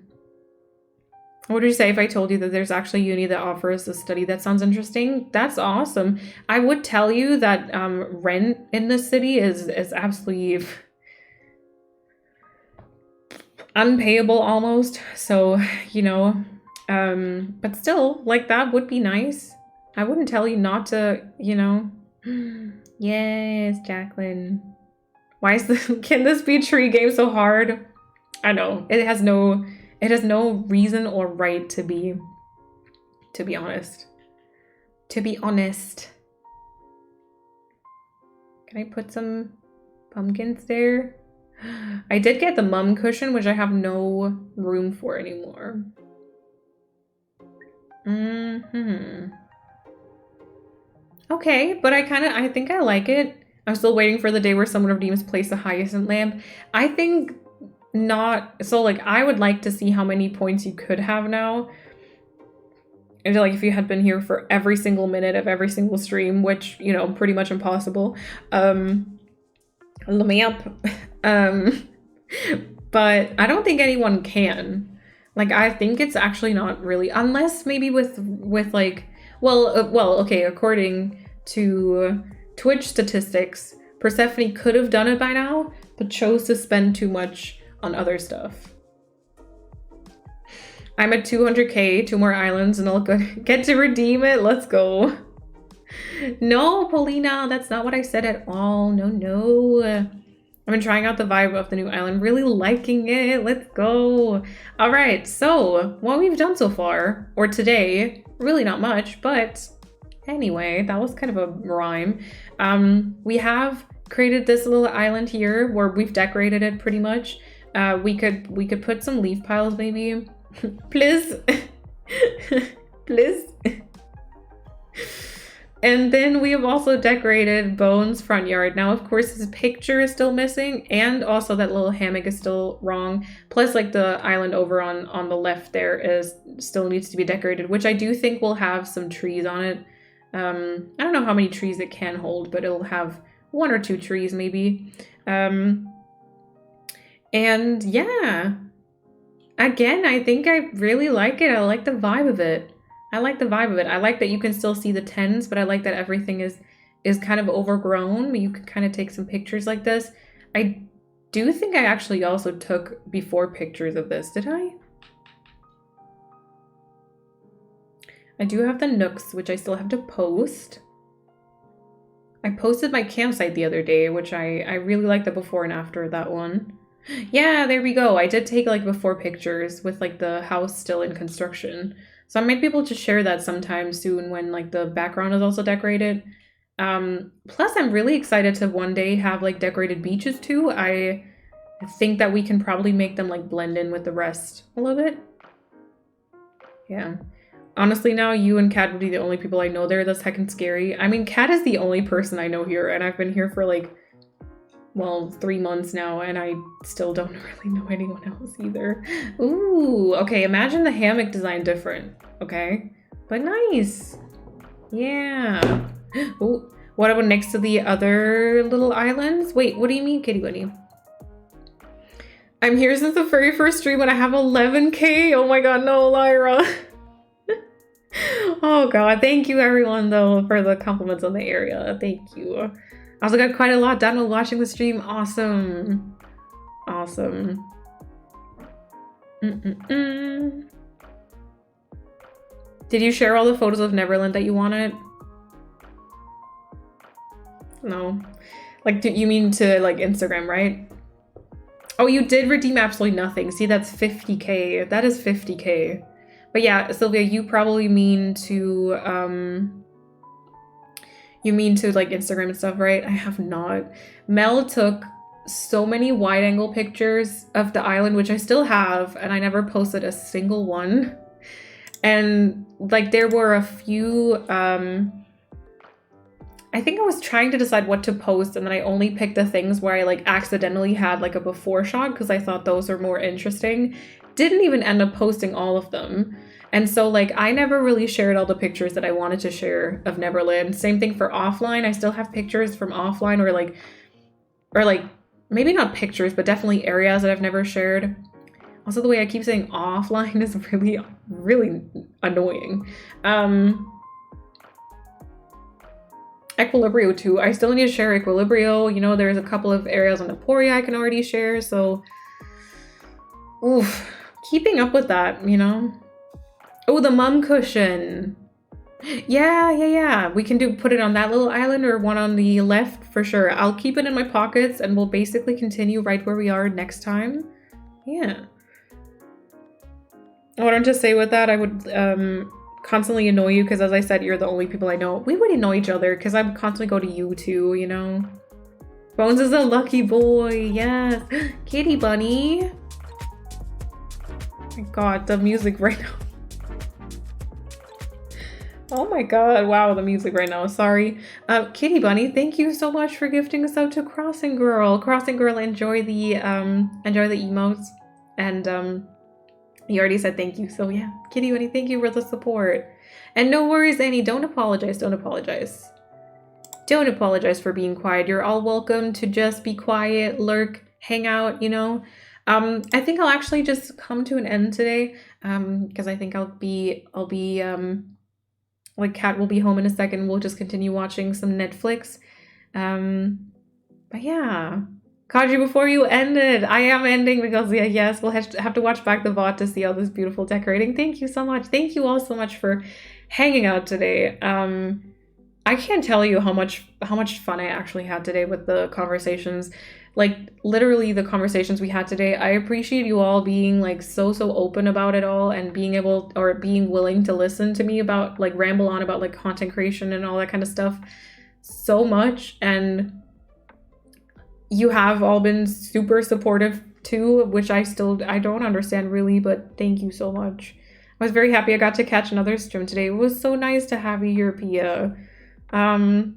Speaker 1: What would you say if I told you that there's actually uni that offers a study that sounds interesting? That's awesome. I would tell you that rent in this city is absolutely unpayable almost. So, you know, but still, like, that would be nice. I wouldn't tell you not to, you know. Yes, Jacqueline. Why is this, can this be tree game so hard? I know, it has no reason or right to be honest. To be honest. Can I put some pumpkins there? I did get the mum cushion, which I have no room for anymore. Okay, but I think I like it. I'm still waiting for the day where someone redeems place a hyacinth lamp. I think not. So like, I would like to see how many points you could have now. And like, if you had been here for every single minute of every single stream, which, you know, pretty much impossible. Lamp. But I don't think anyone can. Like, I think it's actually not really, unless maybe with like, well, okay, according to Twitch statistics, Persephone could have done it by now, but chose to spend too much on other stuff. I'm at 200k, 2 more islands, and I'll get to redeem it. Let's go. No, Paulina, that's not what I said at all. No. I've been trying out the vibe of the new island, really liking it. Let's go. All right, so what we've done so far, or today, really not much, but anyway, that was kind of a rhyme. We have created this little island here where we've decorated it pretty much. We could put some leaf piles maybe. Please. Please. And then we have also decorated Bones' front yard. Now, of course, his picture is still missing, and also that little hammock is still wrong. Plus, like, the island over on the left there still needs to be decorated, which I do think will have some trees on it. I don't know how many trees it can hold, but it'll have 1 or 2 trees maybe. And yeah, again, I think I really like it. I like the vibe of it. I like that you can still see the tens, but I like that everything is kind of overgrown. You can kind of take some pictures like this. I do think I actually also took before pictures of this. Did I? I do have the nooks, which I still have to post. I posted my campsite the other day, which I really like the before and after of that one. Yeah, there we go. I did take like before pictures with like the house still in construction. So I might be able to share that sometime soon when like the background is also decorated. Plus, I'm really excited to one day have like decorated beaches too. I think that we can probably make them like blend in with the rest a little bit. Yeah. Honestly, now you and Kat would be the only people I know there. That's heckin' scary. I mean, Kat is the only person I know here, and I've been here for like, well, 3 months now, and I still don't really know anyone else either. Ooh, okay, imagine the hammock design different, okay? But nice. Yeah. Oh, what about next to the other little islands? Wait, what do you mean, Kitty Bunny? I'm here since the very first stream and I have 11K. Oh my god, no, Lyra. Oh god, thank you everyone though for the compliments on the area. Thank you. I also got quite a lot done while watching the stream. Awesome. Awesome. Did you share all the photos of Neverland that you wanted? No. Like, you mean to like Instagram, right? Oh, you did redeem absolutely nothing. See, that's 50K. That is 50K. But yeah, Sylvia, you probably mean to like Instagram and stuff, right? I have not. Mel took so many wide angle pictures of the island, which I still have, and I never posted a single one. And like there were a few, I think I was trying to decide what to post, and then I only picked the things where I like accidentally had like a before shot because I thought those were more interesting. Didn't even end up posting all of them. And so like I never really shared all the pictures that I wanted to share of Neverland. Same thing for offline. I still have pictures from offline or like maybe not pictures, but definitely areas that I've never shared. Also, the way I keep saying offline is really, really annoying. Equilibrio too. I still need to share Equilibrio. You know, there's a couple of areas on Emporia I can already share, so oof, keeping up with that, you know. Oh, the mum cushion. Yeah. We can put it on that little island or one on the left for sure. I'll keep it in my pockets and we'll basically continue right where we are next time. Yeah. I wanted to say with that, I would constantly annoy you because as I said, you're the only people I know. We would annoy each other because I would constantly go to you too, you know. Bones is a lucky boy, yes. Kitty bunny. Oh my god, the music right now. Oh my god, wow, the music right now, sorry. Kitty bunny, thank you so much for gifting us out to Crossing Girl. Crossing Girl, enjoy the emotes. And you already said thank you, so yeah. Kitty bunny, thank you for the support. And no worries, Annie, don't apologize. Don't apologize for being quiet. You're all welcome to just be quiet, lurk, hang out, you know. I think I'll actually just come to an end today, because I think I'll be like Kat will be home in a second. We'll just continue watching some Netflix. But yeah. Kaji, before you end it, I am ending because yeah, yes, we'll have to watch back the VOD to see all this beautiful decorating. Thank you so much. Thank you all so much for hanging out today. I can't tell you how much fun I actually had today with the conversations. Like literally the conversations we had today. I appreciate you all being like so open about it all and being willing to listen to me about like ramble on about like content creation and all that kind of stuff so much. And you have all been super supportive too, which I don't understand really, but thank you so much. I was very happy I got to catch another stream today. It was so nice to have you here, Pia. I can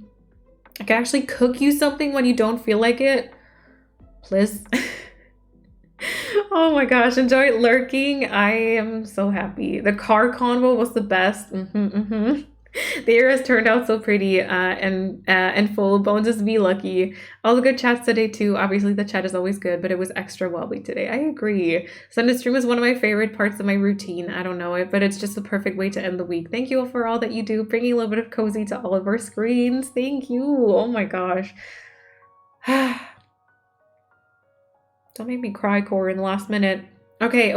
Speaker 1: actually cook you something when you don't feel like it. Please. Oh my gosh, enjoy lurking. I am so happy. The car convo was the best. The areas turned out so pretty and full. Bones is be lucky. All the good chats today too. Obviously the chat is always good, but it was extra wobbly today. I agree. Sunday stream is one of my favorite parts of my routine. I don't know it, but it's just the perfect way to end the week. Thank you all for all that you do, bringing a little bit of cozy to all of our screens. Thank you. Oh my gosh. Don't make me cry, Core, in the last minute. Okay.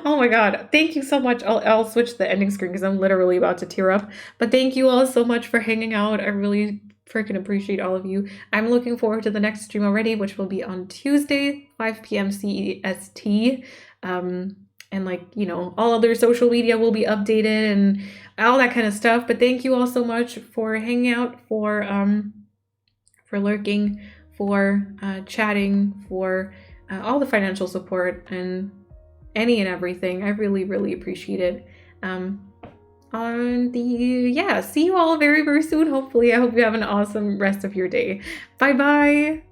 Speaker 1: Oh my god, thank you so much. I'll switch the ending screen because I'm literally about to tear up. But thank you all so much for hanging out. I really freaking appreciate all of you. I'm looking forward to the next stream already, which will be on Tuesday, 5 p.m. CEST. And like, you know, all other social media will be updated, and all that kind of stuff. But thank you all so much for hanging out, for lurking, for chatting, for all the financial support and any and everything. I really, really appreciate it. See you all very, very soon, hopefully. I hope you have an awesome rest of your day. Bye bye.